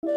Hello,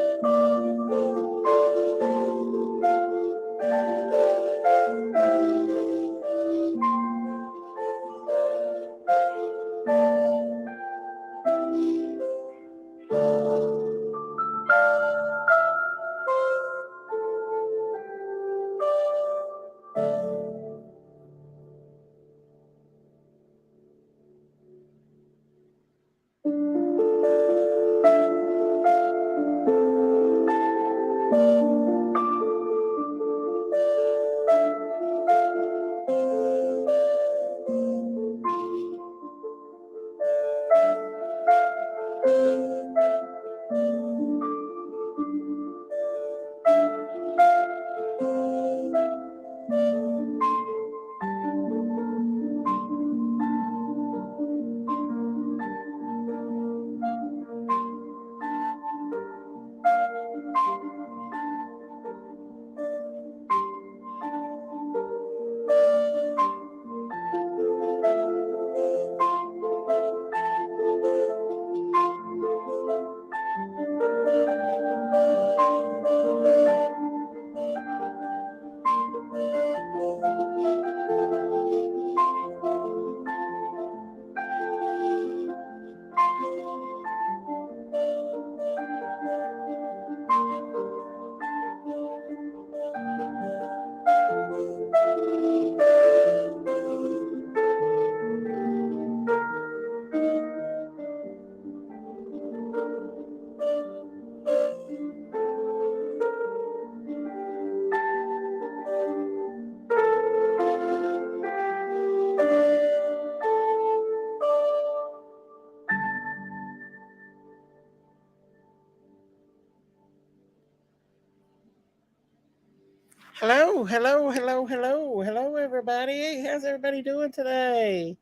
everybody. How's everybody doing today?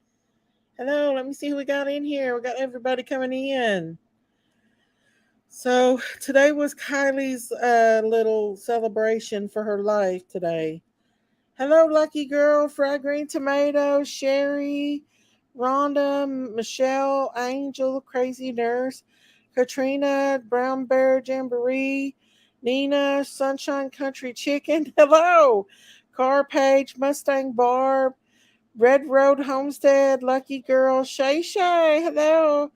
Hello, let me see who we got in here. We got everybody coming in. So, today was Kylie's little celebration for her life today. Hello, lucky girl, fried green tomato, Sherry, Rhonda, Michelle, Angel, crazy nurse, Katrina, brown bear jamboree, Nina, sunshine country chicken. Hello, car page, Mustang Barb, Red Road Homestead, lucky girl, Shay Shay. Hello,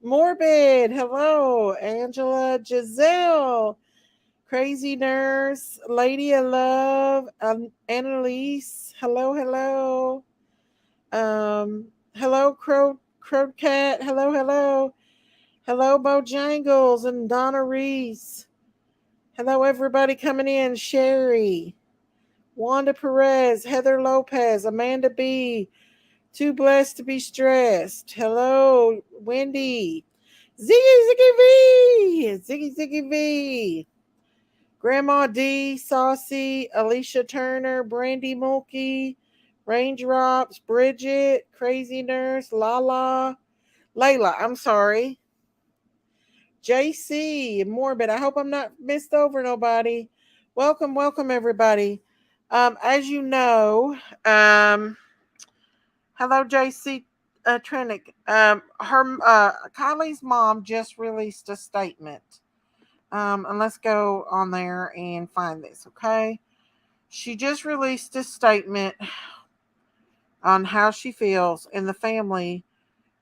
morbid. Hello, Angela, Giselle. Crazy Nurse, Lady of Love, Annalise. Hello. Hello, Crow Cat. Hello, Bojangles and Donna Reese. Hello, everybody coming in. Sherry, Wanda Perez, Heather Lopez, Amanda B. Too blessed to be stressed. Hello, Wendy. Ziggy V. Grandma D, Saucy, Alicia Turner, Brandy Mulkey, Raindrops, Bridget, Crazy Nurse, Lala, Layla, I'm sorry, JC, Morbid. I hope I'm not missed over nobody. Welcome, everybody. As you know, hello, JC Trinick. Kylie's mom just released a statement. And let's go on there and find this, okay? She just released a statement on how she feels, and the family,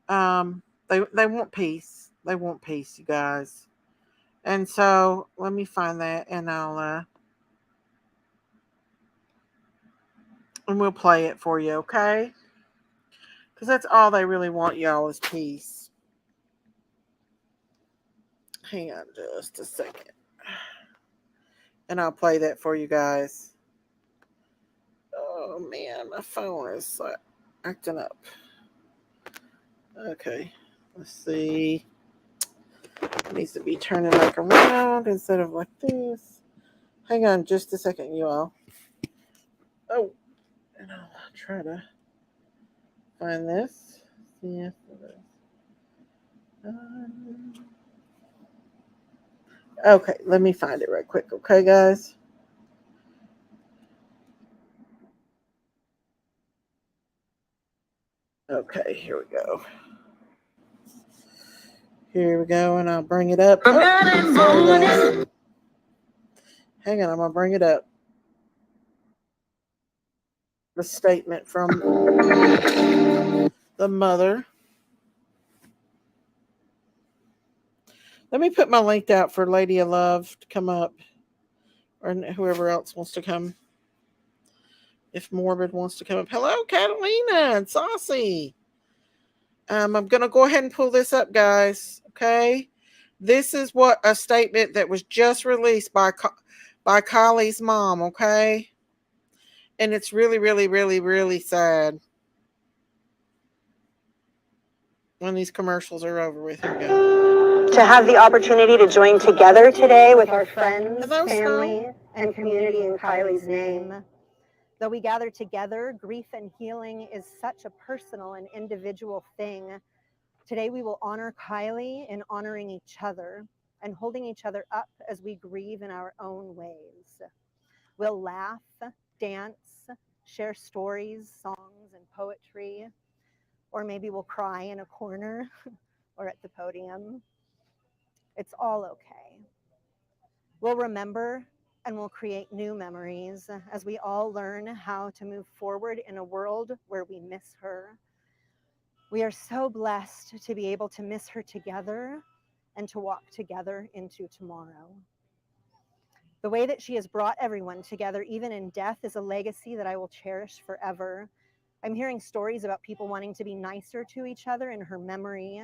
they want peace. They want peace, you guys. And so let me find that, and we'll play it for you, okay? Because that's all they really want, y'all, is peace. Hang on just a second, and I'll play that for you guys. Oh man, my phone is acting up. Okay, let's see. It needs to be turning like around instead of like this. Hang on just a second, you all. Oh, and I'll try to find this. See if okay, let me find it right quick. Okay, guys. Okay, here we go. Here we go, and I'll bring it up. Oh, sorry, guys. Hang on, I'm gonna bring it up. The statement from the mother. Let me put my link out for Lady of Love to come up, or whoever else wants to come. If Morbid wants to come up. Hello, Catalina and Saucy. I'm going to go ahead and pull this up, guys. Okay. This is what a statement that was just released by Kiley's mom. Okay. And it's really, really, really, really sad when these commercials are over with. Here we go. To have the opportunity to join together today with our friends, family, and community in Kiley's name. Though we gather together, grief and healing is such a personal and individual thing. Today we will honor Kiley in honoring each other and holding each other up as we grieve in our own ways. We'll laugh, dance, share stories, songs, and poetry, or maybe we'll cry in a corner or at the podium. It's all okay. We'll remember and we'll create new memories as we all learn how to move forward in a world where we miss her. We are so blessed to be able to miss her together and to walk together into tomorrow. The way that she has brought everyone together, even in death, is a legacy that I will cherish forever. I'm hearing stories about people wanting to be nicer to each other in her memory.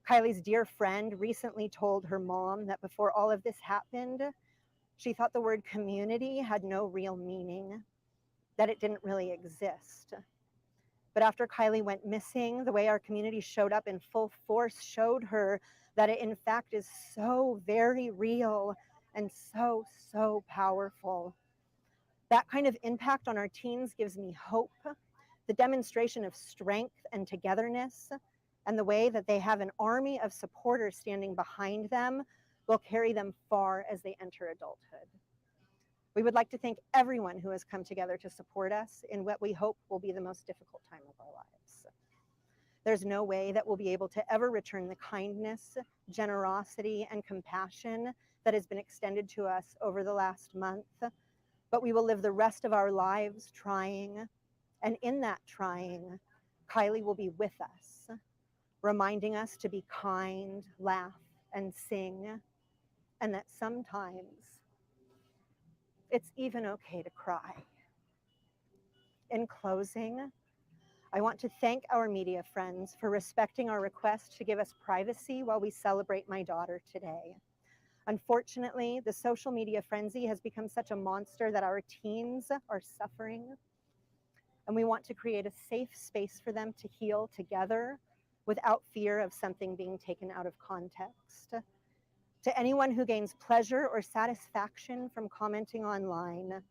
Kiley's dear friend recently told her mom that before all of this happened, she thought the word community had no real meaning, that it didn't really exist. But after Kiley went missing, the way our community showed up in full force showed her that it in fact is so very real and so, so powerful. That kind of impact on our teens gives me hope, the demonstration of strength and togetherness, and the way that they have an army of supporters standing behind them will carry them far as they enter adulthood. We would like to thank everyone who has come together to support us in what we hope will be the most difficult time of our lives. There's no way that we'll be able to ever return the kindness, generosity, and compassion that has been extended to us over the last month, but we will live the rest of our lives trying, and in that trying, Kiley will be with us, reminding us to be kind, laugh, and sing, and that sometimes it's even okay to cry. In closing, I want to thank our media friends for respecting our request to give us privacy while we celebrate my daughter today. Unfortunately, the social media frenzy has become such a monster that our teens are suffering, and we want to create a safe space for them to heal together without fear of something being taken out of context. To anyone who gains pleasure or satisfaction from commenting online,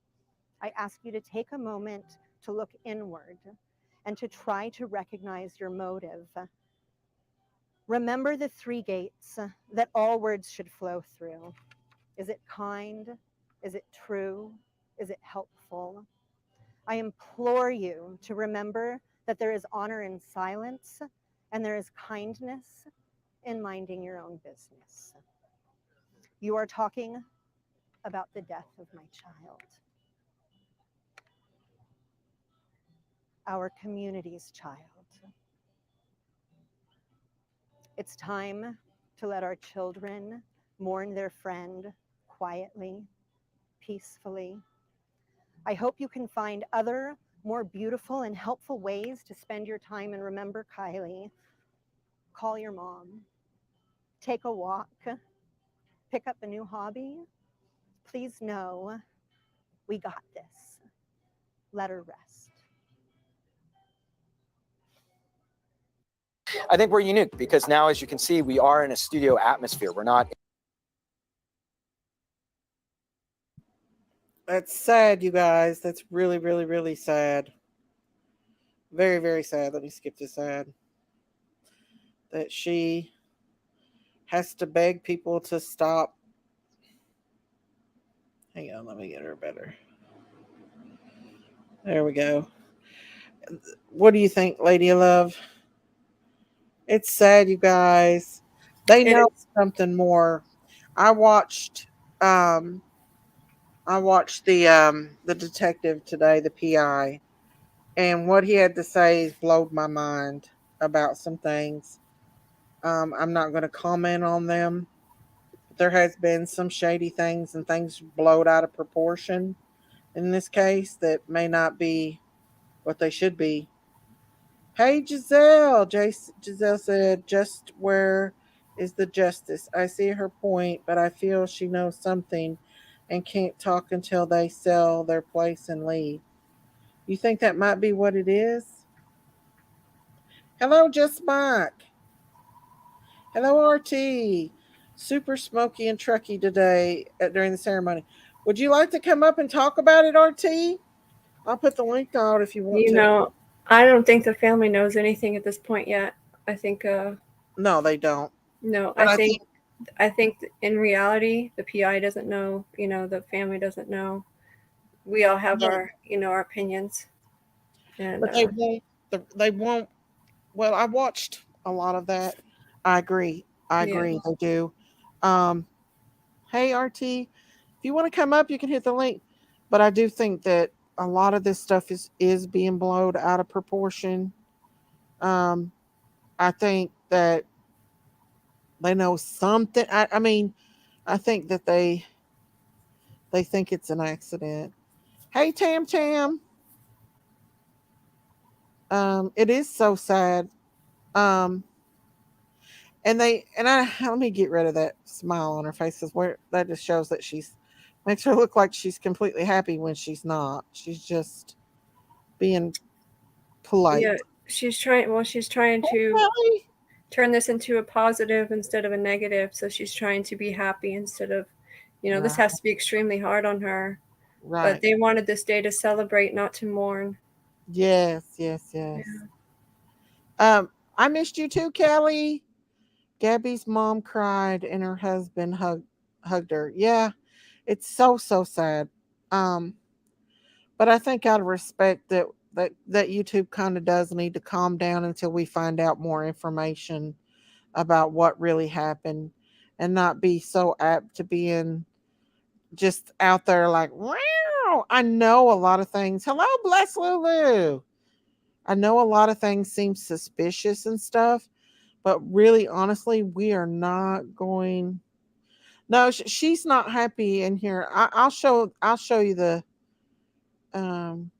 I ask you to take a moment to look inward and to try to recognize your motive. Remember the three gates that all words should flow through. Is it kind? Is it true? Is it helpful? I implore you to remember that there is honor in silence and there is kindness in minding your own business. You are talking about the death of my child, our community's child. It's time to let our children mourn their friend quietly, peacefully. I hope you can find other, more beautiful and helpful ways to spend your time and remember Kiley. Call your mom, take a walk, pick up a new hobby. Please know we got this. Let her rest. I think we're unique because now, as you can see, we are in a studio atmosphere. We're not. That's sad, you guys. That's really, really, really sad. Very, very sad. Let me skip this ad. That she has to beg people to stop. Hang on, let me get her better. There we go. What do you think, Lady of Love? It's sad, you guys. They It know is. something more. I watched um the detective today, the PI, and what he had to say blowed my mind about some things. I'm not going to comment on them. There has been some shady things and things blowed out of proportion in this case that may not be what they should be. Hey Giselle, Giselle said, just where is the justice? I see her point, but I feel she knows something and can't talk until they sell their place and leave. You think that might be what it is? Hello, Just Mike. Hello, RT. Super smoky and trucky today during the ceremony. Would you like to come up and talk about it, RT? I'll put the link out if you want You to. know, I don't think the family knows anything at this point yet. I think No, they don't. no, But I think I think in reality the PI doesn't know, the family doesn't know. We all have no, our opinions. And but they won't. Well, I watched a lot of that. I agree. I yeah. agree. They do. Um, hey, RT, if you want to come up, you can hit the link. But I do think that a lot of this stuff is being blown out of proportion. Um, I think that they know something. I mean, I think that they think it's an accident. Hey, Tam Tam. It is so sad. Um, and I let me get rid of that smile on her face because where that just shows that she's makes her look like she's completely happy when she's not. She's just being polite. Yeah, she's trying to Really? turn this into a positive instead of a negative. So she's trying to be happy instead of, this Right, has to be extremely hard on her. But right. they wanted this day to celebrate, not to mourn. Yes, yes, yes. Yeah. I missed you too, Kelly. Gabby's mom cried and her husband hugged her. Yeah, it's so sad. Um, but I think out of respect that YouTube kind of does need to calm down until we find out more information about what really happened and not be so apt to being just out there like, wow. I know a lot of things. Hello, bless Lulu. I know a lot of things seem suspicious and stuff, but really, honestly, we are not going. No, she's not happy in here. I'll show. I'll show you the. Um,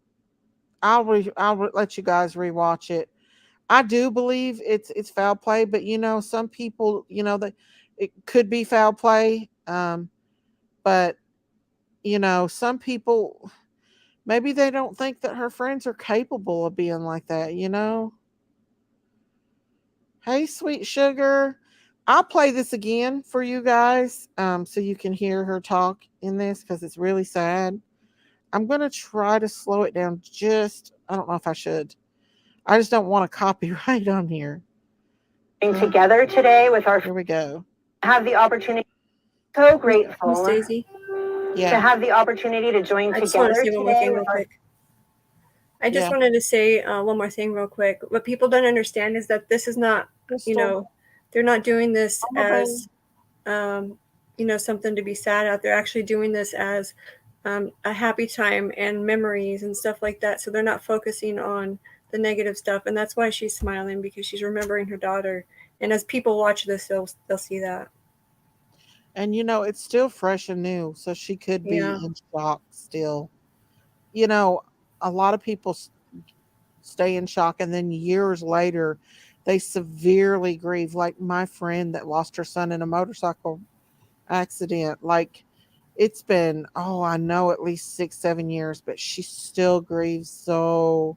let you guys rewatch it. I do believe it's foul play, but some people, that it could be foul play. But some people maybe they don't think that her friends are capable of being like that. Hey, sweet sugar. I'll play this again for you guys, so you can hear her talk in this because it's really sad. I'm gonna try to slow it down. I don't know if I should. I just don't want a copyright on here. Together today with our Here we go. have the opportunity. So Miss grateful Daisy, to Yeah, have the opportunity to join I just want to together say one more today thing with real our quick. I just yeah. wanted to say one more thing real quick. What people don't understand is that this is not, you Crystal, know, they're not doing this Mama Baby. as, um, something to be sad at. They're actually doing this as a happy time and memories and stuff like that. So they're not focusing on the negative stuff, and that's why she's smiling, because she's remembering her daughter. And as people watch this, they'll see that. And it's still fresh and new, so she could be Yeah, in shock still. You know, a lot of people stay in shock, and then years later, they severely grieve. Like my friend that lost her son in a motorcycle accident. Like it's been, oh, I know at least 6, 7 years, but she still grieves so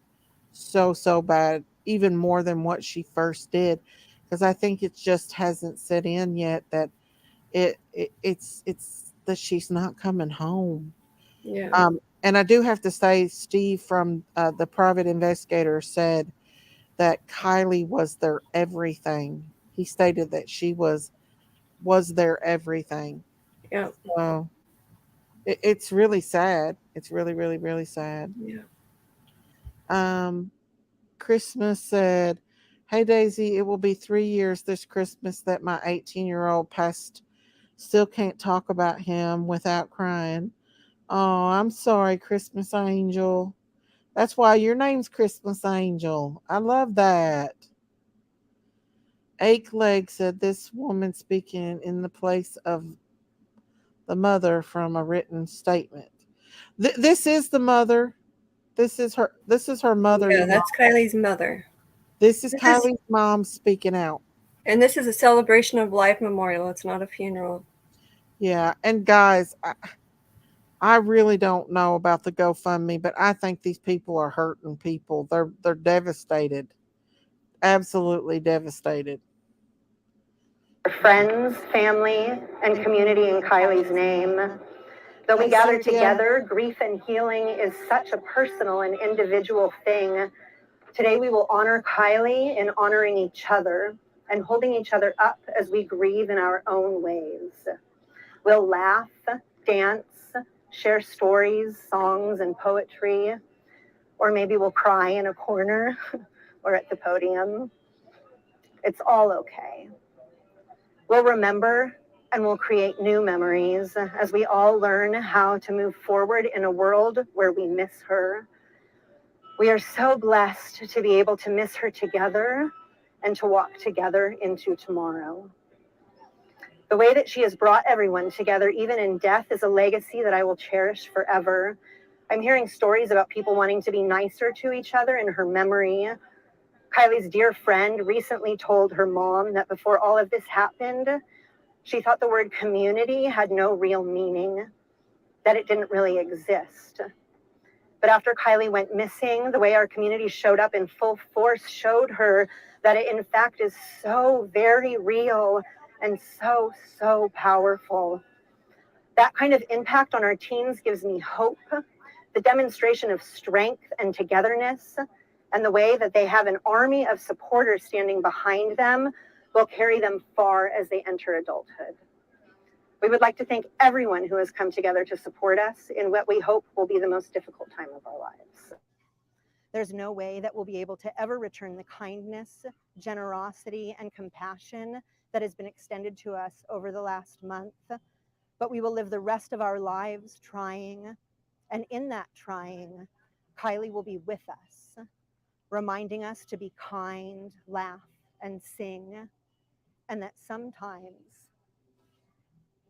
bad, even more than what she first did, because I think it just hasn't set in yet that it's that she's not coming home. yeah, And I do have to say, Steve from the private investigator said that Kiley was their everything. He stated that she was their everything. yeah, So it's really sad. It's really sad. yeah. Um, Christmas said, Hey Daisy, it will be 3 years this Christmas that my 18-year-old passed. Still can't talk about him without crying. Oh, I'm sorry, Christmas Angel. That's why your name's Christmas Angel. I love that. Ache Leg said this woman speaking in the place of the mother from a written statement. This is the mother. This is her. This is her mother. Yeah, that's Kiley's mother. This is This is, Kylie's mom speaking out. and this is a celebration of life memorial. It's not a funeral. Yeah, and guys, I really don't know about the GoFundMe, but I think these people are hurting people. They're devastated, absolutely devastated. Friends, family, and community in Kiley's name. Though we Hey, gather Cynthia. together, grief and healing is such a personal and individual thing. Today we will honor Kiley in honoring each other and holding each other up as we grieve in our own ways. We'll laugh, dance, share stories, songs, and poetry, or maybe we'll cry in a corner or at the podium. It's all okay. We'll remember and we'll create new memories as we all learn how to move forward in a world where we miss her. We are so blessed to be able to miss her together and to walk together into tomorrow. The way that she has brought everyone together, even in death, is a legacy that I will cherish forever. I'm hearing stories about people wanting to be nicer to each other in her memory. Kiley's dear friend recently told her mom that before all of this happened, she thought the word community had no real meaning, that it didn't really exist. But after Kiley went missing, the way our community showed up in full force showed her that it in fact is so very real and so, so powerful. That kind of impact on our teens gives me hope, the demonstration of strength and togetherness, and the way that they have an army of supporters standing behind them will carry them far as they enter adulthood. We would like to thank everyone who has come together to support us in what we hope will be the most difficult time of our lives. There's no way that we'll be able to ever return the kindness, generosity, and compassion that has been extended to us over the last month, but we will live the rest of our lives trying, and in that trying, Kiley will be with us, reminding us to be kind, laugh, and sing, and that sometimes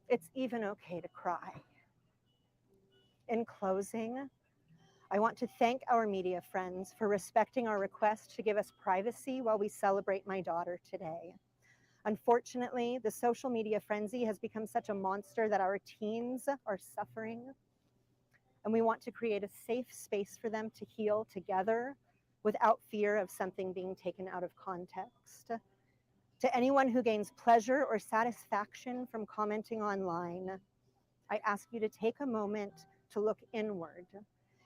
it's even okay to cry. In closing, I want to thank our media friends for respecting our request to give us privacy while we celebrate my daughter today. Unfortunately, the social media frenzy has become such a monster that our teens are suffering, and we want to create a safe space for them to heal together without fear of something being taken out of context. To anyone who gains pleasure or satisfaction from commenting online, I ask you to take a moment to look inward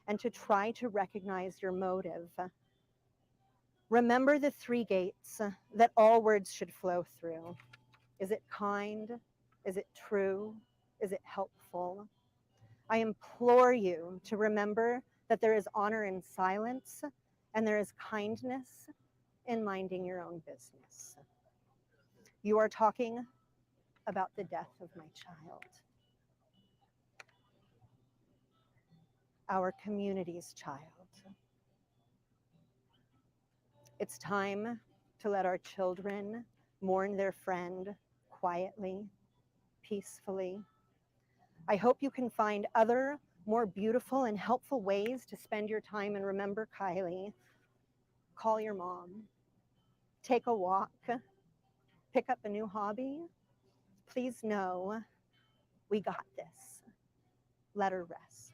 and to try to recognize your motive. Remember the three gates that all words should flow through. Is it kind? Is it true? Is it helpful? I implore you to remember that there is honor in silence and there is kindness in minding your own business. You are talking about the death of my child, our community's child. It's time to let our children mourn their friend quietly, peacefully. I hope you can find other, more beautiful and helpful ways to spend your time and remember Kiley. Call your mom, take a walk, pick up a new hobby. Please know we got this. Let her rest.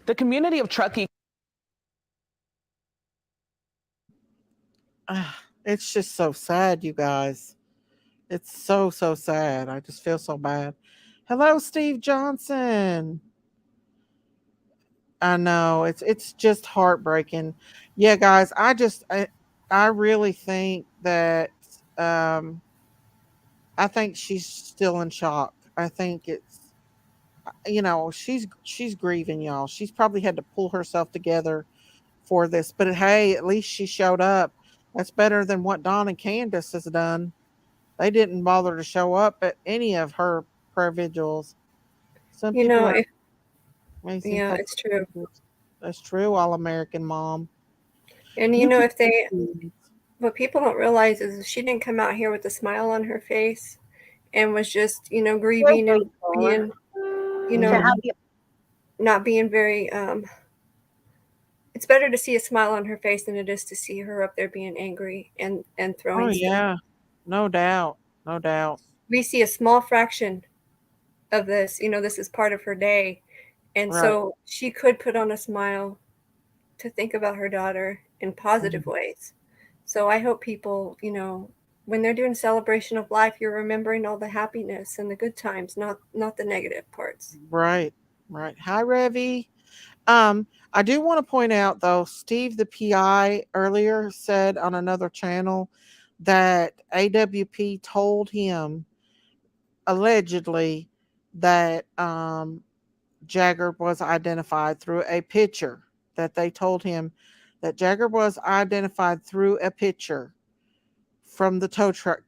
The community of Truckee. It's just so sad, you guys. It's so, so sad. I just feel so bad. Hello, Steve Johnson. I know it's just heartbreaking. Yeah, guys, I really think that I think she's still in shock. I think it's you know, she's grieving, y'all. She's probably had to pull herself together for this. But hey, at least she showed up. That's better than what Dawn and Candace has done. They didn't bother to show up at any of her prayer vigils. Some You people know, are if amazing yeah, public it's true. figures. That's true, all American mom. And You can if what people don't realize is if she didn't come out here with a smile on her face and was just, grieving and being, you To know, have you, not being very it's better to see a smile on her face than it is to see her up there being angry and Oh throwing stuff. yeah, no doubt, no doubt. We see a small fraction of this. This is part of her day. And Right. so she could put on a smile to think about her daughter in positive Mhm. ways. So I hope people, when they're doing celebration of life, you're remembering all the happiness and the good times, not the negative parts. Right, right. Hi, Revy. I do want to point out though, Steve the PI earlier said on another channel that AWP told him allegedly that Jagger was identified through a picture. That they told him that Jagger was identified through a picture from the tow truck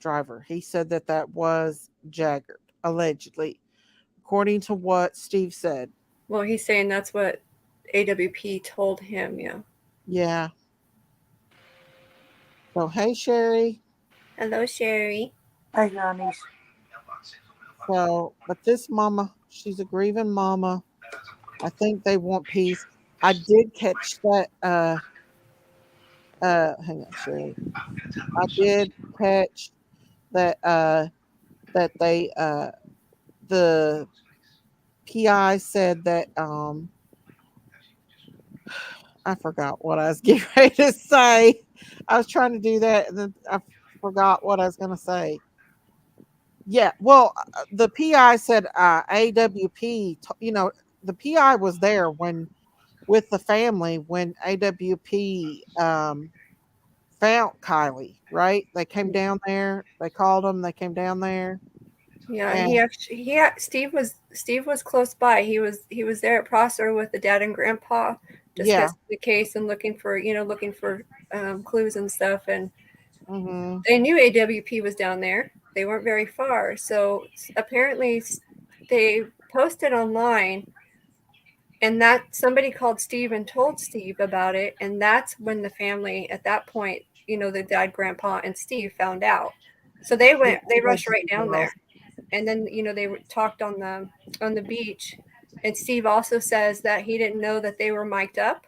driver. He said that that was Jagger, allegedly, according to what Steve said. Well, he's saying that's what AWP told him. Yeah. Yeah. So, hey, Sherry. Hello, Sherry. Hey, Johnny's. So, but this mama, she's a grieving mama. I think they want peace. I did catch that. Hang on, Sherry. I did catch that. That they. The PI said that. I forgot what I was getting ready to say. I was trying to do that, and then I forgot what I was going to say. Yeah, well, the PI said AWP. The PI was there when with the family when AWP found Kiley. Right? They came down there. They called them. They came down there, Yeah, and Steve was close by. He was there at Prosser with the dad and grandpa yeah, discussing the case and looking for clues and stuff. And hmm they knew AWP was down there. They weren't very far, so apparently they posted online, and that somebody called Steve and told Steve about it, and that's when the family at that point, the dad, grandpa, and Steve found out. So they yeah, rushed right allegedly, down girl. there, and then they talked on the beach, and Steve also says that he didn't know that they were mic'd up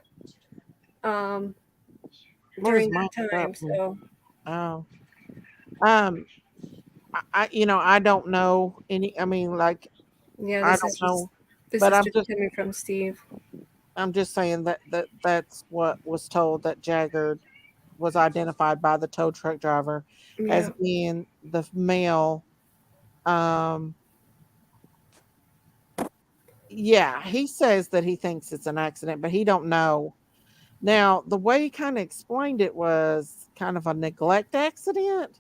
um, What during is my that up? time. So Oh, um, I don't know any. I mean, like, yeah, I don't know, this but is just coming from Steve. I'm just saying that's what was told that Jagger was identified by the tow truck driver as Yeah, being the male. Um, yeah, he says that he thinks it's an accident, but he don't know. Now, the way he kind of explained it was kind of a neglect accident,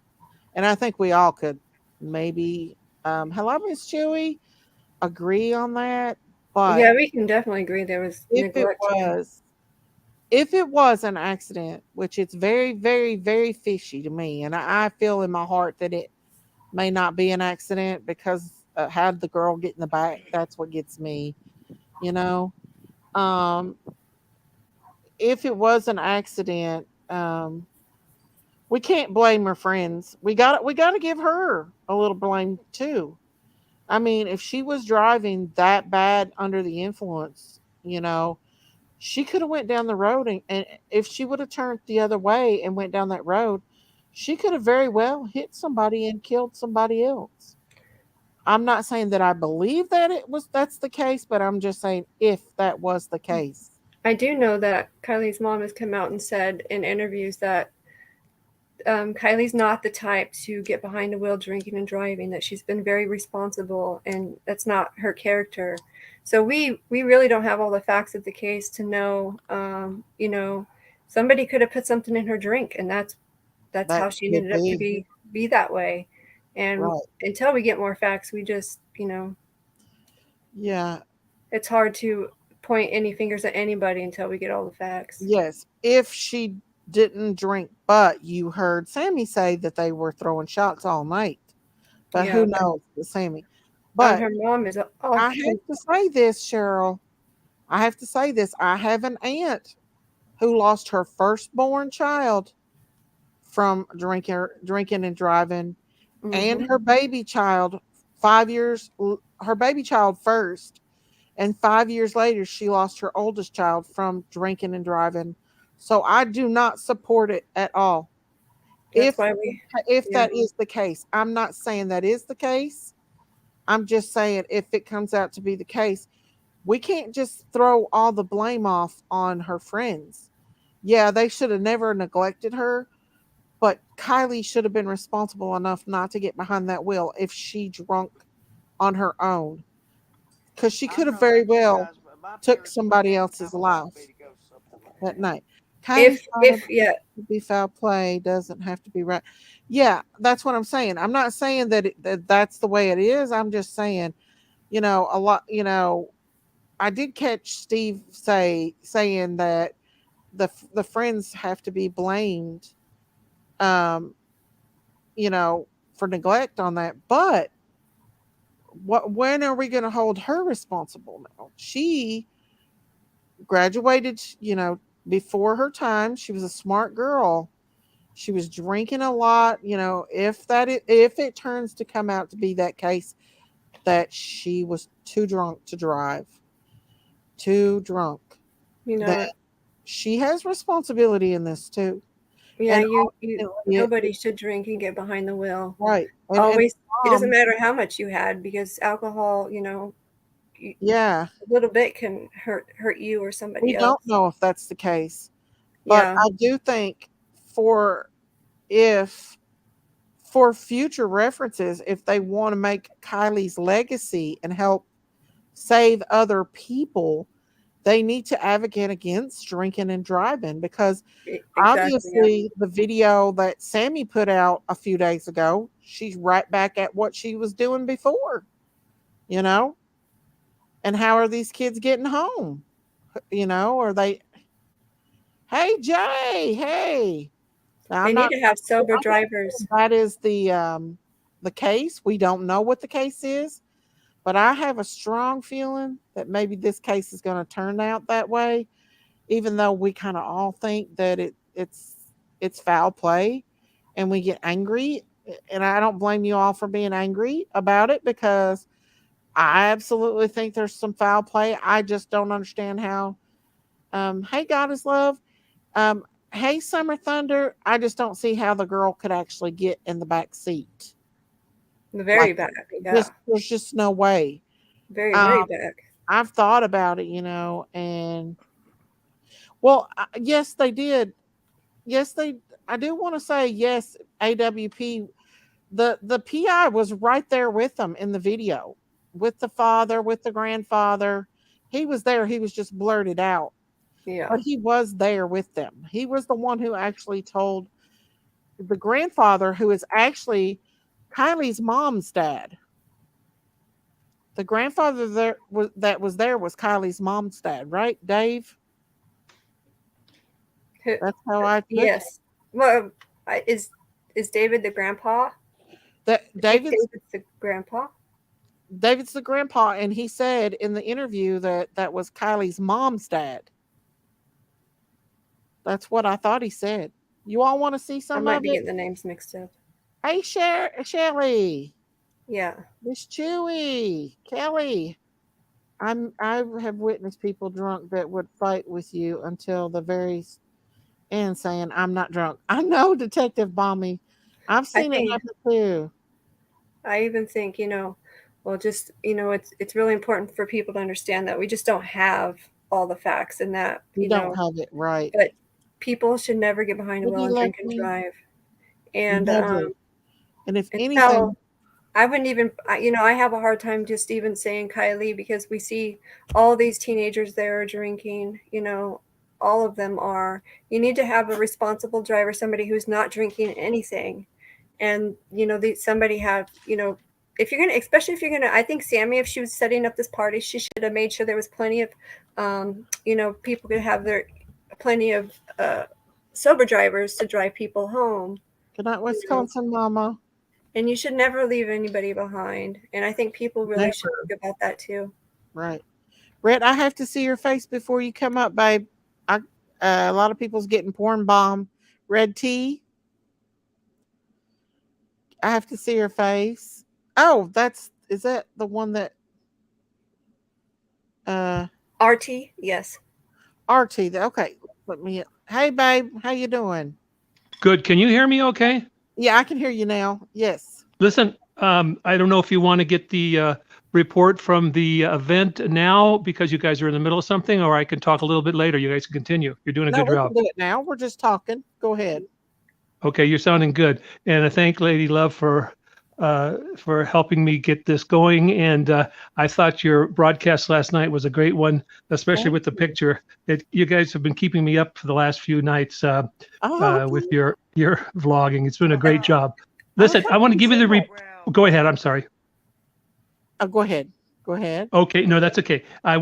and I think we all could maybe, hello, Miss Chewy, agree on that. But yeah, we can definitely agree there was if it neglect here. was if it was an accident, which it's very, very, very fishy to me, and I feel in my heart that it may not be an accident because how did the girl get in the back? That's what gets me, you know. Um, if it was an accident, we can't blame her friends. We got to give her a little blame too. I mean, if she was driving that bad under the influence, she could have went down the road, and if she would have turned the other way and went down that road, she could have very well hit somebody and killed somebody else. I'm not saying that I believe that that's the case, but I'm just saying if that was the case. I do know that Kylie's mom has come out and said in interviews that Kylie's not the type to get behind the wheel drinking and driving, that she's been very responsible, and that's not her character. So we really don't have all the facts of the case to know, somebody could have put something in her drink, and that's That how she could ended up to be be that way. And right. until we get more facts, we just, Yeah. It's hard to point any fingers at anybody until we get all the facts. Yes. If she didn't drink, but you heard Sammy say that they were throwing shots all night. But Yeah, who but knows with Sammy? But her mom is I off. have to say this, Cheryl. I have to say this. I have an aunt who lost her firstborn child from drinking and driving, and her baby child 5 years. Her baby child first, and 5 years later, she lost her oldest child from drinking and driving. So I do not support it at all. That's If why we, if yeah, that is the case, I'm not saying that is the case. I'm just saying if it comes out to be the case, we can't just throw all the blame off on her friends. Yeah, they should have never neglected her, but Kiley should have been responsible enough not to get behind that wheel if she drunk on her own, because she could have very well took somebody else's life that night. Kiley's if yeah, to be foul play doesn't have to be right. Yeah, that's what I'm saying. I'm not saying that, that's the way it is. I'm just saying, a lot. I did catch Steve saying that the friends have to be blamed, um, for neglect on that. But when are we going to hold her responsible now? She graduated, before her time. She was a smart girl. She was drinking a lot. If it turns to come out to be that case, that she was too drunk to drive, too drunk, you know, that she has responsibility in this too. yeah, And you ultimately, nobody should drink and get behind the wheel. right. And Always, it doesn't mom, matter how much you had because alcohol, yeah, a little bit can hurt you or we somebody don't else. know if that's the case, but Yeah, I do think for if for future references, if they want to make Kylie's legacy and help save other people, they need to advocate against drinking and driving, because exactly. Yeah, obviously the video that Sammy put out a few days ago, she's right back at what she was doing before, you know? And how are these kids getting home? Are they, hey, Jay, hey. Now, they I'm need not, to have sober I'm not drivers. saying that is the case. We don't know what the case is, but I have a strong feeling that maybe this case is going to turn out that way, even though we kind of all think that it's foul play and we get angry. And I don't blame you all for being angry about it, because I absolutely think there's some foul play. I just don't understand how. Hey, God is love. Um, hey, Summer Thunder. I just don't see how the girl could actually get in the back seat. The Like, very back. Yeah, there's just no way. very, Um, very back. I've thought about it, and well, yes, they did. Yes, they. I do want to say yes. AWP. The PI was right there with them in the video, with the father, with the grandfather. He was there. He was just blurted out, Yeah. but he was there with them. He was the one who actually told the grandfather, who is actually Kylie's mom's dad. The grandfather that was there was Kylie's mom's dad, right, Dave? That's how I took it. Yes. Well, is David the grandpa? That I think David's the grandpa. David's the grandpa, and he said in the interview that that was Kylie's mom's dad. That's what I thought he said. You all want to see I some might of be it? getting the names mixed up. Hey, Shelly, Yeah. Miss Chewy, Kelly. I have witnessed people drunk that would fight with you until the very end, saying, "I'm not drunk." I know, Detective Bommy. I've I seen it think happen too. I even think, well, just, it's really important for people to understand that we just don't have all the facts and that, You don't have it right. but people should never get behind the Would wheel you and like drink and me? drive. And Never. And if and anything, so I wouldn't even, I have a hard time just even saying Kylie because we see all these teenagers there drinking, all of them are. You need to have a responsible driver, somebody who's not drinking anything. And, somebody have, if you're gonna, especially if you're gonna, I think Sammy, if she was setting up this party, she should have made sure there was plenty of, people could have plenty of sober drivers to drive people home. Good night, Wisconsin, Mama. And you should never leave anybody behind. And I think people really should think about that too. Right. Brett, I have to see your face before you come up, babe. A lot of people's getting porn bomb. Red tea. I have to see your face. Oh, is that the one that RT, yes. RT. Okay. Hey babe, how you doing? Good. Can you hear me okay? Yeah, I can hear you now. Yes. Listen, I don't know if you want to get the report from the event now because you guys are in the middle of something, or I can talk a little bit later. You guys can continue. You're doing a good job. We can do it now. We're just talking. Go ahead. Okay, you're sounding good. And I thank Lady Love for helping me get this going. And I thought your broadcast last night was a great one, especially with the picture. You guys have been keeping me up for the last few nights with your vlogging. It's been a great job. Listen, I want to give you the Go ahead. I'm sorry. Go ahead. Go ahead. Okay. No, that's okay. I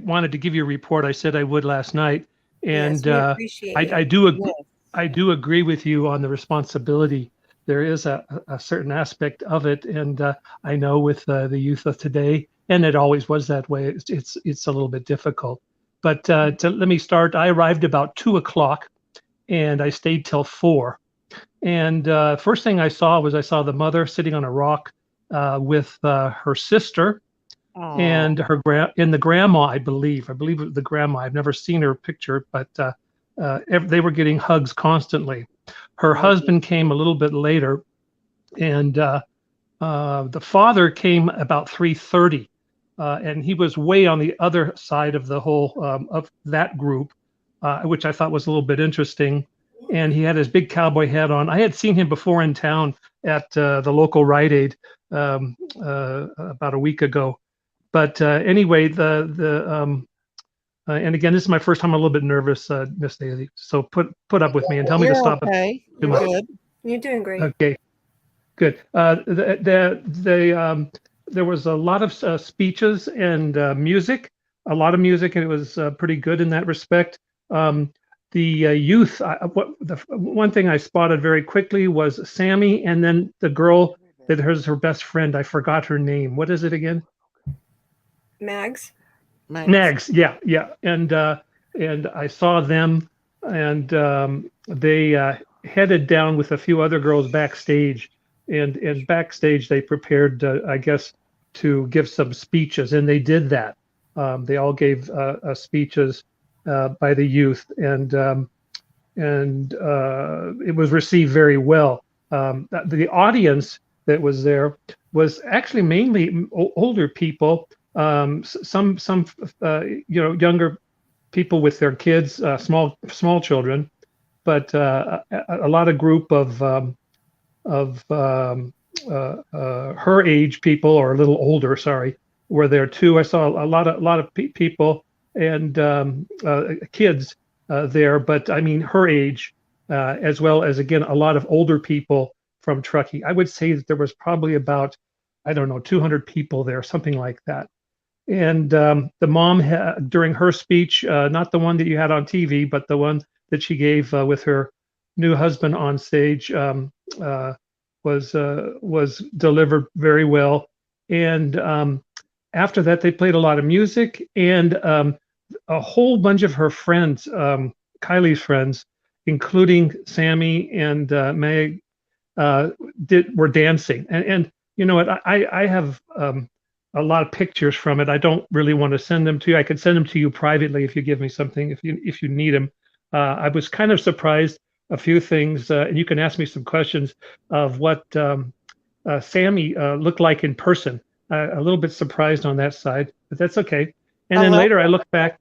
wanted to give you a report. I said I would last night. And yes, I do agree. Yes. I do agree with you on the responsibility. There is a certain aspect of it, and I know with the youth of today, and it always was that way. It's a little bit difficult. But let me start. I arrived about 2:00, and I stayed till 4. And first thing I saw the mother sitting on a rock with her sister. Aww. And the grandma, I believe it was the grandma. I've never seen her picture, but they were getting hugs constantly. Her husband came a little bit later, and the father came about 3:30, and he was way on the other side of the whole of that group, which I thought was a little bit interesting. And he had his big cowboy hat on. I had seen him before in town at the local Rite Aid about a week ago. But anyway, and again, this is my first time. I'm a little bit nervous, Miss Daisy. So put up with me and tell me to stop. Okay. You're good. You're doing great. Okay, good. There was a lot of speeches and music, and it was pretty good in that respect. The youth. The one thing I spotted very quickly was Sammy, and then the girl that is her best friend. I forgot her name. What is it again? Mags, yeah. And I saw them, and they headed down with a few other girls backstage, and backstage they prepared, I guess, to give some speeches, and they did that. They all gave speeches by the youth, and it was received very well. The audience that was there was actually mainly older people. Some younger people with their kids, small children, but a lot of group of her age people, or a little older, sorry, were there too. I saw a lot of people and kids there, but I mean her age, as well as, again, a lot of older people from Truckee. I would say that there was probably about, 200 people there, something like that. And the mom, during her speech, not the one that you had on TV, but the one that she gave with her new husband on stage, was delivered very well. And after that, they played a lot of music, and a whole bunch of her friends, Kiley's friends, including Sammy and Meg, were dancing. And you know what? I have a lot of pictures from it. I don't really want to send them to you. I could send them to you privately if you give me something, if you need them. I was kind of surprised a few things, and you can ask me some questions of what Sammy looked like in person. A little bit surprised on that side, but that's okay. And then later I look back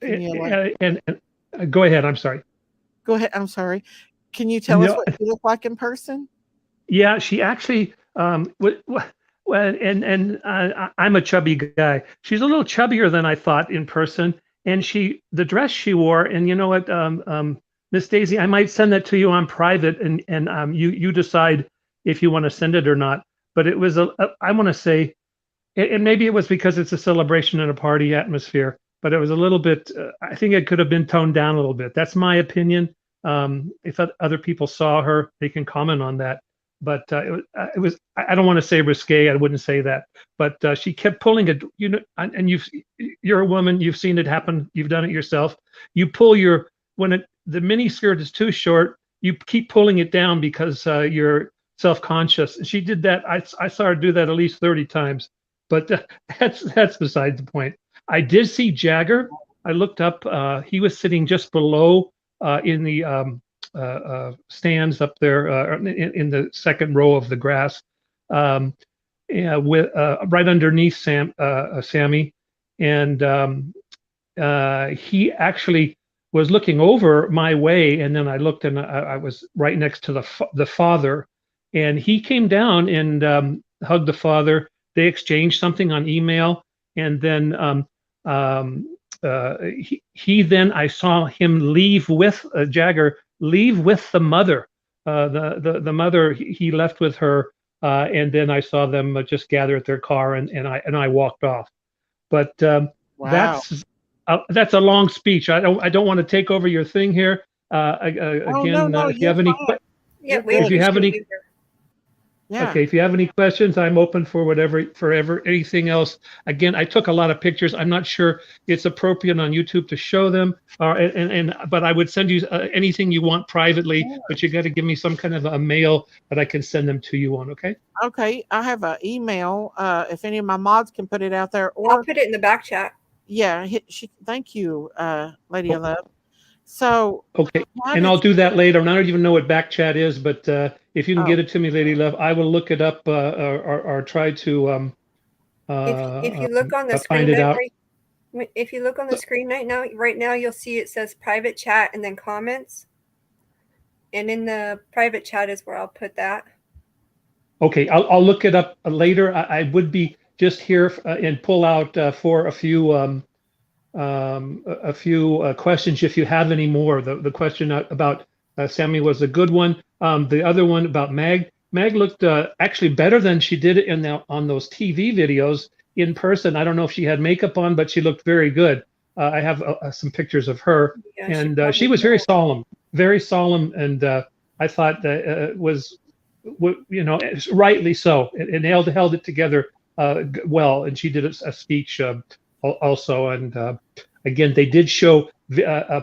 and go ahead. I'm sorry. Go ahead. I'm sorry. Can you tell us what you look like in person? Yeah, she actually, well, and I'm a chubby guy. She's a little chubbier than I thought in person. And the dress she wore, and you know what, Miss Daisy, I might send that to you on private, and you decide if you want to send it or not. but it was I want to say, and maybe it was because it's a celebration and a party atmosphere, but it was a little bit, I think it could have been toned down a little bit. That's my opinion. If other people saw her, they can comment on that. But it was, I don't want to say risque, I wouldn't say that, but she kept pulling it, you know, and you're a woman, you've seen it happen, you've done it yourself. You pull the mini skirt is too short, you keep pulling it down because you're self-conscious. She did that, I saw her do that at least 30 times, but that's beside the point. I did see Jagger. I looked up, he was sitting just below in the stands up there in the second row of the grass, with right underneath Sammy, and he actually was looking over my way, and then I looked, and I was right next to the father, and he came down and hugged the father. They exchanged something on email, and then he then, I saw him leave with Jagger, leave with the mother. The mother, he left with her, and then I saw them just gather at their car, and I walked off. But Wow. that's a long speech. I don't want to take over your thing here. Again, no, if you have any, Yeah, You're if you have any, appreciate you. Yeah. okay, if you have any questions, I'm open for anything else. Again, I took a lot of pictures. I'm not sure it's appropriate on YouTube to show them, but I would send you anything you want privately, but you got to give me some kind of a mail that I can send them to you on, okay? Okay, I have an email. If any of my mods can put it out there, I'll or put it in the back chat. yeah, thank you, Lady of Love. So Okay, how and did I'll you- do that later. And I don't even know what back chat is, but if you can Oh. get it to me, Lady Love, I will look it up or try to If you look on the find screen it out. if you look on the screen right now, you'll see it says private chat and then comments. And in the private chat is where I'll put that. Okay, I'll look it up later. I would be just here and pull out for a few questions if you have any more. The question about Sammy was a good one. The other one about Mag looked actually better than she did on those TV videos in person. I don't know if she had makeup on, but she looked very good. I have some pictures of her, Yeah, and she was very solemn, and I thought that was, you know, rightly so. It held it together well, and she did a speech also, and again, they did show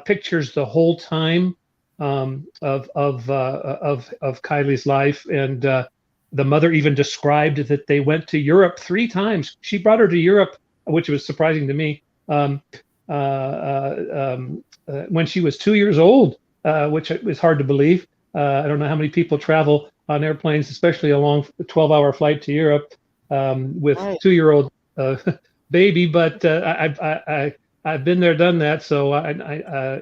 pictures the whole time of Kiley's life, and the mother even described that they went to Europe 3 times. She brought her to Europe, which was surprising to me, when she was 2 years old, which is hard to believe. I don't know how many people travel on airplanes, especially a long 12-hour flight to Europe with Right. 2-year-old baby, but I've been there, done that, so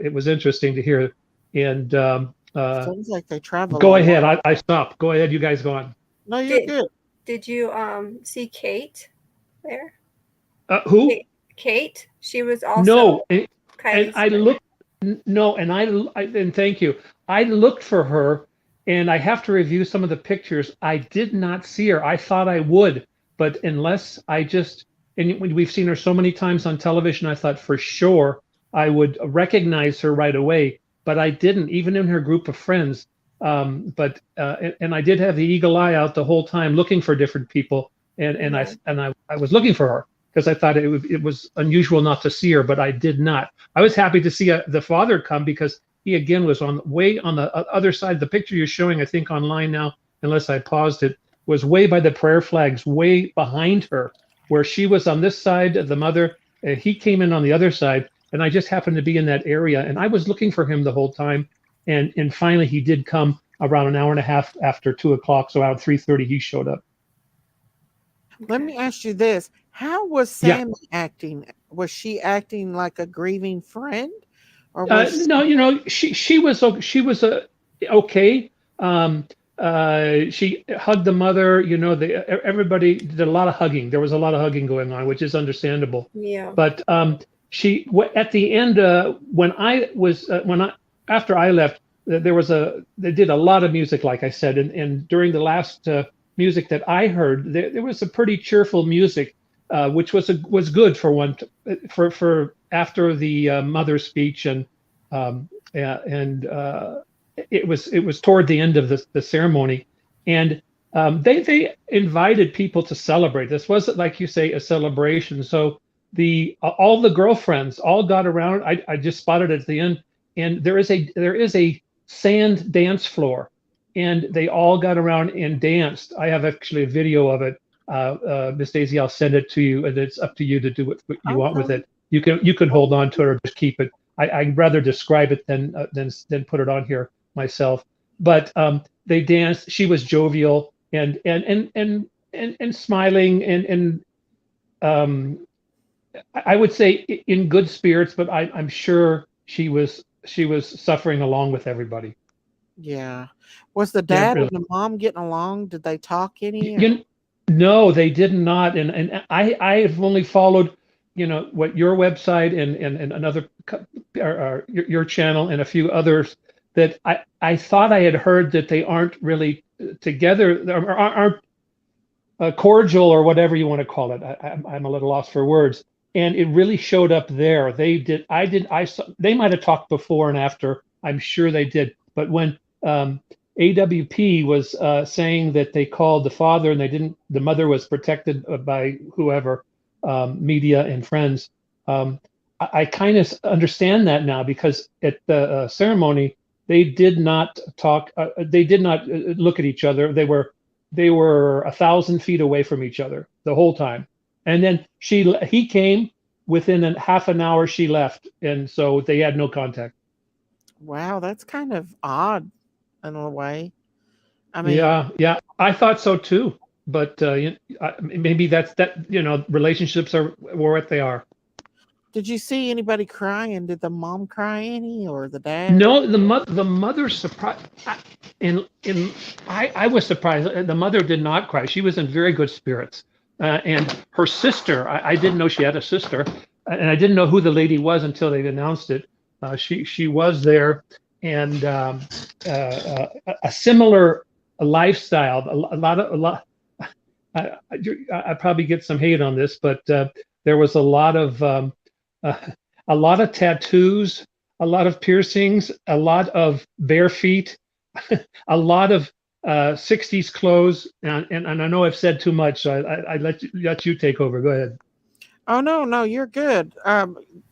it was interesting to hear. And Sounds like they travel. go ahead. I stopped. Go ahead. You guys go on. No, you're good. Did you see Kate there? Who? Kate. She was also No, and Kylie's I friend. looked. No, and thank you. I looked for her, and I have to review some of the pictures. I did not see her. I thought I would, but unless and we've seen her so many times on television, I thought for sure I would recognize her right away, but I didn't, even in her group of friends. But I did have the eagle eye out the whole time looking for different people, and I was looking for her because I thought it was unusual not to see her, but I did not. I was happy to see the father come because he again was way on the other side. The picture you're showing, I think, online now, unless I paused it, was way by the prayer flags, way behind her, where she was on this side of the mother. He came in on the other side, and I just happened to be in that area, and I was looking for him the whole time. And finally, he did come around an hour and a half after 2 o'clock, so around 3:30 he showed up. Let me ask you this: how was Sammy acting? Was she acting like a grieving friend, or was No, you know, she was okay. She hugged the mother. You know, everybody did a lot of hugging. There was a lot of hugging going on, which is understandable. Yeah. But she at the end, after I left, they did a lot of music, like I said, and during the last music that I heard, there was a pretty cheerful music, which was good for for after the mother speech, and it was toward the end of the ceremony, and they invited people to celebrate. This wasn't, like you say, a celebration. So all the girlfriends all got around. I just spotted it at the end, and there is a sand dance floor, and they all got around and danced. I have actually a video of it. Miss Daisy, I'll send it to you, and it's up to you to do what you want with it. You can hold on to it or just keep it. I'd rather describe it than put it on here myself. But they danced. She was jovial and smiling, and I would say in good spirits. But I'm sure she was suffering along with everybody. Yeah. Was the dad really. and the mom getting along? Did they talk any? No, they did not. And I have only followed, what your website and another, or your channel and a few others, that I thought I had heard that they aren't really together, or aren't cordial, or whatever you want to call it. I'm a little lost for words. And it really showed up there. I saw, they might have talked before and after. I'm sure they did. But when AWP was saying that they called the father and the mother was protected by whoever, media and friends. I kind of understand that now, because at the ceremony, they did not talk. They did not look at each other. They were 1,000 feet away from each other the whole time. And then he came within half an hour. She left, and so they had no contact. Wow, that's kind of odd in a way. I mean, yeah, I thought so too. But maybe that relationships are what they are. did you see anybody crying? Did the mom cry any, or the dad? No, the mother surprised. I was surprised. The mother did not cry. She was in very good spirits. And her sister, I didn't know she had a sister, and I didn't know who the lady was until they announced it. She was there, and a similar lifestyle. A lot. I probably get some hate on this, but there was a lot of tattoos, a lot of piercings, a lot of bare feet, a lot of 60s clothes, and I know I've said too much, so I let you take over. Go ahead. Oh no, you're good.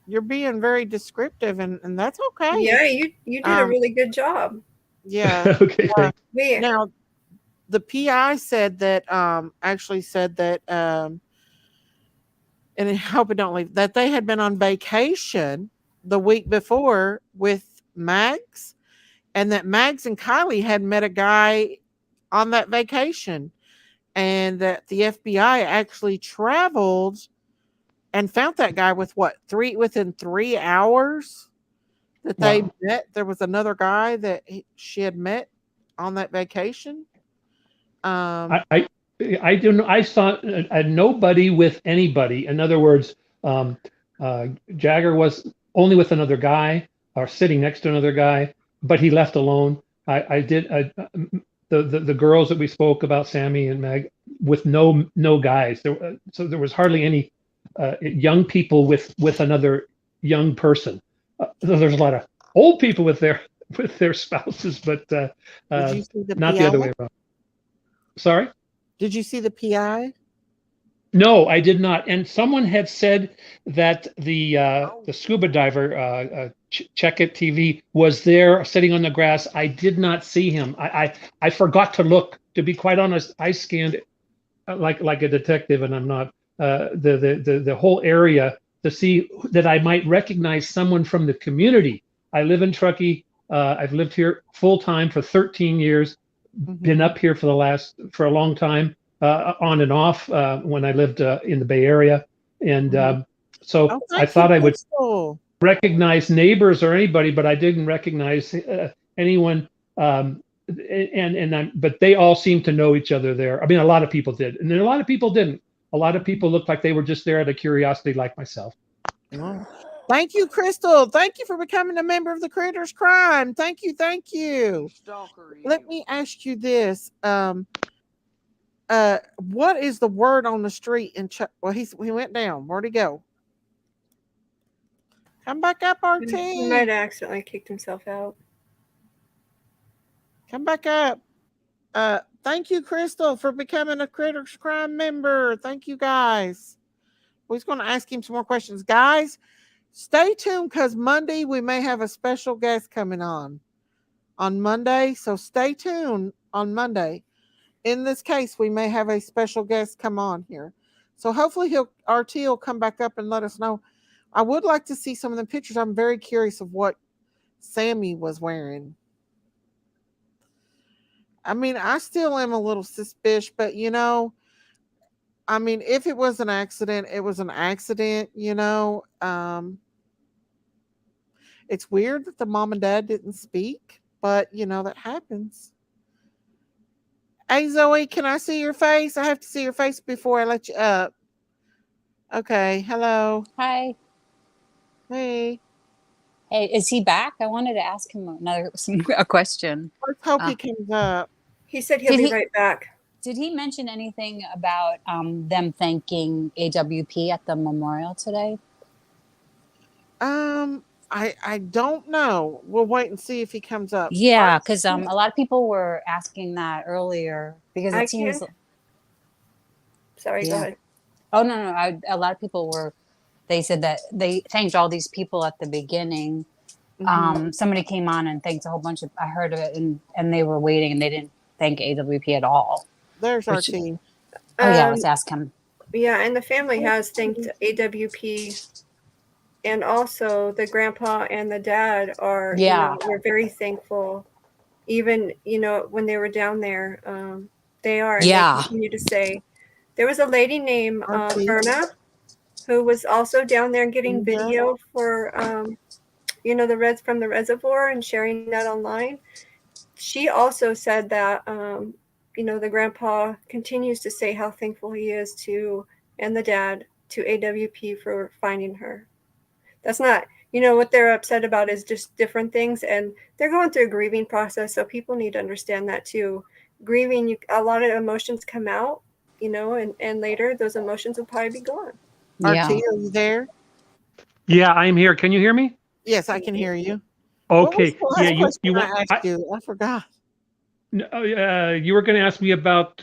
You're being very descriptive, and that's okay. Yeah, you did a really good job. Yeah. Okay. Now, the PI said that actually said that and I hope it don't leave, that they had been on vacation the week before with Mags, and that Mags and Kiley had met a guy on that vacation, and that the FBI actually traveled and found that guy within 3 hours that they met. There was another guy that she had met on that vacation. I don't know. I saw nobody with anybody. In other words, Jagger was only with another guy or sitting next to another guy, but he left alone. The girls that we spoke about, Sammy and Meg, with no guys. So there was hardly any young people with another young person. There's a lot of old people with their spouses, but Did you see the not PI? the other way around. Sorry? Did you see the PI? No, I did not. And someone had said that the scuba diver, Check It TV, was there sitting on the grass. I did not see him. I forgot to look. To be quite honest, I scanned like a detective, and I'm not the whole area to see that I might recognize someone from the community. I live in Truckee. I've lived here full time for 13 years. Been up here for a long time, on and off, when I lived in the Bay Area, and so I thought I would recognize neighbors or anybody, but I didn't recognize anyone. But they all seemed to know each other there. I mean, a lot of people did, and then a lot of people didn't. A lot of people looked like they were just there out of curiosity, like myself. Oh. Thank you, Crystal. Thank you for becoming a member of the Critters Crime. Thank you. Let me ask you this. what is the word on the street in well, he went down. Where'd he go? Come back up, RT. He might have accidentally kicked himself out. Come back up. Thank you, Crystal, for becoming a Critics Crime member. Thank you, guys. We're going to ask him some more questions. Guys, stay tuned because Monday we may have a special guest coming on Monday. So stay tuned on Monday. In this case, we may have a special guest come on here. So hopefully RT will come back up and let us know. I would like to see some of the pictures. I'm very curious of what Sammy was wearing. I mean, I still am a little suspicious, but I mean, if it was an accident, it was an accident, It's weird that the mom and dad didn't speak, but that happens. Hey, Zoe, can I see your face? I have to see your face before I let you up. Okay, hello. Hi. Hey. Hey, is he back? I wanted to ask him a question. Let's hope he comes up. He said he'll be right back. Did he mention anything about them thanking AWP at the memorial today? I don't know. We'll wait and see if he comes up. Yeah, because a lot of people were asking that earlier because it seems. Sorry, go ahead. Oh no! A lot of people were. They said that they thanked all these people at the beginning. Mm-hmm. Somebody came on and thanked a whole bunch of. I heard of it, and they were waiting, and they didn't thank AWP at all. There's our team. Oh yeah, let's ask him. Yeah, and the family has thanked AWP. And also the grandpa and the dad are, we're very thankful. Even, when they were down there, they are. And they continue to say, there was a lady named Verna who was also down there getting video for, the Reds from the reservoir and sharing that online. She also said that, the grandpa continues to say how thankful he is to, and the dad, to AWP for finding her. That's not, what they're upset about is just different things. And they're going through a grieving process. So people need to understand that too. Grieving, a lot of emotions come out, and later those emotions will probably be gone. RT, are you there? Yeah, I'm here. Can you hear me? Yes, I can hear you. Okay. Yeah, I forgot. You were going to ask me about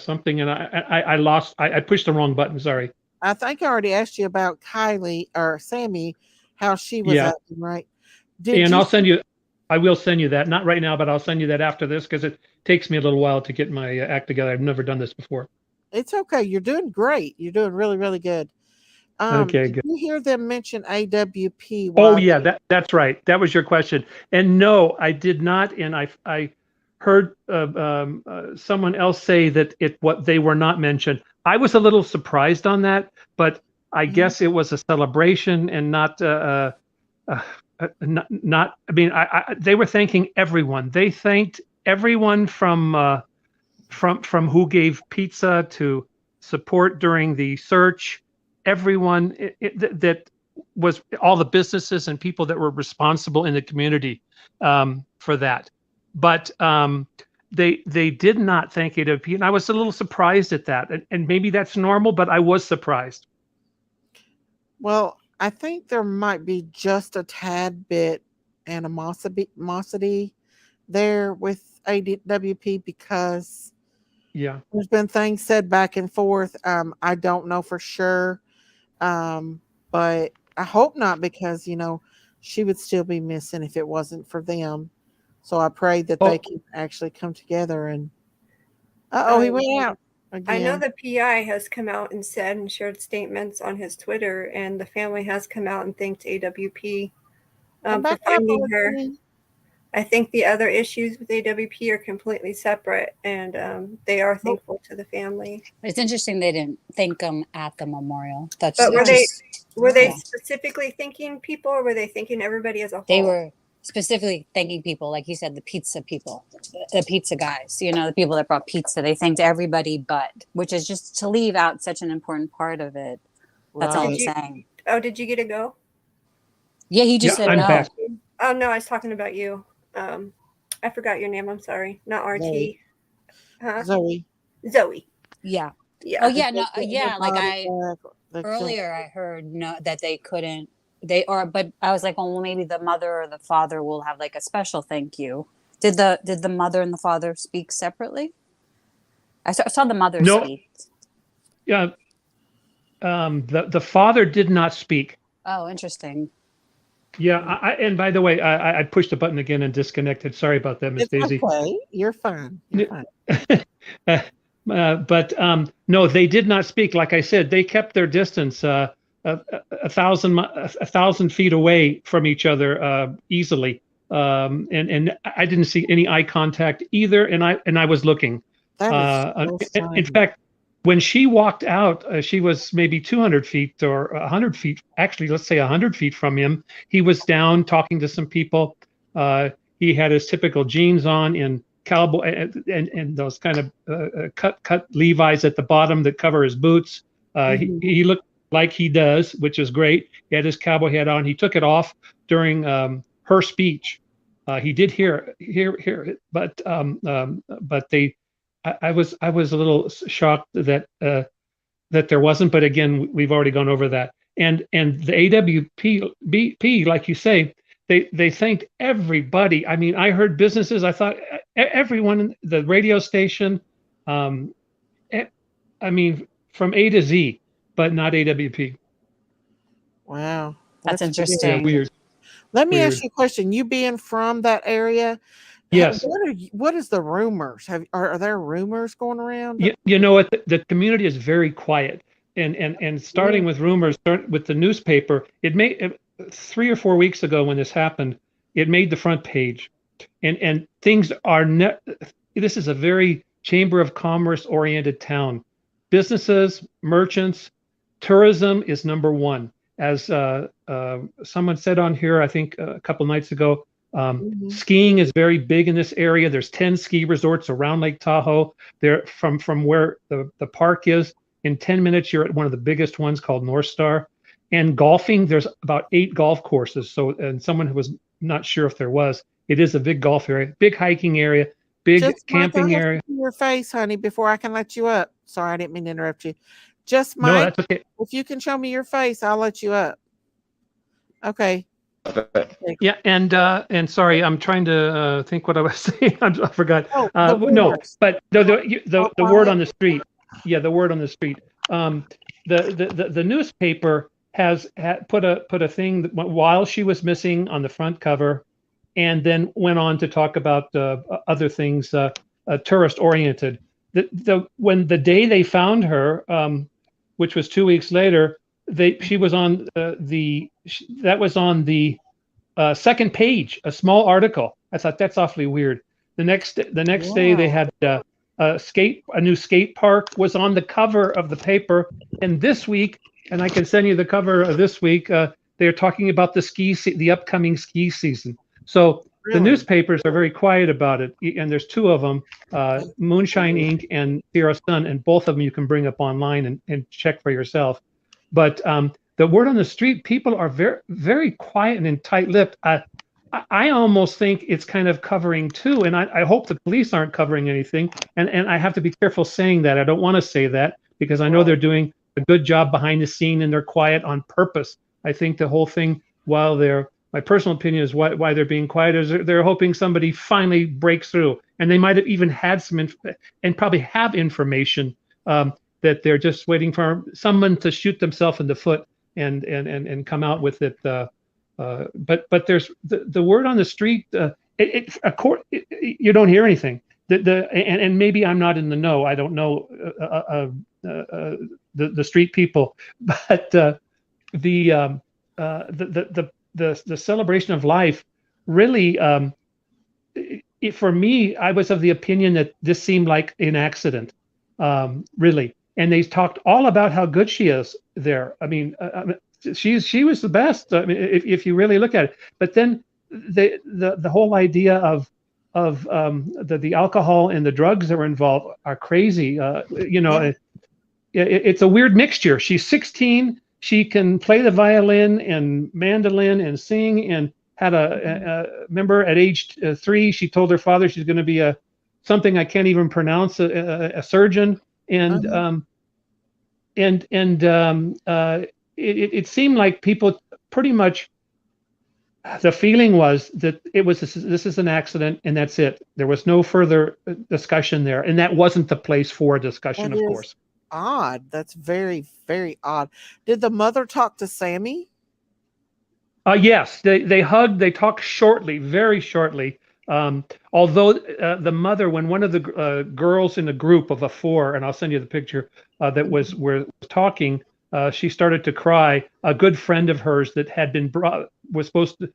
something, and I lost. I pushed the wrong button. Sorry. I think I already asked you about Kiley or Sammy, how she was acting, right? I will send you that. Not right now, but I'll send you that after this because it takes me a little while to get my act together. I've never done this before. It's okay. You're doing great. You're doing really, really good. Okay, good. Did you hear them mention AWP? Oh, yeah, that's right. That was your question. And no, I did not. And I heard someone else say that they were not mentioned. I was a little surprised on that, but I guess it was a celebration and not. They were thanking everyone. They thanked everyone from who gave pizza to support during the search. Everyone that was all the businesses and people that were responsible in the community for that. But they did not thank AWP, and I was a little surprised at that. And maybe that's normal, but I was surprised. Well, I think there might be just a tad bit animosity there with AWP because there's been things said back and forth. I don't know for sure, but I hope not because, she would still be missing if it wasn't for them. So I pray that they can actually come together and he went out again. I know the PI has come out and said and shared statements on his Twitter, and the family has come out and thanked AWP for finding her. I think the other issues with AWP are completely separate, and they are thankful to the family. It's interesting they didn't thank them at the memorial. But were they specifically thanking people, or were they thanking everybody as a whole? They were specifically thanking people, like you said, the pizza people, the pizza guys, the people that brought pizza. They thanked everybody, which is just to leave out such an important part of it. That's all I'm saying. Oh, did you get to go? Yeah, he just said no. Back. Oh, no, I was talking about you. I forgot your name. I'm sorry. Not RT. Zoe. Zoe. Yeah. Yeah. Oh yeah, no, Getting yeah. their Like body back, earlier I heard no that they couldn't. But I was like, oh, well, maybe the mother or the father will have like a special thank you. Did the mother and the father speak separately? I saw the mother No, speak. yeah. The father did not speak. Oh, interesting. Yeah, and by the way, I pushed the button again and disconnected. Sorry about that, Miss It's Daisy. okay. You're fine. You're fine. But no, they did not speak. Like I said, they kept their distance, a thousand feet away from each other easily. And I didn't see any eye contact either. And I was looking. That is so In strange. fact, when she walked out, she was maybe 200 feet or 100 feet. Actually, let's say 100 feet from him. He was down talking to some people. He had his typical jeans on in cowboy and those kind of cut Levi's at the bottom that cover his boots. He looked like he does, which is great. He had his cowboy hat on. He took it off during her speech. He did hear it, but they. I was a little shocked that that there wasn't, but again, we've already gone over that. And the AWP, like you say, they thanked everybody. I mean, I heard businesses. I thought everyone, the radio station. I mean, from A to Z, but not AWP. Wow. That's weird. interesting. Yeah, weird. Let me Weird. ask you a question. You being from that area, Yes. what is the rumors? Are there rumors going around? You know what? The community is very quiet, and starting with rumors, with the newspaper, it made 3 or 4 weeks ago when this happened, it made the front page, and things are this is a very Chamber of Commerce oriented town. Businesses, merchants, tourism is number one. As someone said on here, I think a couple nights ago, skiing is very big in this area. There's 10 ski resorts around Lake Tahoe. There, from where the park is, in 10 minutes, you're at one of the biggest ones called North Star. And golfing, there's about 8 golf courses. So, and someone who was not sure if there was, it is a big golf area, big hiking area, big Just camping Mike, I have area. to see your face, honey, before I can let you up. Sorry, I didn't mean to interrupt you. Just No, Mike, that's okay. if you can show me your face, I'll let you up. Okay. Yeah, and sorry, I'm trying to think what I was saying. I forgot. Oh, No, rumors. but the word on the street. Yeah, the word on the street. The newspaper had put a thing that while she was missing on the front cover, and then went on to talk about other things, tourist oriented. When the day they found her, which was 2 weeks later, she was on that was on the second page, a small article. I thought that's awfully weird. The next day they had a new skate park was on the cover of the paper. And this week, and I can send you the cover of this week, they're talking about the upcoming ski season. So the newspapers are very quiet about it. And there's 2 of them, Moonshine Inc. and Sierra Sun, and both of them you can bring up online and check for yourself. But the word on the street, people are very, very quiet and tight-lipped. I almost think it's kind of covering too, and I hope the police aren't covering anything. And I have to be careful saying that. I don't want to say that because I know they're doing a good job behind the scene and they're quiet on purpose. I think the whole thing, my personal opinion is why they're being quiet is they're hoping somebody finally breaks through, and they might have even had and probably have information that they're just waiting for someone to shoot themselves in the foot and come out with it. But there's the word on the street. You don't hear anything. And maybe I'm not in the know. I don't know the street people, but the celebration of life really. For me, I was of the opinion that this seemed like an accident, really. And they talked all about how good she is there. I mean, she was the best. I mean, if you really look at it. But then the whole idea of the alcohol and the drugs that were involved are crazy. It's a weird mixture. She's 16. She can play the violin and mandolin and sing. And had remember at age 3, she told her father she's going to be a something I can't even pronounce, a surgeon, and it seemed like people pretty much. The feeling was that this is an accident and that's it. There was no further discussion there, and that wasn't the place for a discussion, That of is course. odd. That's very, very odd. Did the mother talk to Sammy? Yes, they hugged. They talked shortly, very shortly. Although the mother, when one of the girls in a group of 4, and I'll send you the picture that was talking, she started to cry. A good friend of hers that had been was supposed to.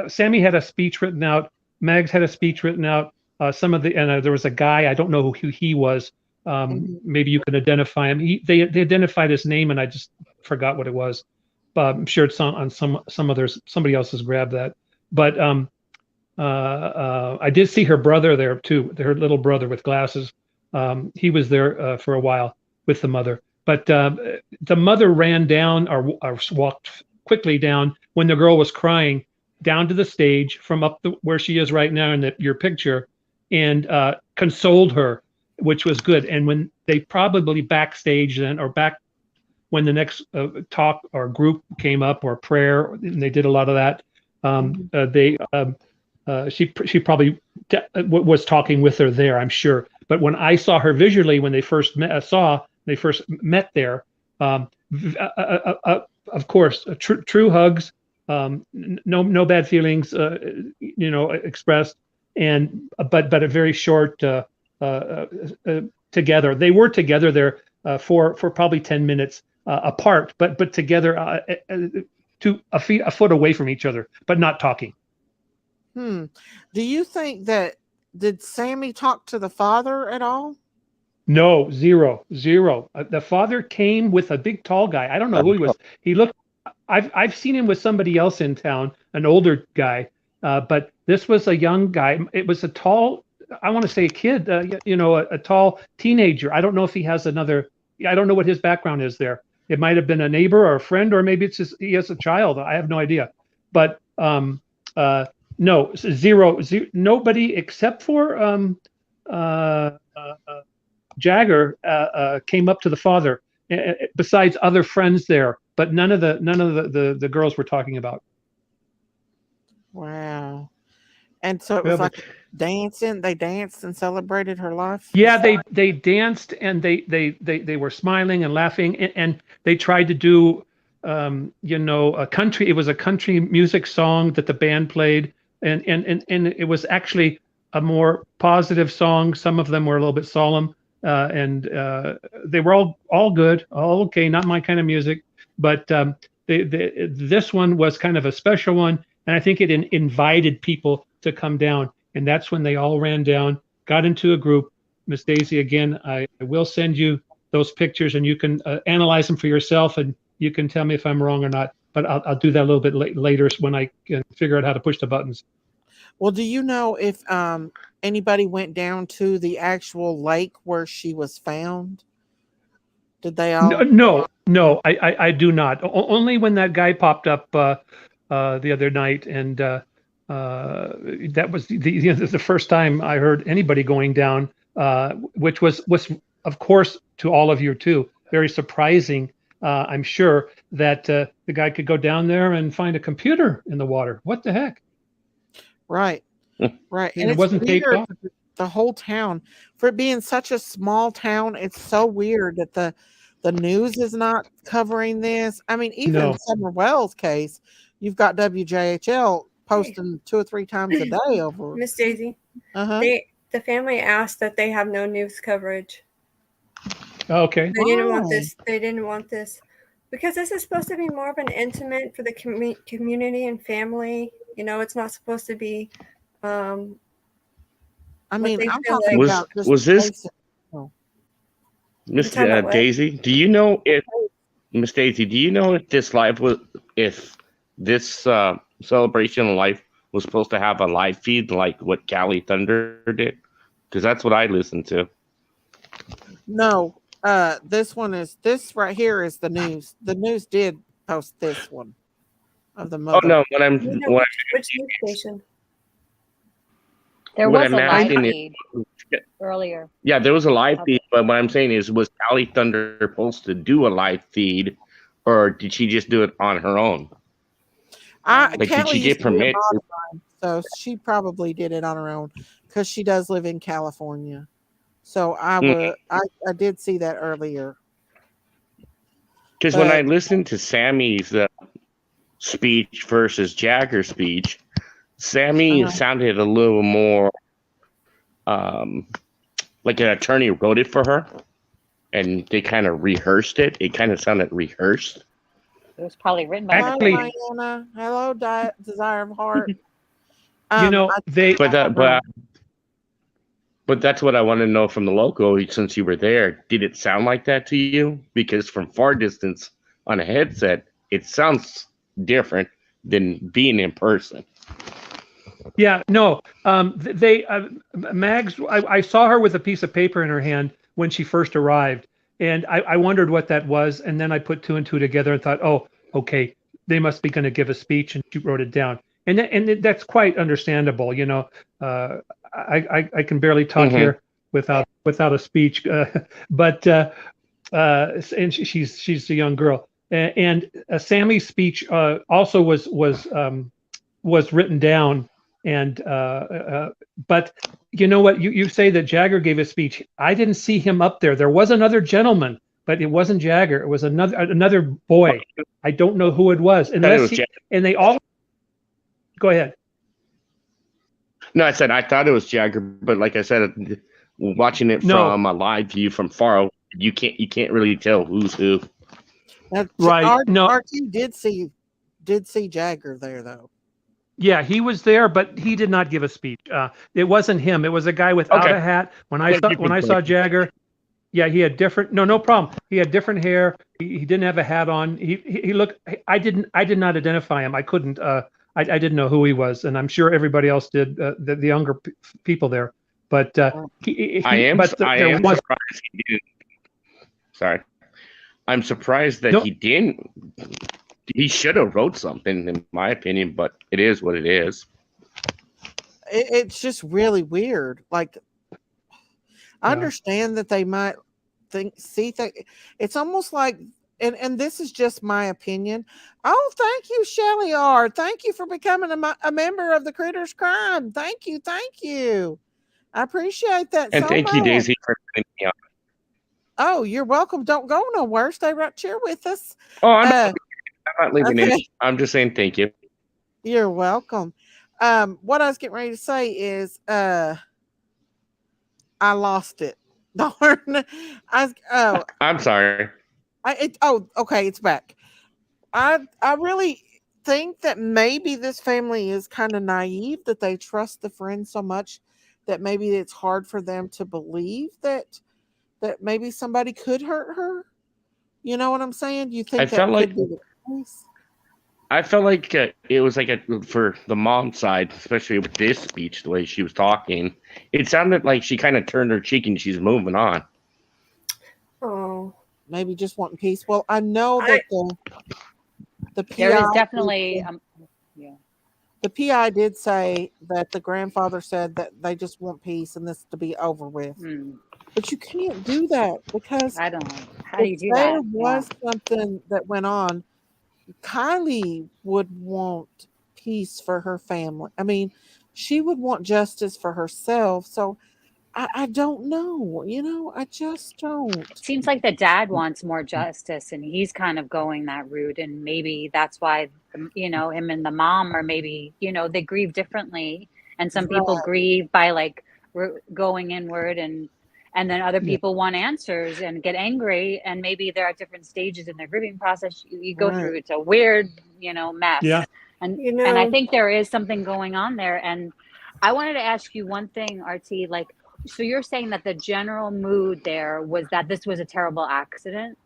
Sammy had a speech written out. Megs had a speech written out. There was a guy, I don't know who he was. Maybe you can identify him. They identified his name, and I just forgot what it was. I'm sure it's on somebody else has grabbed that. But I did see her brother there too, her little brother with glasses. He was there for a while with the mother. But the mother ran down or walked quickly down when the girl was crying, down to the stage from where she is right now in your picture, and consoled her, which was good. And when they probably backstage then, or back when the next talk or group came up, or prayer, and they did a lot of that, she probably was talking with her there, I'm sure. But when I saw her visually, when they first met there, of course, true hugs, no bad feelings, expressed, but a very short together. They were together there for probably 10 minutes apart, but together a foot away from each other, but not talking. Do you think did Sammy talk to the father at all? No, zero. The father came with a big tall guy. I don't know who he was. He looked. I've seen him with somebody else in town, an older guy, but this was a young guy. It was a tall. I want to say a kid. A tall teenager. I don't know if he has another. I don't know what his background is there. It might have been a neighbor or a friend, or maybe he has a child. I have no idea. But no, zero. Nobody except for Jagger came up to the father, besides other friends there, but none of the girls were talking about. Wow. And so it was like dancing. They danced and celebrated her life. Yeah, they danced, and they were smiling and laughing, and they tried to do a country. It was a country music song that the band played, and it was actually a more positive song. Some of them were a little bit solemn. And they were all good, all okay, not my kind of music, but this one was kind of a special one, and I think it invited people to come down, and that's when they all ran down, got into a group. Miss Daisy, again, I will send you those pictures, and you can analyze them for yourself, and you can tell me if I'm wrong or not, but I'll do that a little bit later when I can figure out how to push the buttons. Well, do you know if anybody went down to the actual lake where she was found? Did they all? No, I do not. Only when that guy popped up the other night, and that was the first time I heard anybody going down, which was of course to all of you too, very surprising. I'm sure that the guy could go down there and find a computer in the water. What the heck? Right. And it wasn't taped off. The whole town, for it being such a small town, it's so weird that the news is not covering this. I mean, even in Summer Wells' case, you've got WJHL posting 2 or 3 times a day over. Miss Daisy, the family asked that they have no news coverage. Okay. They didn't want this. They didn't want this because this is supposed to be more of an intimate for the community and family. It's not supposed to be. I mean, I'm talking like, about was this Miss Daisy? Do you know if Miss Daisy? Do you know if this this celebration of life was supposed to have a live feed like what Cali Thunder did? Because that's what I listened to. No, this right here is the news. The news did post this one of the mother. Oh no, which news station? There was a live feed. earlier. Yeah, there was a live feed, but what I'm saying is, was Callie Thunder supposed to do a live feed, or did she just do it on her own? Like, did Kelly she used get to be a permit? mod of mine, so she probably did it on her own because she does live in California. So I did see that earlier. Because when I But listened to Sammy's speech versus Jagger's speech, Sammy sounded a little more like an attorney wrote it for her, and they kind of rehearsed it. It kind of sounded rehearsed. It was probably written by hello, Actually, Diana. Hello, Desire of Heart. You know, but that's what I want to know from the local, since you were there. Did it sound like that to you? Because from far distance on a headset, it sounds different than being in person. Yeah, no. Mags, I saw her with a piece of paper in her hand when she first arrived, and I wondered what that was, and then I put two and two together and thought, oh, okay, they must be going to give a speech, and she wrote it down, and that's quite understandable. You know, I can barely talk here without a speech, but and she's a young girl, and Sammy's speech also was written down. And but you know what, you say that Jagger gave a speech. I didn't see him up there. There was another gentleman, but it wasn't Jagger. It was another boy. I don't know who it was. Unless and they all go ahead. No, I said I thought it was Jagger, but like I said, watching it from a live view from far, you can't really tell who's who. Right. RT did see Jagger there though. Yeah, he was there, but he did not give a speech. It wasn't him. It was a guy without a hat. When I saw Jagger, yeah, he had different. No problem. He had different hair. He didn't have a hat on. He looked. I did not identify him. I couldn't. I didn't know who he was, and I'm sure everybody else did. The younger people there, but I am surprised he didn't. Sorry, I'm surprised that he didn't. He should have wrote something, in my opinion, but it is what it is. It's just really weird. Like, I understand that they might see things. It's almost like, and this is just my opinion. Oh, thank you, Shelly R. Thank you for becoming a member of the Critters Crime. Thank you. I appreciate that. And thank you, Daisy, for putting me on. Oh, you're welcome. Don't go nowhere. Stay right here with us. Oh, I'm not leaving it. I'm just saying thank you. You're welcome. What I was getting ready to say is I lost it. Darn. I'm sorry. Okay, it's back. I really think that maybe this family is kind of naive, that they trust the friend so much that maybe it's hard for them to believe that maybe somebody could hurt her. You know what I'm saying? You think I felt like it was like for the mom side, especially with this speech, the way she was talking, it sounded like she kind of turned her cheek and she's moving on. Oh, maybe just wanting peace. Well, I know that the PI there is definitely the PI did say that the grandfather said that they just want peace and this to be over with. But you can't do that because I don't know. How do you do that? There was something that went on. Kylie would want peace for her family. I mean, she would want justice for herself. So I don't know. You know, I just don't. It seems like the dad wants more justice and he's kind of going that route. And maybe that's why, him and the mom are maybe, they grieve differently. And some people grieve by like going inward and then other people want answers and get angry. And maybe they're at different stages in their grieving process. You go through, it's a weird, mess. Yeah. And I think there is something going on there. And I wanted to ask you one thing, RT, like, so you're saying that the general mood there was that this was a terrible accident?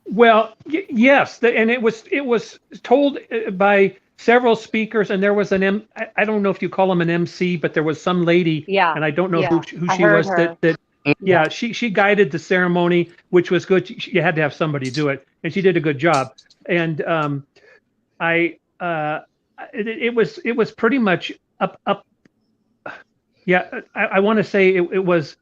Well, yes, and it was told by several speakers, and there was I don't know if you call him an MC, but there was some lady, and I don't know who she was that she guided the ceremony, which was good. You had to have somebody do it, and she did a good job. And it was pretty much up. Yeah, I want to say it was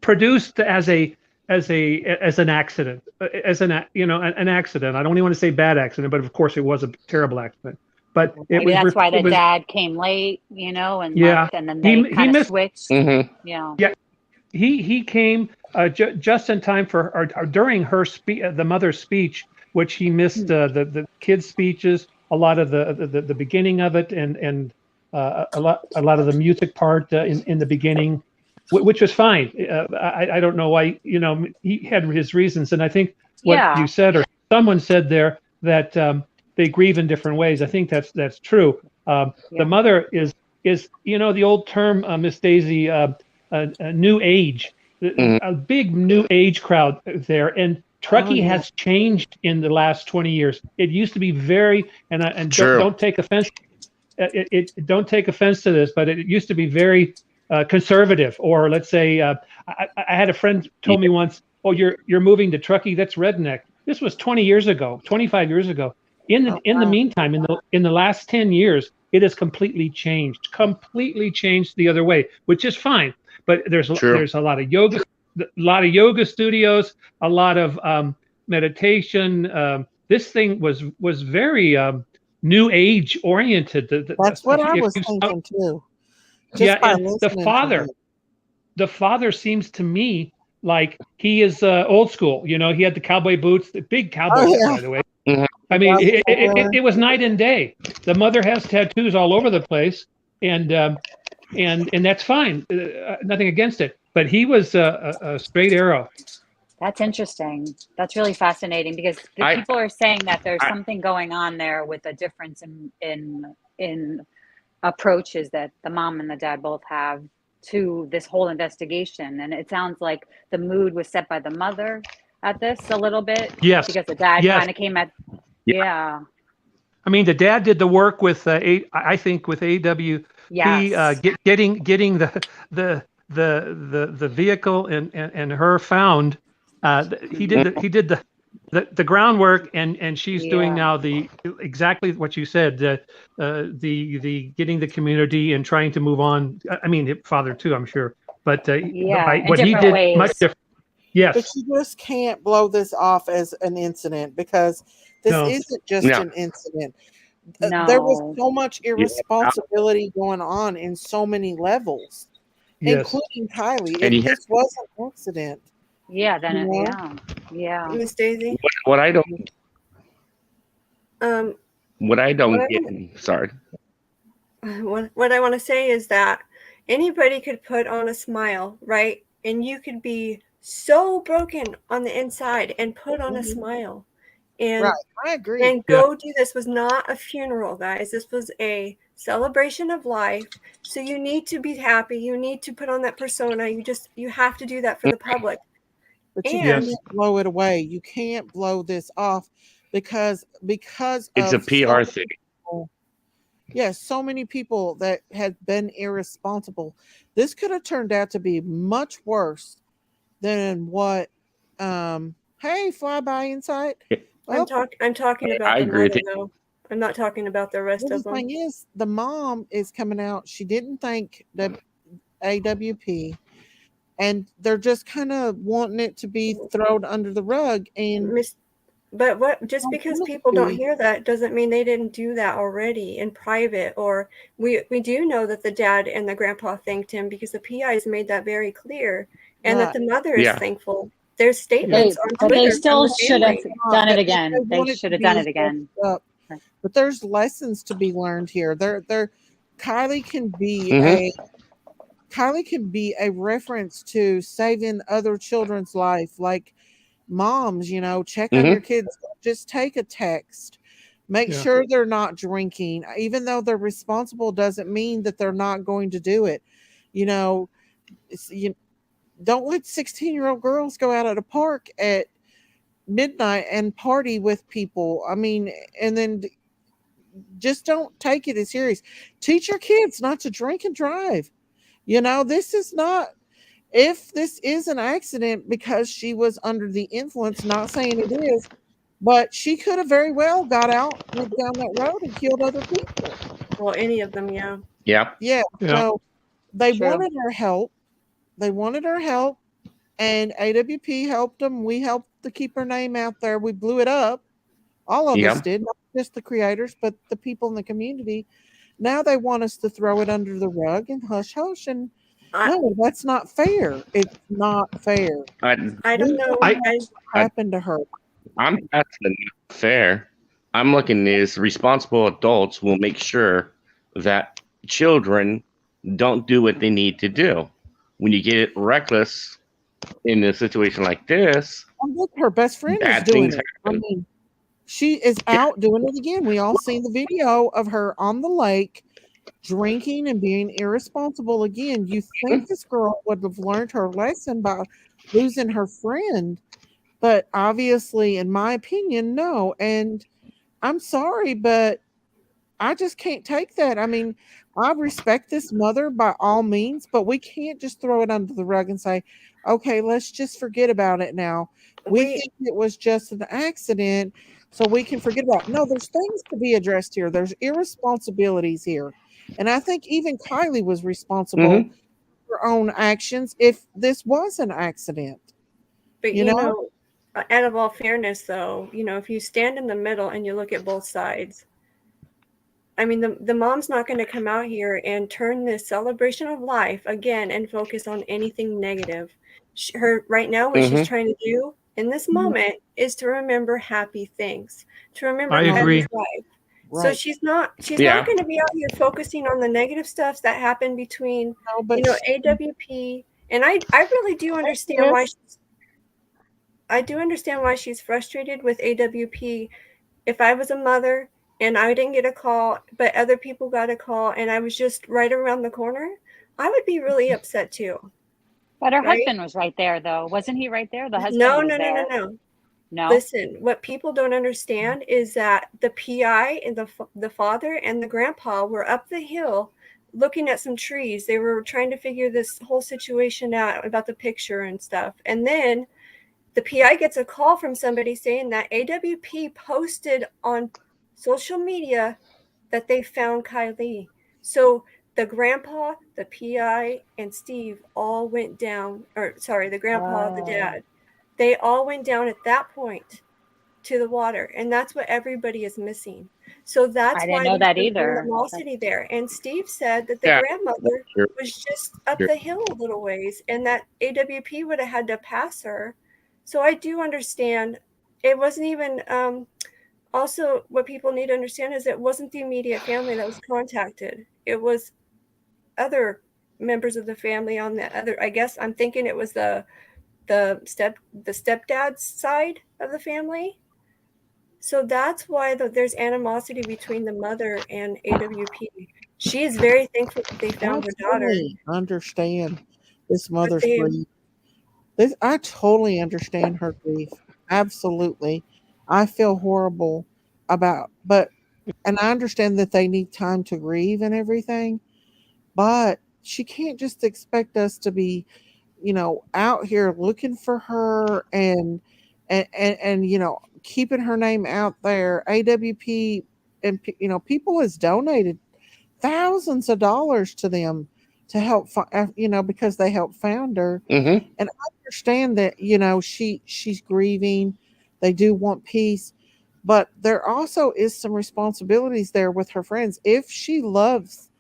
produced as an accident, an accident. I don't even want to say bad accident, but of course it was a terrible accident. But it Maybe was that's why it the was dad came late, you know, and yeah. left, and then He they he kind of missed. switched. Mm-hmm. Yeah. Yeah, he came just in time for or during her the mother's speech, which he missed the kids' speeches, a lot of the beginning of it, and a lot of the music part in the beginning, which was fine. I don't know why, he had his reasons, and I think what Yeah. you said or someone said there that they grieve in different ways. I think that's true. Yeah. The mother is the old term, Miss Daisy, a new age, a big new age crowd there, and Truckee has changed in the last 20 years. It used to be very, and True. don't take offense. Don't take offense to this, but it used to be very conservative, or let's say, I had a friend told me once, "Oh, you're moving to Truckee? That's redneck." This was 20 years ago, 25 years ago. In the meantime, in the last 10 years, it has completely changed the other way, which is fine. But there's a lot of yoga studios, a lot of meditation. This thing was very new age oriented. That's what I was thinking too. Just by and listening to it. the father seems to me like he is old school. He had the cowboy boots, the big cowboy boots, by the way. Mhm. I mean, it was night and day. The mother has tattoos all over the place, and that's fine. Nothing against it. But he was a straight arrow. That's interesting. That's really fascinating because people are saying that there's something going on there with a difference in approaches that the mom and the dad both have to this whole investigation. And it sounds like the mood was set by the mother at this a little bit. Yes. Because the dad kind of came at, yeah. I mean, the dad did the work with I think with AWP, Yes. getting the vehicle and her found. He did the groundwork, and she's doing now exactly what you said, the getting the community and trying to move on. I mean, father too, I'm sure, but what he did ways. much different. Yes, but you just can't blow this off as an incident, because this isn't just an incident. No. There was so much irresponsibility going on in so many levels, including Kiley. If this was an accident. Yeah, then yeah. Miss Daisy. What I don't get. Sorry. What I want to say is that anybody could put on a smile, right? And you could be so broken on the inside and put on a smile. And right, I agree. And go do this. Was not a funeral, guys. This was a celebration of life. So you need to be happy. You need to put on that persona. You have to do that for the public. But you can't blow it away. You can't blow this off because it's a PR thing. Yes, so many people that had been irresponsible. This could have turned out to be much worse than what. Hey, flyby insight. Well, I'm talking about the mother, though. I'm not talking about the rest of them. The thing is, the mom is coming out. She didn't thank the AWP. And they're just kind of wanting it to be thrown under the rug. But just because people don't hear that doesn't mean they didn't do that already in private. Or we do know that the dad and the grandpa thanked him because the PIs made that very clear, and that the mother is thankful. There's statements on Twitter. But they still should have done it again. They should have done it again. But there's lessons to be learned here. Kiley can be a reference to saving other children's life, like moms, check on your kids. Just take a text. Make sure they're not drinking. Even though they're responsible doesn't mean that they're not going to do it. Don't let 16-year-old girls go out at a park at midnight and party with people. I mean, and then just don't take it as serious. Teach your kids not to drink and drive. This is not, if this is an accident because she was under the influence, not saying it is, but she could have very well got out, went down that road and killed other people. Well, any of them, yeah. Yeah. Yeah. Yeah. So they True. wanted our help. They wanted our help, and AWP helped them. We helped to keep her name out there. We blew it up. All of us Yeah. did, not just the creators, but the people in the community. Now they want us to throw it under the rug and hush hush. And I no, that's not fair. It's not fair. I, I We don't know. know I- what happened to her. I'm that's not fair. I'm looking is responsible adults will make sure that children don't do what they need to do. When you get reckless in a situation like this, And look, her best friend is bad doing things it. I happen. mean, she is out doing it again. We all seen the video of her on the lake drinking and being irresponsible again. You think this girl would have learned her lesson by losing her friend, but obviously, in my opinion, no. And I'm sorry, but I just can't take that. I mean, I respect this mother by all means, but we can't just throw it under the rug and say, okay, let's just forget about it now. We We think it was just an accident, so we can forget about it. No, there's things to be addressed here. There's irresponsibilities here. And I think even Kiley was responsible Mhm. for her own actions if this was an accident. But You know? out of all fairness, though, if you stand in the middle and you look at both sides, I mean, the mom's not going to come out here and turn this celebration of life again and focus on anything negative. Her right now, what she's Mhm. trying to do in this moment is to remember happy things, to remember I agree. Patty's life. So Right. she's not Yeah. going to be out here focusing on the negative stuff that happened between No, but AWP, and I really do understand why I do understand why she's frustrated with AWP. If I was a mother and I didn't get a call, but other people got a call and I was just right around the corner, I would be really upset too. But her Right? husband was right there, though. Wasn't he right there? The husband No, was no, no, no, there. no. No? Listen, what people don't understand is that the PI and the father and the grandpa were up the hill looking at some trees. They were trying to figure this whole situation out about the picture and stuff. And then the PI gets a call from somebody saying that AWP posted on social media that they found Kiley. So the grandpa, the PI, and Steve all went down, or sorry, the grandpa, the dad, they all went down at that point to the water. And that's what everybody is missing. So that's I didn't why know there's that some either. animosity there. And Steve said that the Yeah. grandmother Sure. was just up Sure. the hill a little ways and that AWP would have had to pass her. So I do understand. It wasn't even, also what people need to understand is it wasn't the immediate family that was contacted. It was other members of the family on the other, I guess I'm thinking it was the stepdad's side of the family. So that's why there's animosity between the mother and AWP. She is very thankful that they I found her daughter, totally understand this but mother's they grief. I totally understand her grief. Absolutely. I feel horrible and I understand that they need time to grieve and everything, but she can't just expect us to be, out here looking for her and keeping her name out there. AWP and people has donated thousands of dollars to them to help because they helped found her. Mhm. And I understand that she's grieving. They do want peace, but there also is some responsibilities there with her friends. If she loves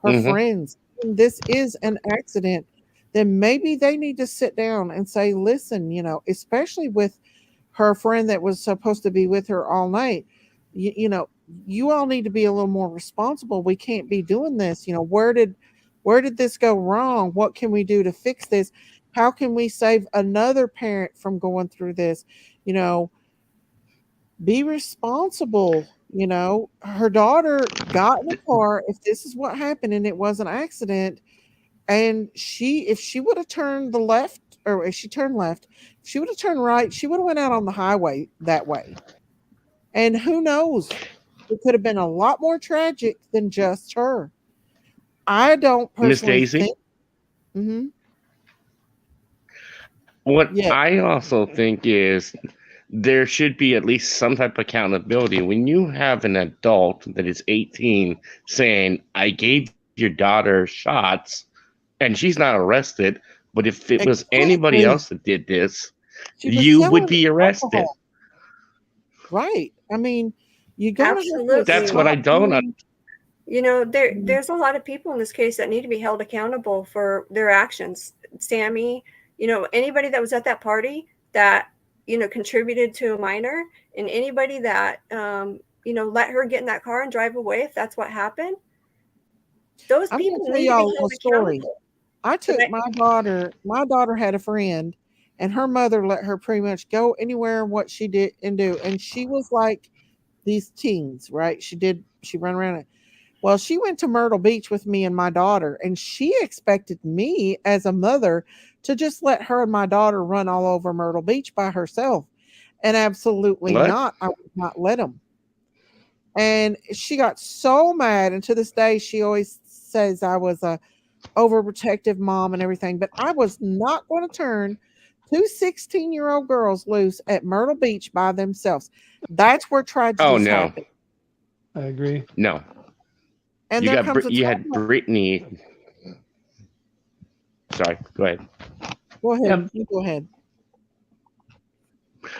her Mhm. friends and this is an accident, then maybe they need to sit down and say, listen, especially with her friend that was supposed to be with her all night, you all need to be a little more responsible. We can't be doing this. Where did this go wrong? What can we do to fix this? How can we save another parent from going through this? Be responsible. Her daughter got in the car. If this is what happened and it was an accident, and if she would have turned the left, or if she turned left, if she would have turned right, she would have went out on the highway that way. And who knows? It could have been a lot more tragic than just her. I don't Miss personally Daisy, think. Mhm. what Yeah. I also think is there should be at least some type of accountability. When you have an adult that is 18 saying, I gave your daughter shots, and she's not arrested, but if it was anybody Exactly. else that did this, She was you would selling be arrested. alcohol. Right. I mean, you're gonna have to Absolutely. That's what I don't understand. You know, there's a lot of people in this case that need to be held accountable for their actions. Sammy, you know, anybody that was at that party that, you know, contributed to a minor, and anybody that, you know, let her get in that car and drive away, if that's what happened, those I'm people gonna tell need to be y'all held a story. accountable. I took my daughter had a friend, and her mother let her pretty much go anywhere what she did and do. And she was like these teens, right? She ran around. Well, she went to Myrtle Beach with me and my daughter, and she expected me as a mother to just let her and my daughter run all over Myrtle Beach by herself. And absolutely What? not. I would not let them. And she got so mad. And to this day, she always says I was a overprotective mom and everything. But I was not going to turn two 16-year-old girls loose at Myrtle Beach by themselves. That's where tragedies happen. I agree. No. And You there got comes a you had time. Brittany. Sorry, go ahead. Go ahead. You go ahead.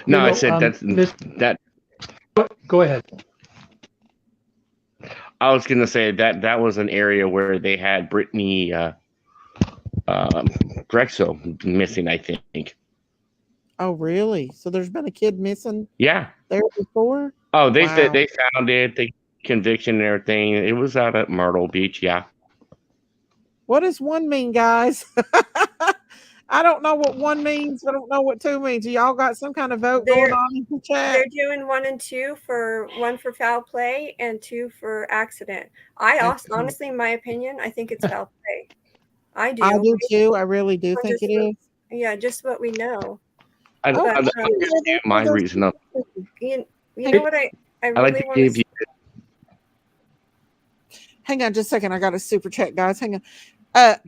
No, I said that. Go ahead. I was gonna say that was an area where they had Brittany Drexel missing, I think. Oh, really? So there's been a kid missing? Yeah. There before? Oh, they Wow. said they found it. The conviction and everything. It was out at Myrtle Beach. Yeah. What does one mean, guys? I don't know what one means. I don't know what two means. Y'all got some kind of vote going on in the chat? They're doing 1 and 2 for 1 for foul play and 2 for accident. I also, honestly, in my opinion, I think it's foul play. I do. I do too. I really do think it is. Yeah, just what we know. I give you my reason of. You know what I really want to say? Hang on just a second. I got a super chat, guys. Hang on.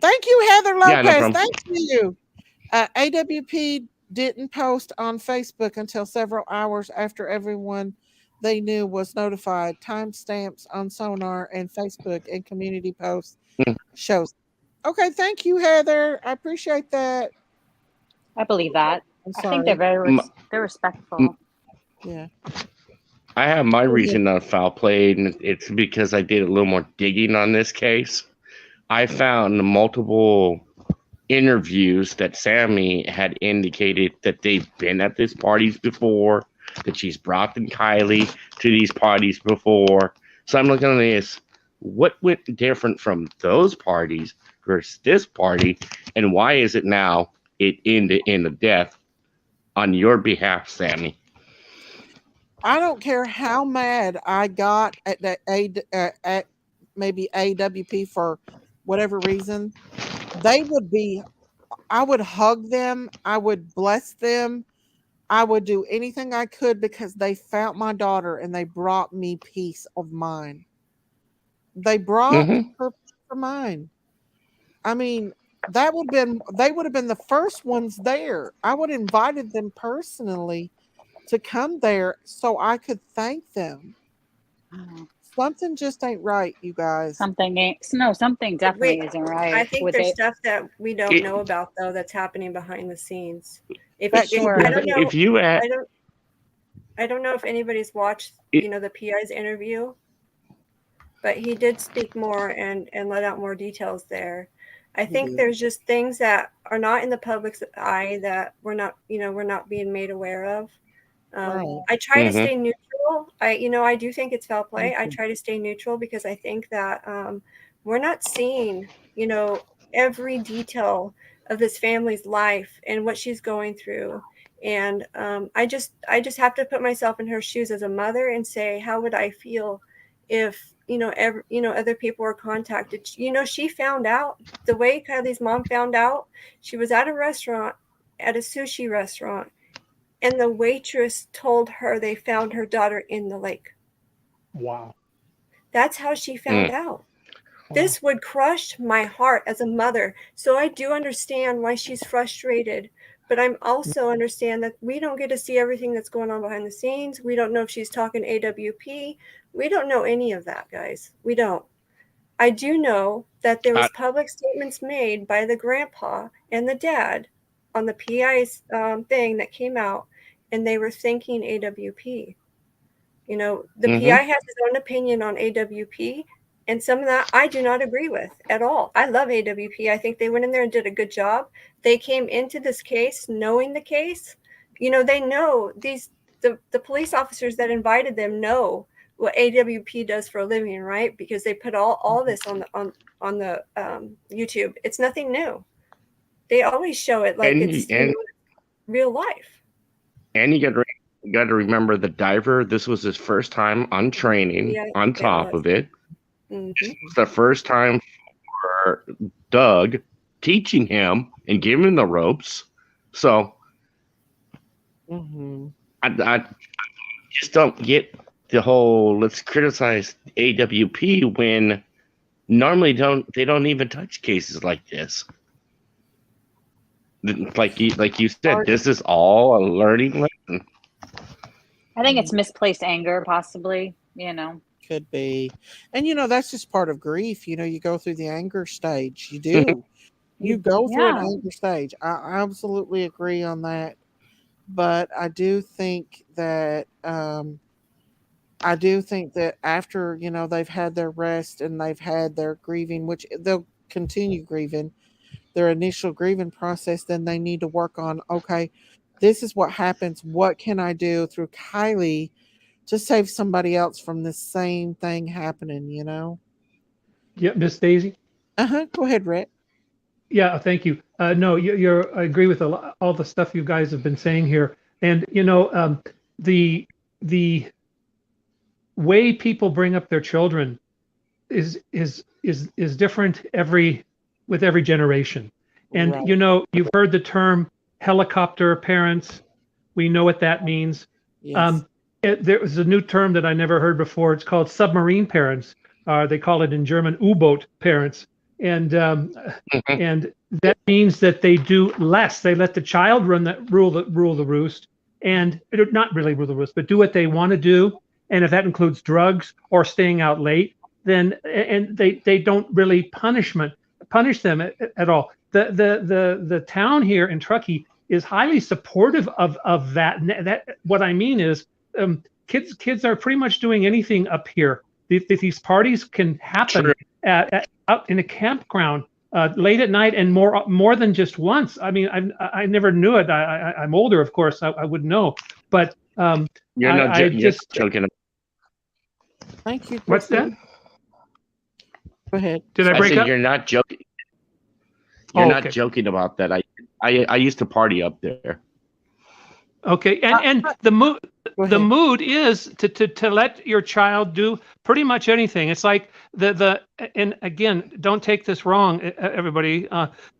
Thank you, Heather Lopez. Yeah, no problem. Thank you. AWP didn't post on Facebook until several hours after everyone they knew was notified. Timestamps on Sonar and Facebook and community posts shows. Okay, thank you, Heather. I appreciate that. I believe that. I think they're they're respectful. Yeah. I have my reason of foul play, and it's because I did a little more digging on this case. I found multiple interviews that Sammy had indicated that they've been at these parties before, that she's brought in Kiley to these parties before. So I'm looking at this. What went different from those parties versus this party, and why is it now it ended in the death on your behalf, Sammy? I don't care how mad I got at that at maybe AWP for whatever reason. They would be. I would hug them. I would bless them. I would do anything I could because they found my daughter and they brought me peace of mind. They brought her peace of mind. I mean, they would have been the first ones there. I would have invited them personally to come there so I could thank them. Something just ain't right, you guys. Something definitely isn't right. I think there's stuff that we don't know about, though, that's happening behind the scenes. I don't know if anybody's watched, the PI's interview, but he did speak more and let out more details there. I think there's just things that are not in the public's eye that we're not being made aware of. I try to stay neutral. I do think it's foul play. I try to stay neutral because I think that we're not seeing, every detail of this family's life and what she's going through. And I just have to put myself in her shoes as a mother and say, how would I feel if, other people were contacted? She found out the way Kiley's mom found out. She was at a restaurant, at a sushi restaurant, and the waitress told her they found her daughter in the lake. Wow. That's how she found out. This would crush my heart as a mother. So I do understand why she's frustrated. But I'm also understand that we don't get to see everything that's going on behind the scenes. We don't know if she's talking AWP. We don't know any of that, guys. We don't. I do know that there was public statements made by the grandpa and the dad on the PI's thing that came out, and they were thanking AWP. You know, the PI has his own opinion on AWP, and some of that I do not agree with at all. I love AWP. I think they went in there and did a good job. They came into this case knowing the case. You know, they know the police officers that invited them know what AWP does for a living, right? Because they put all this on the YouTube. It's nothing new. They always show it like it's real life. And you got to remember the diver. This was his first time on training. On top of it, it was the first time for Doug teaching him and giving him the ropes. So I just don't get the whole let's criticize AWP when normally they don't even touch cases like this. Like you said, this is all a learning lesson. I think it's misplaced anger, possibly. You know, could be, and you know that's just part of grief. You know, you go through the anger stage. You do. You go through an anger stage. I absolutely agree on that. But I do think that after, you know, they've had their rest and they've had their grieving, which they'll continue grieving, their initial grieving process, then they need to work on, okay, this is what happens. What can I do through Kiley to save somebody else from the same thing happening, you know? Yeah, Miss Daisy? Go ahead, Rhett. Yeah, thank you. No, I agree with all the stuff you guys have been saying here. And, you know, the way people bring up their children is different with every generation. And, you know, you've heard the term helicopter parents. We know what that means. Yes. There was a new term that I never heard before. It's called submarine parents. They call it in German U-boat parents. And that means that they do less. They let the child rule the roost, and not really rule the roost, but do what they want to do. And if that includes drugs or staying out late, then they don't really punish them at all. The town here in Truckee is highly supportive of that. That what I mean is kids are pretty much doing anything up here. These parties can happen out in a campground late at night and more than just once. I mean, I never knew it. I'm older, of course. I wouldn't know, but you're not just joking. Thank you. What's that? Go ahead. Did I break up? You're not joking. You're not joking about that. I used to party up there. Okay, and the mood is to let your child do pretty much anything. It's like and again, don't take this wrong, everybody,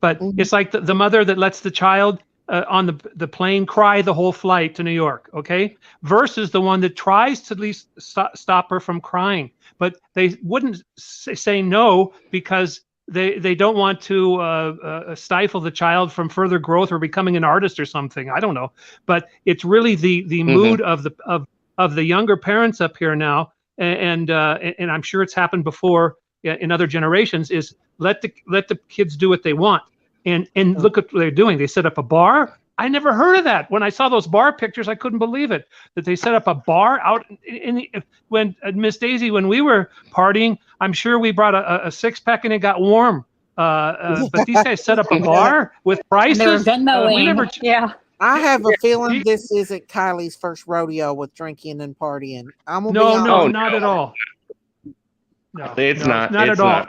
but it's like the mother that lets the child on the plane cry the whole flight to New York, okay, versus the one that tries to at least stop her from crying, but they wouldn't say no because they don't want to stifle the child from further growth or becoming an artist or something. I don't know, but it's really the mood of the younger parents up here now, and I'm sure it's happened before in other generations. Is let the kids do what they want, and look at what they're doing. They set up a bar. I never heard of that. When I saw those bar pictures, I couldn't believe it, that they set up a bar out when Miss Daisy, when we were partying, I'm sure we brought a 6-pack and it got warm. But these guys set up a bar with prices. They were Venmoing. Yeah. I have a feeling this isn't Kiley's first rodeo with drinking and partying. No, not at all. No, it's not at all.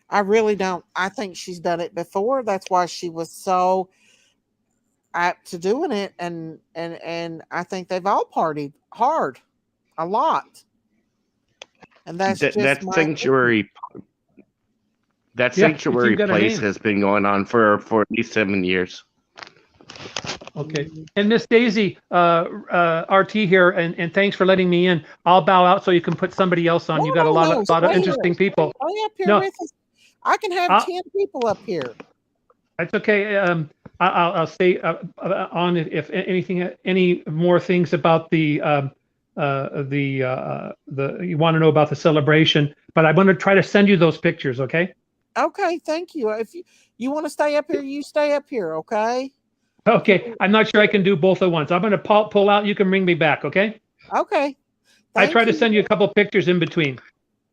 I really don't. I think she's done it before. That's why she was so apt to doing it. And I think they've all partied hard, a lot. And that's just that sanctuary. That sanctuary place has been going on for at least 7 years. Okay. And Miss Daisy, RT here, and thanks for letting me in. I'll bow out so you can put somebody else on. You got a lot of interesting people. Stay up here with us. I can have 10 people up here. That's okay. I'll stay on if anything, any more things about the you want to know about the celebration, but I'm going to try to send you those pictures. Okay. Okay, thank you. If you want to stay up here, you stay up here, okay? Okay. I'm not sure I can do both at once. I'm going to pull out. You can bring me back. Okay. Okay. I Thank try to you. send you a couple pictures in between.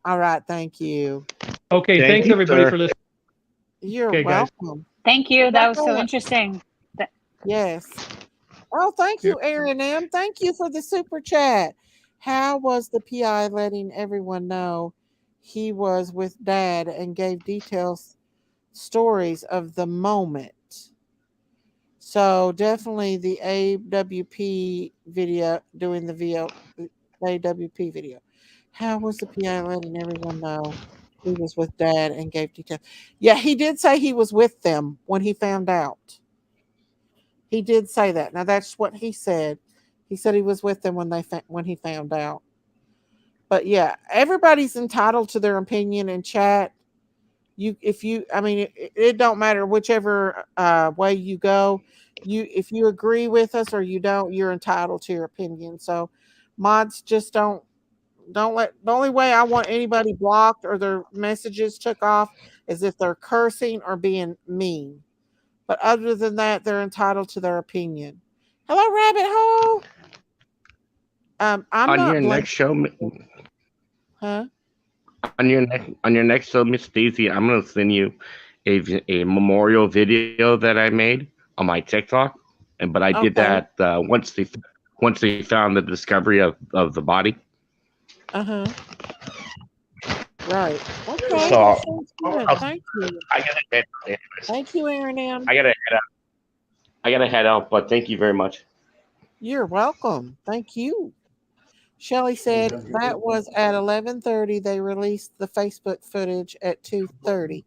All right, thank you. Okay. Thank Thanks you, everybody sir. for listening. You're Okay, guys. welcome. Thank you. That was so Welcome. interesting. Yes. Oh, thank you, Aaron M. Thank you for the super chat. How was the PI letting everyone know he was with dad and gave details, stories of the moment? So definitely the AWP video, doing the AWP video. How was the PI letting everyone know he was with dad and gave details? Yeah, he did say he was with them when he found out. He did say that. Now that's what he said. He said he was with them when he found out. But yeah, everybody's entitled to their opinion in chat. I mean, it don't matter whichever way you go. If you agree with us or you don't, you're entitled to your opinion. So mods, just don't let. The only way I want anybody blocked or their messages took off is if they're cursing or being mean. But other than that, they're entitled to their opinion. Hello, Rabbit Hole. I'm On not your blank. next show, Huh? on your next show, Miss Daisy, I'm gonna send you a memorial video that I made on my TikTok, but I did Okay. that once they found the discovery of the body. Uh-huh. Right. Okay. So That sounds good. I'll, Thank you. I gotta head. Thank you, Aaron M. I gotta head out. I gotta head out, but thank you very much. You're welcome. Thank you. Shelly said that was at 11:30. They released the Facebook footage at 2:30.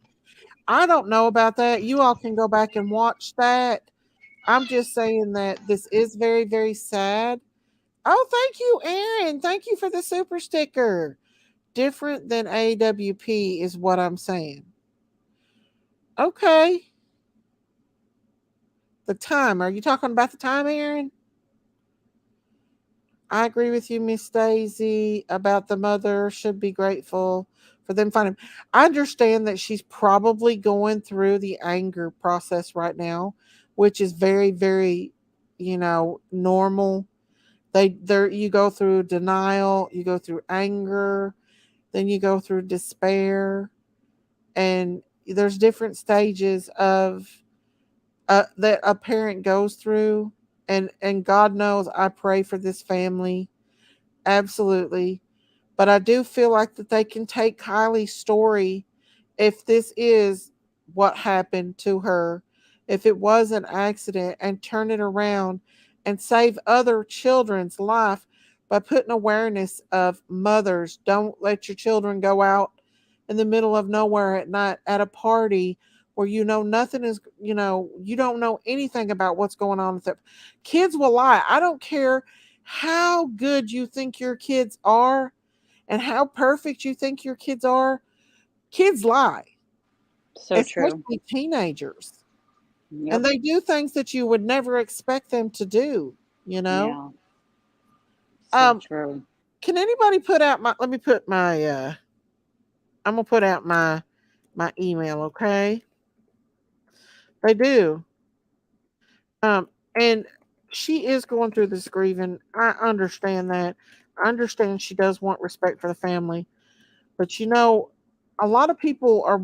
I don't know about that. You all can go back and watch that. I'm just saying that this is very, very sad. Oh, thank you, Aaron. Thank you for the super sticker. Different than AWP is what I'm saying. Okay. The time. Are you talking about the time, Aaron? I agree with you, Miss Daisy, about the mother should be grateful for them finding. I understand that she's probably going through the anger process right now, which is very, very, normal. You go through denial, you go through anger, then you go through despair, and there's different stages of that a parent goes through, and God knows I pray for this family. Absolutely. But I do feel like that they can take Kylie's story, if this is what happened to her, if it was an accident, and turn it around and save other children's life by putting awareness of mothers. Don't let your children go out in the middle of nowhere at night at a party where nothing is, you don't know anything about what's going on with them. Kids will lie. I don't care how good you think your kids are and how perfect you think your kids are. Kids lie, So true. especially teenagers. Yep. And they do things that you would never expect them to do, Yeah. So true. Can anybody put out let me put my I'm gonna put out my email, okay? They do. And she is going through this grieving. I understand that. I understand she does want respect for the family. But a lot of people are,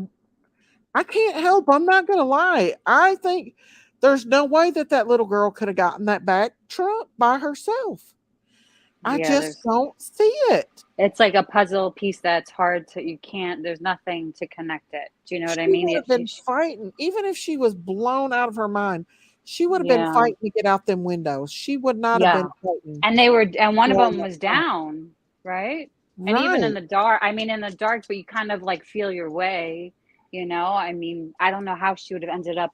I can't help, I'm not going to lie. I think there's no way that little girl could have gotten that back trunk by herself. I just don't see it. It's like a puzzle piece that's hard to, there's nothing to connect it. Do you know what I mean? She would have been fighting, even if she was blown out of her mind. She would have been Yeah. fighting to get out them windows. She would not have been fighting. And one of Yeah, them was down, right? And Right. even in the dark, but you kind of like feel your way, I mean, I don't know how she would have ended up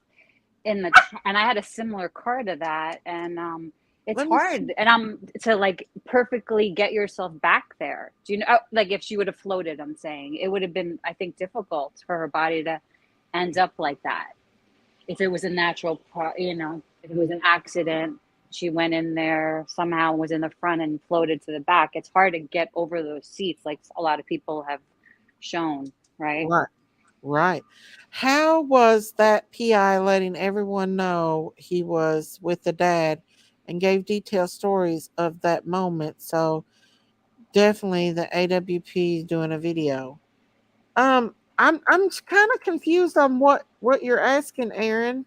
and I had a similar car to that. And it's hard. And to like perfectly get yourself back there. Do you know, like if she would have floated, I'm saying it would have been, I think, difficult for her body to end up like that. if it was a natural, if it was an accident, she went in there somehow, was in the front and floated to the back. It's hard to get over those seats, like a lot of people have shown, right? Right. Right. How was that PI letting everyone know he was with the dad and gave detailed stories of that moment? So definitely the AWP is doing a video. I'm kind of confused on what you're asking, Aaron.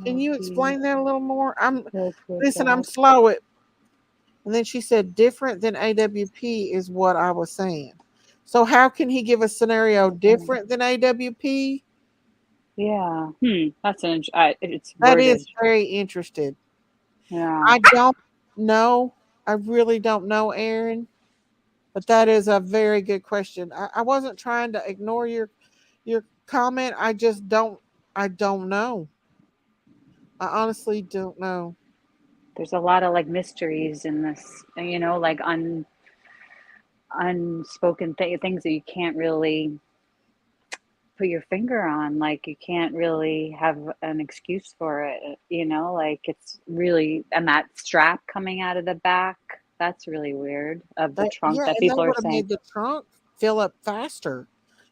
Can you explain that a little more? I'm slow at. And then she said, different than AWP is what I was saying. So how can he give a scenario different than AWP? Yeah. It's That is worded. very interested. Yeah. I don't know. I really don't know, Aaron. But that is a very good question. I wasn't trying to ignore your comment. I don't know. I honestly don't know. There's a lot of like mysteries in this, like unspoken things that you can't really put your finger on. Like you can't really have an excuse for it, like it's really, and that strap coming out of the back, that's really weird, of the That trunk yeah, that and that people are would have saying. made the trunk fill up faster.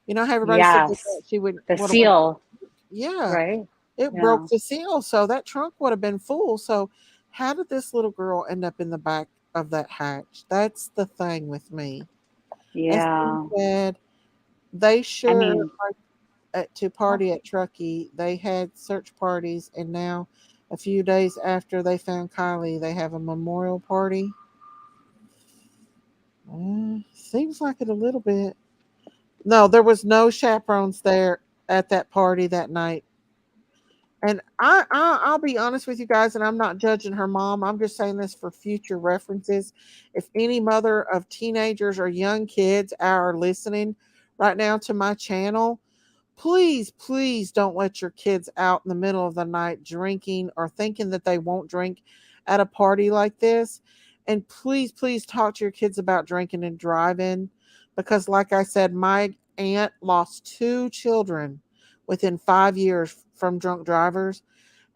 You know how everybody said that Yes. she would The have went. seal, Yeah, right? it Yeah. broke the seal, so that trunk would have been full. So how did this little girl end up in the back of that hatch? That's the thing with me. As Steve Yeah. said, they I sure mean, to party at Truckee. They had search parties, and now a few days after they found Kylie, they have a memorial party. Seems like it a little bit. No, there was no chaperones there at that party that night. And I'll be honest with you guys, and I'm not judging her mom. I'm just saying this for future references. If any mother of teenagers or young kids are listening right now to my channel, please, please don't let your kids out in the middle of the night drinking or thinking that they won't drink at a party like this. And please, please talk to your kids about drinking and driving. Because, like I said, my aunt lost 2 children within 5 years from drunk drivers.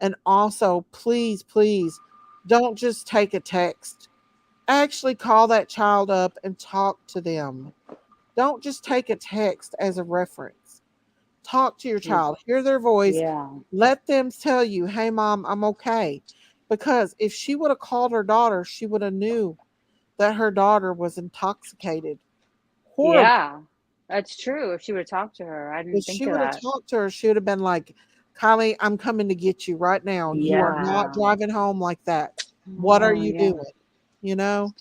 And also, please, please don't just take a text. Actually, call that child up and talk to them. Don't just take a text as a reference. Talk to your child, hear their voice, yeah. let them tell you, hey mom, I'm okay. Because if she would have called her daughter, she would have knew that her daughter was intoxicated. Horrible. Yeah. That's true. If she would have talked to her, I If didn't think she of would have that. talked to her, she would have been like, Kylie, I'm coming to get you right now. You are not Yeah. driving home like that. What are Oh, you yeah. doing? You know?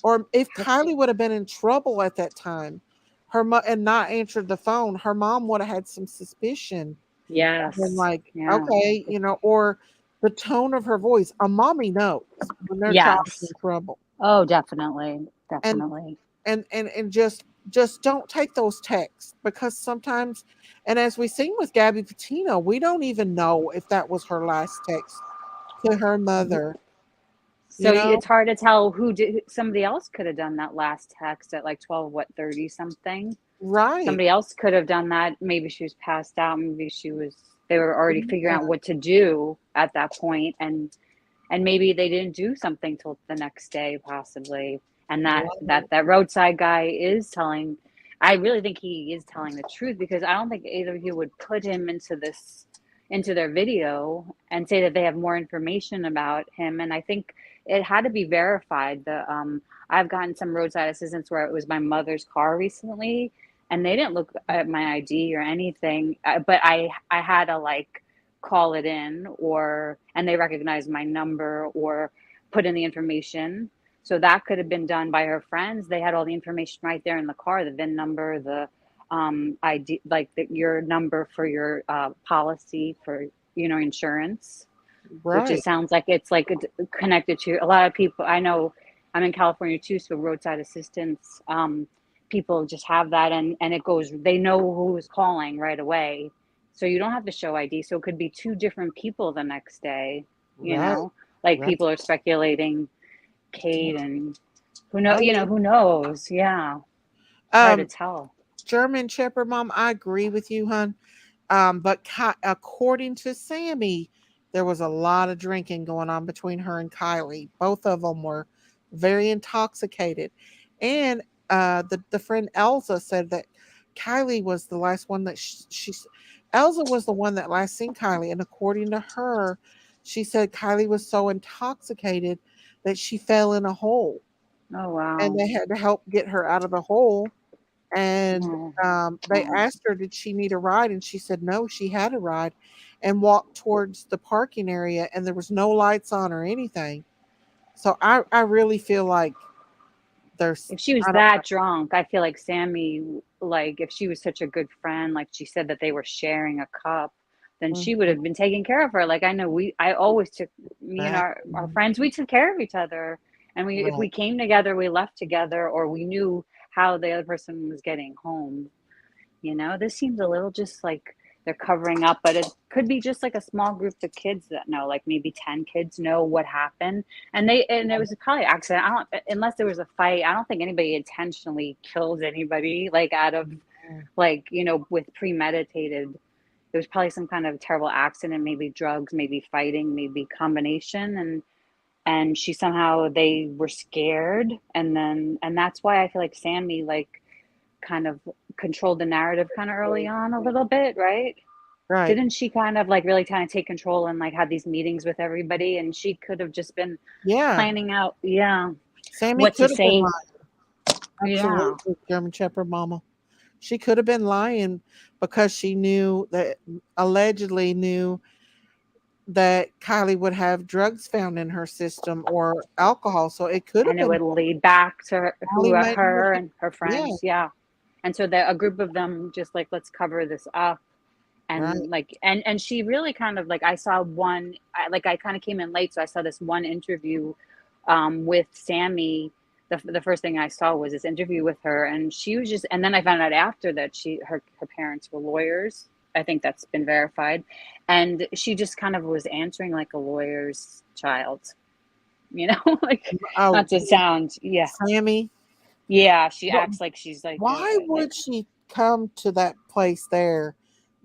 Or if Kylie would have been in trouble at that time, and not answered the phone, her mom would have had some suspicion. And Yes. like, Yeah. okay, or the tone of her voice. A mommy knows when their child's in Yes. trouble. Oh, definitely. And Definitely. and just don't take those texts, because sometimes, and as we've seen with Gabby Patino, we don't even know if that was her last text to her mother. So You know? it's hard to tell who did. Somebody else could have done that last text at like 30 something. Right. Somebody else could have done that. Maybe she was passed out. Maybe they were already figuring Yeah, out what to do at that point, and maybe they didn't do something till the next day, possibly. And right, that roadside guy is telling. I really think he is telling the truth, because I don't think either of you would put him into their video and say that they have more information about him. And I think it had to be verified. I've gotten some roadside assistance where it was my mother's car recently, and they didn't look at my ID or anything, but I had to like call it in, and they recognized my number or put in the information. So that could have been done by her friends. They had all the information right there in the car, the VIN number, the ID, like your number for your policy for insurance, which right. just sounds like it's like connected to a lot of people. I know I'm in California too, so roadside assistance, people just have that, and it goes. They know who's calling right away, so you don't have to show ID. So it could be 2 different people the next day. Right. Like Right. people are speculating Kate, and who know, Oh, who knows? Yeah, it's hard to yeah. tell. German Shepherd Mom, I agree with you, hon. But according to Sammy, there was a lot of drinking going on between her and Kiley. Both of them were very intoxicated. And the friend Elsa said that Kiley was the last one that Elsa was the one that last seen Kiley. And according to her, she said Kiley was so intoxicated that she fell in a hole. Oh wow. And they had to help get her out of the hole. And they asked her, did she need a ride? And she said no, she had a ride, and walked towards the parking area, and there was no lights on or anything. So I really feel like there's, If she was that drunk, I feel like Sammy, like if she was such a good friend, like she said that they were sharing a cup, then she would have been taking care of her. Like I know I always took, me and our friends, we took care of each other. And if we came together, we left together, or we knew how the other person was getting home. You know, this seems a little just like they're covering up, but it could be just like a small group of kids that know, like maybe 10 kids know what happened. And it was probably accident. Unless there was a fight, I don't think anybody intentionally kills anybody, like out of like, you know, with premeditated. There was probably some kind of terrible accident, maybe drugs, maybe fighting, maybe combination. And she somehow, they were scared, and that's why I feel like Sammy like kind of controlled the narrative kind of early on a little bit, right? Didn't she kind of like really kind of take control and like have these meetings with everybody, and she could have just been planning out Sammy what to could have been say. lying. Absolutely, German Shepherd Mama. She could have been lying because she knew that, allegedly knew that Kiley would have drugs found in her system or alcohol. So it could have And been. it would lead back to her and her friends. Yeah. And so a group of them just like, let's cover this up. And like, and she really kind of like, I saw one, I kind of came in late. So I saw this one interview with Sammy. The first thing I saw was this interview with her, and she was just, and then I found out after that her parents were lawyers. I think that's been verified. And she just kind of was answering like a lawyer's child, you know, like not to sound, Sammy. Yeah, she acts like she's like. Why would she come to that place there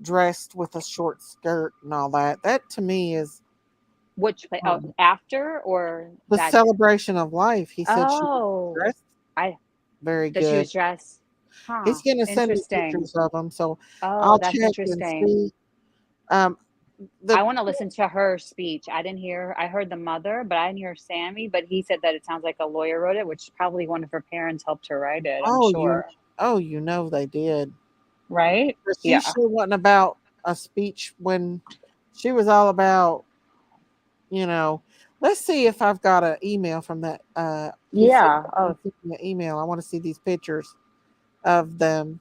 dressed with a short skirt and all that? That to me is. Which after or the celebration of life? He said she was dressed very good. That she was dressed. Huh, he's going to send me pictures of them, so I'll check interesting. And see. I want to listen to her speech. I heard the mother, but I didn't hear Sammy. But he said that it sounds like a lawyer wrote it, which probably one of her parents helped her write it. I'm sure. You know they did, right? But she sure wasn't about a speech when she was all about, you know. Let's see if I've got an email from that. Email. I want to see these pictures of them.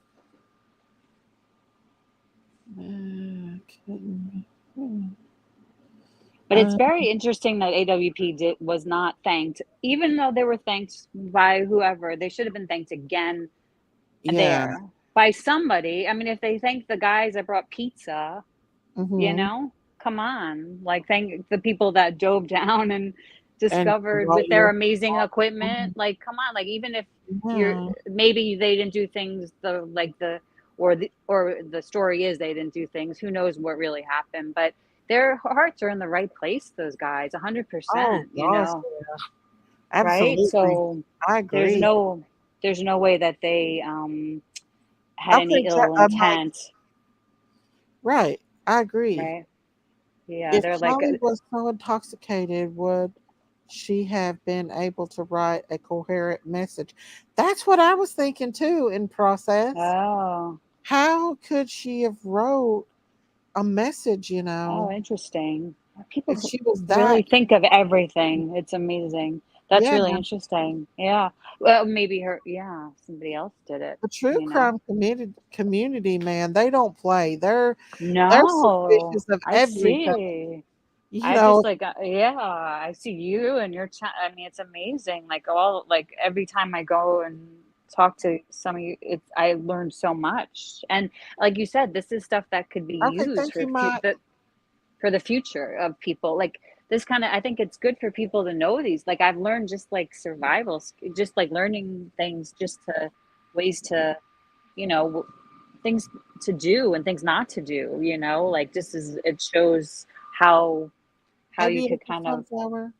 But it's very interesting that AWP was not thanked, even though they were thanked by whoever. They should have been thanked again there by somebody. I mean, if they thanked the guys that brought pizza, you know, come on, like thank the people that dove down and discovered with their amazing equipment. Like, come on, like even if maybe they didn't do things or the story is they didn't do things. Who knows what really happened? But their hearts are in the right place. Those guys, 100%. You know, absolutely. Right? So I agree. There's no way that they had any ill intent. Right. I agree. Right. Yeah, if they're Kiley was so intoxicated, would she have been able to write a coherent message? That's what I was thinking too in process. Oh. How could she have wrote a message, you know? Oh, interesting. People she was really think of everything. It's amazing. That's really interesting. Yeah. Well, maybe somebody else did it. The true crime community, man, they don't play. They're suspicious of everything. You know, just I see you and your I mean, it's amazing. Like every time I go and talk to some of you, I learned so much. And like you said, this is stuff that could be used for the future of people. Like this kind of, I think it's good for people to know these. Like I've learned just like survival, just like learning things, just to ways to, you know, things to do and things not to do, you know, like just as it shows how Maybe you could it's a kind of. sunflower.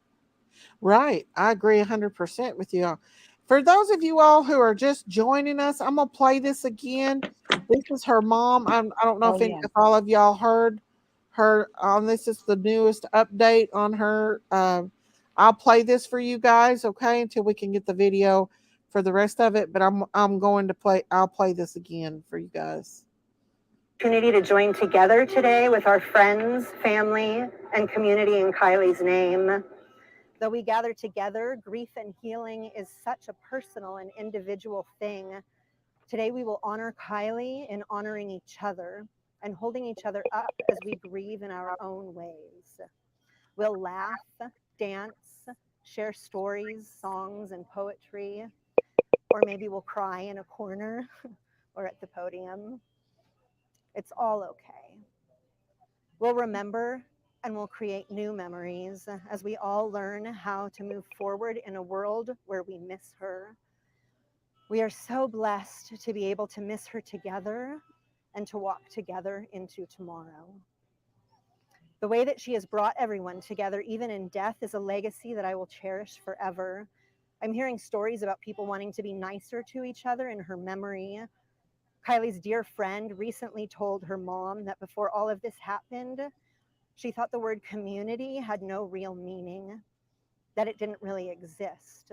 Right. I agree 100% with you all. For those of you all who are just joining us, I'm going to play this again. This is her mom. I don't know Oh yeah. if all of y'all heard her on this. Is the newest update on her. I'll play this for you guys, okay, until we can get the video for the rest of it. But I'm going to play. I'll play this again for you guys. Opportunity to join together today with our friends, family, and community in Kiley's name. Though we gather together, grief and healing is such a personal and individual thing. Today we will honor Kiley in honoring each other and holding each other up as we grieve in our own ways. We'll laugh, dance, share stories, songs, and poetry, or maybe we'll cry in a corner or at the podium. It's all okay. We'll remember and we'll create new memories as we all learn how to move forward in a world where we miss her. We are so blessed to be able to miss her together and to walk together into tomorrow. The way that she has brought everyone together, even in death, is a legacy that I will cherish forever. I'm hearing stories about people wanting to be nicer to each other in her memory. Kiley's dear friend recently told her mom that before all of this happened, she thought the word community had no real meaning, that it didn't really exist.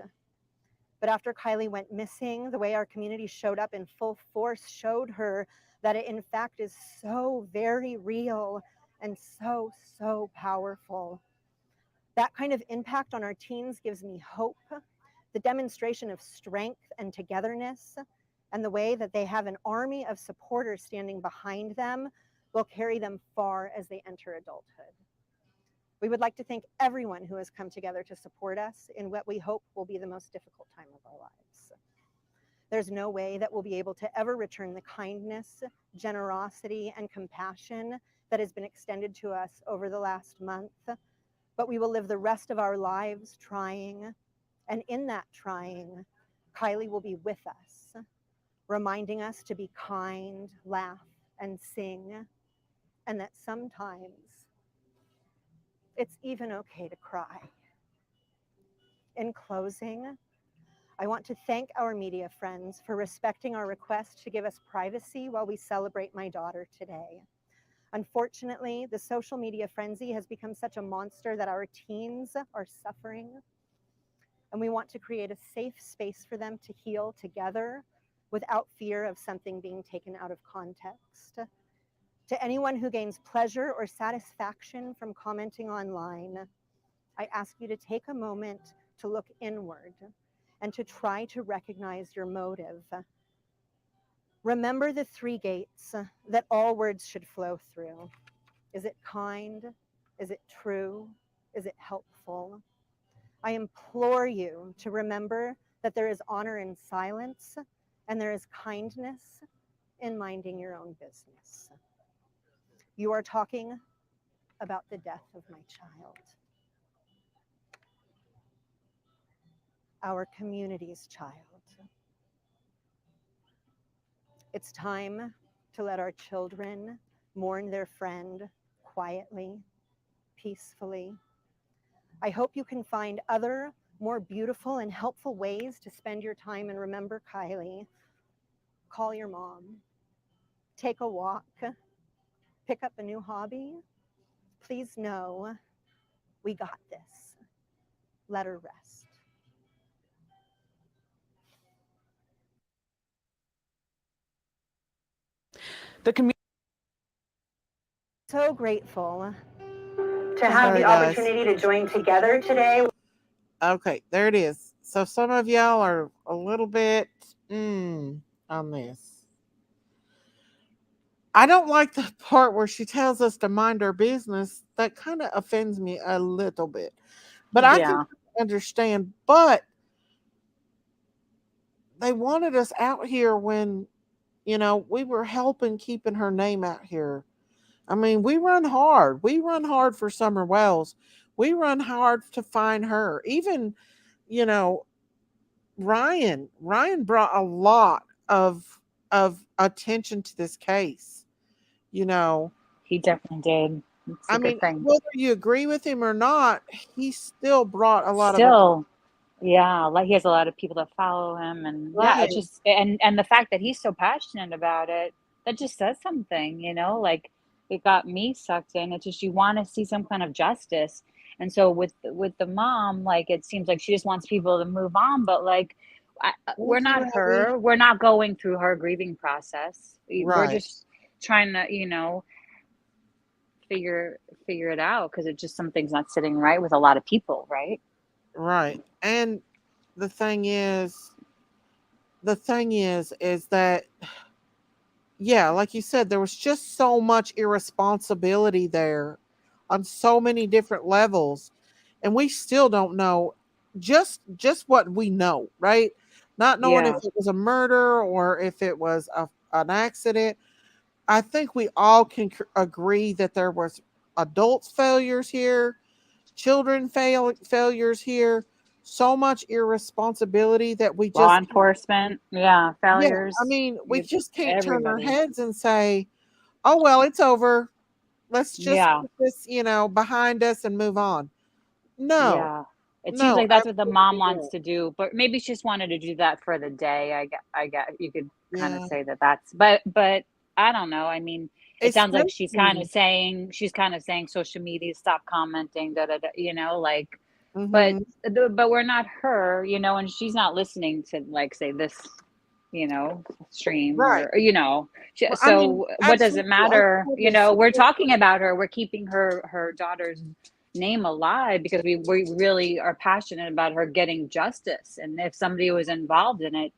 But after Kiley went missing, the way our community showed up in full force showed her that it in fact is so very real and so, so powerful. That kind of impact on our teens gives me hope. The demonstration of strength and togetherness and the way that they have an army of supporters standing behind them will carry them far as they enter adulthood. We would like to thank everyone who has come together to support us in what we hope will be the most difficult time of our lives. There's no way that we'll be able to ever return the kindness, generosity, and compassion that has been extended to us over the last month, but we will live the rest of our lives trying, and in that trying, Kiley will be with us, reminding us to be kind, laugh, and sing, and that sometimes it's even okay to cry. In closing, I want to thank our media friends for respecting our request to give us privacy while we celebrate my daughter today. Unfortunately, the social media frenzy has become such a monster that our teens are suffering, and we want to create a safe space for them to heal together without fear of something being taken out of context. To anyone who gains pleasure or satisfaction from commenting online, I ask you to take a moment to look inward and to try to recognize your motive. Remember the three gates that all words should flow through. Is it kind? Is it true? Is it helpful? I implore you to remember that there is honor in silence and there is kindness in minding your own business. You are talking about the death of my child, our community's child. It's time to let our children mourn their friend quietly, peacefully. I hope you can find other, more beautiful and helpful ways to spend your time and remember Kiley. Call your mom, take a walk, pick up a new hobby. Please know we got this. Let her rest. The community. So grateful to have the opportunity to join together today. Okay, there it is. So some of y'all are a little bit on this. I don't like the part where she tells us to mind our business. That kind of offends me a little bit. But I can Yeah. understand. But they wanted us out here when, we were helping keeping her name out here. I mean, we run hard. We run hard for Summer Wells. We run hard to find her. Even, you know, Ryan brought a lot of of attention to this case. You know, He definitely did. It's I a good mean, thing. whether you agree with him or not, he still brought a lot of Still, yeah, like he has a lot of people that follow him, and yeah, right, it's just and the fact that he's so passionate about it, that just says something, you know, like it got me sucked in. It's just you want to see some kind of justice. And so with the mom, like it seems like she just wants people to move on, but like we're would you not rather? her. We're not going through her grieving process. We're Right, just trying to, figure it out because it's just something's not sitting right with a lot of people, right? right. And the thing is, is that, yeah, like you said, there was just so much irresponsibility there on so many different levels, and we still don't know just what we know, right? Not knowing if Yeah. it was a murder or if it was an accident. I think we all can agree that there was adults failures here, children failures here, so much irresponsibility that we Law just, enforcement, yeah, yeah, I failures. mean, we just can't turn our Everybody. heads and say, "Oh well, it's over. Let's just Yeah, put this, behind us and move on." No, yeah. It seems no, like that's what the mom absolutely wants not. to do, but maybe she just wanted to do that for the day. I get you could kind of Yeah, say that that's, but I don't know. I mean, it sounds like especially. she's kind of saying social media, stop commenting, da da da, like, but Hmm. but we're not her, and she's not listening to like say this, stream Right. Well, I mean, so what does it absolutely. I matter? totally We're support talking about her. We're keeping her daughter's name alive because we really are passionate about her getting justice. And if somebody was involved in it,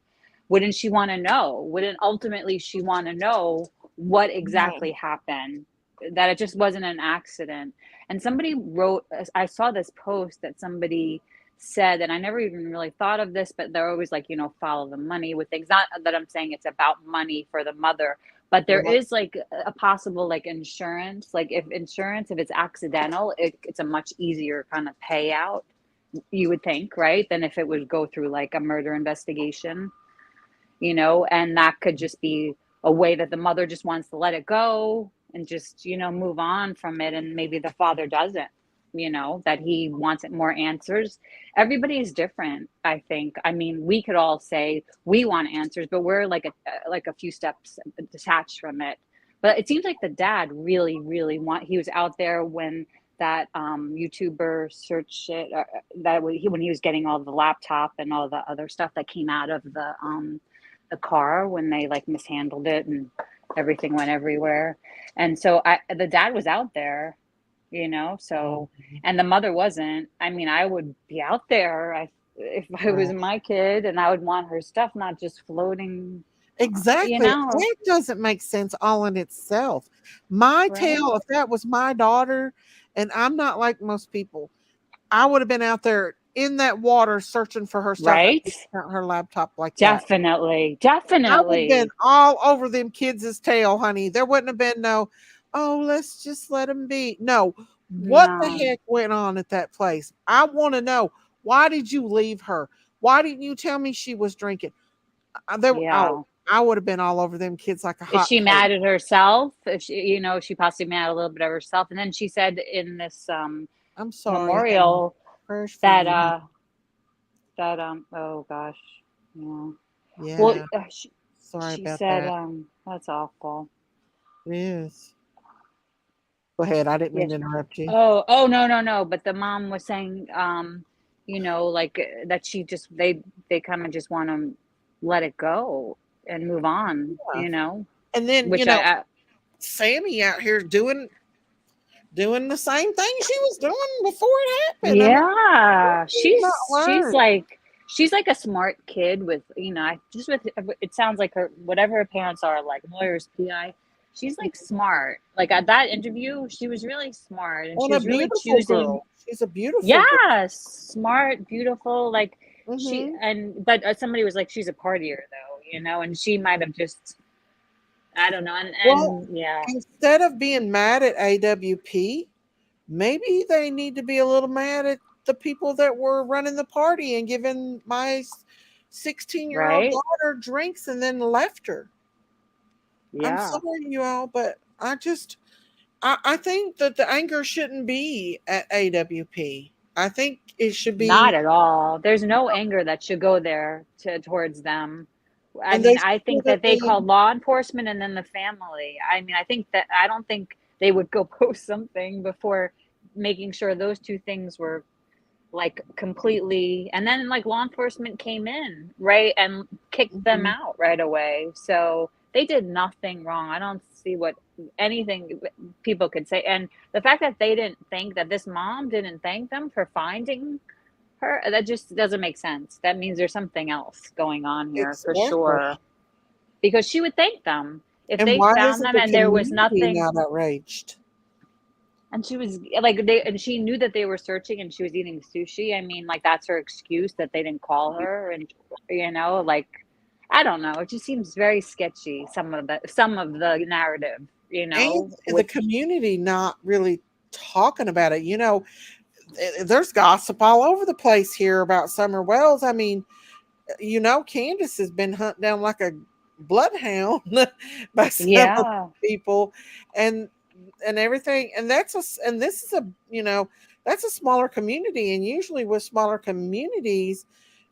wouldn't she want to know? Wouldn't ultimately she want to know what that. exactly happened? That it just wasn't an accident. And somebody wrote, I saw this post that somebody said, and I never even really thought of this, but they're always like, follow the money with things. Not that I'm saying it's about money for the mother, but there Right. is like a possible like insurance, like if it's accidental, it's a much easier kind of payout, you would think, right? Than if it would go through like a murder investigation, and that could just be a way that the mother just wants to let it go and just, move on from it. And maybe the father doesn't, that he wants more answers. Everybody is different, I think. I mean, we could all say we want answers, but we're like a few steps detached from it. But it seems like the dad really, really he was out there when that YouTuber search it, when he was getting all the laptop and all the other stuff that came out of the car when they like mishandled it and everything went everywhere. And so the dad was out there, so, and the mother wasn't. I mean, I would be out there if I was Right. my kid, and I would want her stuff not just floating, Exactly. That doesn't make sense all in itself. My right? tale, if that was my daughter, and I'm not like most people, I would have been out there in that water searching for her stuff and Right? taking out her laptop like that. Definitely. I would have been Definitely. all over them kids' tail, honey. There wouldn't have been no, oh, let's just let them be. No, what the No. heck went on at that place? I want to know. Why did you leave her? Why didn't you tell me she was drinking? Yeah. I would have been all over them kids like a Is hot she cake. mad at herself? If she, she possibly mad a little bit of herself. And then she said in this I'm sorry, honey. memorial Prayers for that you. oh gosh, yeah. Well, Yeah, sorry she about said that. that's awful. It is. Go ahead. I didn't mean Yes. to interrupt you. Oh, no, no, no. But the mom was saying, like that she just they kind of just want to let it go and move on, Yeah. And then, which Sammy out here doing the same thing she was doing before it happened. I mean, yeah, she's not learned. she's like a smart kid with, I just with it sounds like her whatever her parents are like lawyers, PI. She's like smart. Like at that interview, she was really smart and she And a was really beautiful choosing. girl. She's a beautiful girl. Yeah, smart, beautiful. Like Hmm. but somebody was like, she's a partier though, and she might have just, I don't know, Well, and yeah, instead of being mad at AWP, maybe they need to be a little mad at the people that were running the party and giving my 16-year-old right. daughter drinks and then left her. Yeah. I'm sorry, you all, but I think that the anger shouldn't be at AWP. I think it should Not be, at all. There's no anger that should go there towards them. I and they mean, should I feel think that that they called law enforcement and then the family. I mean, I don't think they would go post something before making sure those two things were like completely, and then like law enforcement came in, right, and kicked them Mhm. out right away. So they did nothing wrong. I don't see what anything people could say. And the fact that they didn't think that this mom didn't thank them for finding her, that just doesn't make sense. That means there's something else going on here for Exactly. sure. Because she would thank them if And they why found isn't them the and there was community nothing. not outraged? And she was like, and she knew that they were searching and she was eating sushi. I mean, like, that's her excuse that they didn't call her. And, like, I don't know. It just seems very sketchy, some of the narrative, And the with, community not really talking about it. There's gossip all over the place here about Summer Wells. I mean, Candace has been hunted down like a bloodhound by some of yeah. the people, and everything. And this is that's a smaller community, and usually with smaller communities,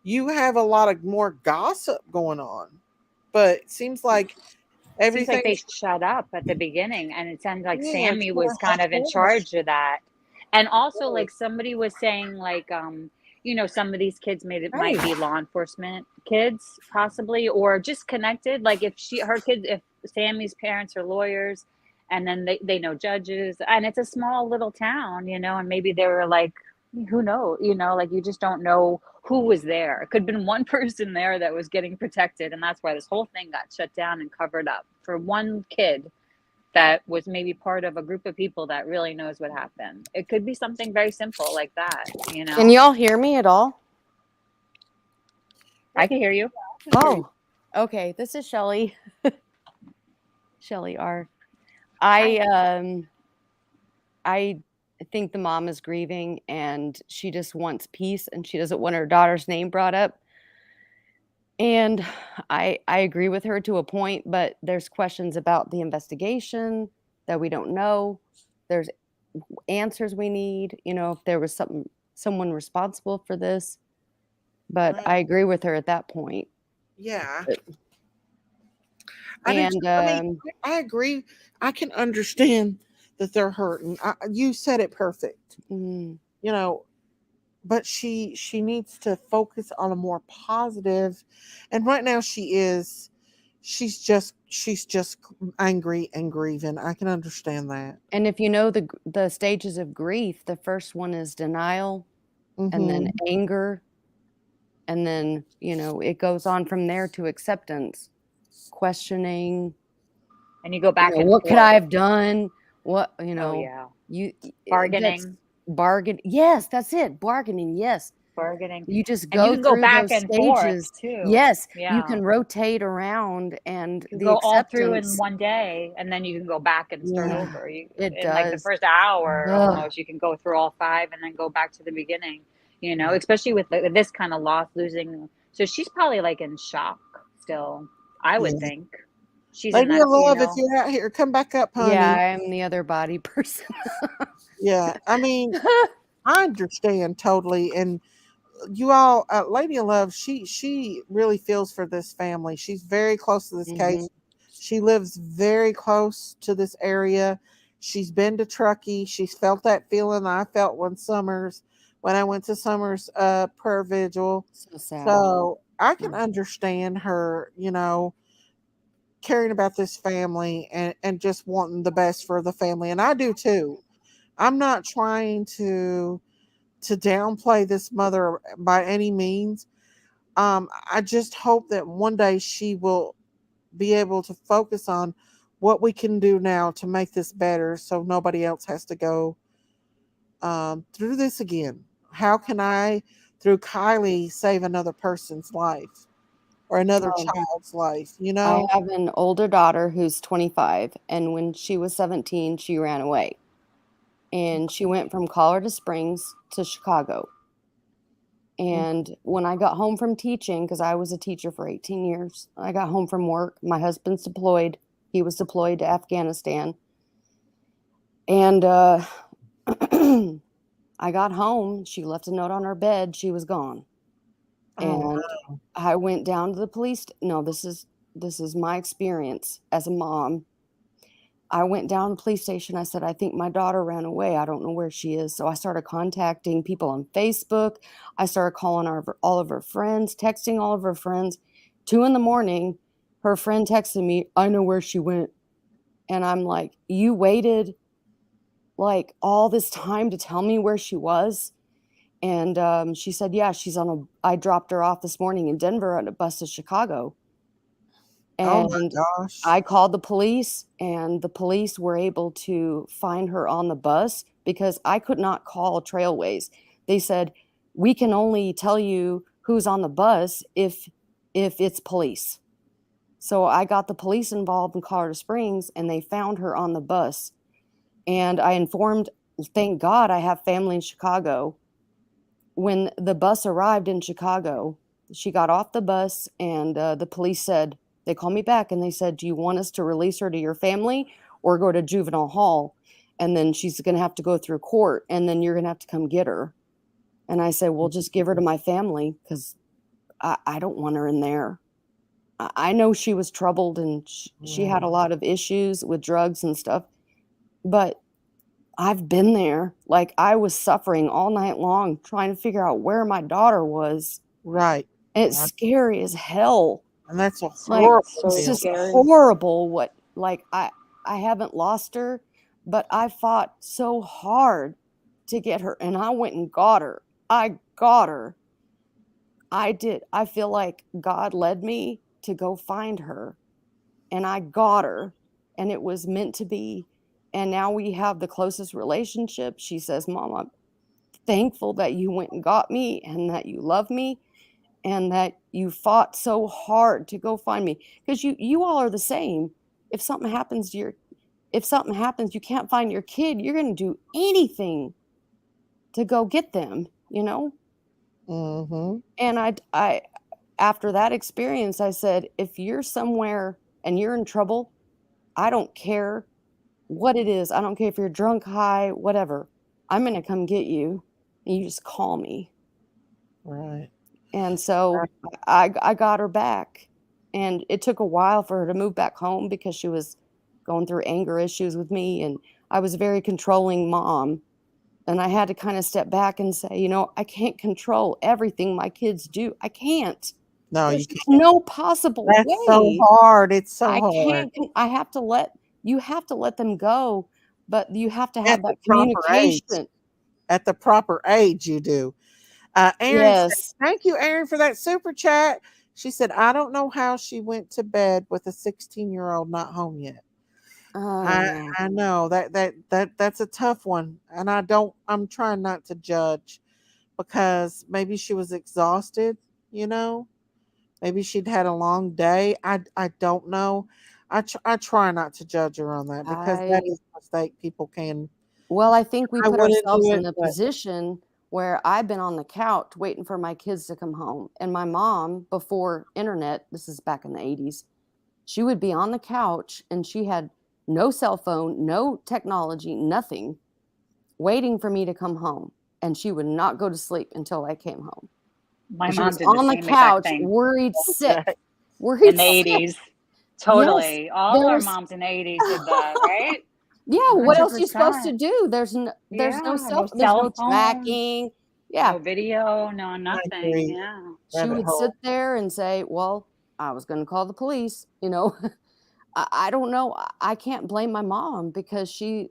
you have a lot of more gossip going on. But it seems like Seems like everything. they shut up at the beginning, and it sounds like Yeah, it's Sammy more was kind hush of in hush. charge of that. And also, like, somebody was saying, like, some of these kids might be law enforcement kids, possibly, or just connected. Like, if Sammy's parents are lawyers, and then they know judges, and it's a small little town, and maybe they were like, who knows, like, you just don't know who was there. It could have been one person there that was getting protected, and that's why this whole thing got shut down and covered up for one kid that was maybe part of a group of people that really knows what happened. It could be something very simple like that. Can y'all hear me at all? I can hear you. Oh, okay. This is Shelly. Shelly R. I think the mom is grieving and she just wants peace and she doesn't want her daughter's name brought up. And I agree with her to a point, but there's questions about the investigation that we don't know. There's answers we need, if there was someone responsible for this. But Right. I agree with her at that point. Yeah. And I agree. I can understand that they're hurting. You said it perfect. mm, But she needs to focus on a more positive. And right now she's just angry and grieving. I can understand that. and if you know the stages of grief, the first one is denial, and then Mm-hmm. anger, and then it goes on from there to acceptance, questioning. And you go back and What could I forth. have done? What Oh yeah. you Bargaining. bargain. Yes, that's it. Bargaining. Yes. Bargaining. You just And you go can go through back those and forth stages. too. Yes, you Yeah. can rotate around, and You the go all through in acceptance. one day, and then you can go back and start Yeah, over. it In like the does. first hour, Ugh. almost, you can go through all five and then go back to the beginning. Especially with this kind of loss, losing. So she's probably like in shock still. I would Yeah. think she's in Lady that. of Love, if you're out here, come back up, Yeah, honey. I'm the other body person. Yeah. I mean, I understand totally. And you all, Lady of Love, she really feels for this family. She's very close to this case. She lives very close to this area. She's been to Truckee. She's felt that feeling I felt when I went to Summer's prayer vigil. So sad. So I can understand her, caring about this family and just wanting the best for the family. And I do too. I'm not trying to downplay this mother by any means. I just hope that one day she will be able to focus on what we can do now to make this better so nobody else has to go through this again. How can I, through Kiley, save another person's life or another child's life? I have an older daughter who's 25, and when she was 17, she ran away. And she went from Colorado Springs to Chicago. And when I got home from teaching, because I was a teacher for 18 years, I got home from work. My husband's deployed. He was deployed to Afghanistan. And I got home. She left a note on her bed. She was gone. Oh, And I went down to the police. No, this is my experience as a mom. I went down to the police station. I said, I think my daughter ran away. I don't know where she is. So I started contacting people on Facebook. I started calling all of her friends, texting all of her friends. 2 a.m, her friend texted me, I know where she went. And I'm like, you waited like all this time to tell me where she was? And she said, yeah, I dropped her off this morning in Denver on a bus to Chicago. oh my And gosh. I called the police, and the police were able to find her on the bus because I could not call Trailways. They said, we can only tell you who's on the bus if it's police. So I got the police involved in Colorado Springs, and they found her on the bus. And I informed, thank God I have family in Chicago. When the bus arrived in Chicago, she got off the bus, and the police said, they called me back and they said, do you want us to release her to your family or go to juvenile hall? And then she's going to have to go through court, and then you're going to have to come get her. And I said, well, just give her to my family because I don't want her in there. I know she was troubled, and she had a lot of issues with drugs and stuff, but I've been there. Like, I was suffering all night long trying to figure out where my daughter was. Right. And it's scary as hell. And that's a Like, horrible it's feeling. just horrible what, like, I haven't lost her, but I fought so hard to get her, and I went and got her. I got her. I did. I feel like God led me to go find her, and I got her, and it was meant to be. And now we have the closest relationship. She says, Mom, I'm thankful that you went and got me, and that you love me, and that you fought so hard to go find me. Because you all are the same. If something happens you can't find your kid, you're going to do anything to go get them, you know? Mm-hmm. And I after that experience, I said, if you're somewhere and you're in trouble, I don't care what it is. I don't care if you're drunk, high, whatever. I'm going to come get you, and you just call me. Right. And so I got her back, and it took a while for her to move back home because she was going through anger issues with me, and I was a very controlling mom. And I had to kind of step back and say, you know, I can't control everything my kids do. I can't. No, There's you can't. no possible That's way. so hard. It's so I hard. can't. I have to let them go, but you have to At have the that proper age. communication. At the proper age, you do. Erin said, Yes. thank you, Erin, for that super chat. She said, I don't know how she went to bed with a 16-year-old not home yet. I know that's a tough one. And I'm trying not to judge because maybe she was exhausted, you know? Maybe she'd had a long day. I don't know. I try not to judge her on that because that is a mistake people can. Well, I think we I put wouldn't ourselves do in it, a but position where I've been on the couch waiting for my kids to come home. And my mom, before internet, this is back in the 80s, she would be on the couch and she had no cell phone, no technology, nothing, waiting for me to come home. And she would not go to sleep until I came home. My And she mom was did the on the same exact couch, thing worried sick, okay. worried in the sick. 80s. Totally. Yes, All there our was. moms in the 80s did that, right? Yeah, what else are you supposed to 100%. do? There's no Yeah, no there's cell no phones, tracking. Yeah. no video, no I nothing. agree. Yeah. She Rabbit would sit hole. there and say, well, I was going to call the police, you know. I don't know. I can't blame my mom because she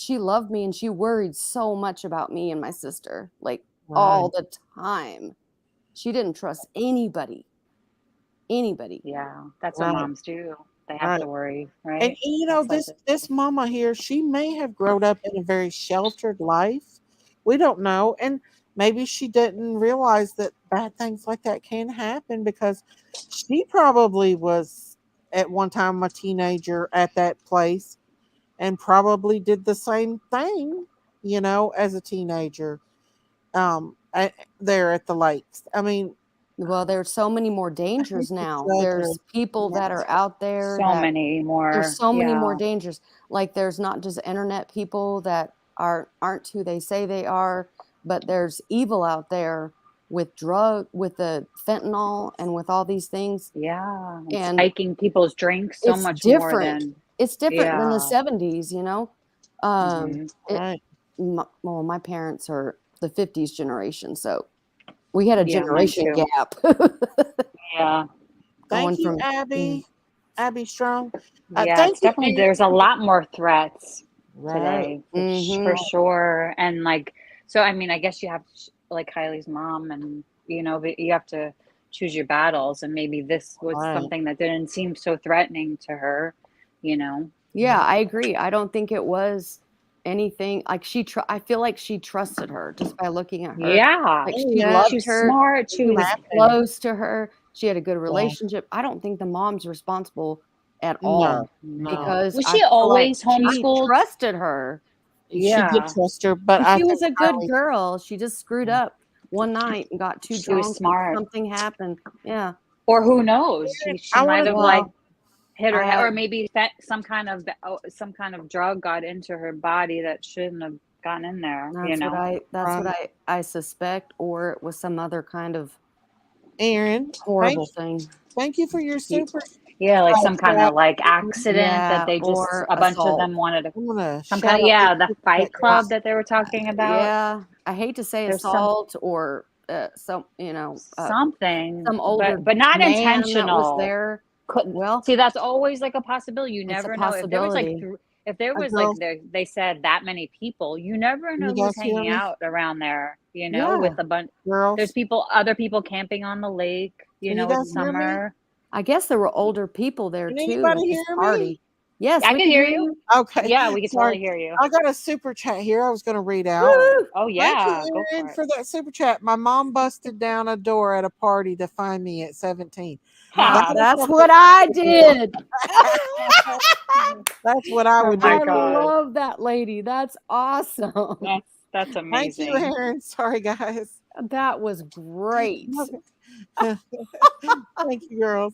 loved me, and she worried so much about me and my sister, like all Right. the time. She didn't trust anybody. Yeah. That's what Right. moms do. They have Right. to worry, And right? you know, That's like this mama here, she may have grown up in a very sheltered life. We don't know. And maybe she didn't realize that bad things like that can happen because she probably was at one time a teenager at that place and probably did the same thing, as a teenager there at the lakes. I mean, Well, there's so many more dangers now. There's people that are out there. So many more. There's so many more dangers. Like there's not just internet people that aren't who they say they are, but there's evil out there with the fentanyl and with all these things. Yeah, and spiking people's drinks so much more than it's different than the 70s, you know. Right. Well, my parents are the 50s generation, so we had a Yeah, mine generation too. gap. Yeah. Thank you, from- Abby. Abby Strong. Yeah, thank it's you, definitely, Aaron. there's a lot more threats Right. today, for sure. And like, so I mean, I guess you have like Kylie's mom, and you know, but you have to choose your battles. And maybe this was Right. something that didn't seem so threatening to her, you know. Yeah, I agree. I don't think it was anything like I feel like she trusted her just by looking at her. Yeah, Like Oh, she yeah. loved she was her. smart. She She was was close to her. She had a good relationship. I don't think the mom's responsible at all No. because Was I she feel always like she homeschooled? trusted her. She Yeah. did trust her, but And I she was a think good Kylie- girl. She just screwed up one night and got too She drunk. was smart. Something happened. Yeah. Or who knows? She I might wanna- have like hit her head, I- or maybe some kind of drug got into her body that shouldn't have gotten in there. That's what I suspect, or it was some other kind of Aaron, horrible thing. Thank you for your super. Yeah, like some kind of like accident that they just or a bunch of assault. them wanted to. I'm gonna Some shout kind of out the Fight Club that they were talking about. Yeah, I hate to say There's assault or some something, some older but not man that intentional. was there. Well, see, that's always like a possibility. You never know if there was like possibility. if there was girl- like they said that many people. You never know You who's guys hear hanging me? out around there. You know, Yeah. with a bunch. Girls, There's other people camping on the lake. You Can know, you it's guys hear me? summer. I guess there were older people there Can too. anybody at this hear me? party. Yes, I we can hear you. okay. Yeah, we can Sorry. totally hear you. I got a super chat here. I was going to read out. Woo! Oh yeah, Thank go you, Aaron, for it. for that super chat. My mom busted down a door at a party to find me at 17. Ha. That's what I did. That's what I would do. my I God. love that lady. That's awesome. That's Thank amazing. you, Aaron. Sorry, guys. That was great. Thank you, girls.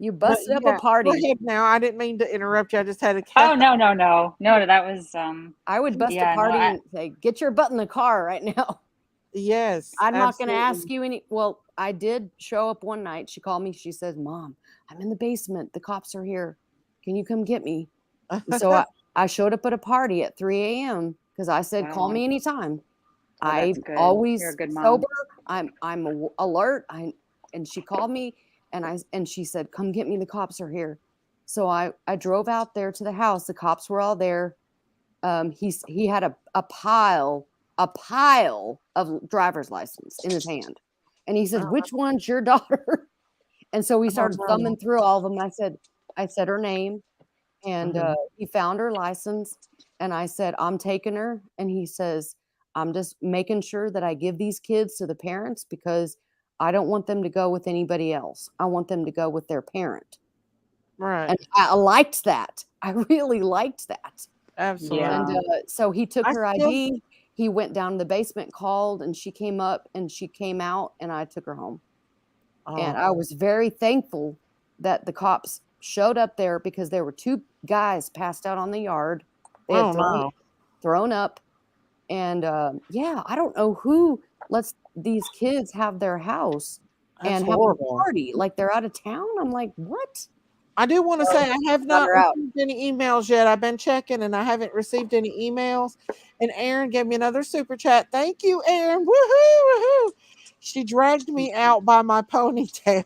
You busted up yeah, a party. Go ahead now. I didn't mean to interrupt you. I just had a Oh no, that was I would bust yeah, a no, party and say, "Get your butt in the car right now." Yes. I'm not going to absolutely. ask you any. Well, I did show up one night. She called me. She says, "Mom, I'm in the basement. The cops are here. Can you come get me?" And so I showed up at a party at 3 a.m. because I said, "Call Wow. me anytime." Oh, I'm that's good. always You're a good mom. sober. I'm alert. And she called me and she said, "Come get me. The cops are here." So I drove out there to the house. The cops were all there. He had a pile of driver's license in his hand, and he said, "Which one's your daughter?" And so we started thumbing through all of them. I said her name, and he found her license, and I said, "I'm taking her," and he says, "I'm just making sure that I give these kids to the parents because I don't want them to go with anybody else. I want them to go with their parent." Right. And I liked that. I really liked that. Absolutely. Yeah. And so he took her still- ID. He went down to the basement, called, and she came up and she came out, and I took her home. And I was very thankful that the cops showed up there because there were two guys passed out on the yard. They had thrown up. And I don't know who lets these kids have their house and have a party like they're out of town. I'm like, what? I do want to say I have not her out. received any emails yet. I've been checking and I haven't received any emails. And Aaron gave me another super chat. Thank you, Aaron. Woohoo, woohoo. She dragged me out by my ponytail.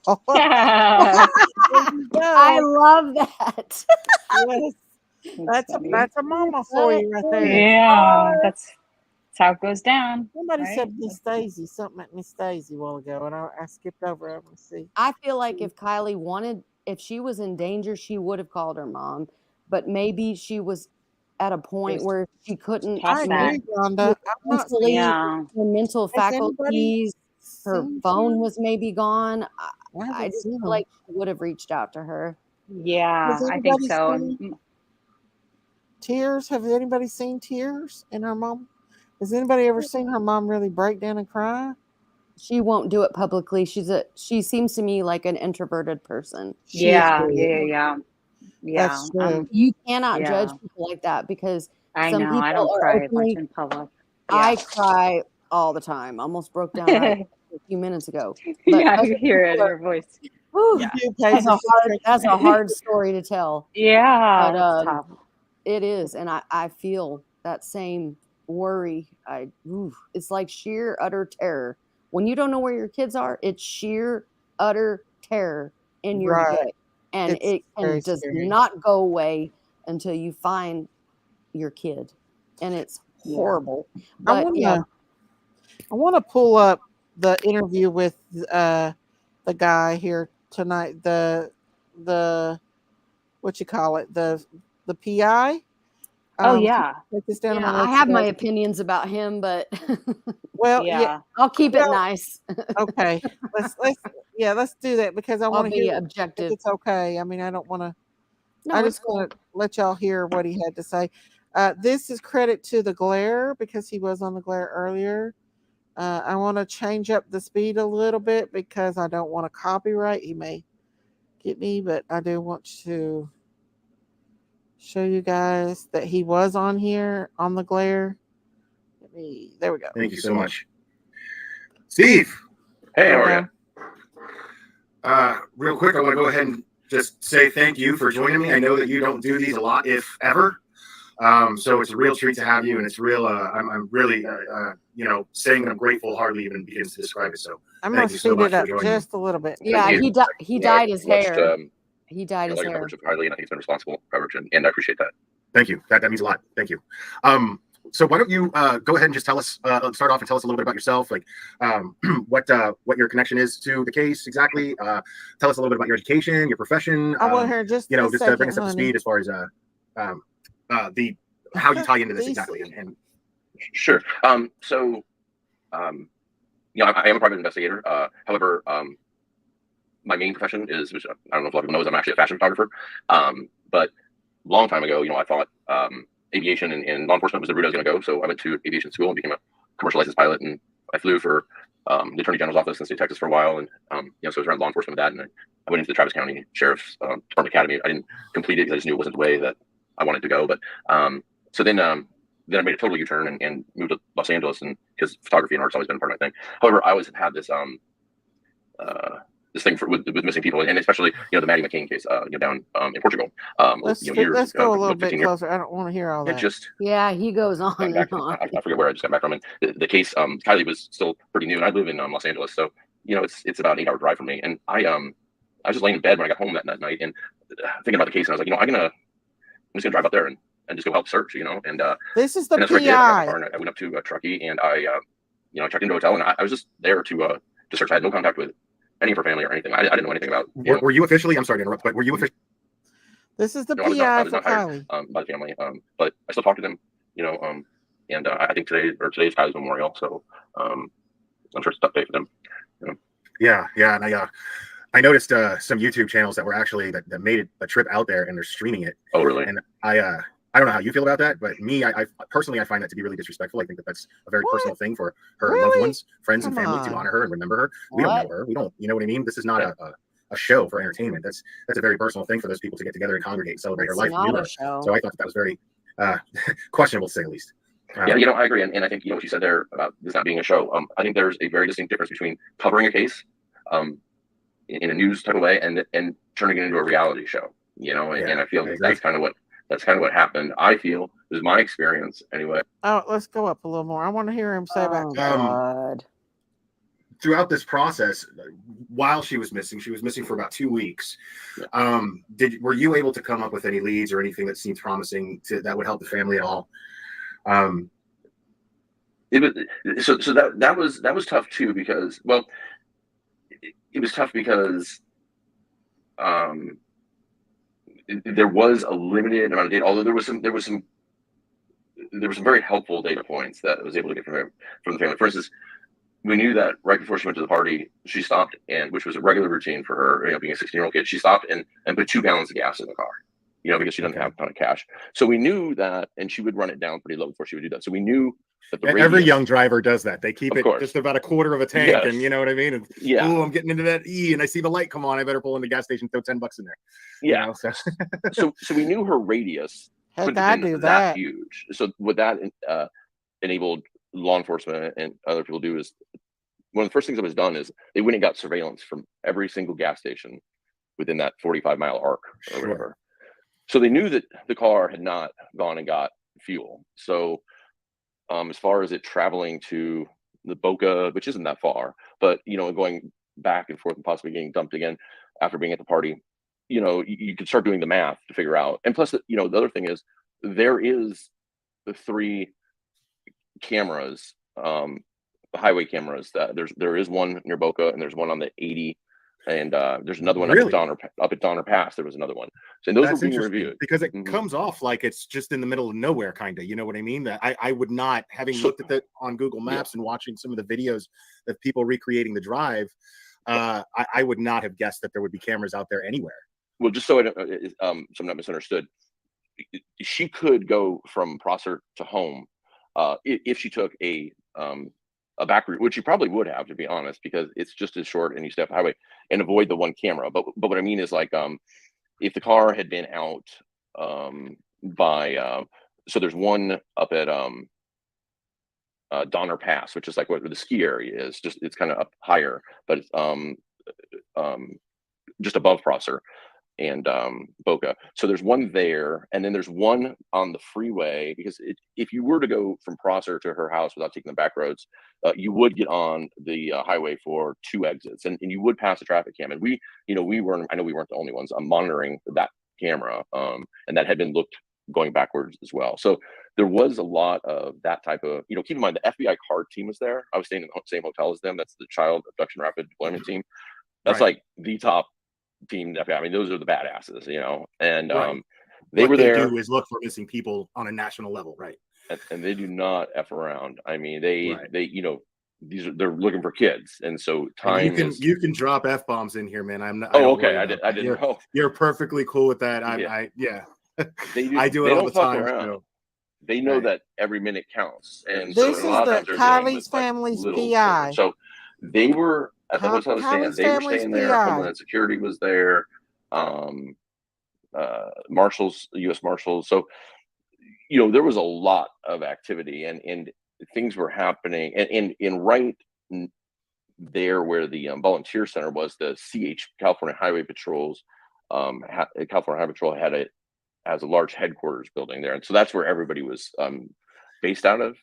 I love that. Yes. That's a mama for you right there. Yeah, that's how it goes down. Somebody right? said Miss Daisy, something at Miss Daisy a while ago, and I skipped over it. Let me see. I feel like if Kylie if she was in danger, she would have called her mom. But maybe she was at a point where she couldn't Past that. I agree, Rhonda. I'm not mentally, Yeah. her mental Has anybody faculties, her seen phone Tears? was maybe gone. I I haven't just seen feel them. like she would have reached out to her. Yeah, Has I think anybody so. seen Tears? Have anybody seen Tears in her mom? Has anybody ever seen her mom really break down and cry? she won't do it publicly. She seems to me like an introverted person. Yeah. Yeah. That's true. You cannot judge Yeah. people like that because I some know. I people don't are cry much openly. in public. I Yeah. cry all the time. Almost broke down a few minutes ago. But Yeah, I other could hear it people in are, your voice. whew, Yeah. that's a hard story to tell. Yeah, But that's tough. it is, and I feel that same worry. It's like sheer utter terror. When you don't know where your kids are, it's sheer utter terror in your Right. gut. And It's it very can just scary. not go away until you find your kid. And it's horrible. But I wanna pull up the interview with the guy here tonight. The what you call it? The PI. Oh yeah. Put this down on yeah, my I list. have my opinions about him, but Well, Yeah. I'll keep it nice. Okay. Let's do that because I I'll want to be hear if objective. it's okay. I mean, I don't want to. No, I it's just want to let y'all hear what he had to say. This is credit to the glare because he was on the glare earlier. I want to change up the speed a little bit because I don't want to copyright. He may get me, but I do want to show you guys that he was on here on the glare. There we go. Thank you so much. Steve. Hey, how are you? Real quick, I want to go ahead and just say thank you for joining me. I know that you don't do these a lot, if ever. So it's a real treat to have you, and it's real. I'm really, saying that I'm grateful hardly even begins to describe it. So I'm going to speed it up just a little bit. Yeah, he dyed his hair. He dyed his hair. Coverage of Kiley, and I think it's been responsible coverage, and I appreciate that. Thank you. That means a lot. Thank you. So why don't you go ahead and just tell us, start off and tell us a little bit about yourself, like what your connection is to the case exactly. Tell us a little bit about your education, your profession. I want her just bring us up to speed as far as how you tie into this exactly. And Sure. I am a private investigator. However, my main profession is, which I don't know if a lot of people know, is I'm actually a fashion photographer. But a long time ago, I thought aviation and law enforcement was the route I was going to go. So I went to aviation school and became a commercial license pilot, and I flew for the Attorney General's office in the state of Texas for a while, and so I was around law enforcement with that, and I went into the Travis County Sheriff's Department Academy. I didn't complete it because I just knew it wasn't the way that I wanted to go. But so then I made a total U-turn and moved to Los Angeles, and because photography and art's always been part of my thing. However, I always had this this thing with missing people, and especially the Maddie McCain case down in Portugal. Let's go a little bit closer. I don't want to hear all that. He goes on and on. I forget where I just got back from, and the case Kiley was still pretty new, and I live in Los Angeles, so it's about an 8-hour drive for me. And I was just laying in bed when I got home that night and thinking about the case, and I was like, I'm just gonna drive up there and just go help search, and this is the PI. I got in the car and I went up to Truckee, and I checked into a hotel, and I was just there to search. I had no contact with any of her family or anything. I didn't know anything about. Were you officially? I'm sorry to interrupt, but were you officially? This is the PI for Kiley. By the family, but I still talk to them, and I think today's Kiley's memorial, so I'm sure it's a tough day for them. Yeah, and I noticed some YouTube channels that were actually that made a trip out there, and they're streaming it. Oh, really? And I don't know how you feel about that, but me, I personally, I find that to be really disrespectful. I think that's a very personal thing for her loved ones, friends, and family to honor her and remember her. We don't know her. We don't, you know what I mean? This is not a show for entertainment. That's a very personal thing for those people to get together and congregate, celebrate her life. So I thought that was very questionable, to say the least. Yeah, I agree, and I think what you said there about this not being a show. I think there's a very distinct difference between covering a case, in a news type of way, and turning it into a reality show. And I feel that's kind of what happened. I feel is my experience anyway. Oh, let's go up a little more. I want to hear him say about God. Throughout this process, while she was missing for about 2 weeks. Were you able to come up with any leads or anything that seemed promising that would help the family at all? That was tough too, because it was tough because there was a limited amount of data, although there was some very helpful data points that I was able to get from the family. For instance, we knew that right before she went to the party, she stopped, and which was a regular routine for her, being a 16-year-old kid, she stopped and put 2 gallons of gas in the car, because she doesn't have a ton of cash. So we knew that, and she would run it down pretty low before she would do that. So we knew But the Every radius, young driver does that. They keep Of it course. just about a quarter of a tank, Yes. and you know what I mean. And, Yeah. oh, I'm getting into that E, and I see the light come on. I better pull in the gas station, throw $10 in there. Yeah. You know, So we knew her radius Heck, couldn't I have do been that. huge. So what that enabled law enforcement and other people do is, one of the first things that was done is they went and got surveillance from every single gas station within that 45-mile arc or whatever. So they knew that the car had not gone and got fuel. So as far as it traveling to the Boca, which isn't that far, but going back and forth and possibly getting dumped again after being at the party, you could start doing the math to figure out. And plus, the other thing is there is the 3 cameras, the highway cameras, that there is one near Boca and there's one on the 80, and there's another one Really? up at Donner Pass. There was another one. So those That's were being interesting reviewed because it Mhm. comes off like it's just in the middle of nowhere, kind of. You know what I mean? That I would not, having So- looked at that on Google Maps and watching some of the videos of people recreating the drive, I would not have guessed that there would be cameras out there anywhere. Well, just so so I'm not misunderstood, she could go from Prosser to home if she took a back route, which she probably would have, to be honest, because it's just as short and you stay off the highway, and avoid the one camera. But what I mean is, like, if the car had been out by so there's one up at Donner Pass, which is like where the ski area is. It's kind of up higher, but it's just above Prosser and Boca. So there's one there, and then there's one on the freeway, because if you were to go from Prosser to her house without taking the back roads, you would get on the highway for 2 exits, and you would pass the traffic cam. And we weren't, I know we weren't the only ones monitoring that camera, and that had been looked going backwards as well. So there was a lot of that type of, keep in mind the FBI CARD team was there. I was staying in the same hotel as them. That's the Child Abduction Rapid Deployment Team. That's Right. like the top team. FBI. I mean, those are the badasses, and Right. they What were they there. do is look for missing people on a national level, right? And they do not F around. I mean, they Right. they're looking for kids, and so time And is. you can drop F-bombs in here, man. I'm not. Oh, okay. I didn't know. You're perfectly cool with that. Yeah. I do it all don't the fuck time. around. So. They know Right. that every minute counts, and This so a lot is of the times they're dealing Kiley's with, like, family's little PI. children. So they were at the hotel to stand. Kiley's They were family's staying there. PI. Homeland Security was there. Marshals, U.S. Marshals. So there was a lot of activity, and things were happening, and right there where the volunteer center was, the California Highway Patrols, California Highway Patrol has a large headquarters building there, and so that's where everybody was based out of.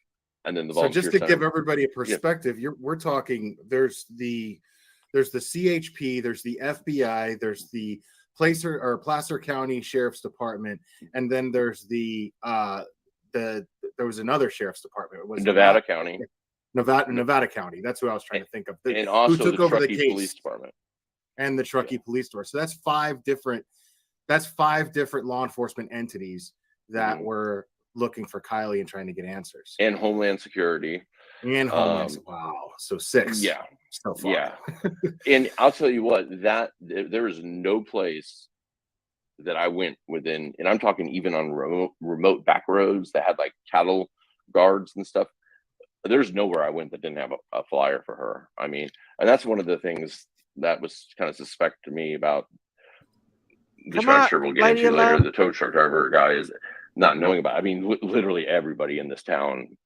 And then the So volunteer just to center, give everybody a perspective, we're talking. There's the CHP, there's the FBI, there's the Placer County Sheriff's Department, and then there's there was another sheriff's department. It was Nevada County. Nevada County. That's who I was trying to think of. And also who took the over the Truckee case, Police Department. and the Truckee Police Department. So that's 5 different. That's 5 different law enforcement entities that were looking for Kiley and trying to get answers. And Homeland Security. And Homeland. Wow. So 6. Yeah. So far. Yeah. And I'll tell you what, that there is no place that I went within, and I'm talking even on remote back roads that had like cattle guards and stuff. There's nowhere I went that didn't have a flyer for her. I mean, and that's one of the things that was kind of suspect to me about which I'm sure we'll get into later. The tow truck driver guy is not knowing about it. I mean, literally everybody in this town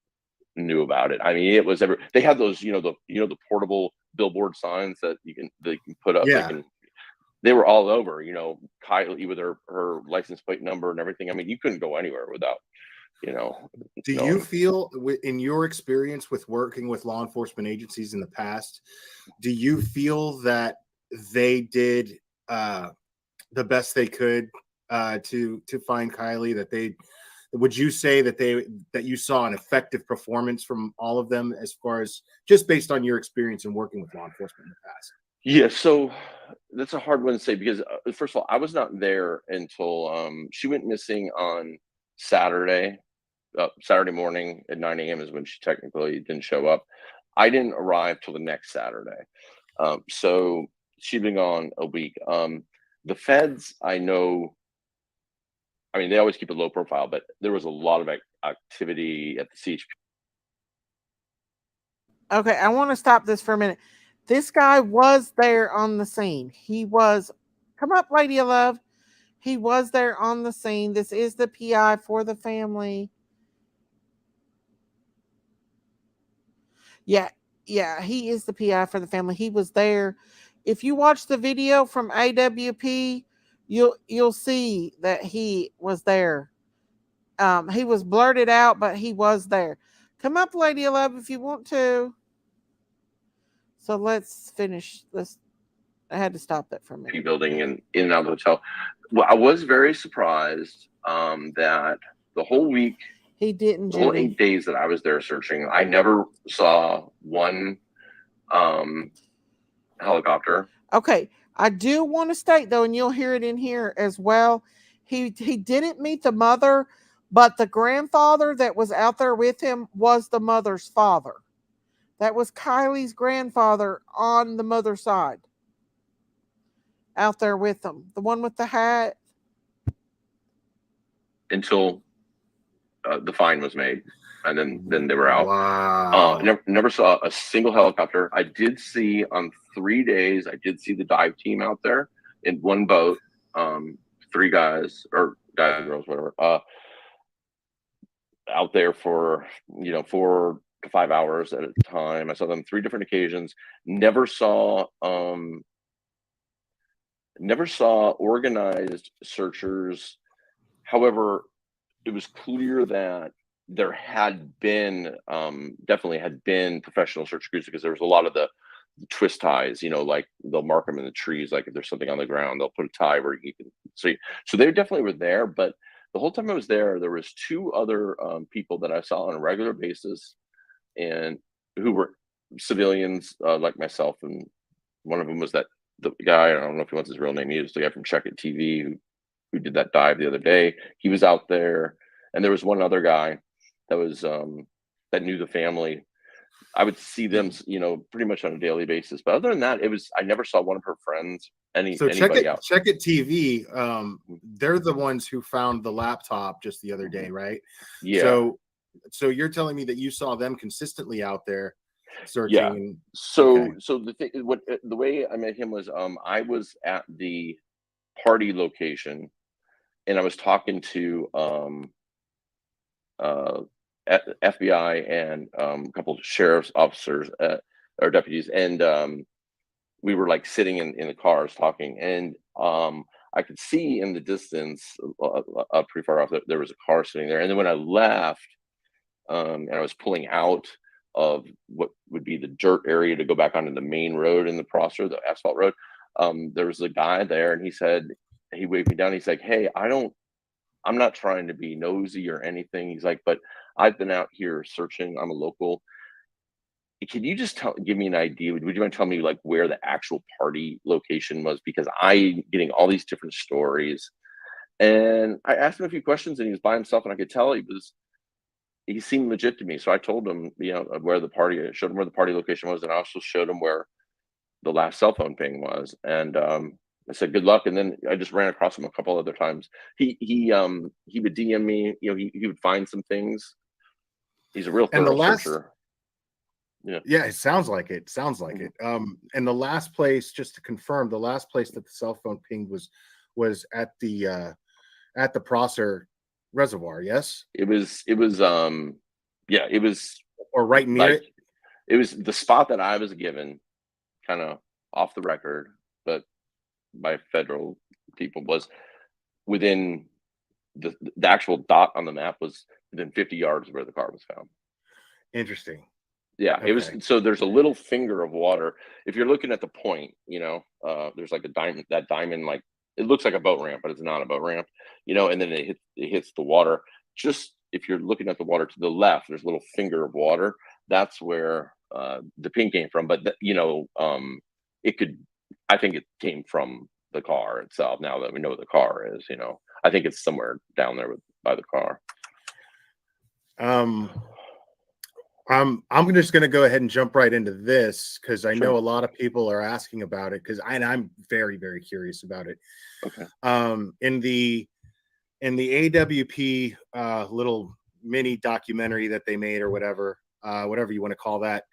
knew about it. I mean, it was they had those, the portable billboard signs that they can put up. Yeah. They were all over, Kiley with her license plate number and everything. I mean, you couldn't go anywhere without, Do you feel, in your experience with working with law enforcement agencies in the past, do you feel that they did the best they could to find Kiley? Would you say that you saw an effective performance from all of them, as far as just based on your experience in working with law enforcement in the past? Yeah, so that's a hard one to say, because first of all, I was not there until she went missing on Saturday morning at 9 a.m. is when she technically didn't show up. I didn't arrive till the next Saturday. So she'd been gone a week. The feds, I know, I mean, they always keep a low profile, but there was a lot of activity at the CHP Okay, I want to stop this for a minute. This guy was there on the scene. He was, come up, lady of love. He was there on the scene. This is the PI for the family. Yeah, yeah, he is the PI for the family. He was there. If you watch the video from AWP, you'll see that he was there. He was blurted out, but he was there. Come up, lady of love, if you want to. So let's finish. I had to stop that for a minute. Building and in and out of the hotel. Well, I was very surprised that the whole week, he didn't. The whole 8 days that I was there searching, I never saw one helicopter. Okay, I do want to state though, and you'll hear it in here as well. He didn't meet the mother, but the grandfather that was out there with him was the mother's father. That was Kiley's grandfather on the mother's side. Out there with them. The one with the hat. Until the fine was made. And then they were out. Wow. Never saw a single helicopter. I did see on 3 days, I did see the dive team out there in one boat. 3 guys or guys and girls, whatever. Out there for 4 to 5 hours at a time. I saw them 3 different occasions. Never saw organized searchers. However, it was clear that there had been definitely had been professional search crews, because there was a lot of the twist ties, like they'll mark them in the trees, like if there's something on the ground, they'll put a tie where you can see. So they definitely were there, but the whole time I was there was 2 other people that I saw on a regular basis, and who were civilians like myself, and one of them was the guy, I don't know if he wants his real name, he was the guy from Check It TV who did that dive the other day. He was out there, and there was one other guy that was that knew the family. I would see them, pretty much on a daily basis. But other than that, I never saw one of her friends, anybody else. Check It TV. They're the ones who found the laptop just the other day, right? Yeah. So you're telling me that you saw them consistently out there searching? Yeah. So the thing, the way I met him was, I was at the party location, and I was talking to FBI and a couple of sheriff's officers or deputies, and we were like sitting in the cars talking, and I could see in the distance, pretty far off, that there was a car sitting there. And then when I left, and I was pulling out of what would be the dirt area to go back onto the main road in the Prosser, the asphalt road, there was a guy there, and he waved me down. He's like, "Hey, I'm not trying to be nosy or anything." He's like, "But I've been out here searching. I'm a local. Can you just give me an idea? Would you mind telling me like where the actual party location was? Because I'm getting all these different stories." And I asked him a few questions, and he was by himself, and I could tell he seemed legit to me. So I told him, I showed him where the party location was, and I also showed him where the last cell phone ping was. And I said, "Good luck." And then I just ran across him a couple other times. He would DM me, he would find some things. He's a real thorough searcher. Yeah, it sounds like it. And the last place, just to confirm, the last place that the cell phone pinged was at the Prosser Reservoir. Yes, it was or right near it. It was the spot that I was given, kind of off the record, but by federal people, was within the actual dot on the map was within 50 yards of where the car was found. Interesting. Yeah, okay. It was. So there's a little finger of water. If you're looking at the point, there's like a diamond. That diamond, like, it looks like a boat ramp, but it's not a boat ramp. And then it hits the water. Just if you're looking at the water to the left, there's a little finger of water. That's where the ping came from. But it could. I think it came from the car itself. Now that we know what the car is, I think it's somewhere down there by the car. I'm just going to go ahead and jump right into this, because I know a lot of people are asking about it, I'm very, very curious about it. Okay. In the AWP little mini documentary that they made, or whatever you want to call that,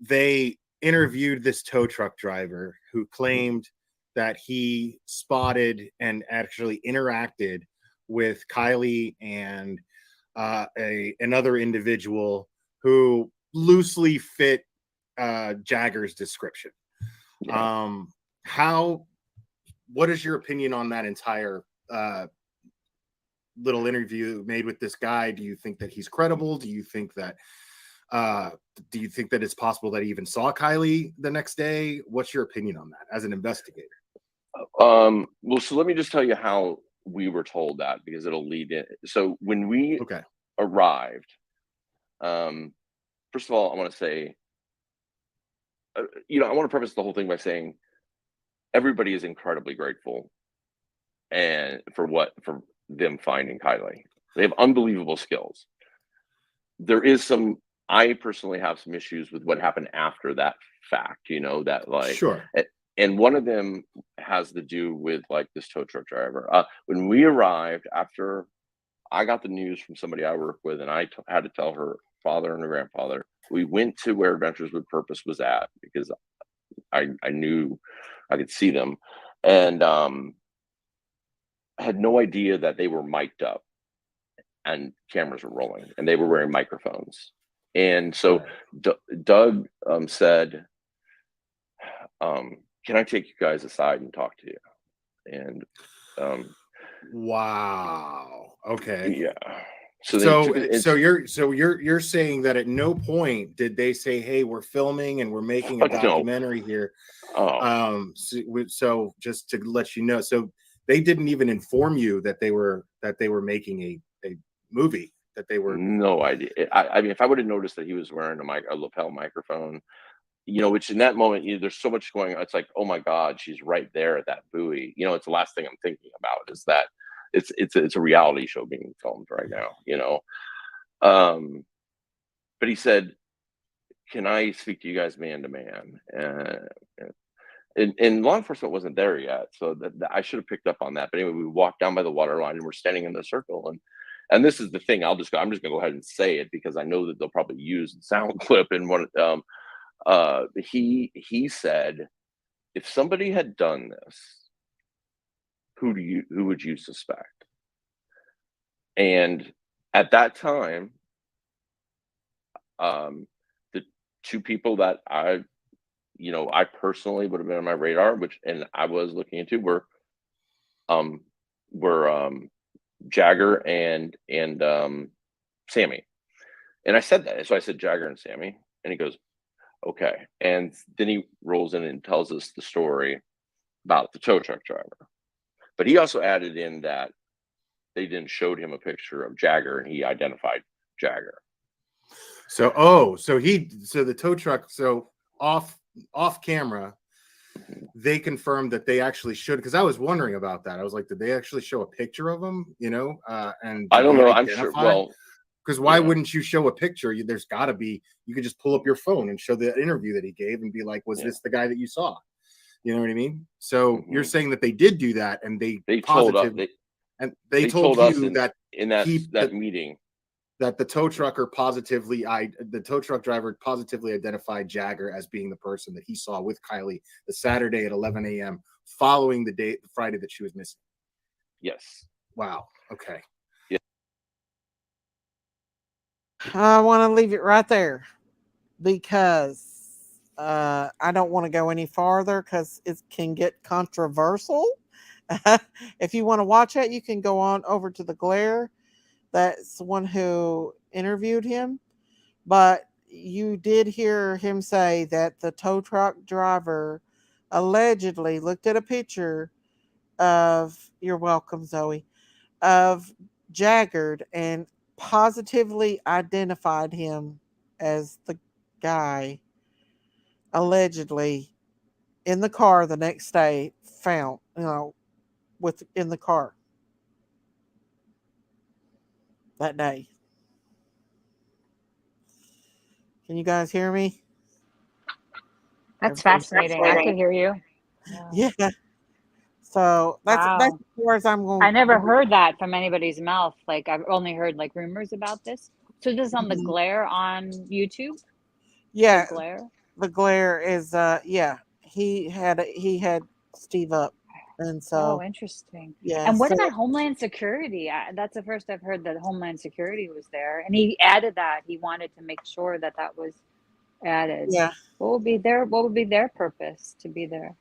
they interviewed this tow truck driver who claimed that he spotted and actually interacted with Kiley and another individual who loosely fit Jagger's description. Yeah. What is your opinion on that entire little interview made with this guy? Do you think that he's credible? Do you think that it's possible that he even saw Kiley the next day? What's your opinion on that as an investigator? Well, so let me just tell you how we were told that, because it'll lead in. So when we arrived, first of all, I want to say, I want to preface the whole thing by saying everybody is incredibly grateful and for them finding Kiley. They have unbelievable skills. I personally have some issues with what happened after that fact, Sure. And one of them has to do with like this tow truck driver. When we arrived, after I got the news from somebody I work with, and I had to tell her father and her grandfather, we went to where Adventures with Purpose was at, because I knew I could see them, and had no idea that they were mic'd up and cameras were rolling and they were wearing microphones. And so Doug said, can I take you guys aside and talk to you? And wow. Okay. Yeah. So you're saying that at no point did they say, "Hey, we're filming and we're making a documentary here." So just to let you know, so they didn't even inform you that they were making a movie, that they were. No idea. I mean, if I would have noticed that he was wearing a lapel microphone, which in that moment, there's so much going on. It's like, oh my God, she's right there at that buoy. It's the last thing I'm thinking about is that it's a reality show being filmed right now, but he said, can I speak to you guys man to man? And law enforcement wasn't there yet, so that I should have picked up on that. But anyway, we walked down by the water line and we're standing in the circle, and this is the thing. I'm just gonna go ahead and say it, because I know that they'll probably use the sound clip. And he said, if somebody had done this, who would you suspect? And at that time, the two people that I personally would have been on my radar, and I was looking into, were Jagger and Sammy. And I said that. So I said Jagger and Sammy, and he goes, okay. And then he rolls in and tells us the story about the tow truck driver. But he also added in that they then showed him a picture of Jagger and he identified Jagger. So the tow truck, so off camera, they confirmed that they actually should, because I was wondering about that. I was like, did they actually show a picture of him? And I don't know. I'm sure. Well, because why wouldn't you show a picture? There's got to be. You could just pull up your phone and show the interview that he gave and be like, was this the guy that you saw? You know what I mean? So you're saying that they did do that, and they told us that in that meeting that the tow truck driver positively identified Jagger as being the person that he saw with Kiley the Saturday at 11 a.m. following the Friday that she was missing. Yes. Wow. Okay. Yeah. I want to leave it right there, because I don't want to go any farther, because it can get controversial. If you want to watch it, you can go on over to the Glare. That's the one who interviewed him. But you did hear him say that the tow truck driver allegedly looked at a picture of, you're welcome, Zoe, of Jagger and positively identified him as the guy allegedly in the car the next day found, in the car that day. Can you guys hear me? That's fascinating. I could hear you. Yeah. So that's as far as I'm going. I never heard that from anybody's mouth. Like, I've only heard rumors about this. So this is on the Glare on YouTube? Yeah. The Glare? the glare is yeah, he had Steve up, and Oh, so interesting. yeah, And what so about Homeland Security? That's the first I've heard that Homeland Security was there, and he added that he wanted to make sure that that was added. yeah. What would be their purpose to be there?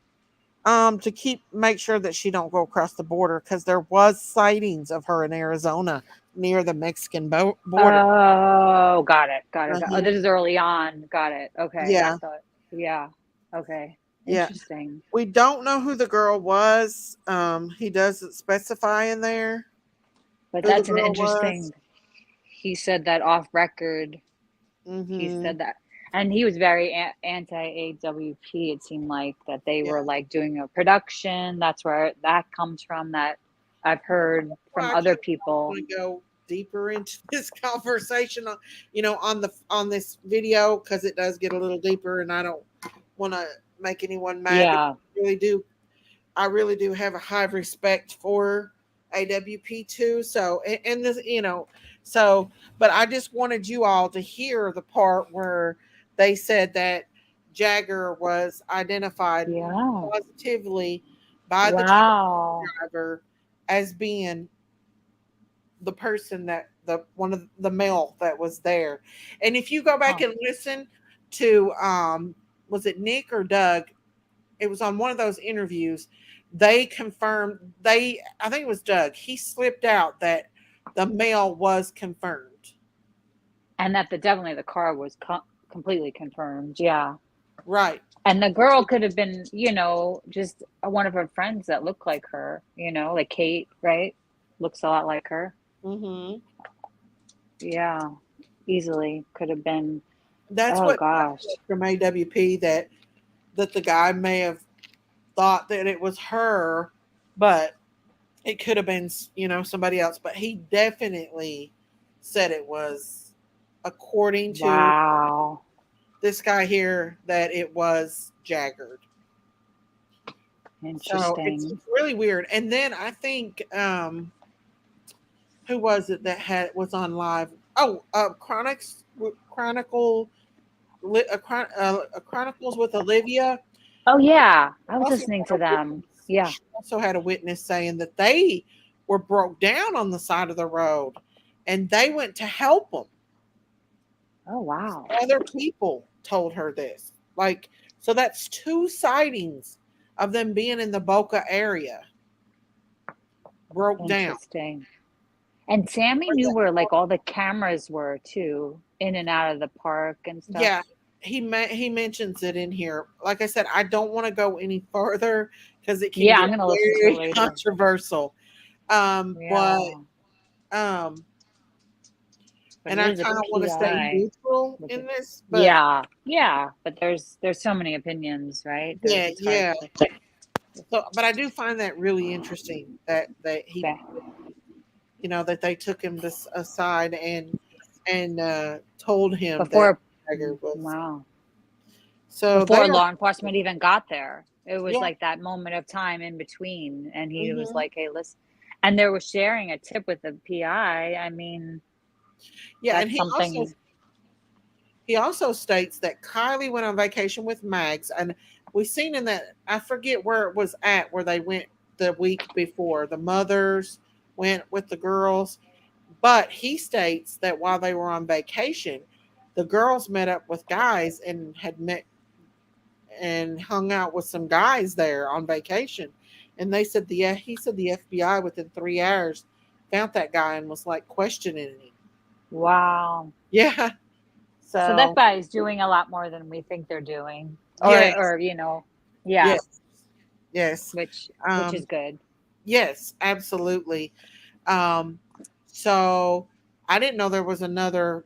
To make sure that she don't go across the border, because there was sightings of her in Arizona near the Mexican border. Oh, got it, got it. Oh, Uh-huh. this is early on. Got it. Okay, I Yeah, thought. Yeah. Okay. yeah. Interesting. We don't know who the girl was. He doesn't specify in there But who the that's an girl was. interesting. He said that off record. He Mm-hmm. said that, and he was very anti-AWP. It seemed like that they Yeah. were like doing a production. That's where that comes from. That I've heard Well, from I other kind of people. want to go deeper into this conversation on, on this video, because it does get a little deeper, and I don't want to make anyone mad. But Yeah. I really do have a high respect for AWP too. So, and this, so, but I just wanted you all to hear the part where they said that Jagger was identified Yeah. positively by the truck Wow. driver as being the person that the one of the male that was there. And if you go back Huh. and listen to was it Nick or Doug? It was on one of those interviews. They confirmed I think it was Doug. He slipped out that the male was confirmed. And that definitely the car was completely confirmed. Yeah. Right. And the girl could have been, just one of her friends that looked like her, like Kate, right? Looks a lot like her. Mm-hmm. Yeah. Easily could have been. That's Oh what gosh. from AWP that the guy may have thought that it was her, but it could have been, somebody else. But he definitely said it was, according to Wow. this guy here, that it was Jaggered. So it's Interesting. really weird. And then I think who was it that was on live? Oh, Chronicles with Olivia. Oh yeah. I was Also listening had to a them. Yeah. she also had a witness saying that they were broke down on the side of the road, and they went to help them. Oh wow. Other people told her this. So that's 2 sightings of them being in the Boca area. Broke down. Interesting. And Sammy knew where like all the cameras were too, in and out of the park and stuff. Yeah, he mentions it in here. Like I said, I don't want to go any further because it can Yeah, get I'm gonna listen to it very later. controversial. Yeah. But And it I is a kind of want to stay PI. neutral in this, but Yeah, but there's so many opinions, right? yeah, It's hard to- So, but I do find that really interesting that he, that they took him aside and told him before that Jagger was. wow. So Before law enforcement even got there, it was Yeah. like that moment of time in between, and he was Mhm. like, "Hey, listen," and they were sharing a tip with the PI. I mean, Yeah, and that's something. he also states that Kiley went on vacation with Mags, and we seen in that, I forget where it was at, where they went the week before. The mothers went with the girls, but he states that while they were on vacation, the girls met up with guys and had met and hung out with some guys there on vacation. And they said he said the FBI within 3 hours found that guy and was like questioning him. Wow. Yeah. So that guy is doing a lot more than we think they're doing, Yes. or yeah, yes, which is good. Yes, absolutely. So I didn't know there was another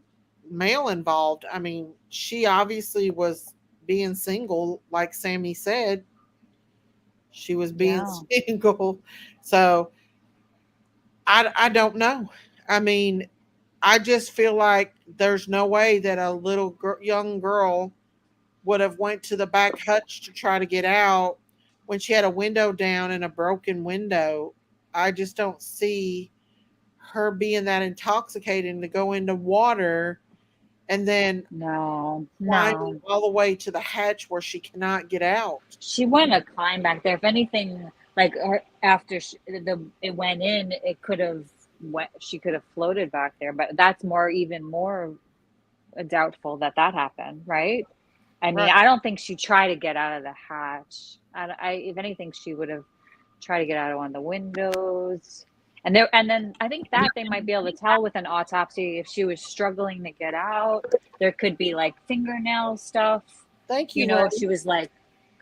male involved. I mean, she obviously was being single, like Sammy said. She was being single. So I don't know. I mean, I just feel like there's no way that a little young girl would have went to the back hutch to try to get out when she had a window down and a broken window. I just don't see her being that intoxicated to go into water and then No, climbing no. all the way to the hatch where she cannot get out. She wouldn't have climbed back there. If anything, like after it went in, it could have she could have floated back there. But that's even more doubtful that happened, right? I mean, Right. I don't think she tried to get out of the hatch. If anything, she would have tried to get out of one of the windows. And then I think that they might be able to tell with an autopsy if she was struggling to get out. There could be like fingernail stuff. Thank you. You know,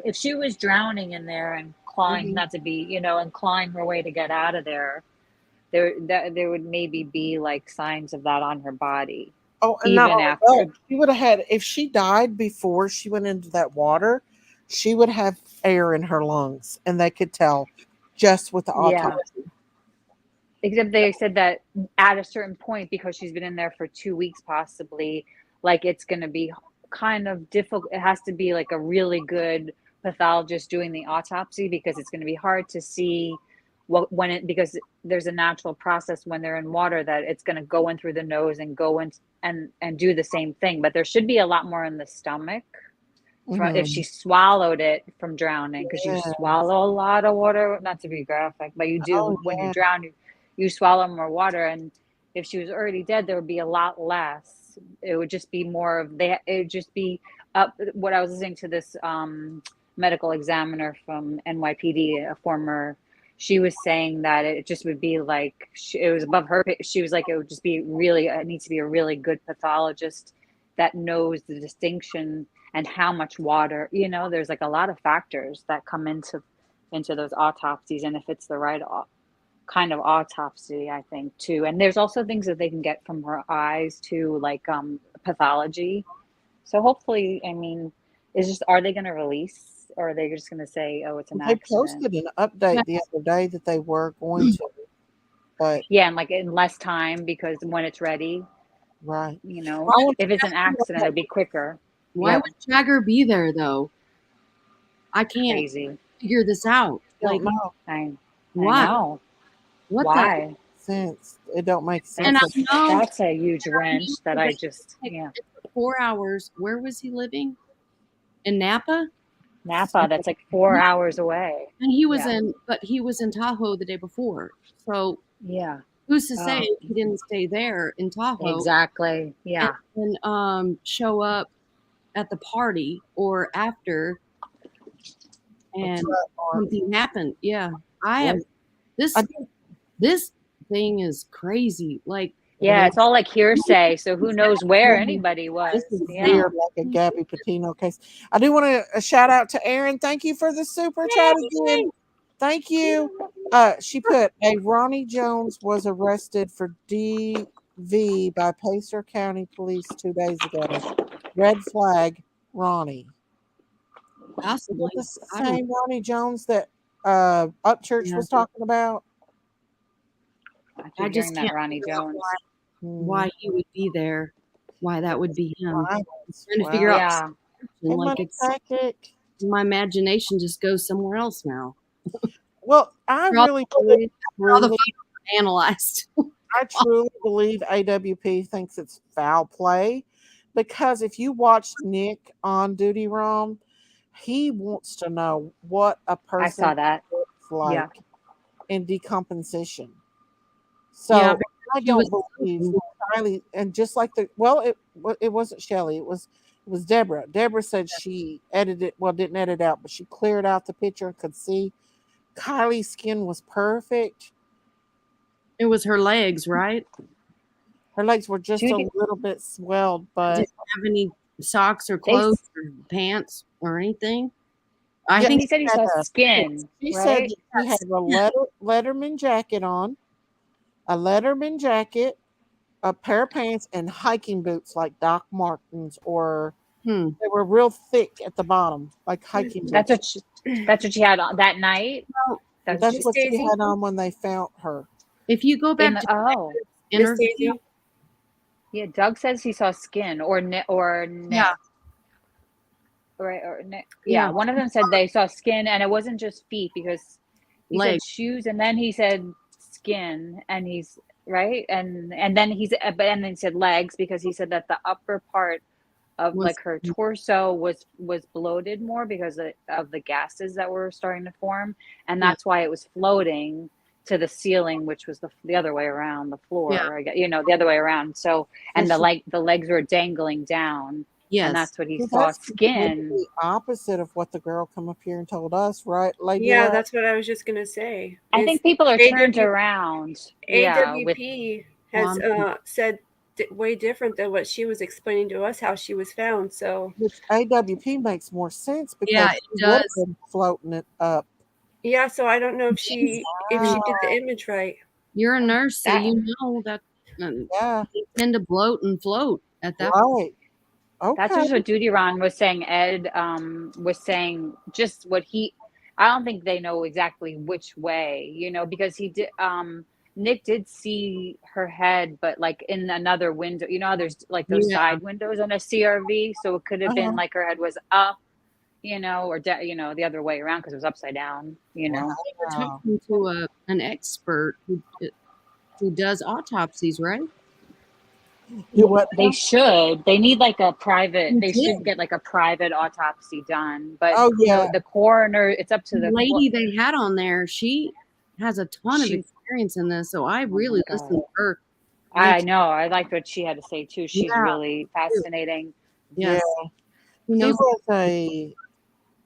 if she was drowning in there and clawing, not to be, and clawing her way to get out of there, there would maybe be like signs of that on her body. Oh, and even not after. that, she would have had, if she died before she went into that water, she would have air in her lungs, and they could tell just with the autopsy. Except they said that at a certain point, because she's been in there for 2 weeks, possibly, like it's going to be kind of difficult. It has to be like a really good pathologist doing the autopsy, because it's going to be hard to see because there's a natural process when they're in water that it's going to go in through the nose and go in and do the same thing. But there should be a lot more in the stomach if she swallowed it from drowning, because you swallow a lot of water, not to be graphic, but you do. When you drown, you swallow more water. And if she was already dead, there would be a lot less. It would just be more of it would just be up. What I was listening to this medical examiner from NYPD, a former, she was saying that it just would be like, it was above her. She was like, it would just be really, it needs to be a really good pathologist that knows the distinction and how much water, there's like a lot of factors that come into those autopsies. And if it's the right kind of autopsy, I think too. And there's also things that they can get from her eyes too, like pathology. So hopefully, I mean, are they going to release? Or are they just going to say, oh, it's an accident? They posted an update the other day that they were going to. But yeah, and like in less time, because when it's ready. Right. If it's an accident, it'd be quicker. Why would Jagger be there, though? I can't figure this out. Like, I why? Know. What why? Sense. It don't make sense. And I know that's a huge wrench that I just, 4 hours. Where was he living? In Napa? Napa, that's like 4 hours away. And he was he was in Tahoe the day before. So who's to say he didn't stay there in Tahoe? Exactly. Yeah. And show up at the party or after, and something happened. Yeah, I am. This thing is crazy. Like, it's all like hearsay. So who knows where anybody was? This is weird, like a Gabby Patino case. I do want to shout out to Erin. Thank you for the super chat again. Thank you. She put, a Ronnie Jones was arrested for DV by Pacer County Police 2 days ago. Red flag, Ronnie. Possibly the same Ronnie Jones that Upchurch was talking about. I just can't Ronnie Jones. Why he would be there? Why that would be him? I'm trying to figure out. Like it's my imagination just goes somewhere else now. Well, I really believe all the photos analyzed. I truly believe AWP thinks it's foul play, because if you watch Nick on Duty Rom, he wants to know what a person looks like in decomposition. So I don't believe Kiley, and just like it wasn't Shelly, it was Deborah. Deborah said she didn't edit out, but she cleared out the picture and could see Kiley's skin was perfect. It was her legs, right? Her legs were just a little bit swelled, but didn't have any socks or clothes or pants or anything. I think he said he saw skin. She said she had a Letterman jacket on, a Letterman jacket, a pair of pants, and hiking boots like Doc Martens, or they were real thick at the bottom, like hiking boots. That's what she had on that night. No, that's what she had on when they found her. If you go back to interview, Doug says he saw skin or neck. Right, one of them said they saw skin, and it wasn't just feet, because he said shoes, and then he said skin, and he's right, and then and then he said legs, because he said that the upper part of like her torso was bloated more because of the gases that were starting to form, and that's why it was floating to the ceiling, which was the other way around, the floor, the other way around. So, and the legs were dangling down. Yes. And that's what he See, saw, that's skin. completely opposite of what the girl come up here and told us, right, Lady? Yeah, Love? that's what I was just gonna say. I think people are turned AW around. Yeah, with AWP has said way different than what she was explaining to us how she was found. So Which AWP makes more sense because Yeah, she it would have does. been floating it up. yeah, so I don't know if she did the image right. You're a nurse, so you know that they tend to bloat and float at that point. Okay. That's just what Duty Ron was saying. Ed was saying just what I don't think they know exactly which way, because he did Nick did see her head, but like in another window, how there's like those side windows on a CRV, so it could have been like her head was up, or the other way around because it was upside down, We're talking to an expert who does autopsies, right? They should. They need like a private. They should get like a private autopsy done. But the coroner. It's up to the lady they had on there. She has a ton of experience in this, so I really listened to her. I know. I liked what she had to say too. She's really fascinating. Yes. She was a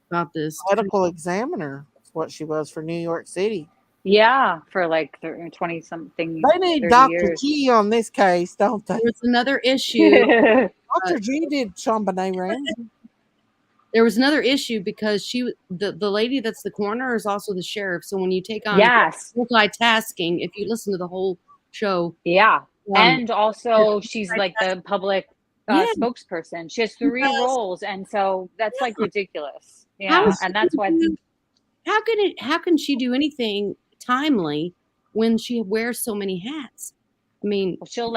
about this medical examiner. That's what she was for New York City. Yeah, for like 20 something. They need Dr. G on this case, don't they? There's another issue. Dr. G did JonBenet Ramsey. There was another issue because the lady that's the coroner is also the sheriff. So when you take on multitasking, if you listen to the whole show, and also she's like the public spokesperson. She has 3 roles, and so that's like ridiculous. Yeah, and that's why. How can she do anything timely when she wears so many hats? I mean, she'll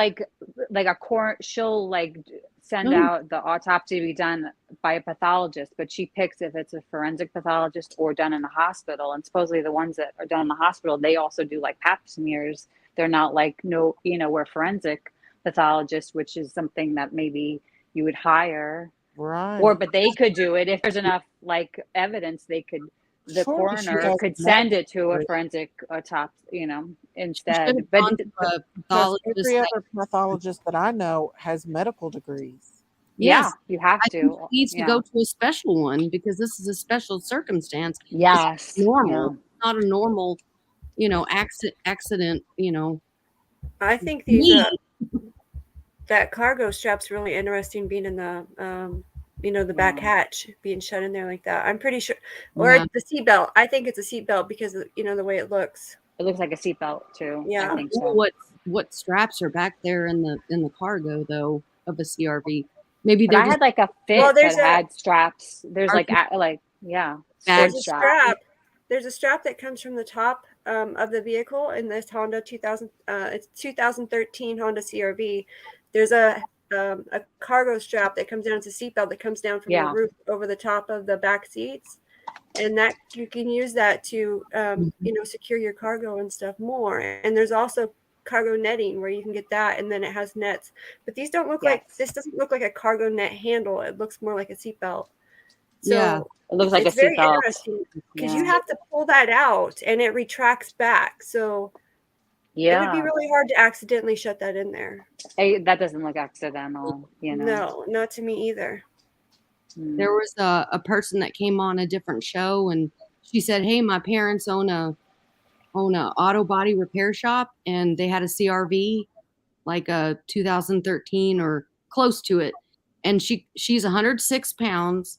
she'll send out the autopsy to be done by a pathologist, but she picks if it's a forensic pathologist or done in a hospital. And supposedly the ones that are done in the hospital, they also do like pap smears. They're not like we're forensic pathologists, which is something that maybe you would hire, right? But they could do it if there's enough evidence. They could. The coroner could send it to a forensic autopsy, instead. But every other pathologist that I know has medical degrees. Yeah, you have to. He needs to go to a special one because this is a special circumstance. Yes, it's normal, not a normal, accident. I think that cargo strap's really interesting, being in the the back hatch being shut in there like that. I'm pretty sure, or the seatbelt. I think it's a seatbelt because of, the way it looks. It looks like a seatbelt too. Yeah. I think so. What straps are back there in the cargo though of a CRV? Maybe I had like a fit that had straps. There's There's a strap. There's a strap that comes from the top of the vehicle in this Honda 2013 Honda CRV. There's a cargo strap that comes down. It's a seatbelt that comes down from the roof over the top of the back seats, and that you can use that to secure your cargo and stuff more. And there's also cargo netting where you can get that, and then it has nets. But these don't look this doesn't look like a cargo net handle. It looks more like a seatbelt. So it looks like it's a very seatbelt interesting because you have to pull that out and it retracts back. So it would be really hard to accidentally shut that in there. That doesn't look accidental, No, not to me either. There was a person that came on a different show, and she said, "Hey, my parents own a auto body repair shop, and they had a CRV, like a 2013 or close to it, and she's 106 pounds,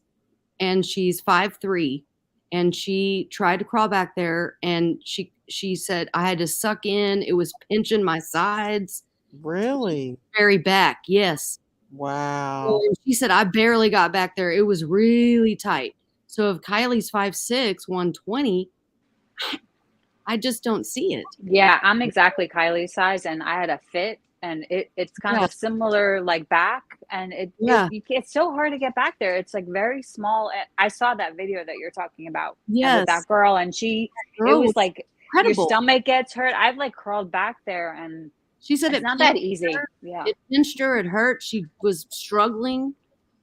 and she's 5'3", and she tried to crawl back there, and she said I had to suck in. It was pinching my sides. Really? Very back, yes. Wow. And she said I barely got back there. It was really tight. So if Kiley's 5'6", 120, I just don't see it. Yeah, I'm exactly Kiley's size, and I had a fit, and it's kind of similar like back, and it's so hard to get back there. It's like very small. I saw that video that you're talking about with that girl, and it was like incredible. stomach gets hurt. I've like crawled back there, and She said it's not that easy. Yeah. It pinched her. It hurt. She was struggling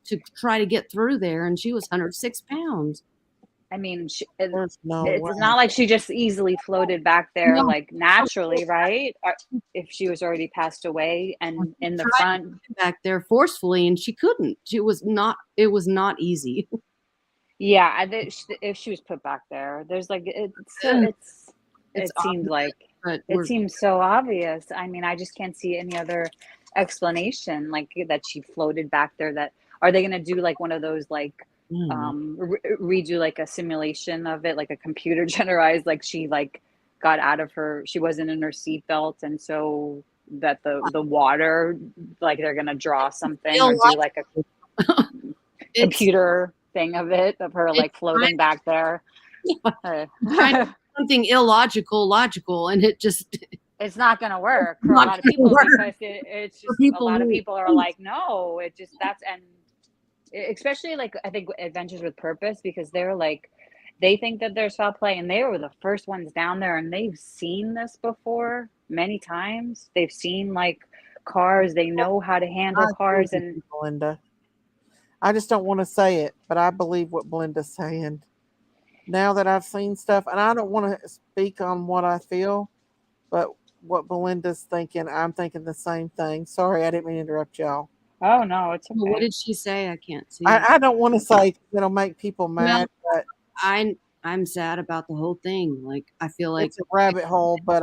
to try to get through there, and she was 106 pounds. I mean, There's no it's way. not like she just easily floated back there, No. like naturally, right? Or if she was already passed away and in the front back there forcefully, and she couldn't. It was not easy. Yeah, if she was put back there, there's like it seems like it seems so obvious. I mean, I just can't see any other explanation, like that she floated back there. That are they going to do like one of those like redo like a simulation of it, like a computer generated, like she like got out of her, she wasn't in her seatbelt, and so that the water, like they're going to draw something or do like a computer thing of it, of her like floating back there. Something logical, and it's not going to work for a lot of people because it's just a lot of people are like, no, it just and especially like I think Adventures with Purpose, because they're like, they think that there's foul play, and they were the first ones down there, and they've seen this before many times. They've seen like cars, they know how to handle cars. And Belinda, I just don't want to say it, but I believe what Belinda's saying. Now that I've seen stuff, and I don't want to speak on what I feel, but what Belinda's thinking, I'm thinking the same thing. Sorry, I didn't mean to interrupt y'all. Oh, no, it's okay. What did she say? I can't see. I don't want to say it'll make people mad, but I'm sad about the whole thing. Like, I feel like it's a rabbit hole, but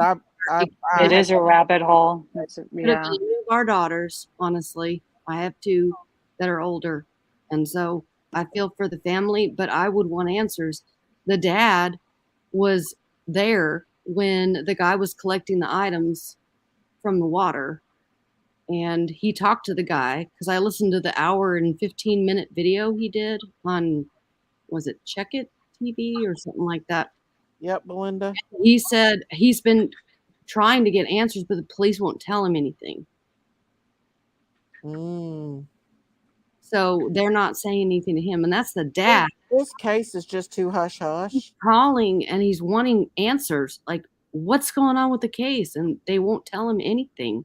it is a rabbit hole. Yeah. Our daughters, honestly, I have two that are older, and so I feel for the family, but I would want answers. The dad was there when the guy was collecting the items from the water, and he talked to the guy, because I listened to the 1 and 15-minute video he did on, was it Check It TV or something like that? Yep, Belinda. He said he's been trying to get answers, but the police won't tell him anything. So they're not saying anything to him, and that's the dad. This case is just too hush-hush. He's calling, and he's wanting answers, like, what's going on with the case, and they won't tell him anything.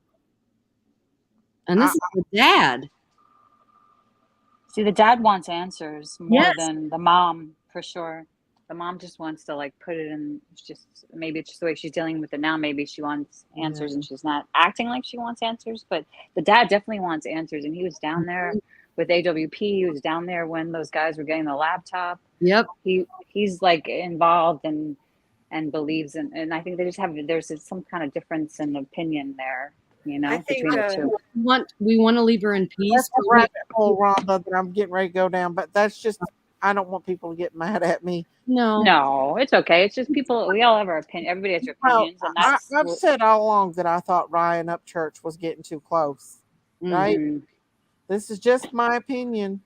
And this is the dad. See, the dad wants answers more than the mom, for sure. The mom just wants to like put it in, maybe it's just the way she's dealing with it now. Maybe she wants answers and she's not acting like she wants answers, but the dad definitely wants answers. And he was down there with AWP. He was down there when those guys were getting the laptop. Yep. He's like involved and believes in, and I think they just there's some kind of difference in opinion there, you know, I think, between the two. We want to leave her in peace. That's a rabbit hole, Rhonda, that I'm getting ready to go down, but that's just, I don't want people to get mad at me. No, it's okay. It's just people, we all have our opinion. Everybody has their opinions. And I've said all along that I thought Ryan Upchurch was getting too close, right? This is just my opinion.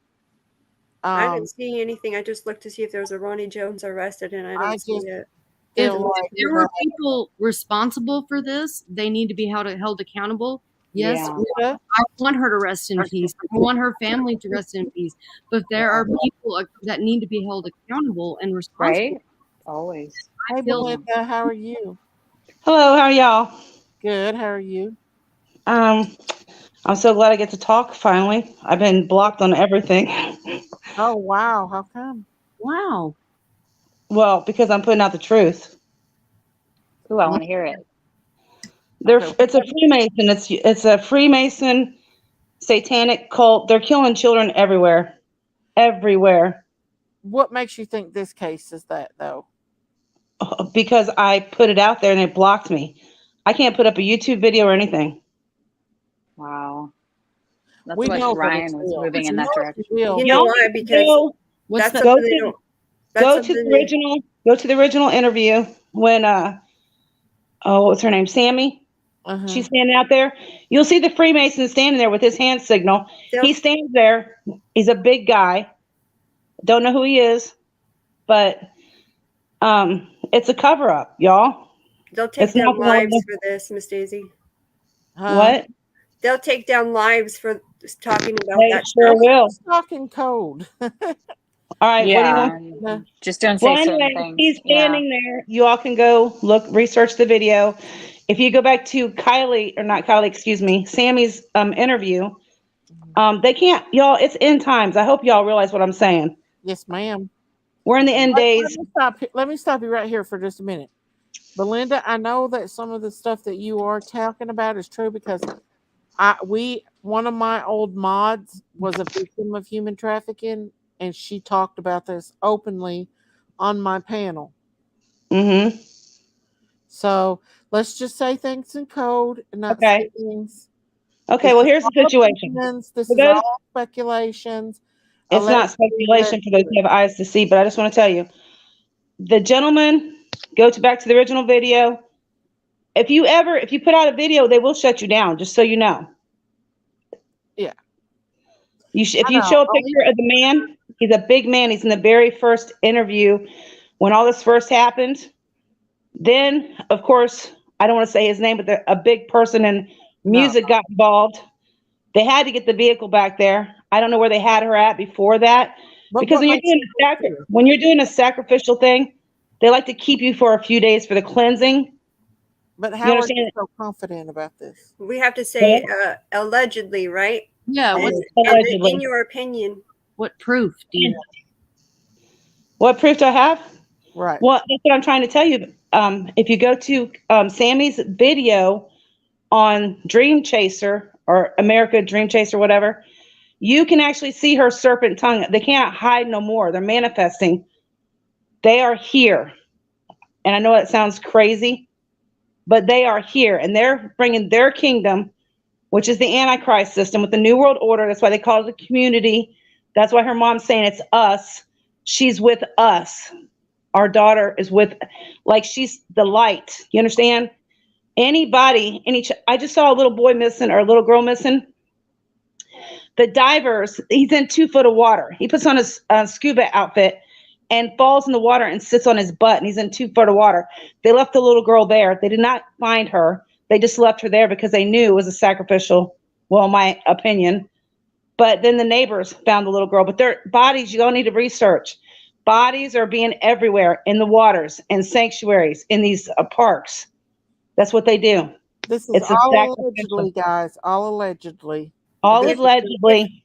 I didn't see anything. I just looked to see if there was a Ronnie Jones arrested, and I don't see it. If there were people responsible for this, they need to be held accountable. Yes, I want her to rest in peace. I want her family to rest in peace. But there are people that need to be held accountable and responsible. Right? Always. Hey, Belinda, how are you? Hello, how are y'all? Good, how are you? I'm so glad I get to talk finally. I've been blocked on everything. Oh, wow. How come? Wow. Well, because I'm putting out the truth. Ooh, I want to hear it. It's a Freemason. It's a Freemason satanic cult. They're killing children everywhere. Everywhere. What makes you think this case is that, though? Because I put it out there and it blocked me. I can't put up a YouTube video or anything. Wow. That's We what know Ryan was moving in that direction. You know why? Because that's something they don't. Go to the original interview when what's her name? Sammy. She's standing out there. You'll see the Freemason standing there with his hand signal. He stands there. He's a big guy. Don't know who he is, but it's a cover up, y'all. They'll take down lives for this, Miss Daisy. What? They'll take down lives for talking about They that. sure will. Talking code. All right, what do you Yeah. want? Just don't Well, say certain anyway, things. he's Yeah. standing there. You all can go research the video. If you go back to Sammy's interview, they can't, y'all, it's end times. I hope y'all realize what I'm saying. Yes, ma'am. We're in the end days. Let me stop you right here for just a minute. Belinda, I know that some of the stuff that you are talking about is true because one of my old mods was a victim of human trafficking, and she talked about this openly on my panel. Mm-hmm. So let's just say things in code and not say things. Okay, well, here's the situation. This is all speculations. It's not speculation for those who have eyes to see, but I just want to tell you, the gentleman, back to the original video. If you put out a video, they will shut you down, just so you know. Yeah. If you show a picture of the man, he's a big man. He's in the very first interview when all this first happened. Then, of course, I don't want to say his name, but a big person in music got involved. They had to get the vehicle back there. I don't know where they had her at before that. Because when you're doing a sacrificial thing, they like to keep you for a few days for the cleansing. But how are you so confident about this? We have to say allegedly, right? Yeah. Allegedly. In your opinion. What proof do you have? What proof do I have? Right. Well, that's what I'm trying to tell you. If you go to Sammy's video on Dream Chaser or America Dream Chaser, whatever, you can actually see her serpent tongue. They can't hide no more. They're manifesting. They are here. And I know it sounds crazy, but they are here. And they're bringing their kingdom, which is the Antichrist system with the New World Order. That's why they call it the community. That's why her mom's saying it's us. She's with us. Our daughter is she's the light. You understand? Anybody, I just saw a little boy missing or a little girl missing. The divers, he's in 2 foot of water. He puts on his scuba outfit and falls in the water and sits on his butt, and he's in 2 foot of water. They left the little girl there. They did not find her. They just left her there because they knew it was a sacrificial, well, in my opinion. But then the neighbors found the little girl. But their bodies, you all need to research. Bodies are being everywhere in the waters and sanctuaries in these parks. That's what they do. This is all allegedly, guys. All allegedly. All allegedly.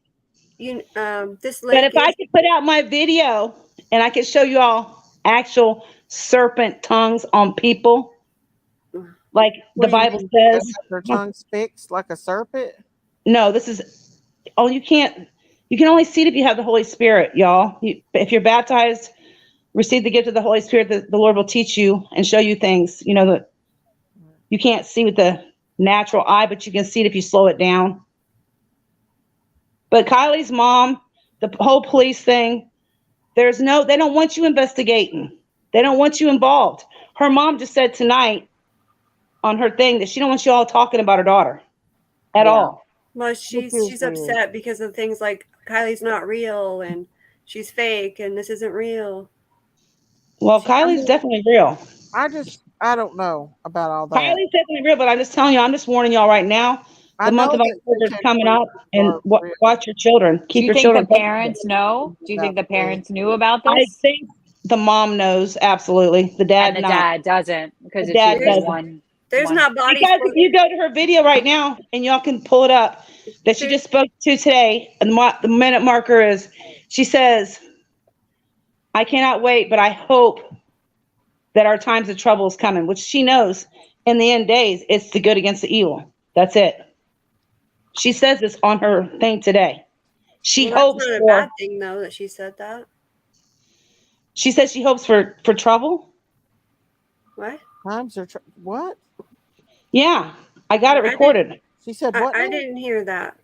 But if I could put out my video and I could show you all actual serpent tongues on people, like the Bible says. Their tongues fixed like a serpent? No, this is. Oh, you can't. You can only see it if you have the Holy Spirit, y'all. If you're baptized, receive the gift of the Holy Spirit, the Lord will teach you and show you things. You know that you can't see with the natural eye, but you can see it if you slow it down. But Kiley's mom, the whole police thing, they don't want you investigating. They don't want you involved. Her mom just said tonight on her thing that she don't want you all talking about her daughter at all. Well, she's upset because of things like Kiley's not real and she's fake and this isn't real. Well, Kiley's definitely real. I don't know about all that. Kiley's definitely real, but I'm just telling you, I'm just warning y'all right now. The month of October is coming up, and watch your children. Keep your children. Do you think the parents know? Do you think the parents knew about this? I think the mom knows, absolutely. The dad, and the dad doesn't, because the dad doesn't. There's not bodies. Because if you go to her video right now, and y'all can pull it up, that she just spoke to today, and the minute marker is, she says, I cannot wait, but I hope that our times of trouble is coming, which she knows in the end days, it's the good against the evil. That's it. She says this on her thing today. She hopes that's not a bad thing, though, that she said that. She says she hopes for trouble. What? Times are what? Yeah, I got it recorded. She said what? I didn't hear that.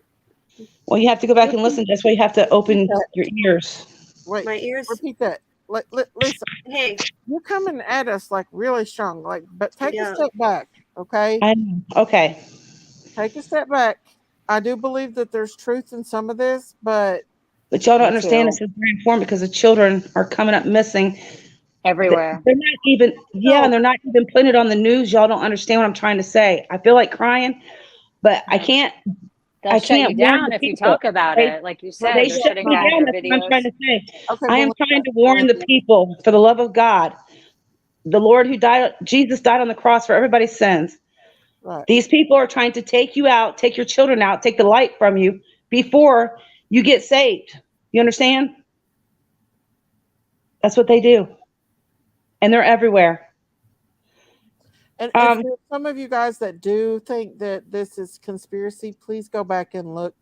Well, you have to go back and listen. That's why you have to open your ears. Wait, my ears. Repeat that. Listen. Hey, you're coming at us like really strong. But take a step back, okay? I know. Okay. Take a step back. I do believe that there's truth in some of this, but y'all don't understand. This is very important because the children are coming up missing everywhere. They're not even, and they're not even putting it on the news. Y'all don't understand what I'm trying to say. I feel like crying, but I can't. They'll I shut you can't warn down the if you people. talk about it. Like you said, They they're shut shutting me down down. your That's what I'm trying videos. to say. Okay, I am Belinda, trying to warn the people, for the love of God. The Lord who died, Jesus died on the cross for everybody's sins. Right. These people are trying to take you out, take your children out, take the light from you before you get saved. You understand? That's what they do. And they're everywhere. And if there's some of you guys that do think that this is conspiracy, please go back and look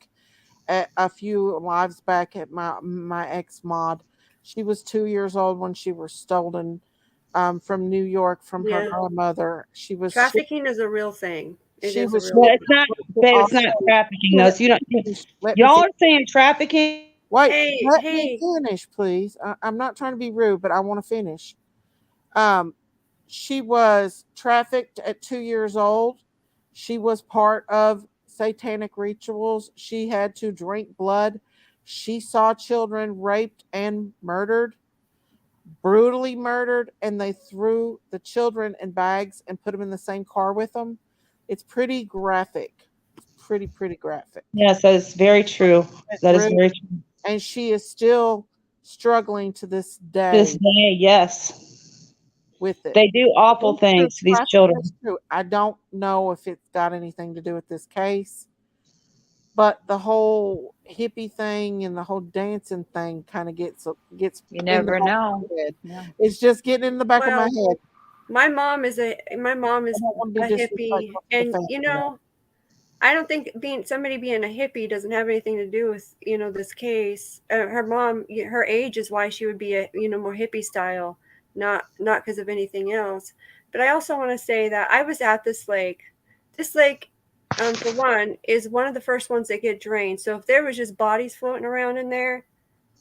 at a few lives back at my ex mod. She was 2 years old when she was stolen from New York from her grandmother. She was Trafficking is a real thing. It she is was a real But it's not, babe, it's not trafficking though. So you don't, y'all are saying trafficking. Wait, Hey, let me finish, please. I'm not trying to be rude, but I want to finish. She was trafficked at 2 years old. She was part of satanic rituals. She had to drink blood. She saw children raped and murdered, brutally murdered, and they threw the children in bags and put them in the same car with them. It's pretty graphic. Pretty graphic. Yes, that is very true. That is very true. And she is still struggling to this day. This day, yes. With it. They do awful things to these children. I don't know if it's got anything to do with this case, but the whole hippie thing and the whole dancing thing kind of gets You never know. Yeah. It's just getting in the back of my head. My mom is a hippie, and you know, I don't think somebody being a hippie doesn't have anything to do with this case. Her mom, her age is why she would be a more hippie style, not because of anything else. But I also want to say that I was at this lake. This lake, for one, is one of the first ones that get drained. So if there was just bodies floating around in there,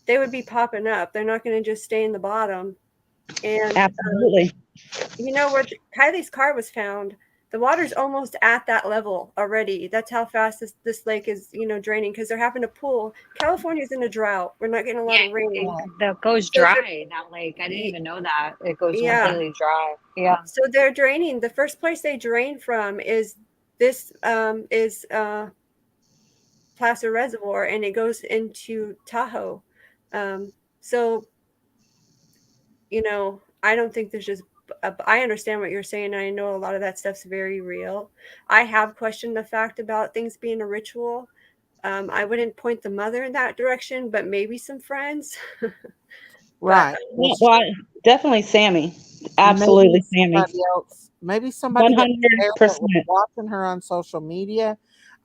they would be popping up. They're not going to just stay in the bottom. And absolutely, where Kiley's car was found, the water's almost at that level already. That's how fast this lake is, draining, because they're having to pull. California's in a drought. We're not getting a lot of rain. That goes dry, that lake. I didn't even know that. It goes completely dry. Yeah. So they're draining. The first place they drain from is this Placer Reservoir, and it goes into Tahoe. So, I don't think there's just I understand what you're saying. And I know a lot of that stuff's very real. I have questioned the fact about things being a ritual. I wouldn't point the mother in that direction, but maybe some friends. Right. Well, definitely Sammy. Absolutely Sammy. Maybe somebody 100% watching her on social media.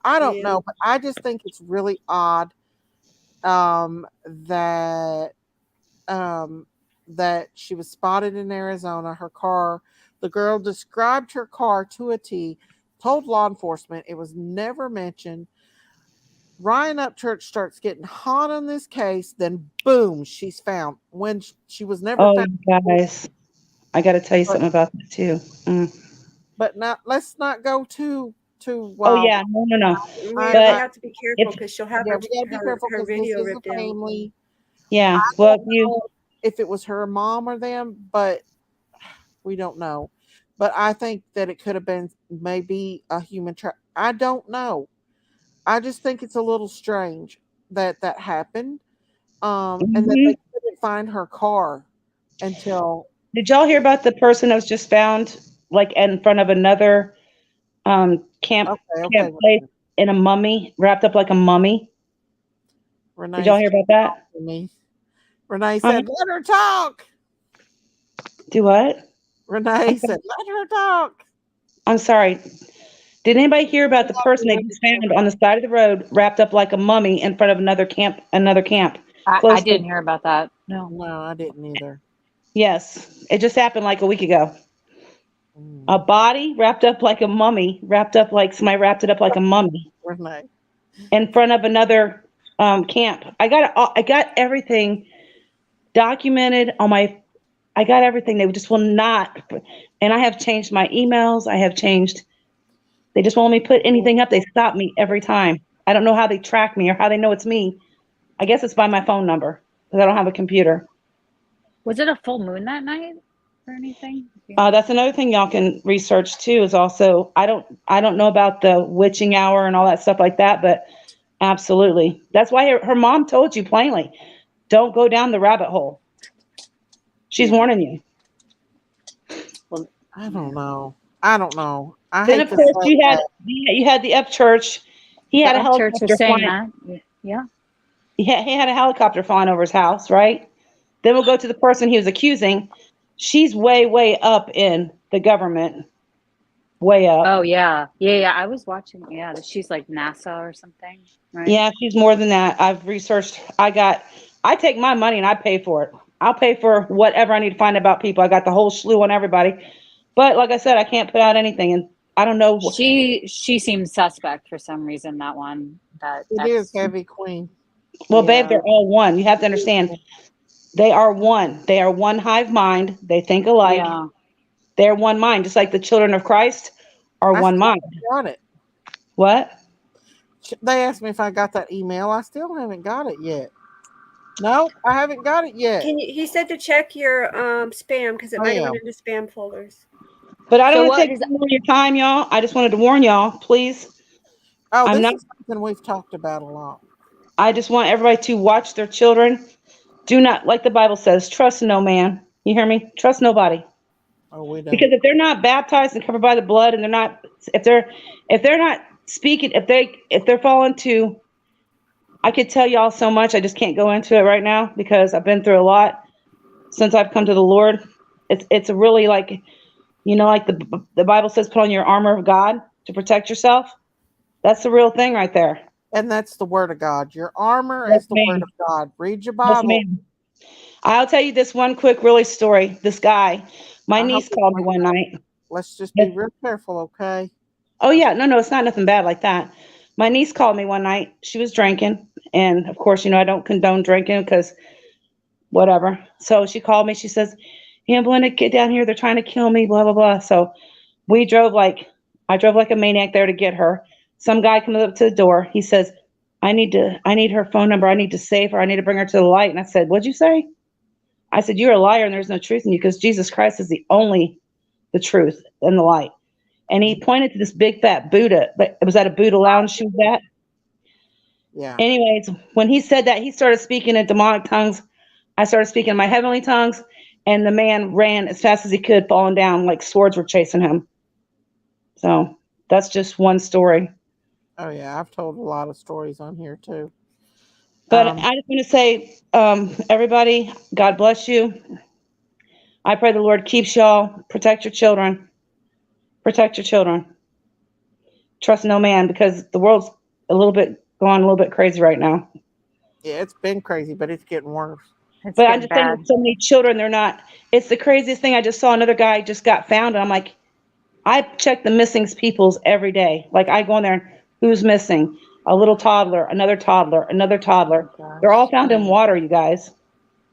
I don't know, but I just think it's really odd that she was spotted in Arizona. Her car, the girl described her car to a T, told law enforcement. It was never mentioned. Ryan Upchurch starts getting hot on this case. Then boom, she's found when she was never found. Guys, I got to tell you something about that too. But let's not go too no. But I have to be careful because she'll have her video ripped out. Yeah, well, if it was her mom or them, but we don't know. But I think that it could have been maybe a human I don't know. I just think it's a little strange that happened, and that they couldn't find her car until. Did y'all hear about the person that was just found, like in front of another camp place in a mummy, wrapped up like a mummy? Renee, did y'all hear about that? Renee said, "Let her talk." Do what? Renee said, "Let her talk." I'm sorry. Did anybody hear about the person they just found on the side of the road, wrapped up like a mummy in front of another camp? I didn't hear about that. No, I didn't either. Yes, it just happened like a week ago. A body wrapped up like a mummy, somebody wrapped it up like a mummy Renee. in front of another camp. I got everything documented on my. I got everything. They just will not, and I have changed my emails. They just won't let me put anything up. They stop me every time. I don't know how they track me or how they know it's me. I guess it's by my phone number because I don't have a computer. Was it a full moon that night or anything? That's another thing y'all can research too. Is also I don't know about the witching hour and all that stuff like that, but Absolutely. That's why her mom told you plainly, don't go down the rabbit hole. She's warning you. Well, I don't know. I don't know. I Then hate of to course say that. you had the Upchurch. He the had a Upchurch helicopter was saying flying. that. Yeah. He had a helicopter flying over his house, right? Then we'll go to the person he was accusing. She's way, way up in the government. Way up. Oh yeah. Yeah. I was watching. Yeah. She's like NASA or something, right? Yeah, she's more than that. I've researched. I take my money and I pay for it. I'll pay for whatever I need to find about people. I got the whole slew on everybody. But like I said, I can't put out anything. And I don't know. She seems suspect for some reason. That one. It is Heavy Queen. Well, babe, they're all one. You have to understand. They are one. They are one hive mind. They think alike. Yeah. They're one mind, just like the children of Christ are one mind. Got it. What? They asked me if I got that email. I still haven't got it yet. No, I haven't got it yet. He said to check your spam because it might have went into spam folders. But I don't want to take any more of your time, y'all. I just wanted to warn y'all, please. Oh, I'm this not. is something we've talked about a lot. I just want everybody to watch their children. Do not, like the Bible says, trust no man. You hear me? Trust nobody. Oh, we don't. Because if they're not baptized and covered by the blood, and they're not, if they're not speaking, if they're falling to, I could tell y'all so much. I just can't go into it right now because I've been through a lot since I've come to the Lord. It's a really like, like the Bible says, put on your armor of God to protect yourself. That's the real thing right there. And that's the word of God. Your armor Yes, is the ma'am. word of God. Read your Yes, Bible. ma'am. I'll tell you this one quick, really story. This guy, my niece called me one night. Let's just be real careful, okay? Oh yeah, no, it's not nothing bad like that. My niece called me one night. She was drinking, and of course, I don't condone drinking because whatever. So she called me. She says, Belinda, get down here. They're trying to kill me, blah, blah, blah. So I drove like a maniac there to get her. Some guy comes up to the door. He says, I need her phone number. I need to save her. I need to bring her to the light. And I said, what'd you say? I said, you're a liar and there's no truth in you because Jesus Christ is the truth and the light. And he pointed to this big fat Buddha, but it was at a Buddha lounge she was at. Yeah. Anyways, when he said that, he started speaking in demonic tongues. I started speaking in my heavenly tongues, and the man ran as fast as he could, falling down like swords were chasing him. So that's just one story. Oh yeah, I've told a lot of stories on here too. But I just want to say, everybody, God bless you. I pray the Lord keeps y'all. Protect your children. Protect your children. Trust no man, because the world's going a little bit crazy right now. Yeah, it's been crazy, but it's getting worse. But I'm just saying, with so many children, it's the craziest thing. I just saw another guy just got found, and I'm like, I check the missing peoples every day. Like I go in there, and who's missing? A little toddler, another toddler, another toddler. Oh, they're all found in water, you guys.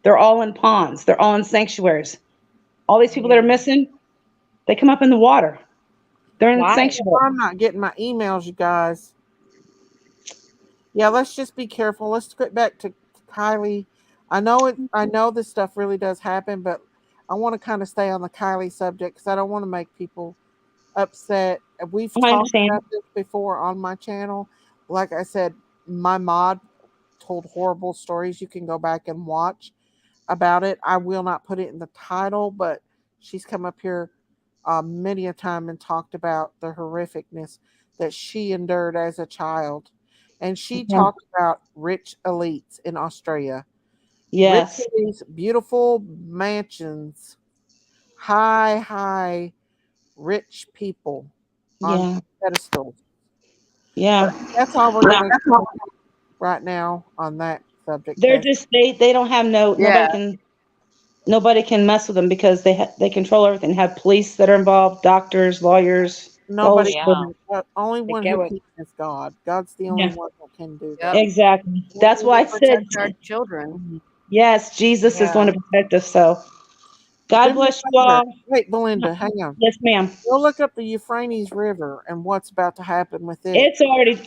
They're all in ponds. They're all in sanctuaries. All these people that are missing, they come up in the water. They're in sanctuary. I'm not getting my emails, you guys. Yeah, let's just be careful. Let's get back to Kiley. I know this stuff really does happen, but I want to kind of stay on the Kiley subject because I don't want to make people upset. We've talked about this before on my channel. Like I said, my mod told horrible stories. You can go back and watch about it. I will not put it in the title, but she's come up here many a time and talked about the horrificness that she endured as a child. And she talked about rich elites in Australia. Yes. Rich elites, beautiful mansions, high, rich people on pedestals. Yeah. But that's all we're going to do right now on that subject. They're just they don't have nobody can mess with them because they control everything. Have police that are involved, doctors, lawyers. Nobody. Only one who can is God. God's the only one that can do that. Exactly. That's why I said our children. Yes, Jesus is going to protect us. So God bless you all. Wait, Belinda, hang on. Yes, ma'am. Go look up the Euphrates River and what's about to happen with it.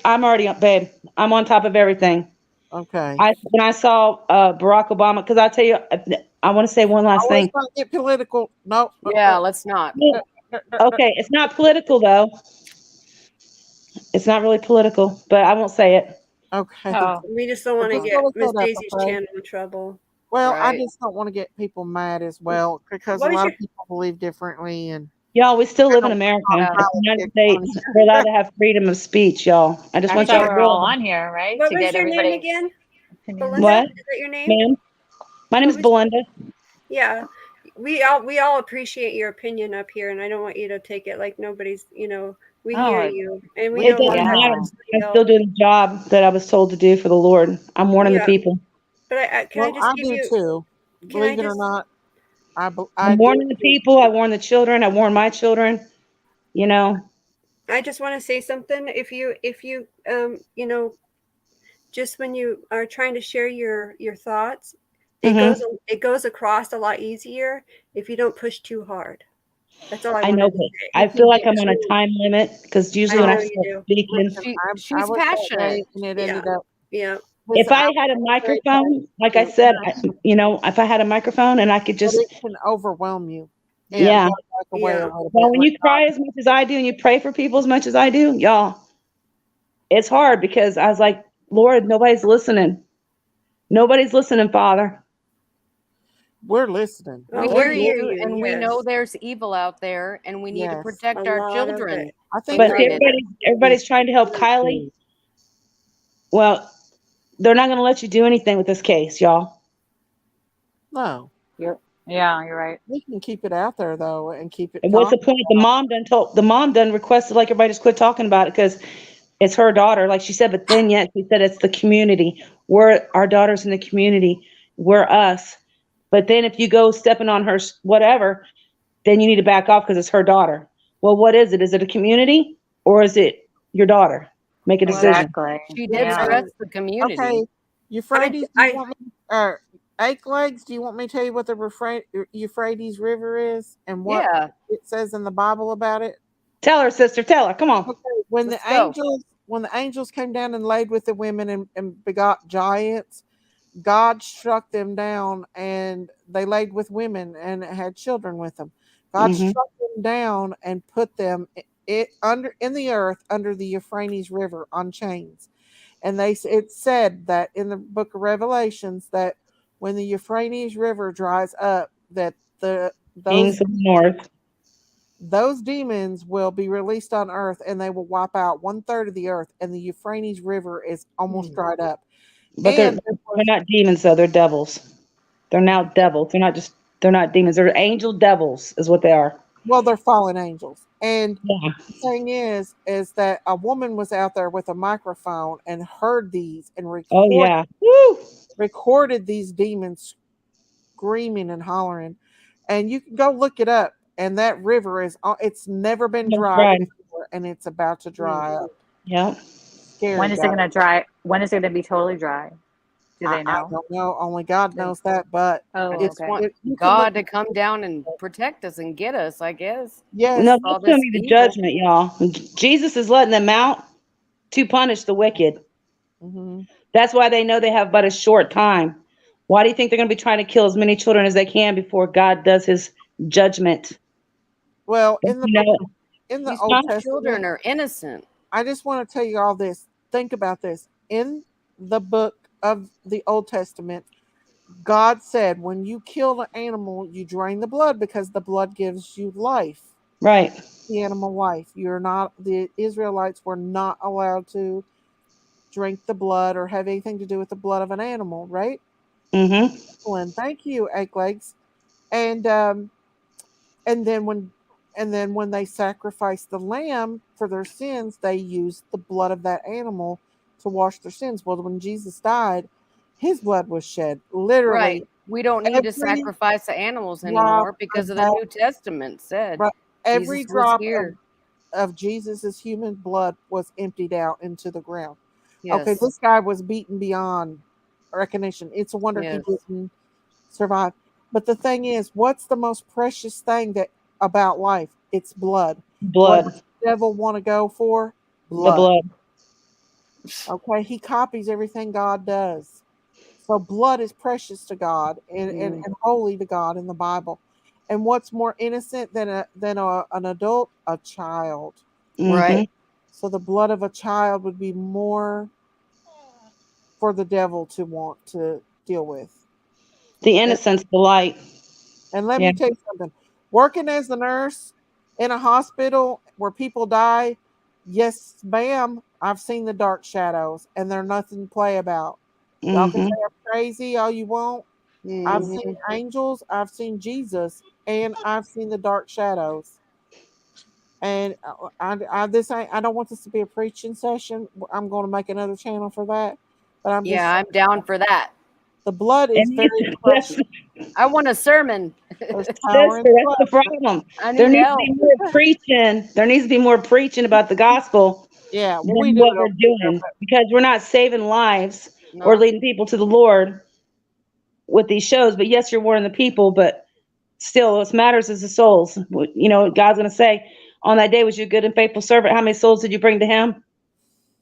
I'm already up, babe. I'm on top of everything. Okay. When I saw Barack Obama, because I'll tell you, I want to say one last thing. Let's not get political. No. Yeah, let's not. Okay, it's not political though. It's not really political, but I won't say it. Okay. Oh, We just don't want to Just get look Miss that up, Daisy's okay? channel in trouble. Well, I Right. just don't want to get people mad as well because a What is lot your of people believe differently, and Y'all, we still I live in don't America. want to It's talk the United politics on States. here. We're allowed to have freedom of speech, y'all. I just that's want why y'all to we're all realize. on here, right? what To was get your name everybody. again? opinions. Belinda? What, Is that your name? ma'am? My name What is was Belinda. Yeah. We all appreciate your opinion up here, and I don't want you to take it like nobody's, we hear Oh, you, and we We It don't want doesn't to hurt matter. yeah. somebody I'm still else. doing the job that I was told to do for the Lord. I'm warning the Yeah, people. but can I well, just I give do you? too. Can I Believe it or just? not, I I'm do warning the too. people. I warn the children. I warn my children. You know, I just want to say something. If you, just when you are trying to share your thoughts, hmm it goes across a lot easier if you don't push too hard. That's all I I know, wanted to but say. I feel like I'm on a time limit because I usually when I know you start do. speaking, Listen, I She's was that way, passionate. and it Yeah. ended up. Yeah. if Listen, I I had a was very microphone, like I passionate, said, if I had a microphone and I could but just, it can overwhelm you, and you yeah. got to back away a Yeah. little Well, bit. when Let you cry as much as I do and you pray for people as much as I do, y'all, it's hard because I was like, Lord, nobody's listening. Nobody's listening, Father. We're listening. We Oh, We're hear we hear you, you. and we know Yes. there's evil out there, and we need to Yes, protect A our lot of children. it. I think But see, Period. everybody's trying to help Kylie. Well, they're not going to let you do anything with this case, y'all. No, You're right. we can keep it out there though, and keep it And what's the talked point? The mom done requested like everybody just quit talking about it because it's her daughter, like she said. But then yet she said it's the community. We're our daughters in the community. We're us. But then if you go stepping on her whatever, then you need to back off because it's her daughter. Well, what is it? Is it a community or is it your daughter? Make a Well, decision. Exactly. she did Yeah. stress the community. Okay, Euphrates, do you want me? Eight legs. Do you want me to tell you what the Euphrates River is and what Yeah. it says in the Bible about it? Tell her, sister. Tell her. Come on. Okay, when Let's the go. angels came down and laid with the women and begot giants, God struck them down and they laid with women and had children with them. God Mhm. struck them down and put them in the earth under the Euphrates River on chains. And it said that in the book of Revelations that when the Euphrates River dries up, that Kings of the North. those demons will be released on earth and they will wipe out 1/3 of the earth, and the Euphrates River is almost dried up. But And they're not demons though. They're devils. They're now devils. They're not demons. They're angel devils is what they are. well, they're fallen angels. And Yeah. the thing is that a woman was out there with a microphone and heard these and Oh yeah. Woo. recorded these demons screaming and hollering. And you can go look it up. And that river it's never been Almost dry dried. before, and it's about to dry up. Yeah. Scary, When is it guys. going to dry? When is it going to be totally dry? Do they I know? don't know. Only God knows that. But Oh, I just okay. want you can God look. to come down and protect us and get us, I guess. Yes. No, All that's gonna this be the evil. judgment, y'all. Jesus is letting them out to punish the wicked. Mm-hmm. That's why they know they have but a short time. Why do you think they're gonna be trying to kill as many children as they can before God does his judgment? Well, You know, in the These Old children Testament, are innocent. I just want to tell you all this. Think about this. In the book of the Old Testament, God said, when you kill an animal, you drain the blood because the blood gives you life. right. The animal life. The Israelites were not allowed to drink the blood or have anything to do with the blood of an animal, right? Mm-hmm. Excellent. Thank you, Eight Legs. And then when they sacrificed the lamb for their sins, they used the blood of that animal to wash their sins. Well, when Jesus died, his blood was shed. Literally, Right. We don't need to every sacrifice the animals drop anymore because of of the that, New Testament said right, every Jesus was drop here. of Jesus's human blood was emptied out into the ground. Okay, Yes. this guy was beaten beyond recognition. It's a wonder he Yes. didn't survive. But the thing is, what's the most precious thing about life? It's blood. What Blood. does the devil want to go for? The Blood. blood. Okay, he copies everything God does. So blood is precious to God and holy to God in the Bible. And what's more innocent than an adult? A child. Mm-hmm. Right. So the blood of a child would be more for the devil to want to deal with. The innocence, the light. And let me tell you something. Working as a nurse in a hospital where people die, yes, ma'am, I've seen the dark shadows, and they're nothing to play about. Y'all can say I'm crazy all you want. I've seen angels, I've seen Jesus, and I've seen the dark shadows. And I don't want this to be a preaching session. I'm going to make another channel for that. But I'm I'm down for that. The blood is very precious. I want a sermon. There's That's power in blood. the problem. I There need needs to help. be more preaching. There needs to be more preaching about the gospel. Yeah, than what we're doing, because we're not saving lives or leading people to the Lord with these shows. But yes, you're warning the people, but still, what matters is the souls. You know, God's going to say, on that day was you a good and faithful servant. How many souls did you bring to him?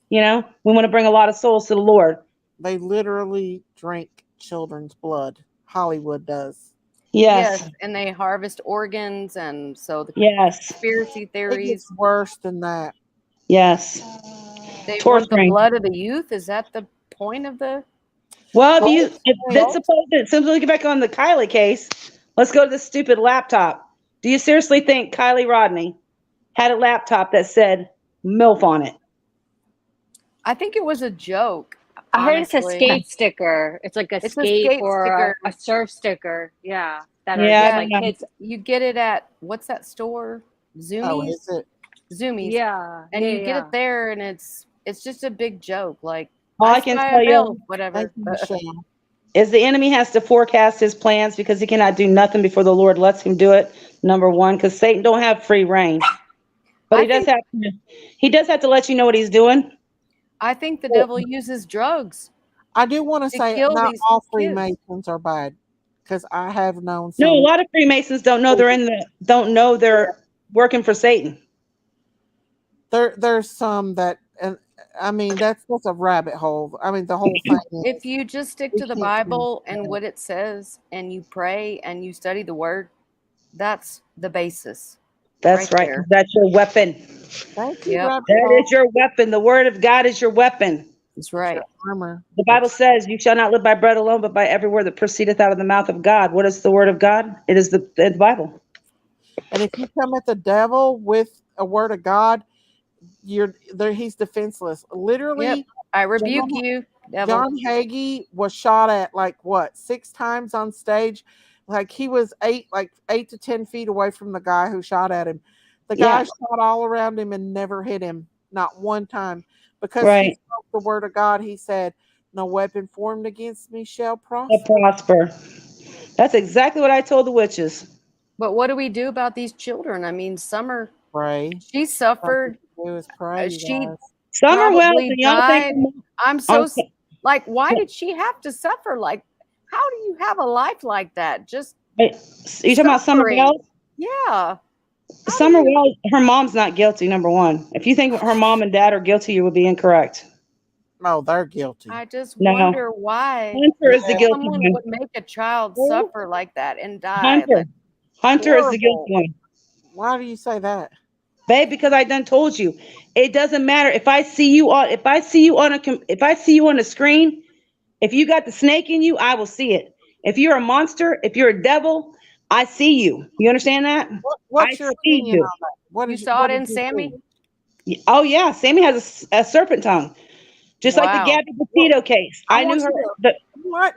You know, we want to bring a lot of souls to the Lord. They literally drink children's blood. Hollywood does. Yes, and they harvest organs, and so the conspiracy It theories. gets worse than that. Yes. They want the Torturing. blood of the youth. Is that the point of the? Well, if that's supposed to, since we get back on the Kiley case, let's go to this stupid laptop. Do you seriously think Kiley Rodni had a laptop that said MILF on it? I think it was a joke. I heard it's a honestly. skate sticker. It's like a skate or sticker. a surf sticker. Yeah. That Yeah, are just like kids. You get it at what's that store? Zoomies. Oh, is it? Zoomies. Yeah. And yeah, you get it there, and it's just a big joke. Like, All I can spy a tell you, MILF, whatever. Thank you, Michelle. is the enemy has to forecast his plans, because he cannot do nothing before the Lord lets him do it. Number one, because Satan don't have free reign, but he does have to let you know what he's doing. I think the devil uses drugs. I do want to say kill not these all kids. Freemasons are bad, because I have known some. No, a lot of Freemasons don't know they're working for Satan. There's some that, and I mean that's a rabbit hole. I mean the whole thing. If you just stick to the Bible and what it says, and you pray and you study the Word, that's the basis. That's right. there. That's your weapon. Thank you, Yep. That is your weapon. The word of God is your weapon. That's right. Armor. The Bible says, "You shall not live by bread alone, but by every word that proceedeth out of the mouth of God." What is the word of God? It is the Bible. And if you come at the devil with a word of God, you're there. He's defenseless. Literally, Yep. I rebuke you, devil. John Hagee was shot at 6 times on stage. Like he was 8 to 10 feet away from the guy who shot at him. The guy shot all around him and never hit him, not one time, because he spoke the word of God. He said, "No weapon formed against me shall prosper." That's exactly what I told the witches. But what do we do about these children? I mean, Summer, pray. She suffered. Pray, She Summer Wells, probably and y'all died. think I'm so like, why did she have to suffer? Like, how do you have a life like that? Just you talking about Summer suffering. Wells? Yeah. Summer Wells, her mom's not guilty. Number one, if you think her mom and dad are guilty, you would be incorrect. No, they're guilty. I just wonder why Hunter is the guilty someone one. would make a child suffer like that and die. Hunter is the guilty one. Why do you say that? Babe, because I done told you. It doesn't matter if I see you on a screen, if you got the snake in you, I will see it. If you're a monster, if you're a devil, I see you. You understand that? What's your opinion on that? What You did saw what it did in you Sammy? see? Oh yeah, Sammy has a serpent tongue. Just like the Wow. Gabby Petito case. I knew her.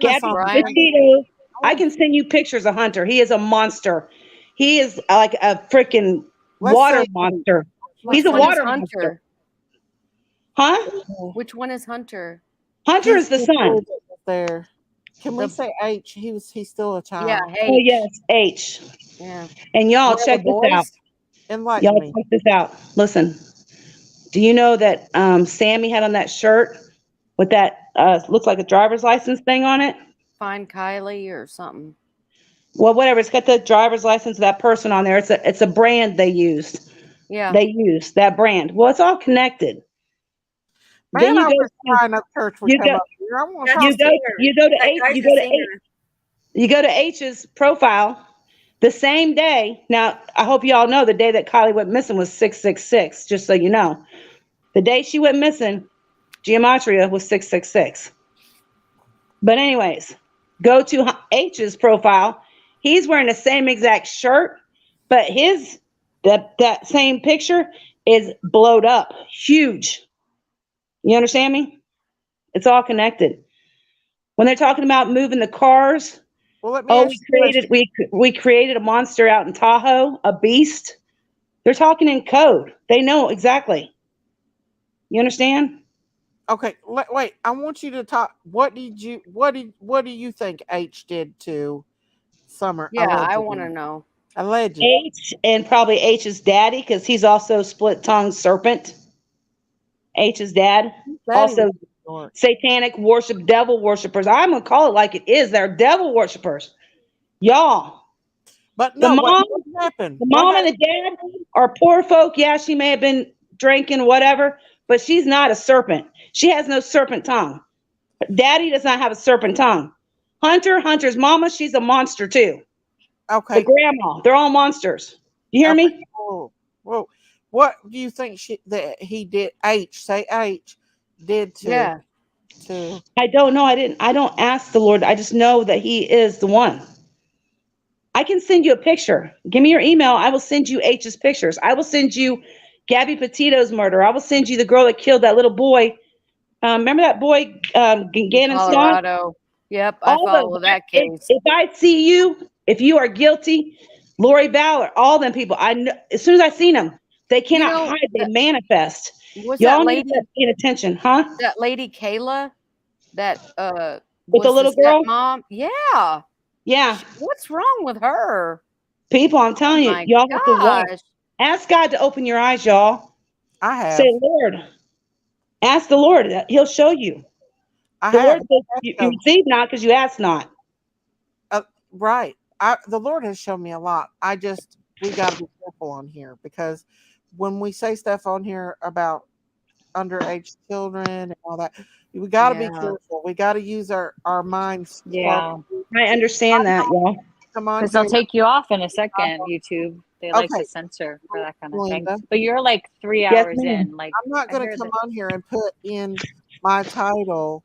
Gabby Petito. I can send you pictures of Hunter. He is a monster. He is like a freaking water monster. He's a water monster. Huh? Which one is Hunter? Hunter is the son. There. Can we say H? He's still a child. Yeah, H. Oh yes, H. Yeah. And y'all Where are check the this out. boys? Enlighten Y'all me. check this out. Listen. Do you know that Sammy had on that shirt with that looks like a driver's license thing on it? Find Kiley or something. Well, whatever. It's got the driver's license of that person on there. It's a brand they used. Yeah. They used that brand. Well, it's all connected. Man, Then I wish Upchurch would come up here. I want to talk to her. you go to H's profile the same day. Now, I hope you all know the day that Kiley went missing was 666, just so you know. The day she went missing, Gematria was 666. But anyways, go to H's profile. He's wearing the same exact shirt, but his that same picture is blowed up, huge. You understand me? It's all connected. When they're talking about moving the cars, Well, let me ask we created a monster out in Tahoe, a beast. They're talking in code. They know exactly. You understand? Okay, wait. I want you to talk. What do you think H did to Summer? Yeah, I Allegedly? want to know. Allegedly. H and probably H's daddy, because he's also split-tongued serpent. H's dad, also satanic worship, devil worshipers. I'm gonna call it like it is. They're devil worshipers, y'all. But the no, mom, what happened? the mom and the dad are poor folk. Yeah, she may have been drinking, whatever, but she's not a serpent. She has no serpent tongue. Daddy does not have a serpent tongue. Hunter's mama, she's a monster too. Okay. The grandma, they're all monsters. You hear me? Whoa. What do you think that he did? Say H did to? Yeah. To I don't know. I don't ask the Lord. I just know that He is the one. I can send you a picture. Give me your email. I will send you H's pictures. I will send you Gabby Petito's murder. I will send you the girl that killed that little boy. Remember that boy, Gannon Scott? Colorado. Yep, I follow that case. If I see you, if you are guilty, Lori Valor, all them people, I know, as soon as I seen them, they cannot hide. They manifest. Was Y'all that need lady to start paying attention, huh? That lady Kayla, that With the was little girl? stepmom? Yeah. Yeah. What's wrong with her? People, I'm telling you, my y'all have to watch. gosh. Ask God to open your eyes, y'all. I have. Say, Lord, ask the Lord. He'll show you. The Lord says you receive not because you ask not. Right. The Lord has shown me a lot. We got to be careful on here, because when we say stuff on here about underage children and all that, we got to be careful. We got to use our minds. Yeah. I understand that, y'all. Come on, because they'll take you off in a second. YouTube, they like to censor for that kind of thing. Linda. But you're like 3 Yes, hours ma'am. in. Like, I'm not going to come on here and put in my title,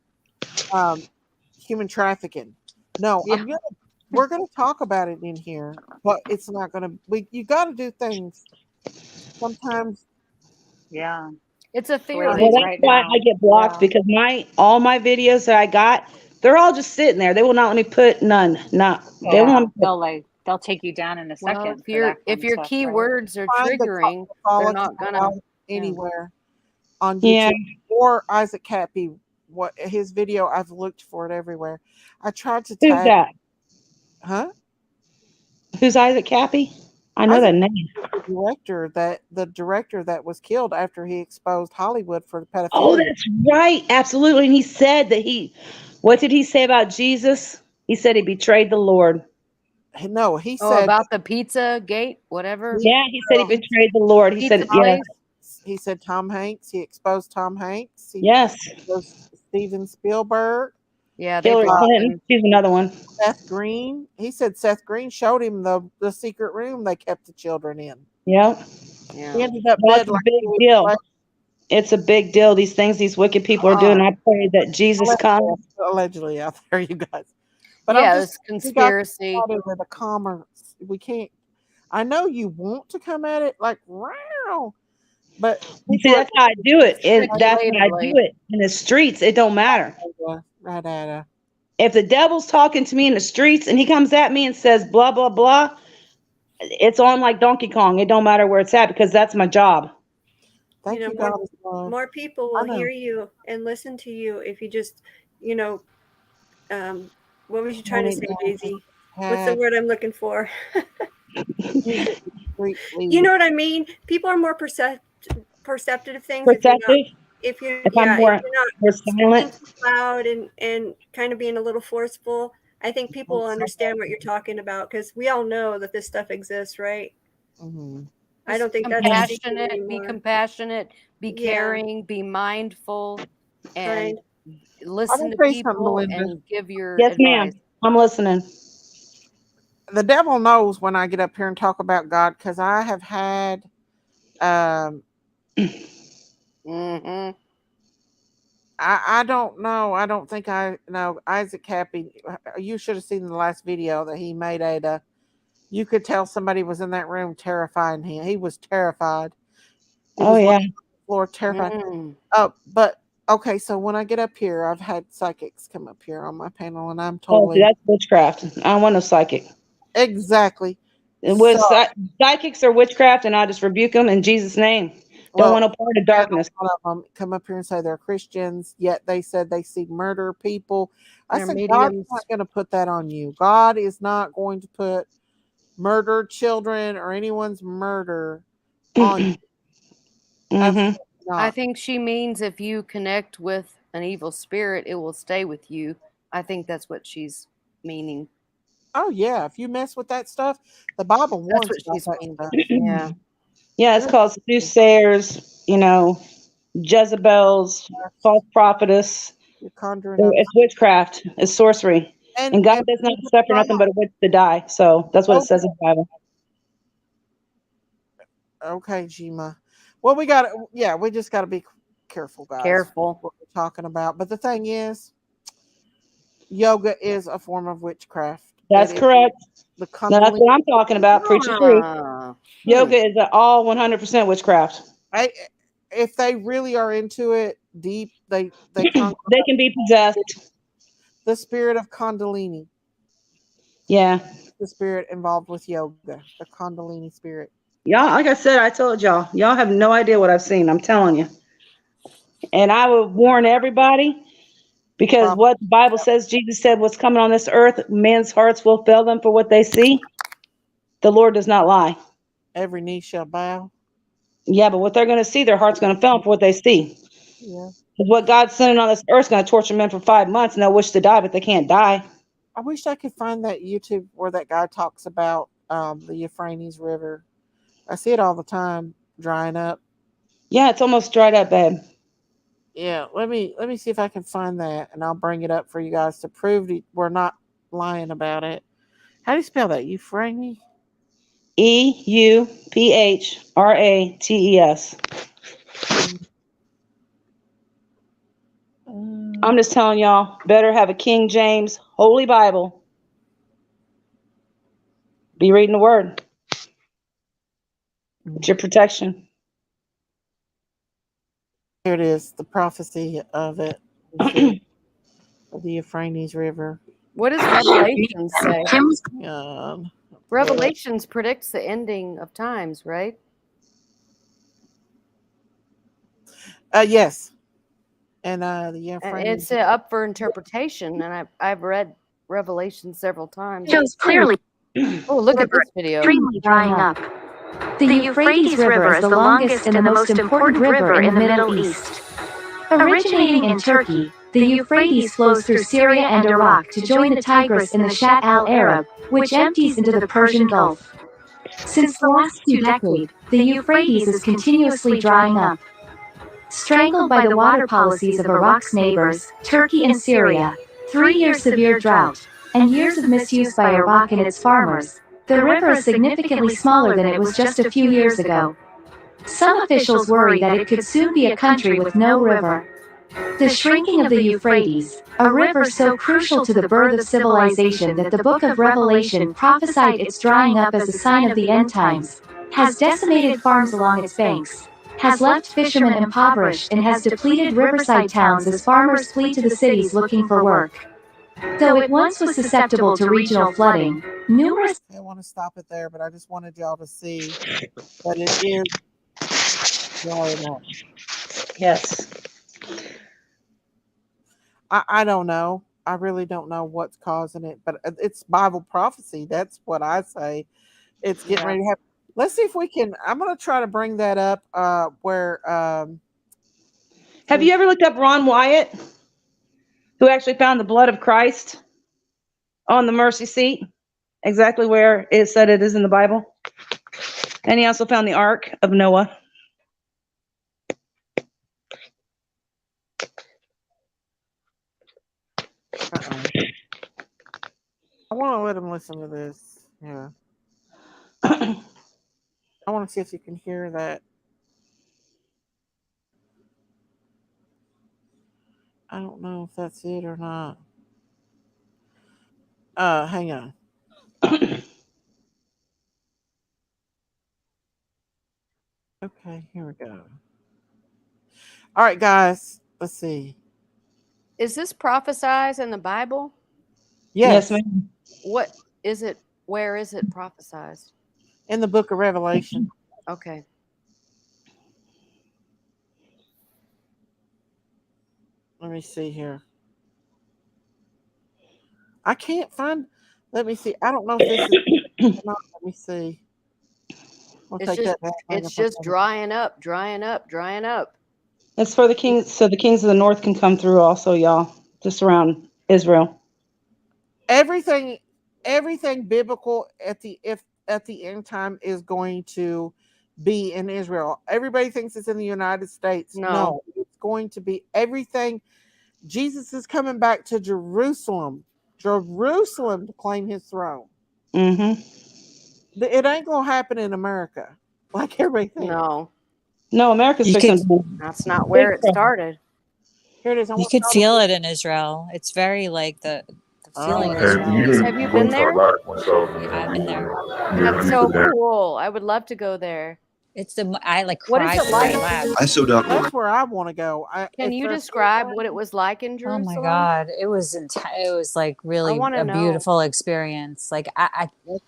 human trafficking. No, we're going to talk about it in here, but it's not going to. You got to do things sometimes. Yeah, it's a theory. Well, that's why I get blocked, because all my videos that I got, they're all just sitting there. They will not let me put none. They won't. They'll take you down in a second. Well, if your stuff, keywords are triggering, they're not gonna anywhere on Yeah. YouTube or Isaac Cappy. What his video? I've looked for it everywhere. I tried to Who's tag. that? Huh? Who's Isaac Cappy? I know that name. The director that was killed after he exposed Hollywood for pedophilia. Oh, that's right. Absolutely. And he said that what did he say about Jesus? He said he betrayed the Lord. No, he said about the pizza gate, whatever. Yeah, he said he betrayed the Lord. He said, yes. He said Tom Hanks. He exposed Tom Hanks. Yes. Steven Spielberg. Yeah, Hillary Clinton. She's another one. Seth Green. He said Seth Green showed him the secret room they kept the children in. Yep. He ended up Well, dead. it's a big deal. It's a big deal. These things these wicked people are doing. I pray that Jesus comes. Allegedly out there, you guys. But yeah, I'm this conspiracy. With a commerce. We can't. I know you want to come at it like wow, but see, that's how I do it. That's when I do it in the streets. It don't matter. Right at If the devil's talking to me in the streets and he comes at me and says blah blah blah, it's on like Donkey Kong. It don't matter where it's at, because that's my job. Thank you, more people will hear you and listen to you if you just, what was you trying to say, Daisy? What's the word I'm looking for? You know what I mean? People are more perceptive of things. If you're not silent, loud and kind of being a little forceful, I think people will understand what you're talking about, because we all know that this stuff exists, right? Mm-hmm. I don't think that's compassionate. Be compassionate. Be caring. Be mindful, and listen to people and give your yes, advice. ma'am. I'm listening. The devil knows when I get up here and talk about God, because I have had I don't know. I don't think I know. Isaac Happy, you should have seen the last video that he made, Ada. You could tell somebody was in that room terrifying him. He was terrified. He was yeah. on the floor terrified. But okay, so when I get up here, I've had psychics come up here on my panel, and I'm Oh, see, totally that's witchcraft. I don't want no psychic. exactly. With So, psychics are witchcraft, and I just rebuke them in Jesus' name. Don't want no part of darkness. One of them come up here and say they're Christians, yet they said they see murder people. I They're said, God's mediums. not going to put that on you. God is not going to put murdered children or anyone's murder on you. I think she means if you connect with an evil spirit, it will stay with you. I think that's what she's meaning. Oh yeah, if you mess with that stuff, the Bible warns That's what about she's that meaning. stuff. Yeah. Yeah, it's called soothsayers, Jezebels, false prophetess. You're conjuring up. It's witchcraft. It's sorcery. And God does not suffer nothing but a witch to die. So that's what it says in the Bible. Okay, Jima. Well, we got to, we just got to be careful, guys. Careful. What we're talking about. But the thing is, yoga is a form of witchcraft. That's correct. Now, that's what I'm talking about. Preach the truth. Yoga is all 100% witchcraft. If they really are into it deep, they can be possessed. The spirit of Kundalini. Yeah. The spirit involved with yoga. The Kundalini spirit. Y'all, like I said, I told y'all have no idea what I've seen. I'm telling you. And I would warn everybody, because what the Bible says, Jesus said, what's coming on this earth, men's hearts will fail them for what they see. The Lord does not lie. Every knee shall bow. Yeah, but what they're going to see, their heart's going to fail them for what they see. Yeah. What God's sending on this earth is going to torture men for 5 months, and they'll wish to die, but they can't die. I wish I could find that YouTube where that guy talks about the Euphrates River. I see it all the time, drying up. Yeah, it's almost dried up, babe. Yeah, let me see if I can find that, and I'll bring it up for you guys to prove we're not lying about it. How do you spell that? Euphrates? EUPHRATES. I'm just telling y'all, better have a King James Holy Bible. Be reading the Word. It's your protection. Here it is, the prophecy of it. Of the Euphrates River. What does Revelations say? God. Revelations predicts the ending of times, right? Yes. And the Euphrates. It's up for interpretation, and I've read Revelation several times. Shows clearly. Oh, look at this video. Extremely drying up. The Euphrates River is the longest and the most important river in the Middle East. Originating in Turkey, the Euphrates flows through Syria and Iraq to join the Tigris in the Shatt al-Arab, which empties into the Persian Gulf. Since the last 2 decades, the Euphrates is continuously drying up. Strangled by the water policies of Iraq's neighbors, Turkey and Syria, 3 years severe drought, and years of misuse by Iraq and its farmers, the river is significantly smaller than it was just a few years ago. Some officials worry that it could soon be a country with no river. The shrinking of the Euphrates, a river so crucial to the birth of civilization that the book of Revelation prophesied its drying up as a sign of the end times, has decimated farms along its banks, has left fishermen impoverished, and has depleted riverside towns as farmers flee to the cities looking for work. Though it once was susceptible to regional flooding, numerous... I want to stop it there, but I just wanted y'all to see that it is drying up. Yes. I don't know. I really don't know what's causing it, but it's Bible prophecy. That's what I say. It's getting ready to happen. Let's see if we can. I'm going to try to bring that up where. Have you ever looked up Ron Wyatt, who actually found the blood of Christ on the mercy seat, exactly where it said it is in the Bible? And he also found the Ark of Noah. I want to let him listen to this. Yeah. I want to see if you can hear that. I don't know if that's it or not. Hang on. Okay, here we go. All right, guys. Let's see. Is this prophesied in the Bible? Yes, ma'am. What is it? Where is it prophesied? in the book of Revelation. Okay. Let me see here. I can't find. Let me see. I don't know if this is or not. Let me see. We'll It's take just that back. it's just drying up, drying up, drying up. It's for the kings, so the kings of the north can come through also, y'all, just around Israel. Everything biblical at the end time is going to be in Israel. Everybody thinks it's in the United States. No, it's going to be everything. Jesus is coming back to Jerusalem to claim his throne. Mm-hmm. It ain't gonna happen in America like everybody thinks. No, America's fixing. That's not where it started. Here it is. You could feel it in Israel. It's very like the feeling in Israel. Have you been there? Yeah, I've been there. That's so cool. I would love to go there. It's I like What cried is it before I like? left. That's where I want to go. Can you describe what it was like in Oh Jerusalem? my God, it was it was like really wanna a know. beautiful experience. Like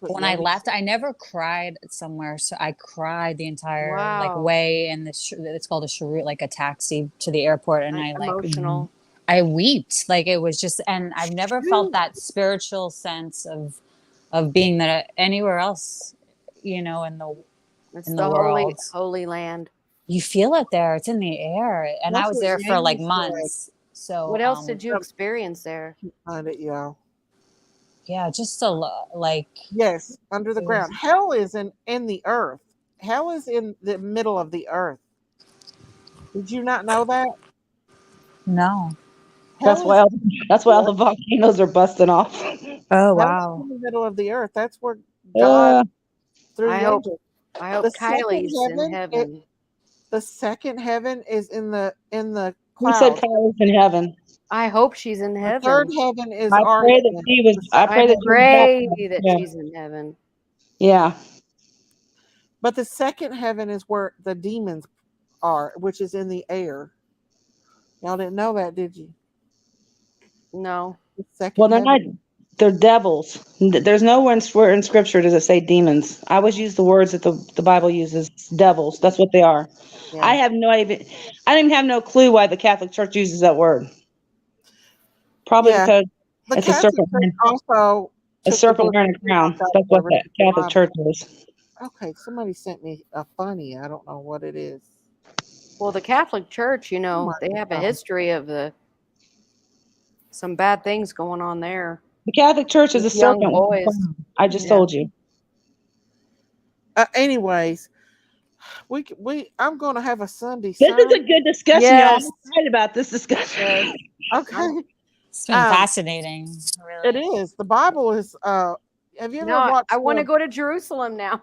when I Yummy left, I never cried somewhere, so I cried the entire like Wow. way in the it's called a sharut, like a taxi to the airport, and I like Emotional. I wept. Like it was just, and I've never felt that spiritual sense of being that anywhere else, you know, in the It's in the the world. holy land. You feel it there. It's in the air. And I That's was what there for like James months. So What else did you experience there? Find it, y'all. yeah, just a like Yes, under the it ground. was- Hell is in the earth. Hell is in the middle of the earth. Did you not know that? no. That's why. That's why all the volcanoes are busting off. Oh Hell is in the middle of the earth. That's where God through I the hope angels. Kylie's in heaven. The second heaven is in the Who said clouds. Kylie's in heaven? I hope she's in The heaven. third heaven is I our pray that heaven. she was. I pray I that she pray was that yeah. she's in heaven. Yeah. But the second heaven is where the demons are, which is in the air. Y'all didn't know that, did you? No. The second Well, they're not. heaven. They're devils. There's nowhere in scripture does it say demons. I always use the words that the Bible uses. Devils. That's what they are. Yeah. I have no idea. I didn't have no clue why the Catholic Church uses that word. Probably because The it's a Catholic serpent. Church also A took the serpent book wearing a crown. out That's of what the that Catholic Bible. Church is. Okay, somebody sent me a funny. I don't know what it is. Well, the Catholic Church, you know, they have a history of some bad things going on there. The Catholic Church is a With young serpent. with a boys. crown. I just Yeah. told you. Anyways, I'm going to have a Sunday. This is a good discussion, Yes. y'all. I'm excited about this discussion. Yes. Okay. It's been fascinating. Really. It is. The Bible is. Have you ever No, watched? I want to go to Jerusalem now.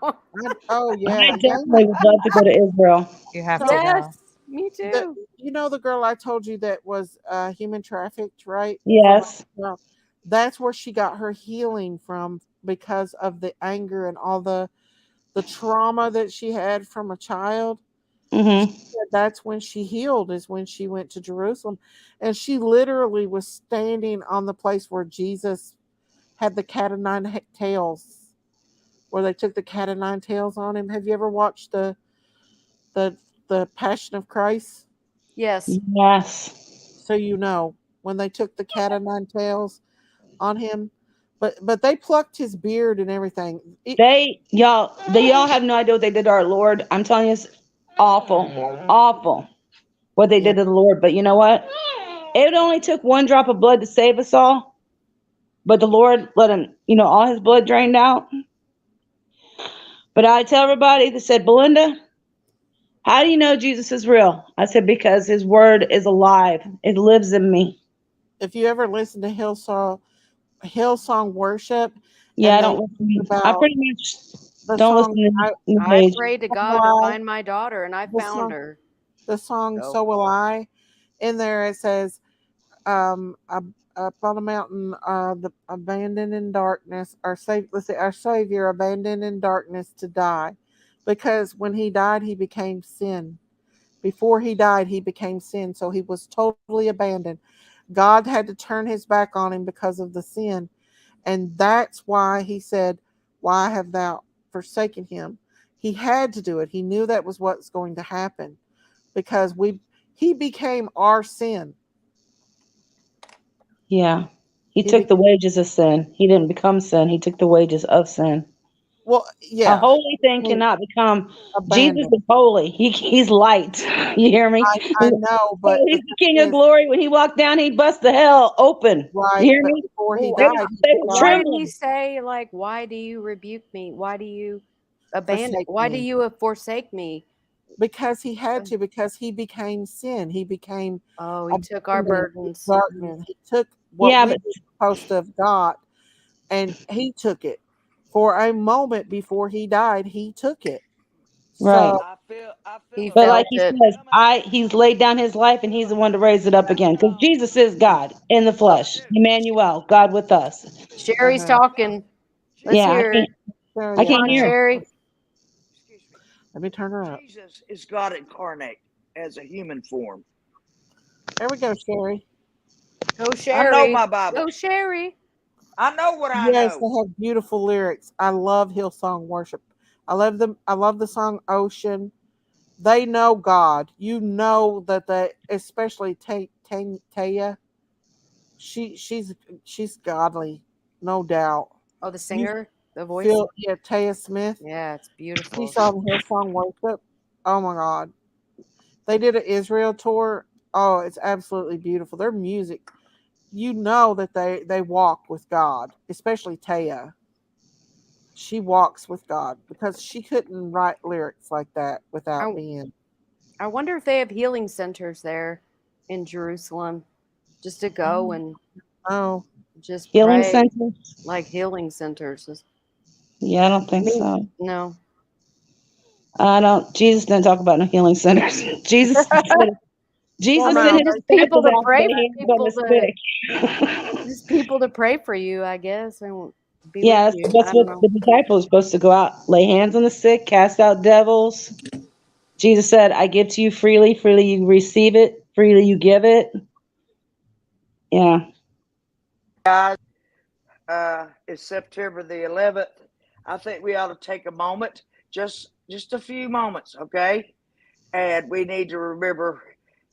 Oh yeah. I definitely would love to go to Israel. You have to go. Yes, me too. You know the girl I told you that was human trafficked, right? Yes. Well, that's where she got her healing from because of the anger and all the trauma that she had from a child. Mm-hmm. That's when she healed, is when she went to Jerusalem. And she literally was standing on the place where Jesus had the cat of nine tails, where they took the cat of nine tails on him. Have you ever watched the Passion of Christ? Yes. Yes. So you know, when they took the cat of nine tails on him, but they plucked his beard and everything. Y'all have no idea what they did to our Lord. I'm telling you, it's awful, awful what they did to the Lord. But you know what? It only took one drop of blood to save us all. But the Lord let him, all his blood drained out. But I tell everybody that said, Belinda, how do you know Jesus is real? I said, because his word is alive. It lives in me. If you ever listen to Hillsong worship, yeah, I don't listen. I pretty much don't listen to New I Age. prayed to God to find my daughter, and I found her. The song "So Will I." In there it says, up on a mountain, the abandoned in darkness, our Savior abandoned in darkness to die, because when he died, he became sin. Before he died, he became sin, so he was totally abandoned. God had to turn his back on him because of the sin, and that's why he said, "Why have thou forsaken him?" He had to do it. He knew that was what's going to happen, because he became our sin. Yeah. He took the wages of sin. He didn't become sin. He took the wages of sin. Well, yeah. A holy thing cannot become. Jesus Abandoned. is holy. He's light. You hear me? I know, but he's the King of glory. When he walked down, he bust the hell open. Right, You hear but me? before he They died, they were Why did he trembling. say, like, why do you rebuke me? Why do you abandon? Forsake Why do me. you forsake me? Because he had to, because he became sin. He became he took our burdens. darkness. He took what we were supposed to have got, and he took it. For a moment before he died, he took it. Right. He But felt like he it. says, he's laid down his life and he's the one to raise it up again. Because Jesus is God in the flesh. Emmanuel, God with us. Sherry's talking. Let's Yeah, hear her. I can't hear. Sherry. Let me turn her up. Jesus is God incarnate as a human form. There we go, Sherry. Go Sherry. I know my Bible. Go Sherry. I know what I Yes, know. they have beautiful lyrics. I love Hillsong Worship. I love them. I love the song Ocean. They know God. You know that they, especially Taya. She's godly, no doubt. Oh, the singer, the voice. Taya Smith. Yeah, it's beautiful. She's on Hillsong Worship. Oh my God, they did an Israel tour. Oh, it's absolutely beautiful. Their music, you know that they walk with God, especially Taya. She walks with God because she couldn't write lyrics like that without being. I wonder if they have healing centers there in Jerusalem, just to go and just Healing pray, centers? like healing centers. Yeah, I don't think so. No. I don't. Jesus didn't talk about no healing centers. Jesus said his just people disciples to out pray to lay hands on the sick. just people to pray for you, I guess, and be Yeah, with you. that's I what don't know. the disciples are supposed to go out, lay hands on the sick, cast out devils. Jesus said, I give to you freely, freely you receive it, freely you give it. Yeah. Guys, it's September the 11th. I think we ought to take a moment, just a few moments, okay? And we need to remember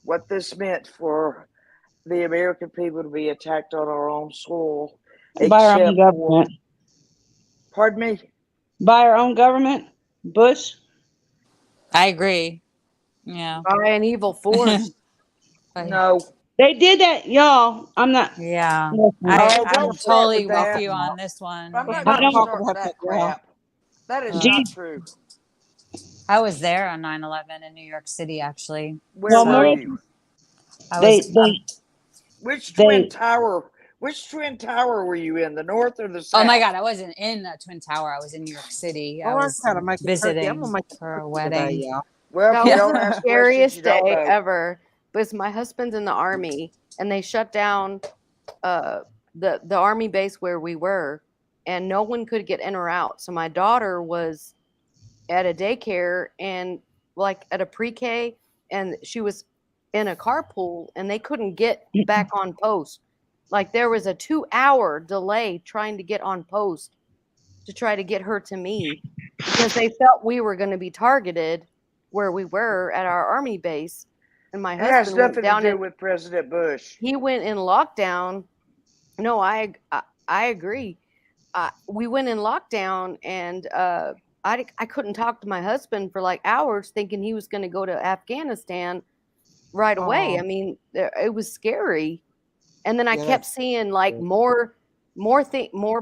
what this meant for the American people to be attacked on our own soil. By our own government. Pardon me? By our own government? Bush? I agree. Yeah. By an evil force. No. They did that, y'all. I'm not. Yeah. don't I'm start totally with with that. you on this one. I'm not you going to know. start that crap. That is not true. I was there on 9/11 in New York City, actually. Where were you? I was. Which twin tower? Which twin tower were you in? The north or the south? Oh my God! I wasn't in the Twin Tower. I was in New York City. I was visiting for a wedding. Yeah. Well, That if you was don't the ask questions, scariest you don't day know. ever. Because my husband's in the army, and they shut down the army base where we were, and no one could get in or out. So my daughter was at a daycare and like at a pre-K, and she was in a carpool, and they couldn't get back on post. Like there was a 2-hour delay trying to get on post to try to get her to me because they felt we were going to be targeted where we were at our army base. And my It has husband went nothing down to do with President Bush. He went in lockdown. No, I agree. We went in lockdown, and I couldn't talk to my husband for like hours, thinking he was going to go to Afghanistan right away. I mean, it was scary. And then I kept seeing like more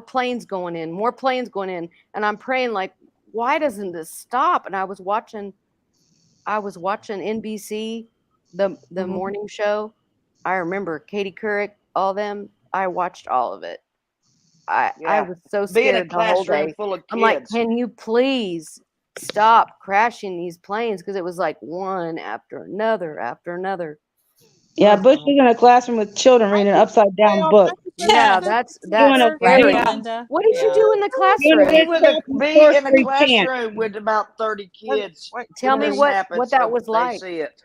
planes going in, and I'm praying like, why doesn't this stop? And I was watching NBC, the morning show. I remember Katie Couric, all them. I watched all of it. I was so scared the whole day. Full of kids. I'm like, can you please stop crashing these planes? Because it was like one after another after another. Yeah, Bush is in a classroom with children reading an upside down book. Yeah, that's Doing a scary. very, What did you do in the doing a classroom? Be in a sorcery chant. classroom with about 30 kids. Tell when me this what happens that and was they like. see it.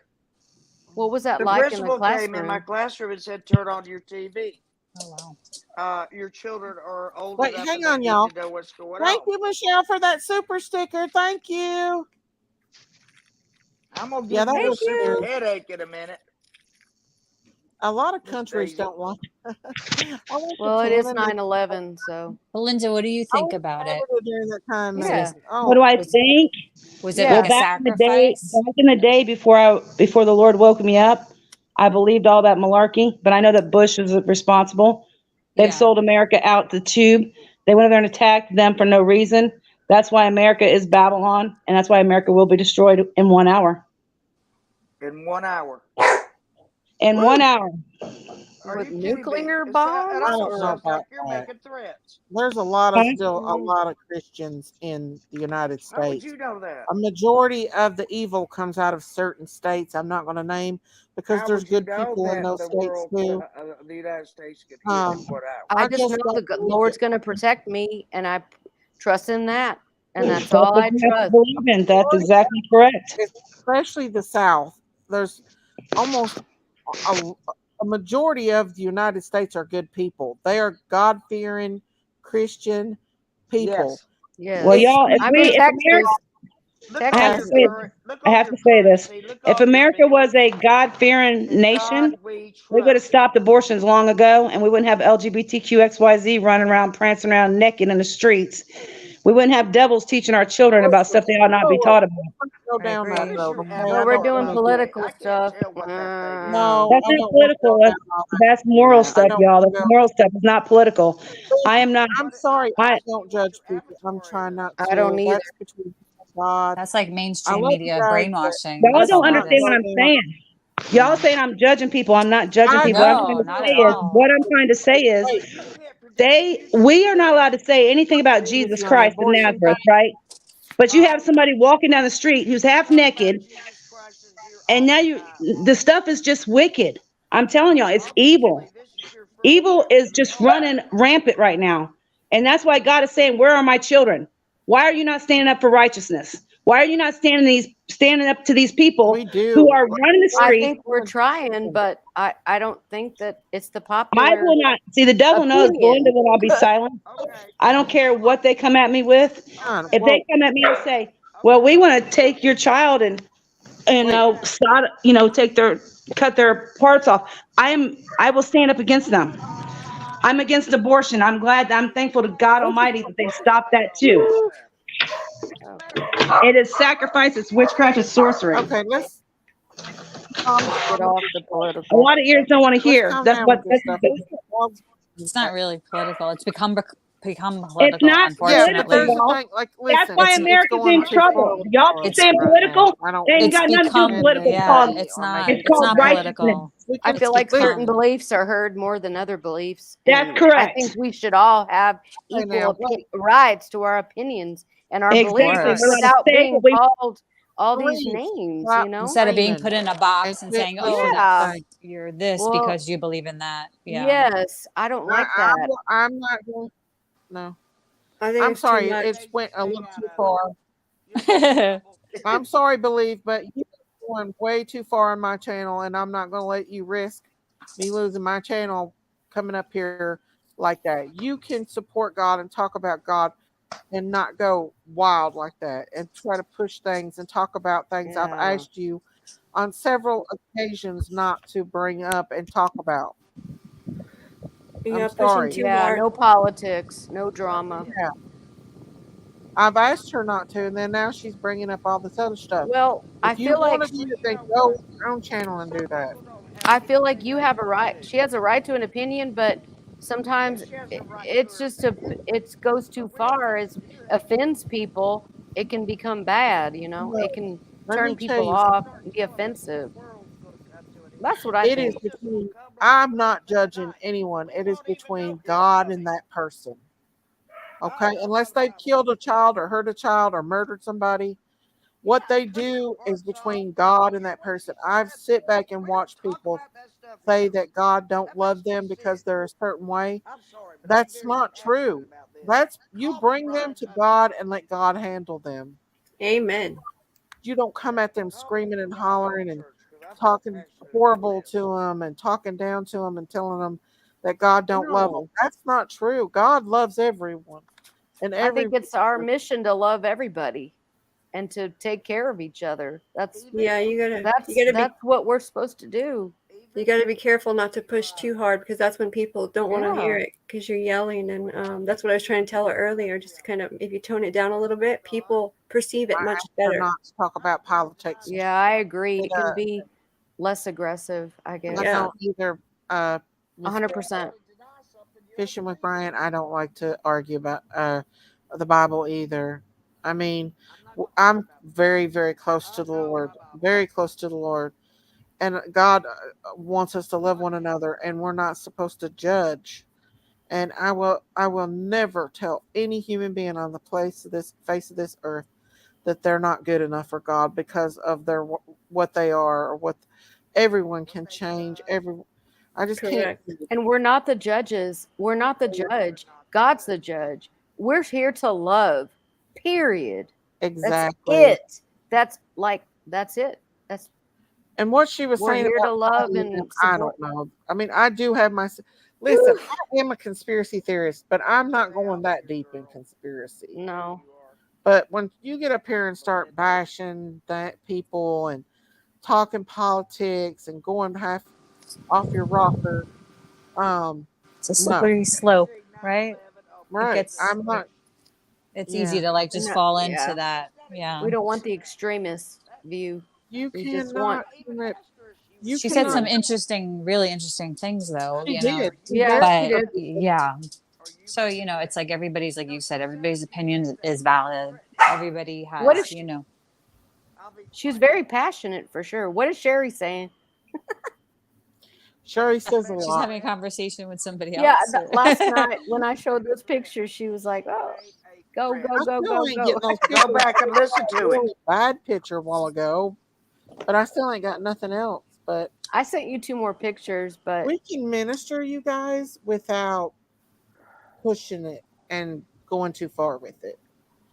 What was that The like in the principal came in my classroom? classroom and said, "Turn on your TV. Oh wow. Your children are old Wait, enough hang and they on, need y'all. to know what's going Thank on." you, Michelle, for that super sticker. Thank you. I'm gonna Yeah, give that you a was super scary. headache in a minute. A lot of Miss countries Daisy. don't want. I went to Well, it is Canada. 9/11, so. Belinda, what do you I think went to about it? Canada during that time. Was And, it, What do I was, think? was it Yeah. Well, like a sacrifice? back in the day before the Lord woke me up, I believed all that malarkey, but I know that Bush is responsible. They've Yeah. sold America out the tube. They went over there and attacked them for no reason. That's why America is Babylon, and that's why America will be destroyed in 1 hour. In 1 hour. In Woo! 1 hour. Are With you kidding me? nuclear And bombs? I don't almost know sounds like about you're that. making threats. There's a lot Huh? of Christians in the United How would States. you know that? A majority of the evil comes out of certain states. I'm not going to name because How there's would you good know people in that those the states world, too. the United States could hit in 1 hour? I just know don't the believe Lord's it. going to protect me, and I trust in that, and that's That's all what I you have to trust. believe in. That's exactly correct. Especially the South. There's almost a majority of the United States are good people. They are God-fearing Christian people. Yes. Yes. Well, y'all, if I'm in America, Look I have on to your say, current. Look I on have your to say this. currency. Look If on your America was bills. a God-fearing In nation, God we we would have trust. stopped abortions long ago, and we wouldn't have LGBTQXYZ running around, prancing around naked in the streets. We wouldn't have devils teaching our children about stuff they ought not be taught about. Go down What that is road. your Okay, Well, I we're don't doing want to do it. political I can't stuff. tell what that thing is. No, That's I not don't want to political. go down all that. That's moral I stuff, don't y'all. want to That's go. moral stuff. It's not political. I am not. I'm sorry. I I don't judge people. I'm trying not I don't to. either. That's between God. That's like I mainstream love you media guys, brainwashing. y'all That's let's don't all that not understand is. what go I'm down. saying. Y'all saying I'm judging people. I'm not judging I people. What I'm do. trying No, to not say at is, all. what I'm trying to say is, we are not allowed to say anything about Agree with Jesus you on the Christ of abortion Nazareth, thing. right? But you have somebody walking down the street who's half naked, and now the stuff is just wicked. I'm telling y'all, it's evil. Evil is just running rampant right now. And that's why God is saying, where are my children? Why are you not standing up for righteousness? Why are you not standing up to these people We do. who are running the I street? think we're trying, but I don't think that it's the I popular will not. See, the devil knows, Belinda, opinion. that I'll be silent. I don't care what they come at me with. If Well, they come at me and say, well, we want to take your child and cut their parts off, I will stand up against them. I'm against abortion. I'm thankful to God Almighty that they stopped that too. It is sacrifice, it's witchcraft, it's sorcery. okay, let's Get off the A political. lot of ears don't want to let's hear. calm That's down what. with this stuff. It's not really political. It's become It's political, not Yeah, but political, there's unfortunately. the y'all. thing. Like, That's listen, why It's it's America's going in too far. trouble. Y'all keep it's saying right political. now. I don't. They ain't it's got nothing to do with become political. Anybody it's or not making It's it's called not righteousness. political. I It's feel like certain become beliefs are heard more than other beliefs, That's and I correct. think we should all have Okay, equal now wait. rights to our opinions and our Exactly. beliefs We're allowed to without say being what we called all these Please names. stop instead of being screaming put in a and box and quit saying, pushing "Oh, that Yeah. thing. you're this Well, because you believe in that." Yeah. yes, I don't like that. I'm not going. No, I think I'm it's too sorry. much. It's went a little too far. I'm sorry, Believe, but you're going way too far on my channel, and I'm not going to let you risk me losing my channel coming up here like that. You can support God and talk about God and not go wild like that and try to push things and talk about things I've Yeah. asked you on several occasions not to bring up and talk about. Yeah, I'm pushing sorry. too Yeah, hard. no politics, no drama. Yeah, I've asked her not to, and then now she's bringing up all this other stuff. Well, I If you feel like want to do it, then go on your own channel and do that. you have a right. She has a right to an opinion, but sometimes it's just it goes too far. It offends people. It can become bad. Well, It can let turn me tell people you off, something. and be offensive. That's what I It is think. between, I'm not judging anyone. It is between God and that person. Okay? Unless they've killed a child or hurt a child or murdered somebody, what they do is between God and that person. I've sit back and watched people say that God don't love them because they're a certain way. That's not true. That's you bring them to God and let God handle them. Amen. You don't come at them screaming and hollering and talking horrible to them and talking down to them and telling them that God don't love them. That's not true. God loves everyone. And I think it's our mission to love everybody and to take care of each other. That's that's what we're supposed to do. You got to be careful not to push too hard, because that's when people don't want to hear Yeah. it, because you're yelling. And that's what I was trying to tell her earlier. Just to kind of, if you tone it down a little bit, people perceive it much better. Not to talk about politics. Yeah, I agree. It can be less aggressive, I guess. I don't either. 100%. Fishing with Brian, I don't like to argue about the Bible either. I mean, I'm very, very close to the Lord, very close to the Lord. And God wants us to love one another, and we're not supposed to judge. And I will never tell any human being on the face of this earth that they're not good enough for God because of their what they are or what. Everyone can change. I just can't. And we're not the judges. We're not the judge. God's the judge. We're here to love. Period. Exactly. That's it. That's it. And what she was saying here about to love communism, and I support. don't know. I mean, I do have my. Listen, I am a conspiracy theorist, but I'm not going that deep in conspiracy. No. But when you get up here and start bashing that people and talking politics and going half off your rocker, it's a slippery slope, right? Right. I'm not. It's easy to like just fall into Yeah. that. Yeah. We don't want the extremist view. You we cannot. just want. She said some really interesting things, though. She you know, did. Yeah, she did. Yeah. So it's like everybody's, like you said, everybody's opinion is valid. Everybody has, What if She's very passionate for sure. What is Sherry saying? Sherry says a lot. She's having a conversation with somebody else. Yeah, last night when I showed those pictures, she was like, "Oh, go, Go back and listen to it. Bad picture a while ago, but I still ain't got nothing else. But I sent you 2 more pictures, but we can minister you guys without pushing it and going too far with it.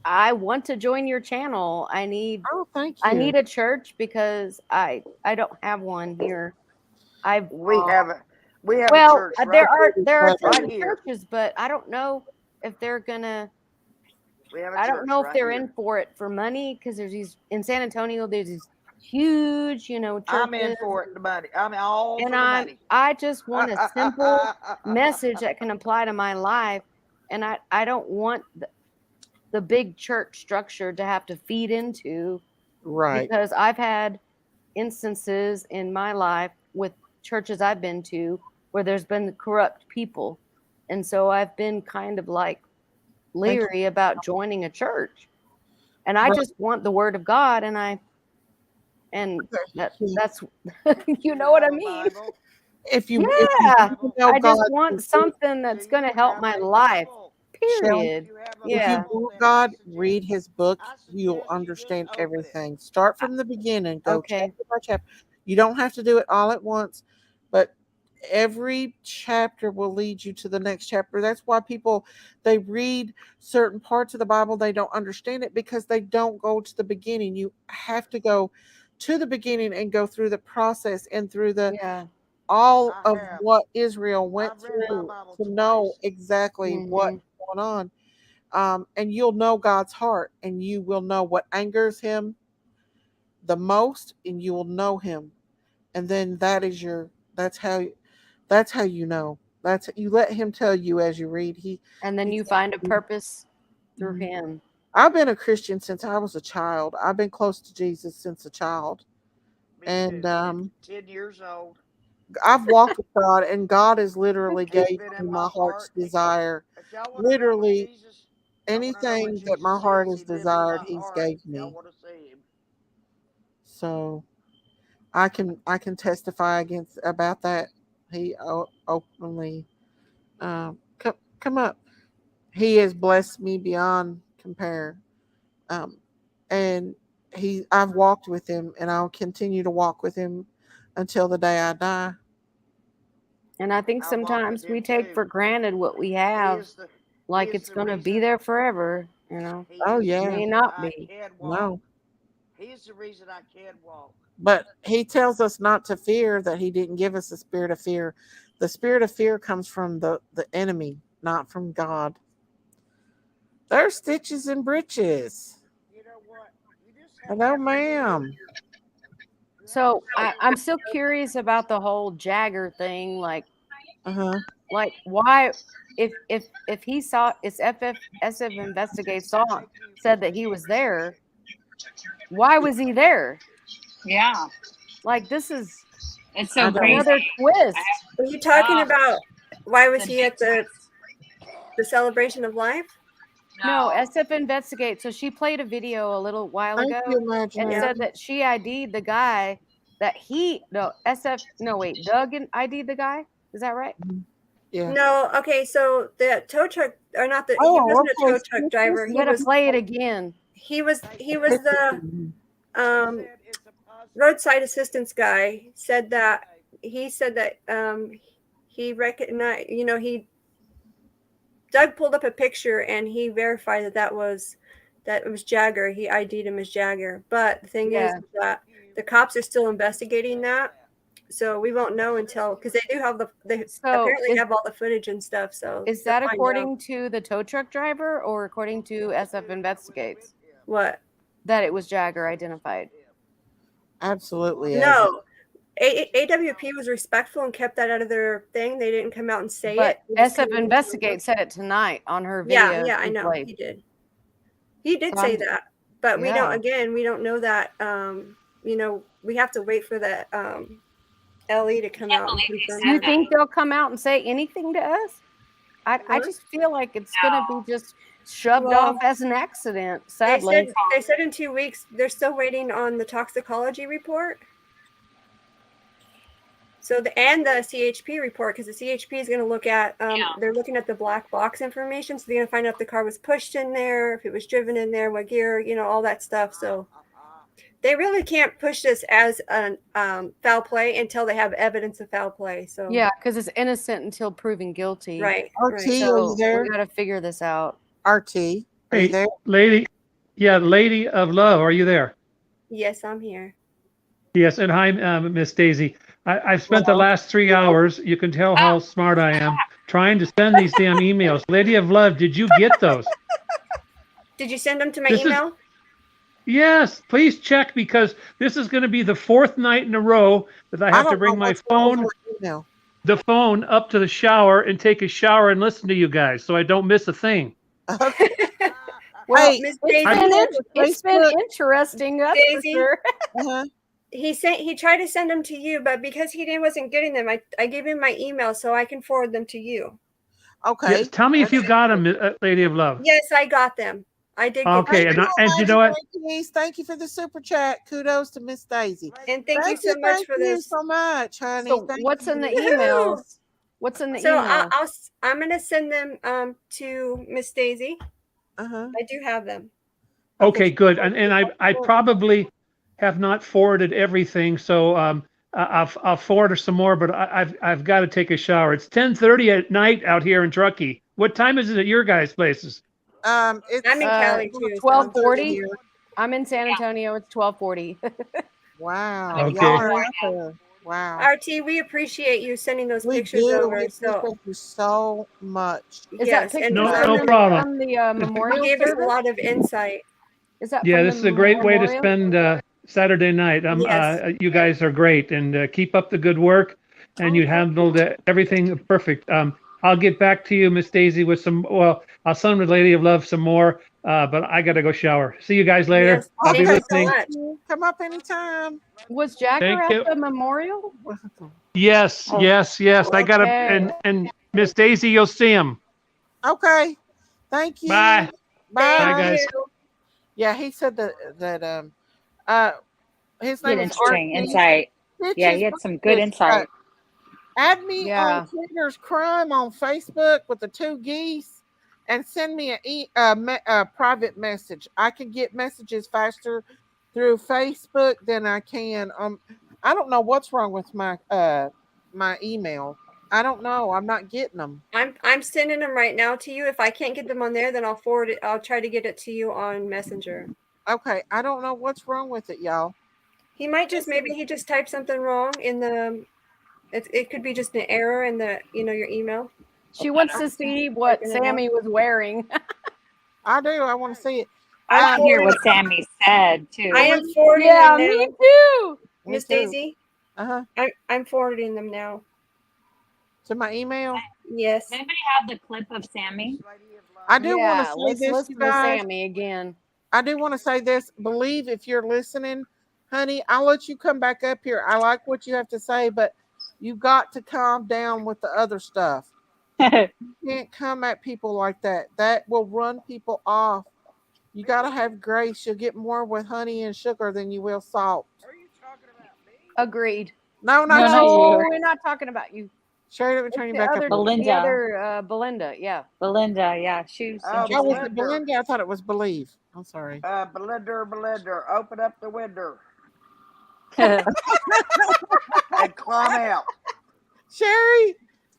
I want to join your channel. I need. Oh, thank you. I need a church because I don't have one here. We have a well, church. there are right here. churches, but I don't know if they're gonna. We have a I don't church know if right they're here. in for it for money, because there's these in San Antonio. There's these huge, churches. I'm in for it. The money. I'm all for the money. I just want a simple message that can apply to my life, and I don't want the big church structure to have to feed into. Right. Because I've had instances in my life with churches I've been to where there's been corrupt people. And so I've been kind of like leery about joining a church. And I just want the word of God, and that's you know what I mean? If you I God, just want something that's going to help my life. Period. If you want God, read his book. You'll understand everything. Start from the beginning. Go chapter by chapter. You don't have to do it all at once, but every chapter will lead you to the next chapter. That's why they read certain parts of the Bible, they don't understand it because they don't go to the beginning. You have to go to the beginning and go through the process and through all of what Israel went through to know exactly what's going on. And you'll know God's heart, and you will know what angers him the most, and you will know him. And then that's how you know. You let him tell you as you read. And then you find a purpose through him. I've been a Christian since I was a child. I've been close to Jesus since a child. And 10 years old. I've walked with God, and God has literally gave me my heart's desire. Literally, anything that my heart has desired, he's gave me. So I can testify about that. He openly come up. He has blessed me beyond compare. And I've walked with him, and I'll continue to walk with him until the day I die. And I think sometimes we take for granted what we have, like it's going to be there forever, you know. Oh It yeah. may not be. No. He's the reason I can walk. But he tells us not to fear, that he didn't give us the spirit of fear. The spirit of fear comes from the enemy, not from God. There's stitches and britches. Hello, ma'am. So I'm still curious about the whole Jagger thing. Like why, if he saw, if SF Investigate said that he was there, why was he there? Yeah. Like this is It's so another twist. Are you talking about why was he at the celebration of life? No, SF Investigate. So she played a video a little while Thank ago you, and Imaginary. said that she ID'd the guy that Doug ID'd the guy. Is that right? Yeah. No, okay, so the tow truck, or not the, he Oh, wasn't a okay. tow truck driver. You gotta play it again. He was the roadside assistance guy. Said that he recognized, Doug pulled up a picture and he verified that it was Jagger. He ID'd him as Jagger. But the thing is that the cops are still investigating that. So we won't know until, because they do have apparently have all the footage and stuff. So is that according to the tow truck driver or according to SF Investigates? What? That it was Jagger identified. Absolutely. No. AWP was respectful and kept that out of their thing. They didn't come out and say But it. SF Investigate said it tonight on her video. Yeah, I know. Played. He did. He did So say that. But we don't, yeah. again, we don't know that. We have to wait for that LE to come out and confirm. Do you think they'll come out and say anything to us? I just feel like it's going to be just shoved off as an accident, sadly. They said in 2 weeks. They're still waiting on the toxicology report. So the CHP report, because the CHP is going to look at, they're looking at the black box information. So they're going to find out if the car was pushed in there, if it was driven in there, what gear, all that stuff. So they really can't push this as a foul play until they have evidence of foul play. So yeah, because it's innocent until proven guilty. Right. RT, right. are you there? We got to figure this out. RT, are you there? Lady of Love, are you there? Yes, I'm here. Yes, and hi, Miss Daisy. I've spent the last 3 hours, you can tell how smart I am, trying to send these damn emails. Lady of Love, did you get those? Did you send them to my email? Yes, please check, because this is going to be the 4th night in a row that I have to bring my phone, the phone up to the shower and take a shower and listen to you guys so I don't miss a thing. Well, Hey, it's been interesting, that's Daisy, for sure. He tried to send them to you, but because he wasn't getting them, I gave him my email so I can forward them to you. Okay. Yes, tell me if you got them, Lady of Love. Yes, I got them. I did. Okay, and you know what? Thank you for the super chat. Kudos to Miss Daisy. And thank you so much for this. Thank you so much, honey. So what's in the emails? What's in the email? I'm gonna send them to Miss Daisy. I do have them. Okay, good. And I probably have not forwarded everything, so I'll forward her some more. But I've got to take a shower. It's 10:30 at night out here in Truckee. What time is it at your guys' places? I'm in Cali too. 12:40. I'm in San Antonio. It's 12:40. Wow. Okay. Y'all are out there. Wow. RT, we appreciate you sending those pictures do. over. We appreciate you so much. Is that picture no problem. from the memorial You gave us a service? lot of insight. Is that Yeah, from this the is a great way to memorial? spend Saturday night. Yes. You guys are great, and keep up the good work. And you handled everything perfect. I'll get back to you, Miss Daisy, with some. Well, I'll send the Lady of Love some more. But I got to go shower. See you guys later. Yes. I'll be Thank you so listening. much. Come up anytime. Was Jagger Thank you. at the memorial? Yes. I got to. Okay. And Miss Daisy, you'll see him. Okay. Thank you. Bye. Bye. Bye, guys. Yeah, he said that his He had name is interesting RT. insight. Yeah, he had some good insight. Add me on Twitter's Crime on Facebook with the 2 geese and send me a private message. I can get messages faster through Facebook than I can. I don't know what's wrong with my my email. I don't know. I'm not getting them. I'm sending them right now to you. If I can't get them on there, then I'll forward it. I'll try to get it to you on Messenger. Okay, I don't know what's wrong with it, y'all. He might just maybe he just typed something wrong in the. It could be just an error in the your email. She wants to see what Sammy was wearing. I do. I want to see it. I want to hear what Sammy said too. I am forwarding Yeah, them now. me too. Miss Daisy. I'm forwarding them now. To my email? Yes. Does anybody have the clip of Sammy? I do want to say let's this, listen you to guys. Sammy again. I do want to say this. Believe if you're listening, honey, I'll let you come back up here. I like what you have to say, but you got to calm down with the other stuff. You can't come at people like that. That will run people off. You got to have grace. You'll get more with honey and sugar than you will salt. Agreed. No, not no, you. we're not talking about you. Sherry, let me turn you back up. Belinda. The other Belinda, yeah. Belinda, yeah. She was That was the Belinda. I thought it was Believe. I'm sorry. Belinda, open up the window. And climb out. Sherry,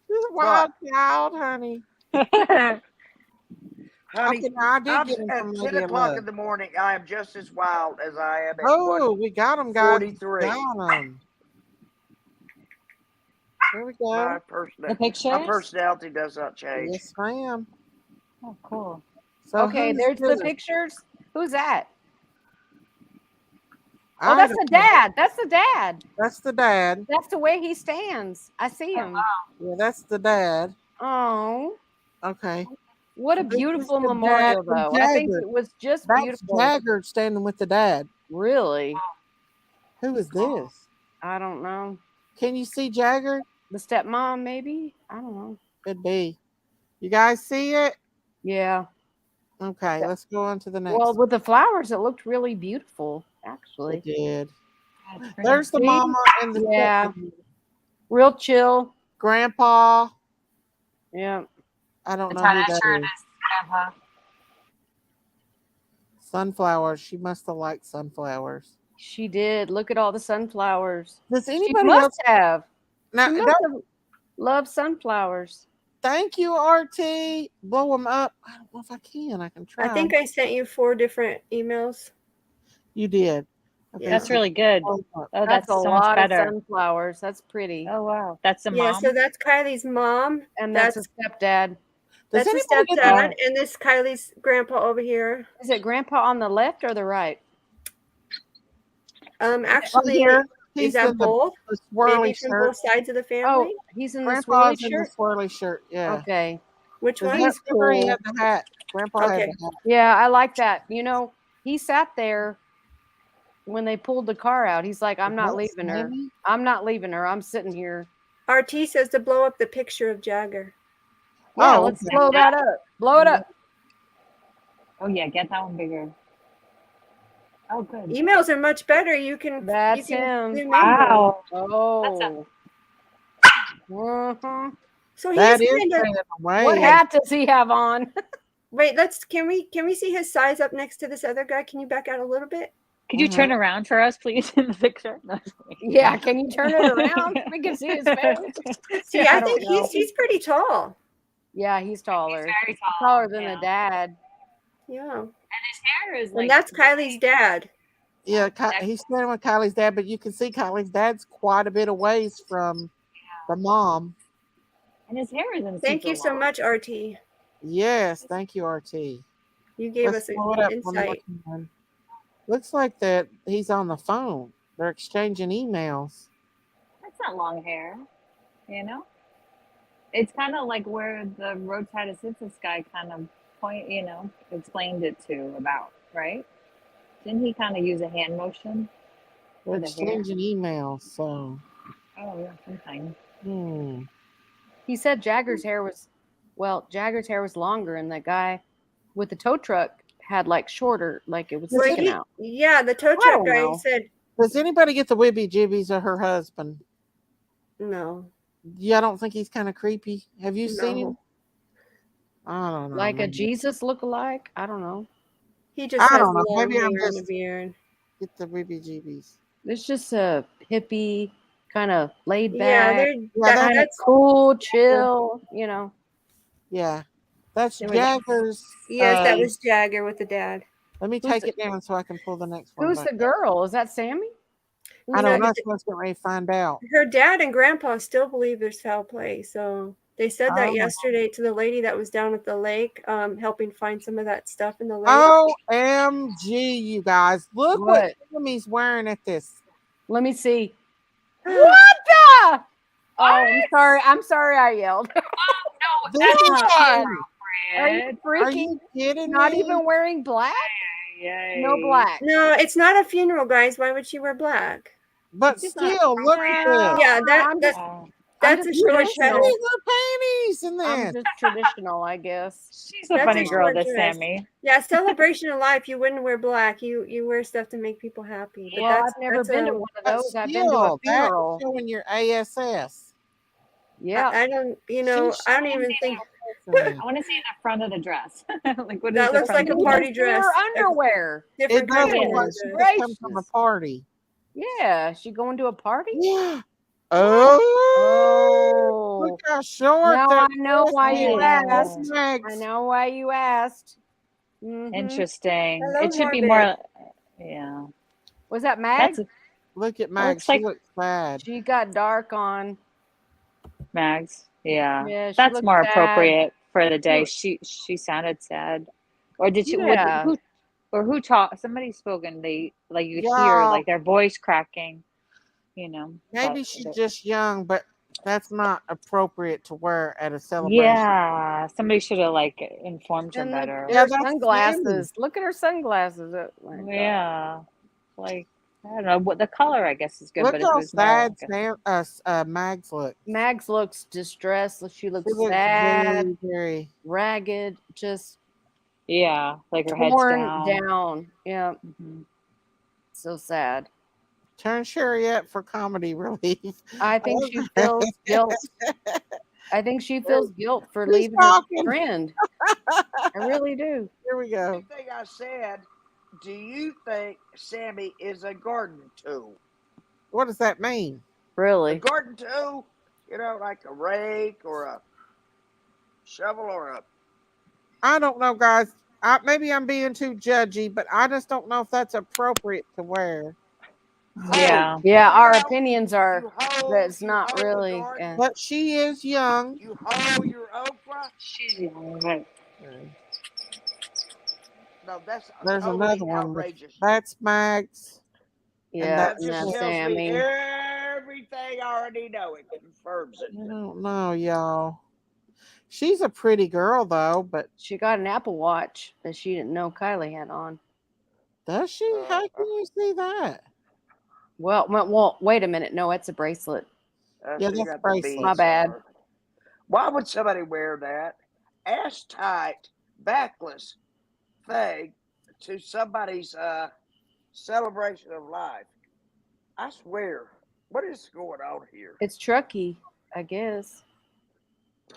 this is a wild child, honey. Honey, Okay, now I did get him at from 10 Lydia o'clock Love. in the morning, I am just as wild as I am at Oh, we got him, guys. 43. Got him. Here we go. My personality does not change. Yes, ma'am. Oh, cool. So okay, who's there's the this? pictures. Who's that? I Oh, that's don't the know. dad. That's the dad. That's the dad. That's the way he stands. I see him. Yeah, that's the dad. Oh. Okay. What a This is beautiful the memorial, dad from though. I think Jagger. it was just That's beautiful. Jagger standing with the dad. Really? Who is this? I don't know. Can you see Jagger? The stepmom, maybe? I don't know. Could be. You guys see it? Yeah. Okay, let's go on to the next. Well, with the flowers, it looked really beautiful, actually. It did. There's the See? mama and the Yeah. stepmom. Real chill. Grandpa. Yeah. I don't It's know on who that that shirt, is. Grandpa. Sunflowers. She must have liked sunflowers. She did. Look at all the sunflowers. Does She anybody must else have. now? She must have loved sunflowers. Thank you, RT. Blow them up. I don't know if I can. I can try. I think I sent you 4 different emails. You did. Okay, That's so- really good. Oh, that's a so much lot better. of sunflowers. That's pretty. Oh wow, that's the Yeah, mom. so that's Kylie's mom. And that's a stepdad. Does That's a anybody get stepdad, and this Kylie's grandpa over here. Is it grandpa on the left or the right? Actually, here. is He's that in the both? swirly Maybe from shirt. both sides of the family. Oh, he's in the Grandpa's swirly in shirt. the swirly shirt. Yeah. Okay. Which one? He's cool. He cool. had the hat. Grandpa had Okay. the hat. Yeah, I like that. You know, he sat there when they pulled the car out. He's like, I'm not That's leaving her. Sammy? I'm not leaving her. I'm sitting here. RT says to blow up the picture of Jagger. Yeah, Oh, let's okay. blow that up. Blow it up. Oh yeah, get that one bigger. Oh good. Emails are much better. You can. That's you can him. zoom in Wow. Oh. Uh-huh. So That he's is kind of. staying away. What hat does he have on? Wait, can we see his size up next to this other guy? Can you back out a little bit? Could you turn around for us, please, in the picture? No, Yeah, can you turn it around? We can see his face. See, I don't think know. he's pretty tall. Yeah, he's taller. very tall. Taller than yeah. the dad. Yeah. And his hair is like. And that's Kylie's dad. Yeah, he's standing with Kylie's dad, but you can see Kylie's dad's quite a bit of ways from the mom. And his hair isn't. Thank super you so long. much, RT. Yes, thank you, RT. You gave Let's us blow it an up one more insight. time. Looks like that he's on the phone. They're exchanging emails. That's not long hair, you know. It's kind of like where the roadside assistance guy kind of explained it to about, right? Didn't he kind of use a hand motion? They're for the hair? exchanging emails, so. Oh yeah, sometime. He said Jagger's hair was longer, and the guy with the tow truck had like shorter, like it was Well, sticking out. Yeah, the tow I truck don't guy know. said Does anybody get the Wibby Jibbies of her husband? no. Yeah, I don't think he's kind of creepy. Have you seen No. him? I don't know. Like a maybe. Jesus look-alike? I don't know. He just I has don't know. long Maybe I'm hair and a just beard. get the Wibby Jibbies. It's just a hippie kind of laid Yeah, back, kind of that's cool, chill, you know. Yeah, that's It was- Jagger's. Yes, that was Jagger with the dad. Let me take it down so I can pull the next one. Who's back. the girl? Is that Sammy? I don't know. Let's get ready to find out. Her dad and grandpa still believe there's foul play. So they said that Oh. yesterday to the lady that was down at the lake, helping find some of that stuff in the lake. OMG, you guys. Look what Sammy's wearing at this. Let me see. What the? Oh, I'm sorry. I'm sorry I yelled. Oh, no, This that's not one. Are you appropriate. freaking Are you kidding not me? even wearing black? Yay. No black. No, it's not a funeral, guys. Why would she wear black? But still, look at this. Yeah, I'm that's just a short traditional. dress. Panties in I'm this. just traditional, I guess. She's a funny girl, this Sammy. Yeah, celebration of life. You wouldn't wear black. You wear stuff to make people happy. But Well, I've never been to one of But those. I've been to a still, that's funeral. showing your ASS. Yeah. I don't. You know, I don't even think. I want to see the front of the dress. Like, what is That the looks front like of a the party dress? dress. Her underwear. It Different kind doesn't of look like dress. she just come from a party. Yeah, she going to a party? Yeah. Oh, Oh. look how short Now that I know dress why you is. asked. Max. I know why you asked. Mhm. Interesting. Hello, It should be Morbid. more. Yeah. Was that Mag? That's Look at Max. looks She like looks sad. She got dark on. Mags. Yeah. Yeah, she That's looked more sad. appropriate for the day. Look. She sounded sad. Or did she Yeah. who talked somebody spoke and they like you could hear Y'all, like their voice cracking, you know. maybe But she's just young, but that's not appropriate to wear at a celebration. yeah, somebody should have like informed her And better. her Yeah, that's sunglasses. Look at her sunglasses. Oh my God. Yeah. Like I don't know what the color I guess is good, Look but if it how was more sad like Mags look. Mags looks distressed. She looks She looks sad, very, very. ragged, just yeah, like her head's torn down. down. Yeah. Mhm. So sad. Turn Sherry up for comedy relief. I think she feels guilt. I think she feels guilt for Who's leaving her talking? friend. I really do. Here we go. The thing I said, do you think Sammy is a garden tool? What does that mean? A Really? garden tool, you know, like a rake or a shovel or a. I don't know, guys. Maybe I'm being too judgy, but I just don't know if that's appropriate to wear. Yeah. Yeah, our know, opinions are that's not hold the really. garden. Yeah. But she is young. You hoe your okra. She's young, but No, that's There's totally another one. outrageous. That's Max. Yeah, That just that's tells me Sammy. everything I already know. It confirms it. I don't know, y'all. She's a pretty girl, though, but She got an Apple Watch that she didn't know Kylie had on. does she? How can you see that? Well, wait a minute. No, it's a bracelet. Yeah, She that's got the bracelet. beads My bad. on her. Why would somebody wear that ass tight, backless thing to somebody's celebration of life? I swear, what is going on here? It's Truckee, I guess.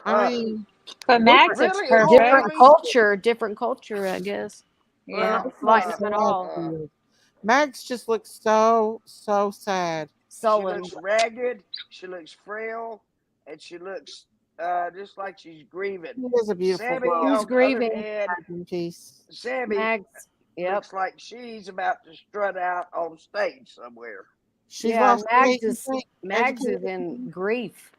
I mean, but Max looks really perfect. Different culture, I guess. Yeah. Not lighten up at all. Max just looks so sad. She Sullen. looks ragged, she looks frail, and she looks just like she's grieving. She is a beautiful Sammy, girl. on Who's grieving? the other hand, In peace. Sammy Max. Yep. looks like she's about to strut out on stage somewhere. She's Yeah, lost Mags weight, you is think? Mags is in grief.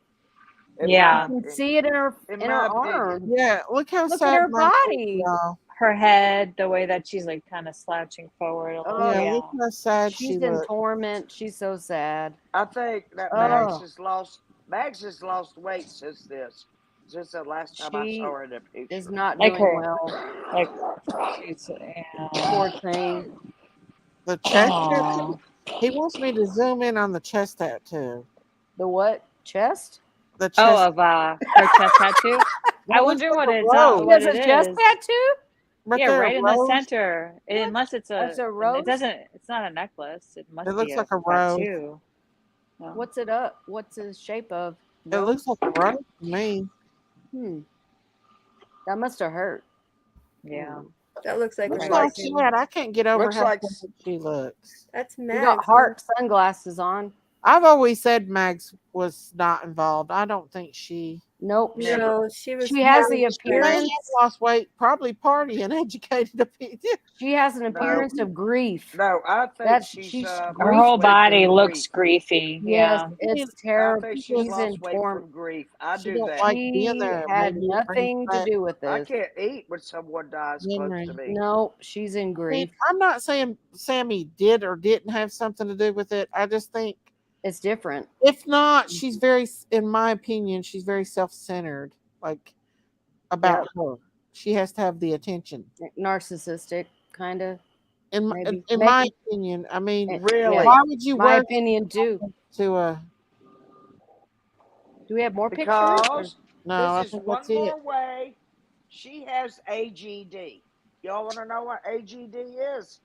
Yeah. You can see it in her In in my her opinion. arm. Yeah, look how Look sad at her Max is, body. y'all. Her head, the way that she's like kind of slouching forward a little. Oh, Yeah, Yeah. look how sad she She's in looks. torment. She's so sad. I think that Oh. Max has lost weight since the last time I She saw her in the picture. is not Like doing her, well. like she's yeah. Poor thing. The chest Aw. tattoo. He wants me to zoom in on the chest tattoo. The what? Chest? The chest. Oh, of her chest tattoo. I That wonder looks what like a it's rose. She what has it a chest is. tattoo? Right Yeah, there, right a in the rose. center. Unless it's That's a a rose? it doesn't. It's not a necklace. It must It looks be like a rose. tattoo. No. What's it up? What's the shape of? It looks Rose? like a rose to me. That must have hurt. Yeah. That looks like Looks a like rose. sad. I can't get over Looks how like sad she looks. That's You Max. got heart sunglasses on. I've always said Mags was not involved. I don't think she. Nope. No, she was. She has the She may have appearance. lost weight, probably partying, educated people. She has an No, appearance of grief. no, I think That's she's she's Her grief. whole lost weight body from looks grief. griefy. Yes, Yeah. it's I terrible. think She's she's in lost weight torment. from grief. I She do don't that. like being She there. had Maybe it brings nothing to back do with I this. can't eat when someone dies close memory. to me. No, she's in I mean, grief. I'm not saying Sammy did or didn't have something to do with it. I just think It's different. if not, she's very, in my opinion, she's very self-centered. Like about her, she has to have the attention. Narcissistic, kind of. In my, Maybe. in my opinion, I mean, Really? why would you My work opinion too. to a? Do we have more pictures? Because No, I this is think one that's it. more way. She has AGD. Y'all want to know what AGD is?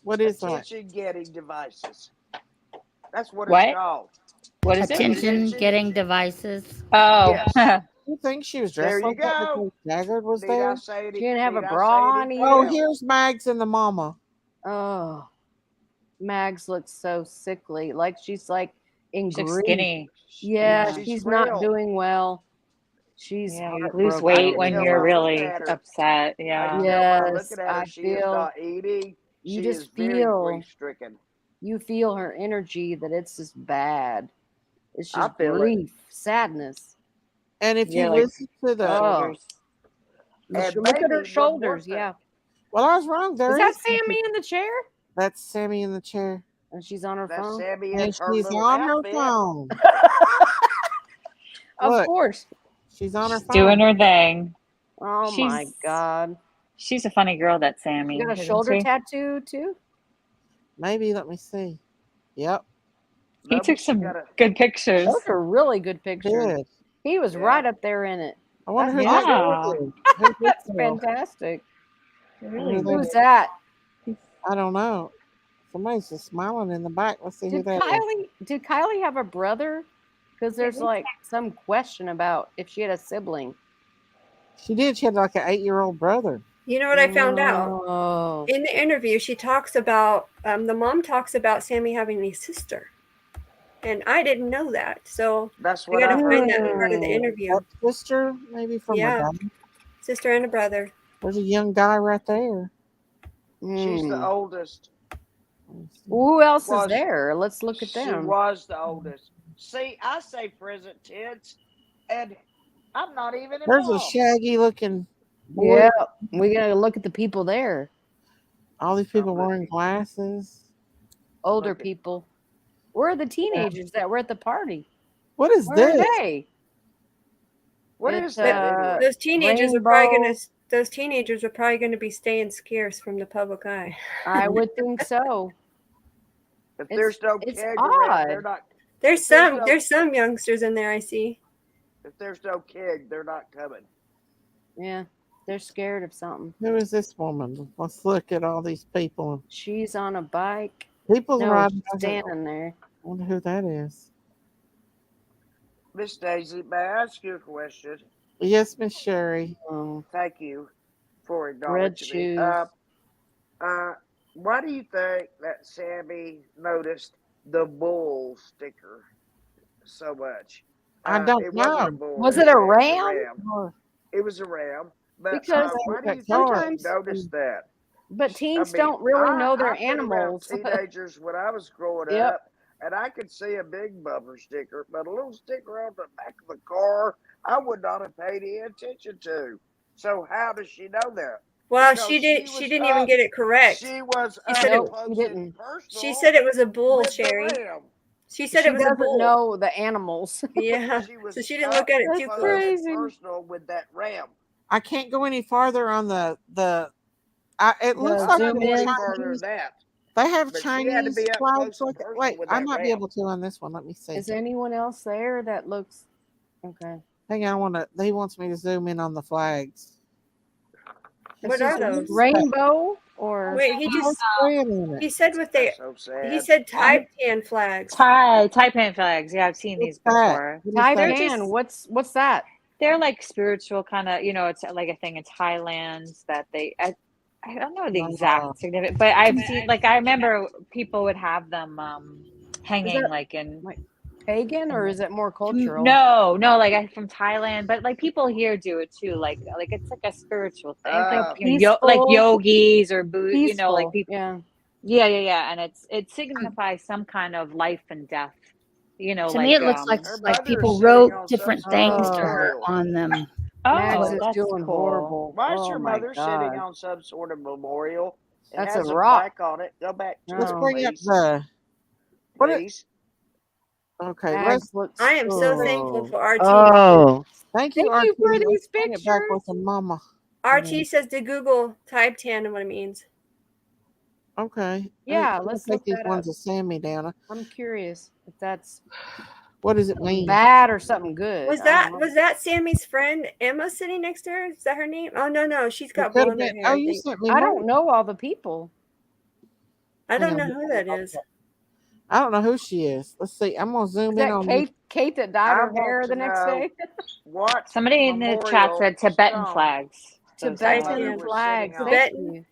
What is that? Attention getting devices. That's what What? it's called. What is it? Attention getting devices. Oh. Yes. You think she was There dressed you like that go. because Jaggard was Need there? I say any, She didn't have a need I bra say on anything either. Oh, else? here's Mags and the mama. Oh, Mags looks so sickly. Like she's like in She looks grief. skinny. Yeah, She's she's frail. not doing well. She's Yeah, you lose heartbroken. weight can when tell you're by looking really at her. upset. I Yeah. can tell by Yes, looking at her. I She is feel not eating. you She just is very feel grief stricken. you feel her energy that it's just bad. It's I just feel it. grief, sadness. And if Yeah, you like listen to the, shoulders. And Look at maybe her one shoulders. more thing. Yeah. well, I was wrong. There Is that is something- Sammy in the chair? That's Sammy in the chair, And she's on her That's phone. Sammy in and her she's little on her outfit. phone. Of Look, course. she's on her She's phone. doing her thing. Oh my She's God. she's a funny girl, that Sammy. You got a isn't shoulder she? tattoo too? Maybe let me see. Yep, He No, took but she some got a. good pictures. Those are really good pictures. good. He was Yeah. right up there in it. I wonder That's who that awesome. is. Who's this That's girl? fantastic. Really Who Who's that is? that? I don't know. Somebody's just smiling in the back. Let's see who that is. Did Kylie have a brother? Because there's like some question about if she had a sibling. She did. She had like an 8-year-old brother. You know what I found out? Oh. In the interview, she talks about, the mom talks about Sammy having a sister. And I didn't know that. So That's I what got to I find heard. that part of the interview. That sister, maybe from her Yeah. dad. Sister and a brother. There's a young guy right there. She's the oldest. Who else is Was- there? Let's look at She them. was the oldest. See, I say present tense, and I'm not even There's a involved. shaggy looking boy. Yeah, we gotta look at the people there. All these people wearing glasses. Older people. Where are the teenagers that were at the party? What is Where this? are they? What It's, is that? Anyway? Those teenagers are probably Rainbow. gonna. Those teenagers are probably going to be staying scarce from the public eye. I would think so. If there's no it's keg around, they're odd. not. There's if there's some. no- There's some youngsters in there. I see. If there's no keg, they're not coming. Yeah, they're scared of something. Who is this woman? Let's look at all these people. She's on a bike. People's No, riding. she's standing there. I wonder who that is. Miss Daisy, may I ask you a question? Yes, Miss Sherry. Thank you for Red acknowledging me. shoes. Why do you think that Sammy noticed the bull sticker so much? I don't it wasn't know. a bull, Was it a was ram? It was a ram. But Because why do you think sometimes- they noticed that? But teens I mean, don't really know their I've been around animals. teenagers when I was growing Yep. up, and I could see a big bumper sticker, but a little sticker on the back of the car, I would not have paid any attention to. So how does she know that? Well, Because she did. was She didn't even up- get it correct. She was She said up it. close didn't. and personal She said it was a bull, with the Sherry. ram. She said She it was a doesn't bull. know the animals. Yeah. She was So she didn't look at it up too close close. and Crazy. personal with that ram. I can't go any farther on the. It looks The like zoom they're in. Further Chinese. than that. They have But she had to Chinese be up flags. close and Like, personal wait, with I that might be ram. able to on this one. Let me see. Is anyone else there that looks okay? Hang on, I want to. He wants me to zoom in on the flags. What are those? Rainbow or Wait, he just. He said what they. So sad. He said Taipan flags. Taipan flags. Yeah, I've seen these before. Taipan? What's that? They're like spiritual kind of, it's like a thing in Thailand that I don't know the exact significance, but I've seen, like, I remember people would have them hanging that like in pagan, or is it more cultural? No, like from Thailand, but like people here do it too. Like it's like a spiritual thing. It's like like Peaceful. yogis or like Peaceful, people. yeah. Yeah, and it signifies some kind of life and death. To like me, it looks like Her like mother is people sitting wrote on different some things sort to of her memorial. on them. Max Oh, is that's doing cool. horrible. Why is Oh your my mother sitting God. on some sort of memorial? It That's a has a rock. plaque on it. Go back to Let's it, bring up please. the. What it, Please. okay, Max let's. looks. I am so thankful for RT. Oh, thank you, Thank you RT. for Let's these bring it back pictures. with a mama. RT says to Google type tan and what it means. Okay. Yeah, Let's let's take look these that ones up. of Sammy down. I'm curious if that's What does it something mean? bad or something good. Was that Sammy's friend Emma sitting next to her? Is that her name? Oh no, she's got could have blonde been. hair. Oh, I you think. sent me. I more. don't know all the people. I don't Hang know on. who that is. I don't know who she is. Let's see. I'm gonna zoom Is in that on this. Kate that dyed I her hair want the to next know day? what Somebody in the chat memorial said Tibetan stone flags. So her mother Tibetan was flags. sitting on. Thank Tibetan. you.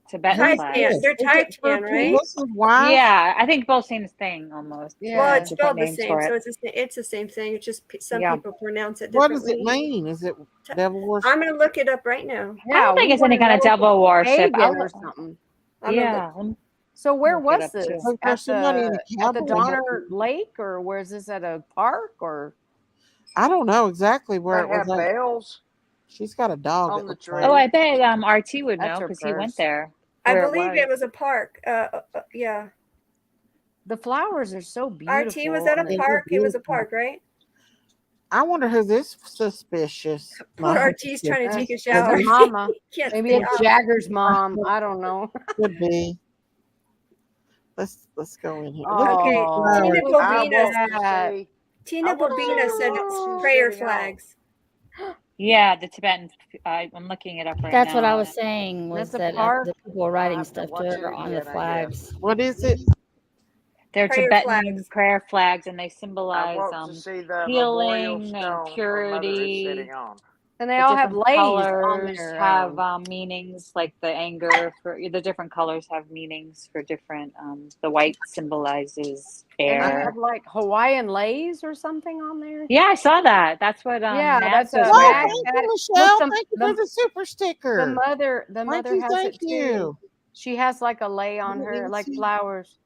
Tibetan Type flags. tan. They're type tan, right? Wilson's wife? Yeah, I think both same thing almost. Well, it's Different spelled the names same, for so it. it's the same thing. It's just some Yeah. people pronounce it What differently. does it mean? Is it devil worship? I'm gonna look it up right now. I don't think it's any kind of devil worship. Pagan or something. I'm gonna Yeah. look. So where Look it was up, too. this? Like there's somebody in a At the cowboy hat. Donner Lake, or where is this, at a park, or? I don't know exactly where They it was have at. bells She's got a dog. on It the looks tree. like. Oh, I bet RT would That's know her because he went purse. there. I where believe it was a park. Yeah. The flowers are so beautiful. RT was at a and park. It was a park, right? I wonder who this suspicious. Poor RT's trying to take a It's shower. the mama. Can't Maybe stay it's up. Jagger's mom. I don't know. Could be. Let's go in here. Okay, Look at these Tina flowers. I Bobina want to see. Tina I want to see Bobina said what it's she's prayer sitting on. flags. Yeah, the Tibetan. I'm looking it up right That's now. what I was saying. Was That's a that park. the people were writing have to stuff watch to it her on the again, I flags. What is it? They're Prayer Tibetan flags. prayer flags, and they I symbolize want to see the memorial healing and stone her mother is purity. sitting on. And they The all have different lays on colors their. have meanings, like the anger for the different colors have meanings for different. The white symbolizes And they air. have like Hawaiian lays or something on there. Yeah, I saw that. That's what Yeah, Nat that's was a Well, wearing. thank Max. you, Michelle. Look, Thank you for the super sticker. The mother has thank it too. you. She has like a lay on Let her, me like see. flowers.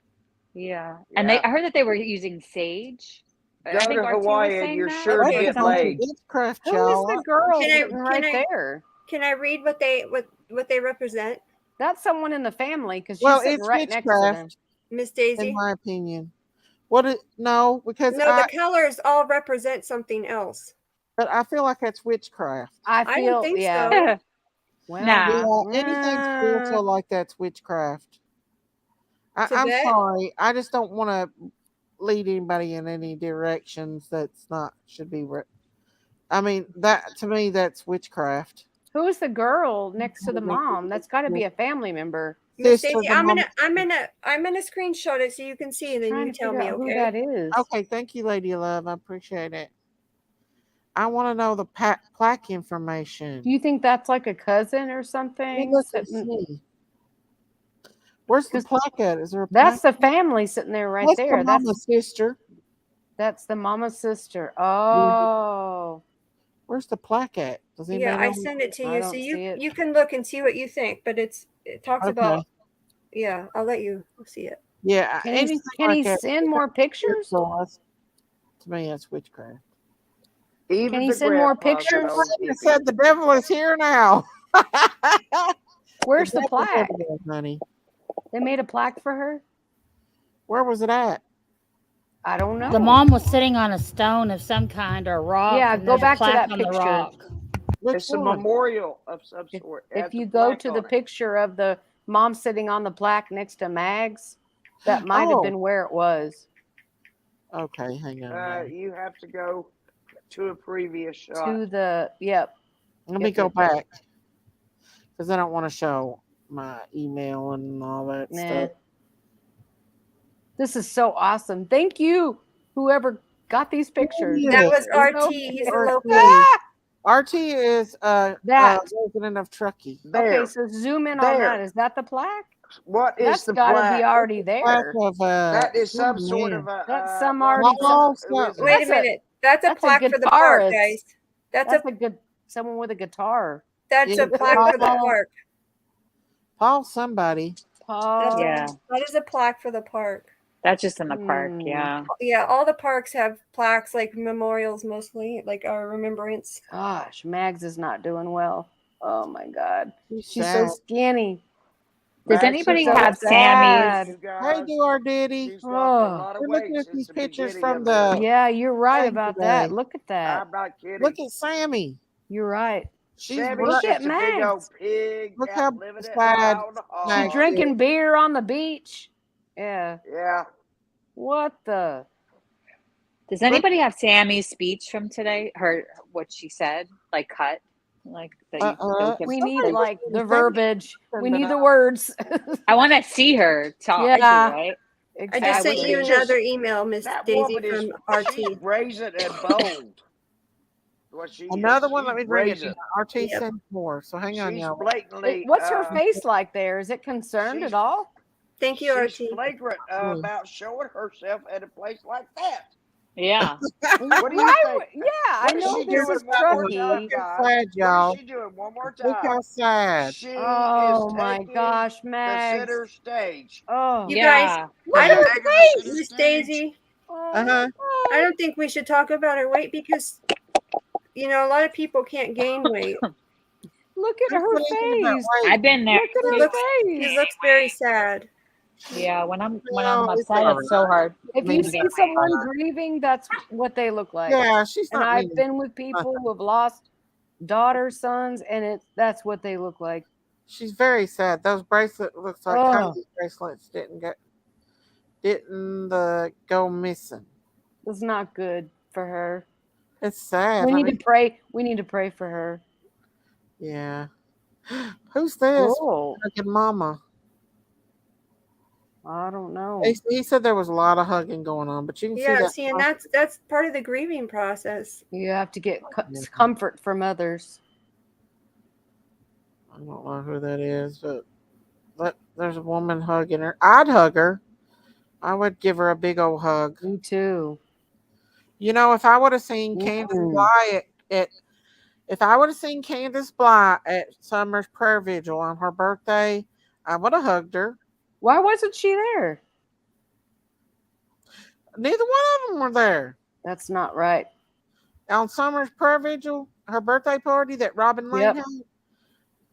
Yeah, and I heard that they were using sage. Go I think to RT was Hawaii and saying you're that. sure or to That's get a bunch of laid. witchcraft, Who is y'all. the girl Can I- sitting right can I- there? Can I read what they represent? That's someone in the family because she's Well, sitting it's right next to them. witchcraft, Miss Daisy? in my opinion. What? No, because No, the colors all represent something else. but I feel like that's witchcraft. I I feel, don't think yeah. so. Well, Nah. Yeah, anything spiritual like that's witchcraft. I'm Tibet? sorry. I just don't want to lead anybody in any directions that's not should be. I mean, that to me, that's witchcraft. who is the girl next to the mom? That's got to be a family member. Miss Sister, Daisy, the I'm mom- gonna screenshot it so you can see, and then Trying you to tell figure me, out okay? who that is. Okay, thank you, Lady Love. I appreciate it. I want to know the plaque information. Do you think that's like a cousin or something? Look and see. Where's the plaque at? Is there a plaque? That's the family sitting there right That's there. the mama's sister. That's the mama's sister. Oh. Where's the plaque at? Does anybody Yeah, know? I send it to I you, don't so see it. you can look and see what you think. But it talks about. Okay. Yeah, I'll let you see it. Yeah, Can anything he like that. send more pictures? To me, that's witchcraft. Even Can he the send more grandpa's an pictures? old I hippie. said the devil is here now. Where's the devil's plaque? over there, honey. They made a plaque for her? Where was it at? I don't know. The mom was sitting on a stone of some kind or rock. Yeah, and go there's a back to plaque that on the picture. rock. Which It's a one? memorial of some sort. It has If you a go plaque to the on it. picture of the mom sitting on the plaque next to Mags, that might have Oh. been where it was. Okay, hang on. You have to go to a previous shot. To the, yep. Let me Yep, go yep, yep. back because I don't want to show my email and all that Nah. stuff. This is so awesome. Thank you, whoever got these pictures. That was They're RT. so- He's a RT. local. Ah! RT is a That. resident of Truckee. There. Okay, so zoom in on There. that. Is that the plaque? What is That's the got to be plaque? already Plaque there. of That is some oh, sort man. of a. That's some what already. is it? Wall Who is something. it? Wait a minute. That's a That's a plaque for the park, guitarist. guys. That's a good someone with a guitar. That's Yeah, a plaque for the Paul, park. Paul somebody. Paul. Yeah. That is a plaque for the park. That's just in the park. Yeah. Yeah, all the parks have plaques, like memorials mostly, like our remembrance. Gosh, Mags is not doing well. Oh my God, she's sad. so skinny. Does Max anybody is have so Sammy's? you Hey, guys. do our Diddy. She's lost a lot of We're weight looking at since these the pictures beginning from of the. this. Yeah, you're right thing about today. that. Look at that. I'm not kidding. Look at Sammy. You're right. She's Sammy's Look just at a big old Mags. pig Look out how living it sad on the She Mags hog. drinking beer on the beach. Yeah. Yeah. What the? Does anybody have Sammy's speech from today? What she said, like cut, like that you. We need was like gonna the say verbiage. something, We but need the words. I want to see her talk. Yeah. Right? I just sent you another email, Miss That Daisy, woman is from RT. she's brazen and bold. What she Another is. one. She's Let me bring it. brazen. RT sent more. So hang on, She's y'all. blatantly. What's her face like there? Is it concerned at all? Thank you, She's RT. flagrant about showing herself at a place like that. Yeah. What do you Why think? would- yeah, I What is know she this doing is one more Truckee. time, guys? Sad, What y'all. is she doing one more Look time? how sad. She Oh is my taking gosh, the Mags. center stage. Oh. You guys, Look I at don't her think, face. Miss Daisy, Uh-huh. I don't think we should talk about her weight because, a lot of people can't gain weight. Look at her face. I've been there. Look at her face. She looks very sad. Yeah. When I'm No, it's upset, all it's so hard. If you see someone grieving, that's what they look like. Yeah, she's And not I've meaning been with people who have lost daughters, sons, and that's what they look like. She's very sad. Those bracelets looks like Kylie's bracelets didn't go missing. It's not good for her. It's sad. We need to pray. We need to pray for her. Yeah. Who's this? Oh. Hugging mama. I don't know. He said there was a lot of hugging going on, but you can see Yeah, that. and that's part of the grieving process. You have to get comfort from others. I don't know who that is, but there's a woman hugging her. I'd hug her. I would give her a big old hug. Me too. If I would have seen Candace Bly if I would have seen Candace Bly at Summer's prayer vigil on her birthday, I would have hugged her. Why wasn't she there? Neither one of them were there. That's not right. On Summer's prayer vigil, her birthday party that Robin Lane Yep. had,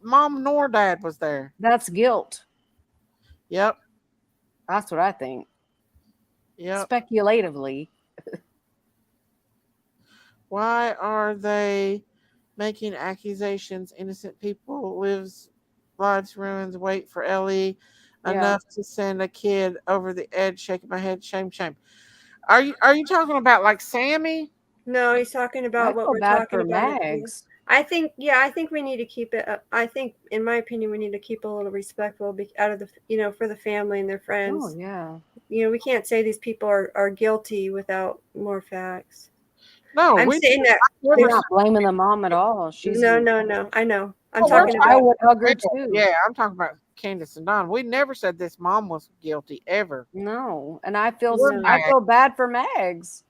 Mom nor Dad was there. That's guilt. Yep. That's what I think. Yep. Speculatively. Why are they making accusations? Innocent people lives ruins. Wait for Ellie enough to send a kid over the edge. Shaking my head. Shame, shame. Are you talking about like Sammy? No, he's talking about what feel we're bad talking for about. Mags. I think we need to keep it. I think, in my opinion, we need to keep a little respectful out of the, for the family and their friends. Oh yeah. We can't say these people are guilty without more facts. No, I'm saying that We're not blaming the mom at all. She's no. I know. I'm Well, talking about. I would hug her too. Yeah, I'm talking about Candace and Don. We never said this mom was guilty ever. No, and I feel We're bad for Mags.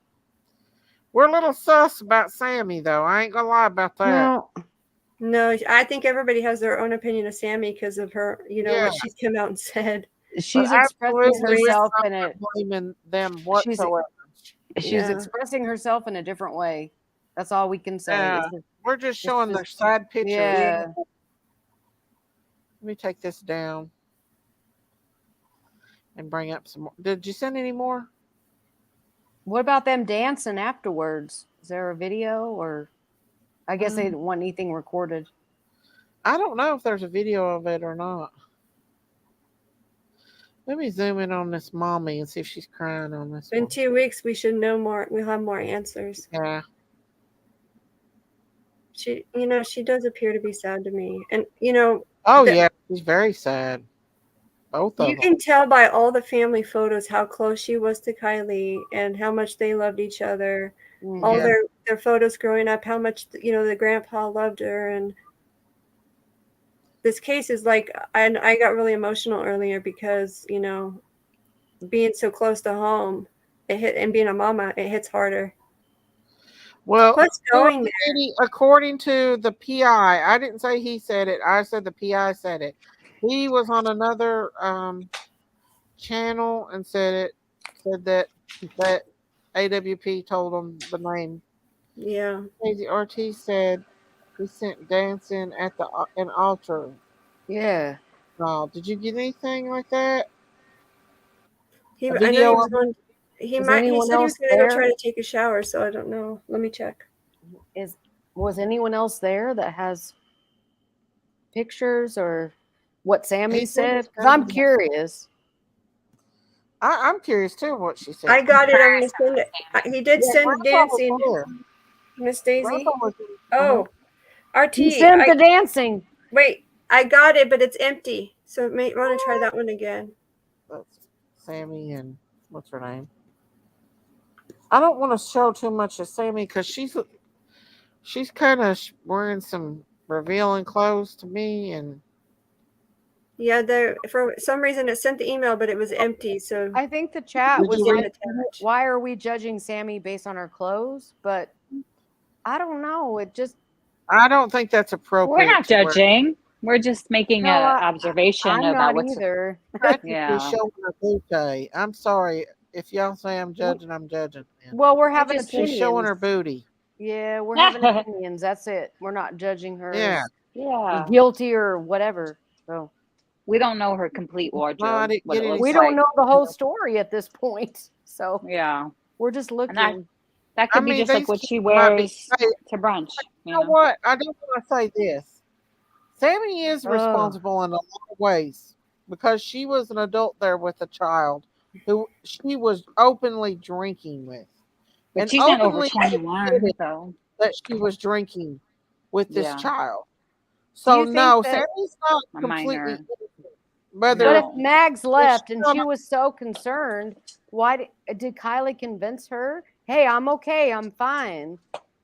We're a little sus about Sammy, though. I ain't gonna lie about that. No, I think everybody has their own opinion of Sammy because of her, what she's come out and said. She's expressing herself in not blaming them whatsoever. She's expressing herself in a different way. That's all we can say. Yeah. We're just showing their sad pictures. Yeah. Let me take this down and bring up some more. Did you send any more? What about them dancing afterwards? Is there a video, or I guess they didn't want anything recorded. I don't know if there's a video of it or not. Let me zoom in on this mommy and see if she's crying on this In one. 2 weeks, we should know more. We'll have more answers. Yeah. She does appear to be sad to me, and Oh yeah, she's very sad. Both of you them. can tell by all the family photos how close she was to Kiley and how much they loved each other. All Yeah. their photos growing up, how much the grandpa loved her, and this case is like, and I got really emotional earlier because, you know, being so close to home, it hit, and being a mama, it hits harder. Well, What's going there? according to the PI, I didn't say he said it. I said the PI said it. He was on another channel and said that AWP told him the name. Yeah. Crazy RT said he sent dancing at an altar. Yeah. Oh, did you get anything like that? I know Video he was of going. He Is might. He anyone said he was else going to go there? try to take a shower, so I don't know. Let me check. Was anyone else there that has pictures or what Sammy He said said? it's Because gotta I'm be- curious. I'm curious too what she said. I got it. I'm going to send it. He did Yeah, send Grandpa was dancing. there. Miss Daisy. Grandpa was Oh, RT. He sent the dancing. Wait, I got it, but it's empty. So may want to try that one again. That's Sammy and what's her name? I don't want to show too much of Sammy because she's kind of wearing some revealing clothes to me, and Yeah, there for some reason it sent the email, but it was empty. So I think the chat Did was you like, read why are we judging Sammy based on her clothes? But I don't know. It just I don't think that's appropriate. We're not to wear. judging. We're just making No, an observation I'm about not what's either. Practically yeah. showing her booty. I'm sorry if y'all say I'm judging. I'm judging. man. Well, we're having just- opinions. She's showing her booty. Yeah, we're having opinions. That's it. We're not judging her Yeah. as Yeah. guilty or whatever. So We don't know her complete wardrobe. didn't What get it any looks we like. don't know the whole story at this point. So Yeah. we're just And looking. that could I be mean, just like these what she kids might be- wears Hey, to brunch. You know what? I do want to say this. Sammy is Ugh. responsible in a lot of ways because she was an adult there with a child who she was openly drinking with. But And she's not over openly 21 admitted though. that she was drinking with this Yeah. child. Do So you think no, that- Sammy's not A completely minor. innocent. Whether But if No. Mags left and still she was so concerned, why did Kylie convince her? Hey, I'm okay. I'm fine.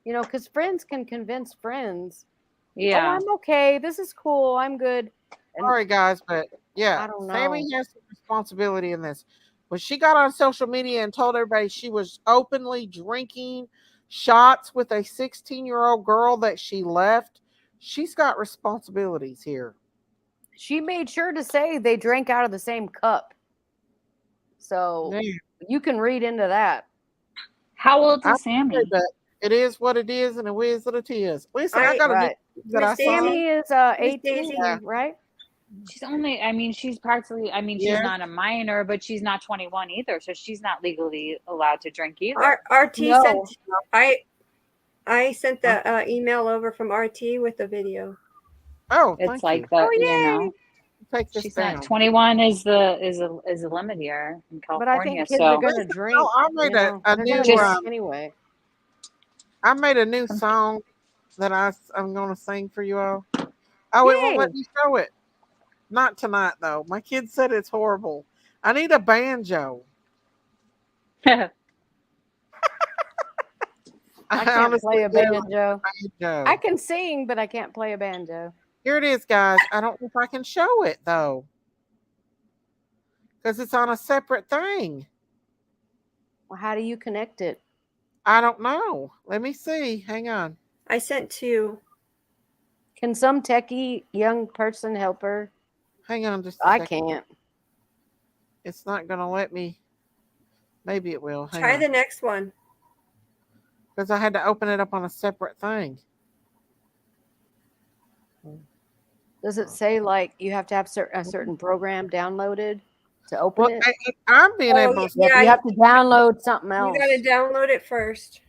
You know, because friends can convince friends. Oh, Yeah. I'm okay. This is cool. I'm good. And sorry guys, but yeah, I don't Sammy know. has some responsibility in this. When she got on social media and told everybody she was openly drinking shots with a 16-year-old girl that she left, she's got responsibilities here. She made sure to say they drank out of the same cup. So Yeah. you can read into that. How old I is Sammy? say that it is what it is and it is what it is. Listen, I got a Right. new that I Miss saw. Sammy is Miss 18, Daisy. Yeah. right? She's only, I mean, she's practically, I mean, she's Yes. not a minor, but she's not 21 either. So she's not legally allowed to drink either. RT No. sent. I sent the email over from RT with the video. Oh, It's thank like you. the, Oh, you yay. know, Take this she's down. not 21 is the limit here in California. But I think kids so are going to drink. No, I made you a know, they're new going to drink Just- anyway. I made a new song that I'm going to sing for you all. Oh, it won't let me show it. Not tonight, though. My kids said it's horrible. I need a banjo. I can't honestly play a do. banjo. Banjo. I can sing, but I can't play a banjo. Here it is, guys. I don't know if I can show it, though. Because it's on a separate thing. Well, how do you connect it? I don't know. Let me see. Hang on. I sent two. Can some techie young person help her? Hang on just a I second. can't. It's not going to let me. Maybe it will. Hang Try on. the next one. Because I had to open it up on a separate thing. Does it say like you have to have a certain program downloaded to open Well, it? I'm being able to. Yeah, you have to download something else. You got to download it first.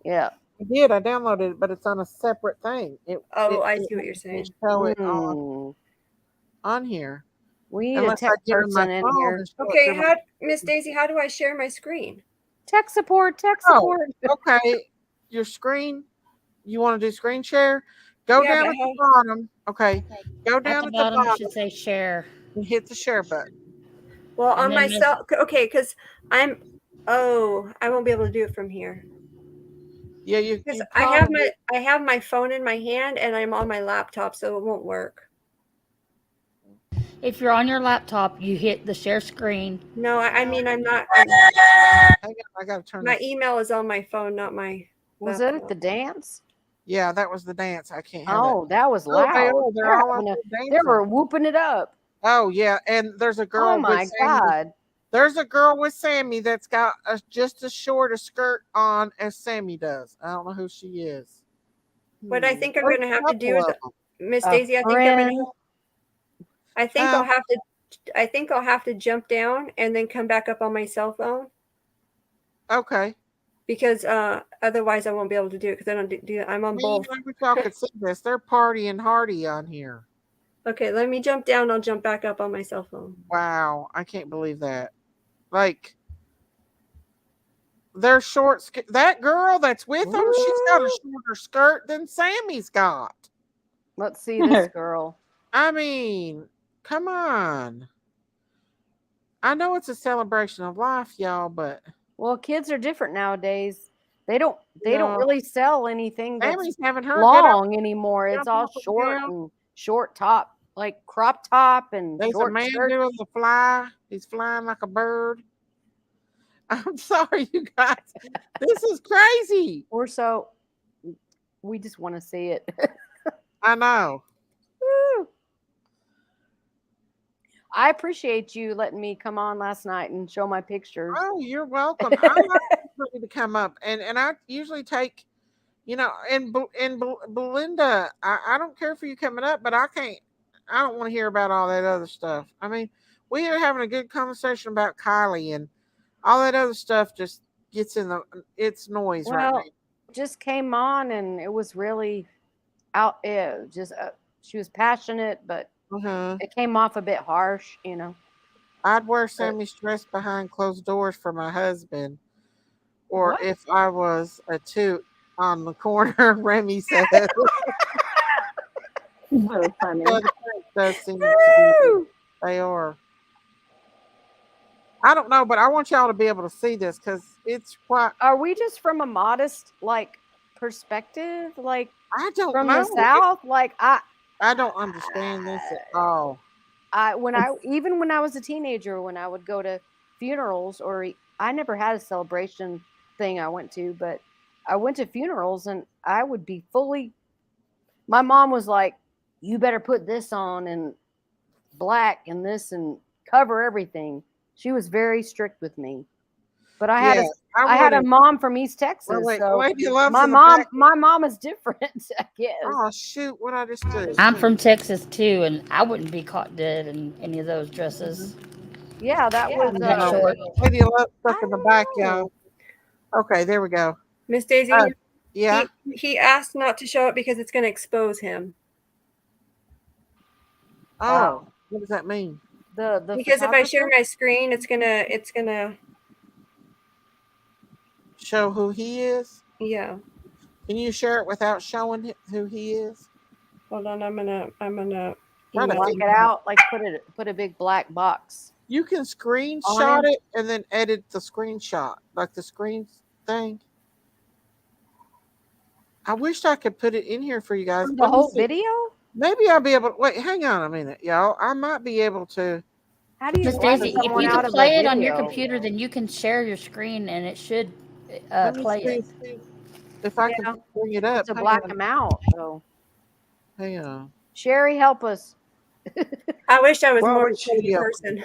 Yeah. I did. I downloaded it, but it's on a separate thing. I see what you're saying. Show it on here. We need Unless a tech I get on my person in phone here. and show it Okay, through my- Miss Daisy, how do I share my screen? Tech support. Oh, okay. Your screen. You want to do screen share? Go Yeah, down but at the bottom. Okay. Go down at the bottom. It should say share. And hit the share button. Well, And on then my Miss- cell. Okay, because I won't be able to do it from here. Yeah, you. Because you I probably- have my phone in my hand and I'm on my laptop, so it won't work. If you're on your laptop, you hit the share screen. No, I mean I'm not. I gotta turn My this. email is on my phone, not my. Was it at the dance? Yeah, that was the dance. I can't have Oh, that was Oh, they loud. are. They're all having up a- there they were dancing. whooping it up. Oh yeah, and there's a girl. Oh my with Sammy. God. There's a girl with Sammy that's got just as short a skirt on as Sammy does. I don't know who she is. What I think I'm There's going to a have to do couple is, of 'em. Miss A Daisy, I think I'm going friend. to. I think I'll have to jump down and then come back up on my cell phone. Okay. Because otherwise I won't be able to do it because I don't do I'm on both. I wish y'all could see this. They're partying hardy on here. Okay, let me jump down. I'll jump back up on my cell phone. Wow, I can't believe that. Like, they're short. That girl that's with them, she's got a shorter skirt than Sammy's got. Let's see this girl. I mean, come on. I know it's a celebration of life, y'all, but Well, kids are different nowadays. They don't No. really sell anything that's Sammy's having her long anymore. It's jump all up and short down. and short top, like crop top and There's a short man skirt. doing the fly. He's flying like a bird. I'm sorry, you guys. This is crazy. We just want to see it. I know. Woo. I appreciate you letting me come on last night and show my pictures. Oh, you're welcome. I like everybody to come up, and I usually take, and Belinda. I don't care for you coming up, but I can't. I don't want to hear about all that other stuff. I mean, we are having a good conversation about Kiley, and all that other stuff just gets in its noise right now. Just came on and it was really out. She was passionate, but it came off a bit harsh, I'd wear Sammy's dress behind closed doors for my husband, or if I was a toot on the corner. Remy said. Very funny. Does seem to be, they are. I don't know, but I want y'all to be able to see this because it's quite. Are we just from a modest perspective? I don't from know. the South? I don't understand this at all. Even when I was a teenager, when I would go to funerals, or I never had a celebration thing I went to, but I went to funerals and I would be my mom was like, you better put this on and black and this and cover everything. She was very strict with me. But I had a mom from East Texas. My mom is different, I guess. Oh shoot, what I just did. I'm from Texas too, and I wouldn't be caught dead in any of those dresses. Yeah, that was short. Lady Love stuck in the back, y'all. Okay, there we go. Miss Daisy, yeah. He asked not to show it because it's going to expose him. Oh, what does that mean? Because if I share my screen, it's gonna show who he is. Yeah. Can you share it without showing who he is? Hold on, I'm gonna block it out, put a big black box. You can screenshot it and then edit the screenshot, like the screen thing. I wish I could put it in here for you guys. The whole video? Maybe I'll be able to wait. Hang on a minute, y'all. I might be able to. How do you Miss Daisy, if you can play it on your computer, then you can share your screen and it should play it. If I can bring it up to black them out. So, hang on. Sherry, help us. I wish I was more of a person.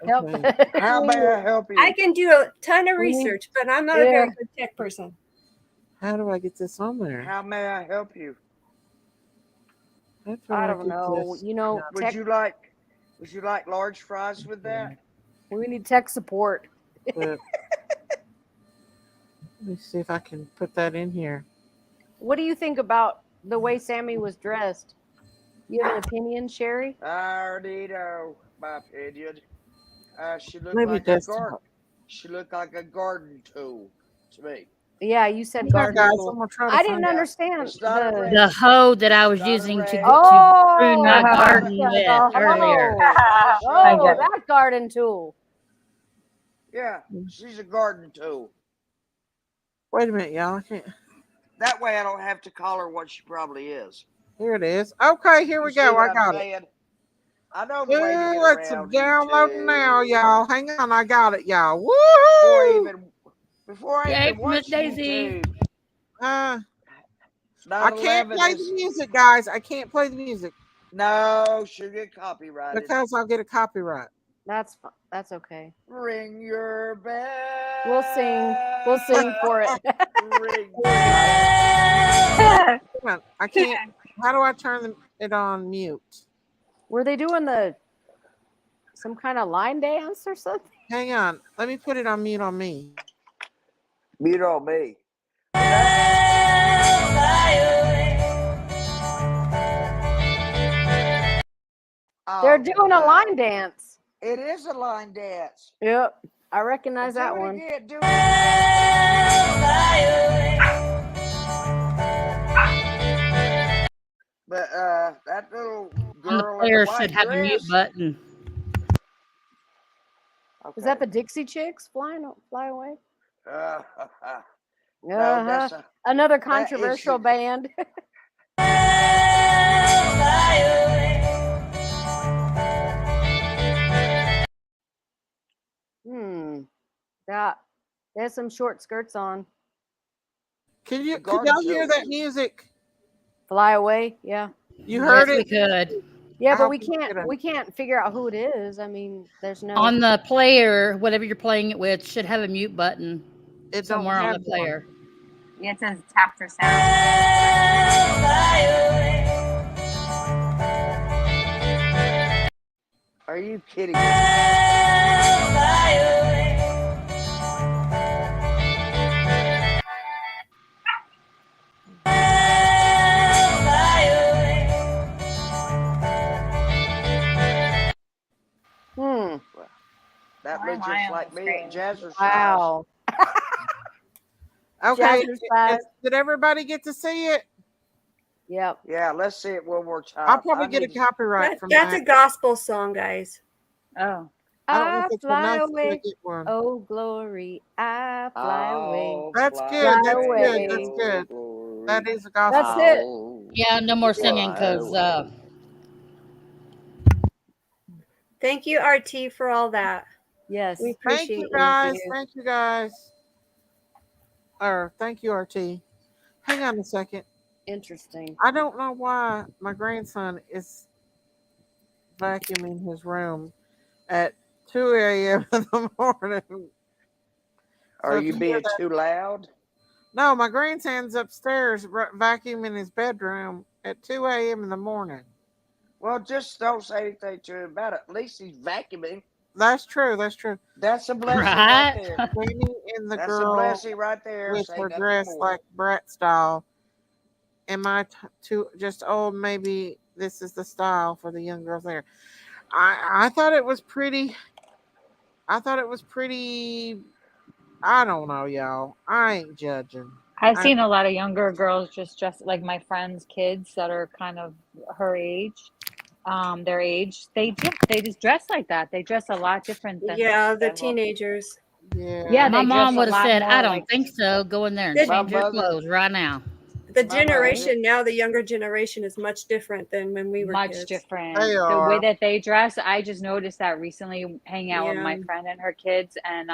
Help. How may I help you? I can do a ton of research, but I'm not a very good tech person. How do I get this on there? How may I help you? I don't know. Would you like large fries with that? We need tech support. Let me see if I can put that in here. What do you think about the way Sammy was dressed? You have an opinion, Sherry? I already know my opinion. She looked Maybe like that's she looked like a garden tool to me. Yeah, you said Hang on, garden guys, tool. I'm gonna try to I find didn't out. understand The hoe that I was using to prune my garden with earlier. That garden tool. Yeah, she's a garden tool. Wait a minute, y'all. I can't. That way I don't have to call her what she probably is. Here it is. Okay, here we You see go. what I I'm got it. saying? I know the way to get Ooh, it's around downloading now, YouTube. y'all. Hang on, I got it, y'all. Before I Yay even for Miss watch Daisy. YouTube. I 9/11 can't play the is music, guys. I can't play the music no, should get copyrighted. because I'll get a copyright. That's okay. Ring your bell. We'll sing for it. Ring your bell. Hang on, I can't. How do I turn it on mute? Were they doing some kind of line dance or something? Hang on, let me put it on mute on me. Mute on me. They're doing a line dance. It is a line dance. Yep, I recognize that one. Again, do But that little girl On the in player the white should have a mute dress. button. Is that the Dixie Chicks fly away? No, that's another that is controversial band. There's some short skirts on. Could y'all hear that music? Fly away, yeah. You heard Yes, it? we could. Yeah, but How we can you get can't a- we can't figure out who it is. I mean, there's no On the player, whatever you're playing it with, should have a mute button It somewhere don't on have the player. Yeah, it says tap for sound. Are you kidding me? That looks just like me at Jazzercise. Wow. Okay. Jazzercise. Did everybody get to see it? Yep. Yeah, let's see it one more time. I'll probably get a copyright from That's that. a gospel song, guys. Oh. I don't know if it's fly enough to away. get one. Oh glory, I fly away. That's good. Fly That's away. good. That's good. That is a gospel. That's it. Yeah, no more singing because Thank you, RT, for all that. Yes. We Thank appreciate you, guys. you. Thank you, guys. Or thank you, RT. Hang on a second. Interesting. I don't know why my grandson is vacuuming his room at 2 a.m. in the morning. Are if you hear being that- too loud? No, my grandson's upstairs vacuuming his bedroom at 2 a.m. in the morning. Well, just don't say anything to him about it. At least he's vacuuming. That's true. That's true. That's a blessing right there. Standing in the That's girl a blessing right there. with Say her nothing dress more. like Brat style. Am I too just old? Maybe this is the style for the young girls there. I thought it was pretty. I thought it was pretty. I don't know, y'all. I ain't judging. I've seen a lot of younger girls just like my friends' kids that are kind of her age, their age. They just dress like that. They dress a lot different than The teenagers. Yeah, my they mom dress a would have lot said, more "I don't like think so. Go in there and The- change your My mother- clothes right now." The generation now, the younger generation is much different than when we were much kids. different. They The are. way that they dress, I just noticed that recently hanging out with my Yeah. friend and her kids, and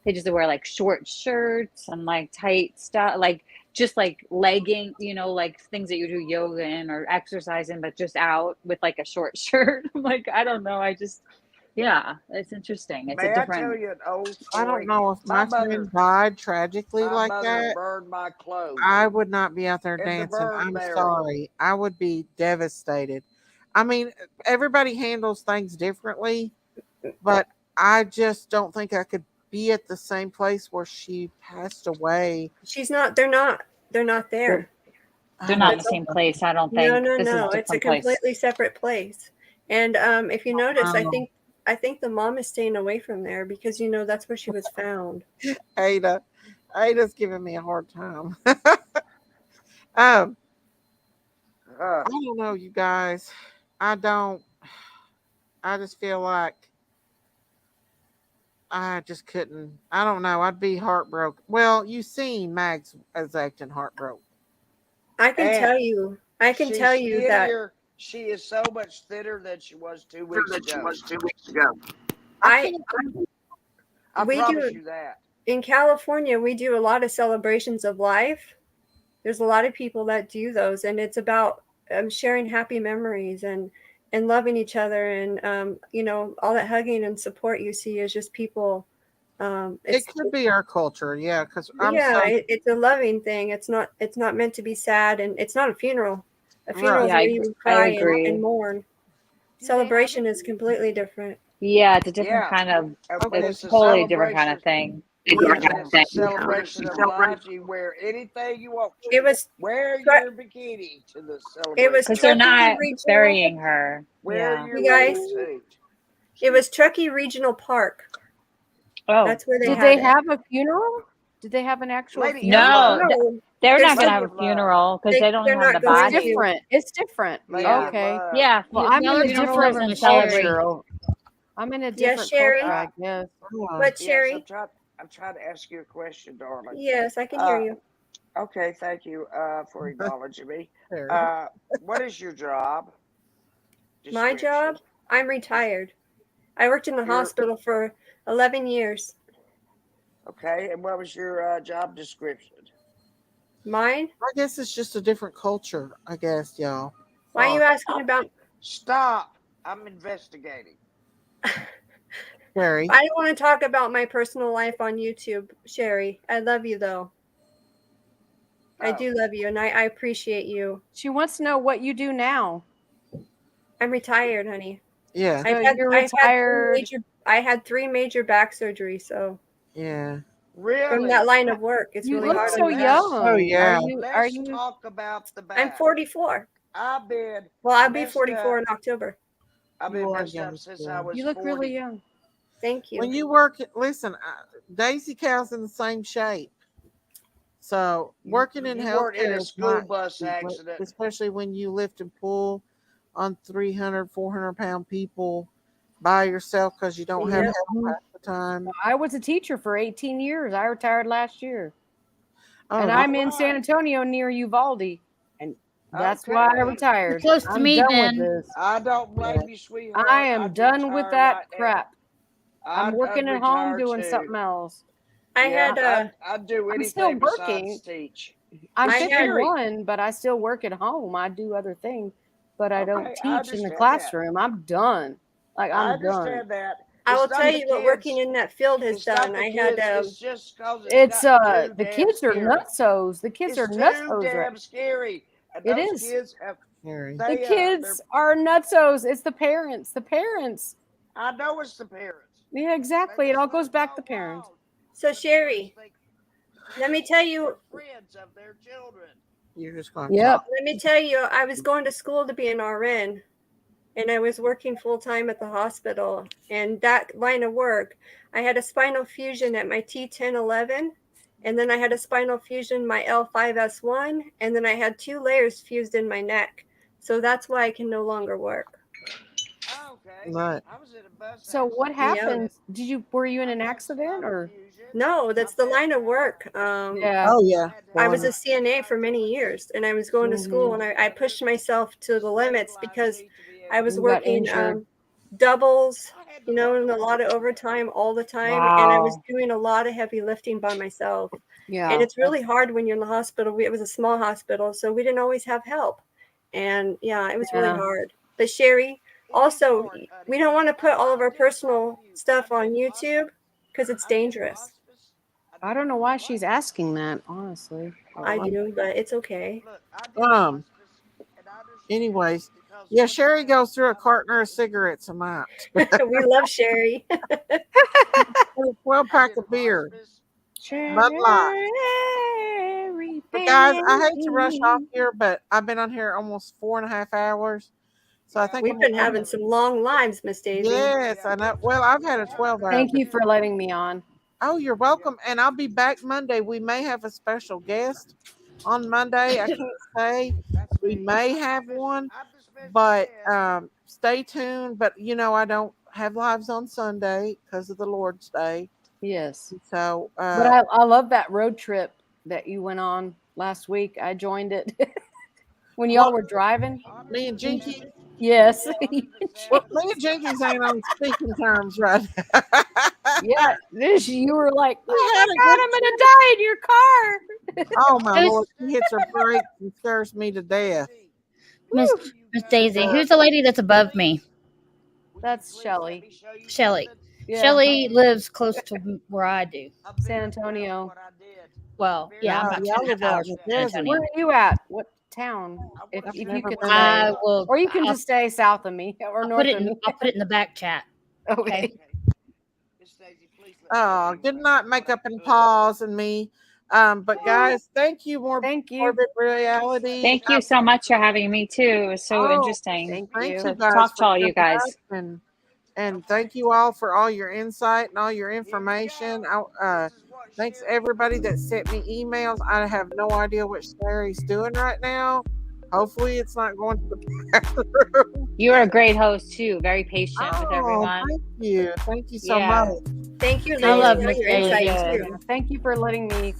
they just wear like short shirts and like tight stuff, like just like legging, like things that you do yoga in or exercise in, but just out with like a short shirt. I'm like, I don't know. Yeah, it's interesting. It's May a I different. tell you an old story? I don't know if My my friend mother- died tragically My like mother that. burned my clothes. I would not be out there in the dancing. burn I'm barrel. sorry. I would be devastated. I mean, everybody handles things differently, but I just don't think I could be at the same place where she passed away. She's not. They're not. They're not there. They're not in the same place. I don't think. No. This is a It's a different place. completely separate place. And if you notice, wow. I think the mom is staying away from there because that's where she was found. Ada's giving me a hard time. I don't know, you guys. I just feel like I just couldn't. I don't know. I'd be heartbroken. Well, you seen Mags as acting heartbroken. I can And tell you. I can she's tell you that skinnier She is so much thinner than she was 2 weeks ago. I I we promise do you that. in California. We do a lot of celebrations of life. There's a lot of people that do those, and it's about sharing happy memories and loving each other, and you know, all that hugging and support you see is just people. It could be our culture, yeah, because I'm Yeah, so it's a loving thing. It's not meant to be sad, and it's not a funeral. A Right. funeral is Yeah, where you I cry agree. and mourn. Celebration is completely different. Yeah, it's a different Yeah. kind of, But it's it's a totally different kind of celebration. thing. And it's a celebration of life. You wear anything you want to. It was Wear your bikini to the it was celebration. Because they're of life. not Regional. burying her. Wear Yeah. your You guys, bathing suit. it was Truckee Regional Park. Oh, That's where they Did had they it. have a funeral? Did they have an actual Lady funeral? no, of Love. they're not There's going to Lady have a of Love. funeral because they don't they're have not the going It's body. to. different. It's different. Lady Yeah. of Love. Yeah. Well, I'm in a Funerals different and culture. celebrate. I'm in a Yes, different Sherry. culture, I guess. What, Yes, Sherry? I'm trying to ask you a question, darling. Yes, I can hear you. Okay, thank you for acknowledging me. Sherry. What is your job? My job? I'm retired. I worked in the hospital for 11 years. Okay, and what was your job description? Mine? I guess it's just a different culture, I guess, y'all. Why are you asking about? Stop. I'm investigating. Sherry? I don't want to talk about my personal life on YouTube, Sherry. I love you, though. I do love you, and I appreciate you. She wants to know what you do now. I'm retired, honey. Yeah. So you're retired. I had 3 major back surgeries, so Yeah. Really? from that line of work, it's You really look hard. so on the young. back. Oh, yeah. Let's talk about the back. I'm 44. I've been. Well, I'll be messed 44 up. in October. I've You been are messed young up since still. I was You look 40. really young. Thank you. When you work, listen, Daisy Cow's in the same shape. So working in You weren't in healthcare a is school not bus easy, accident. especially when you lift and pull on 300, 400-pound people by yourself because you don't have Yep. help half the time. I was a teacher for 18 years. I retired last year. Oh, And wow. I'm in San Antonio near Uvalde. And that's why I Okay. retired. Close to I'm me, done then. with this. I don't blame you, sweetheart. I am I'd done with retire that right now. crap. I'm working I'd at home retire doing too. something else. I'd do I'm still anything working. besides teach. I'm I had- 51, but I still work at home. I do other things, but I don't Okay, I teach in the understand that. classroom. I'm done. Like I I'm done. understand that. I It's will not tell the you what kids. working in that field has It's not done. the I kids. had It's just because It's gotten too the damn kids are scary. nutsos. The kids It's are too nutsos. damn Right? scary. And It those is. kids have. Scary. The They, kids are nutsos. It's the parents. The parents. I know it's the parents. Yeah, exactly. It all goes back to parents. So Sherry, let me tell you. Friends of their children. You're just going to Yep. Let me tell you. I was going to school to be an RN, and I was working full time at the hospital. And that line of work, I had a spinal fusion at my T1011, and then I had a spinal fusion my L5S1, and then I had 2 layers fused in my neck. So that's why I can no longer work. Oh, okay. Right. I was in a bus So what accident. happened? Were you in an accident or? No, that's the line of work. Yeah. Oh, yeah. I was a CNA for many years, and I was going to school, and I pushed myself to the limits because I was You got working injured. doubles, you know, and a lot of overtime all the time, and I was Wow. doing a lot of heavy lifting by myself. Yeah. And it's really hard when you're in the hospital. It was a small hospital, so we didn't always have help. And yeah, it was really Yeah. hard. But Sherry, also, we don't want to put all of our personal stuff on YouTube because it's dangerous. I don't know why she's asking that, honestly. I do, but it's okay. Anyways, yeah, Sherry goes through a carton of cigarettes a night. We love Sherry. 12-pack of beer. Bud Light. But guys, I hate to rush off here, but I've been on here almost 4.5 hours. So I think We've been having some long lives, Miss Daisy. Yes, I know. Well, I've had a 12-hour. Thank you for letting me on. Oh, you're welcome. And I'll be back Monday. We may have a special guest on Monday. I can't say. We may have one, but stay tuned. But, you know, I don't have lives on Sunday because of the Lord's Day. Yes. So, but I love that road trip that you went on last week. I joined it. when y'all were driving? Me and Jinky? Yes. Well, me and Jinky's ain't on speaking terms right now. Yeah, you were like, We oh had my a God, good I'm going to die in your car. Oh my Lord, she hits her brakes and scares me to death. Miss Daisy, who's the lady that's above me? That's Shelly. Shelly. Yeah. Shelly lives close to where I do. San Antonio. Well, yeah, I'm No, about y'all 2.5 live out hours in from the San desert. Antonio. Where are you at? What town? If you never could been stay. I will. Or you can just stay south of me or I'll north put it of me. I'll put it in the back chat. Okay. Oh, good night, Makeup and Pause and me. But guys, thank you. Thank you. Morbid Reality. Thank you so much for having me too. It was so Oh, interesting Thank to you guys talk to for all you coming guys. up and thank you all for all your insight and all your information. Thanks everybody that sent me emails. I have no idea what Sherry's doing right now. Hopefully it's not going to the bathroom. You're a great host too. Very patient with everyone. Thank you. Thank you so Yeah. much. Thank you, I love Lady, Miss for your insight Daisy. too. Thank you for letting me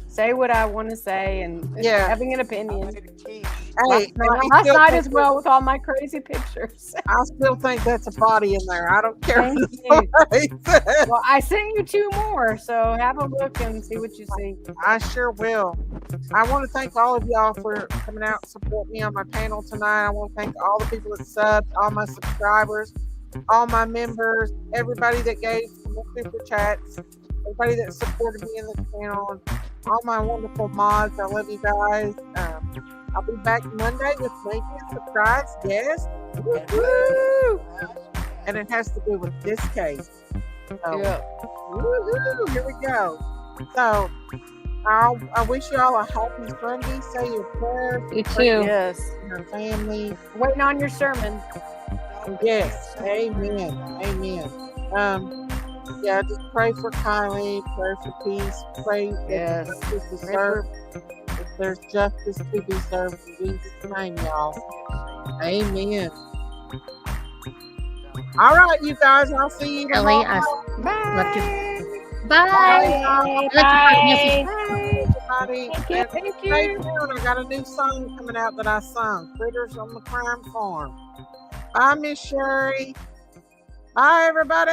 say what I want to say and Yeah. having an opinion. Hey, Last night as well with all my crazy pictures. I still think that's a body in there. I don't care. Thank what you. somebody says. Well, I sent you 2 more, so have a look and see what you see. I sure will. I want to thank all of y'all for coming out and support me on my panel tonight. I want to thank all the people that subbed, all my subscribers, all my members, everybody that gave super chats, everybody that supported me in the channel, all my wonderful mods. I love you guys. I'll be back Monday with maybe a surprise guest. Woo-hoo! And it has to do with this case. So, woo-hoo, here we go. So, I wish you all a happy Sunday. Say your prayers. You too. Yes. Your family. Waiting on your sermon. Yes. Amen. Amen. Yeah, just pray for Kylie. Pray for peace. Pray that justice is served. If there's justice to be served in Jesus' name, y'all. Amen. All right, you guys. I'll see you Ellie, tomorrow. left you. Bye. Bye. Bye. Thank you. Stay tuned. I got a new song coming out that I sung. Critters on the Crime Farm. Bye, Miss Sherry. Bye, everybody.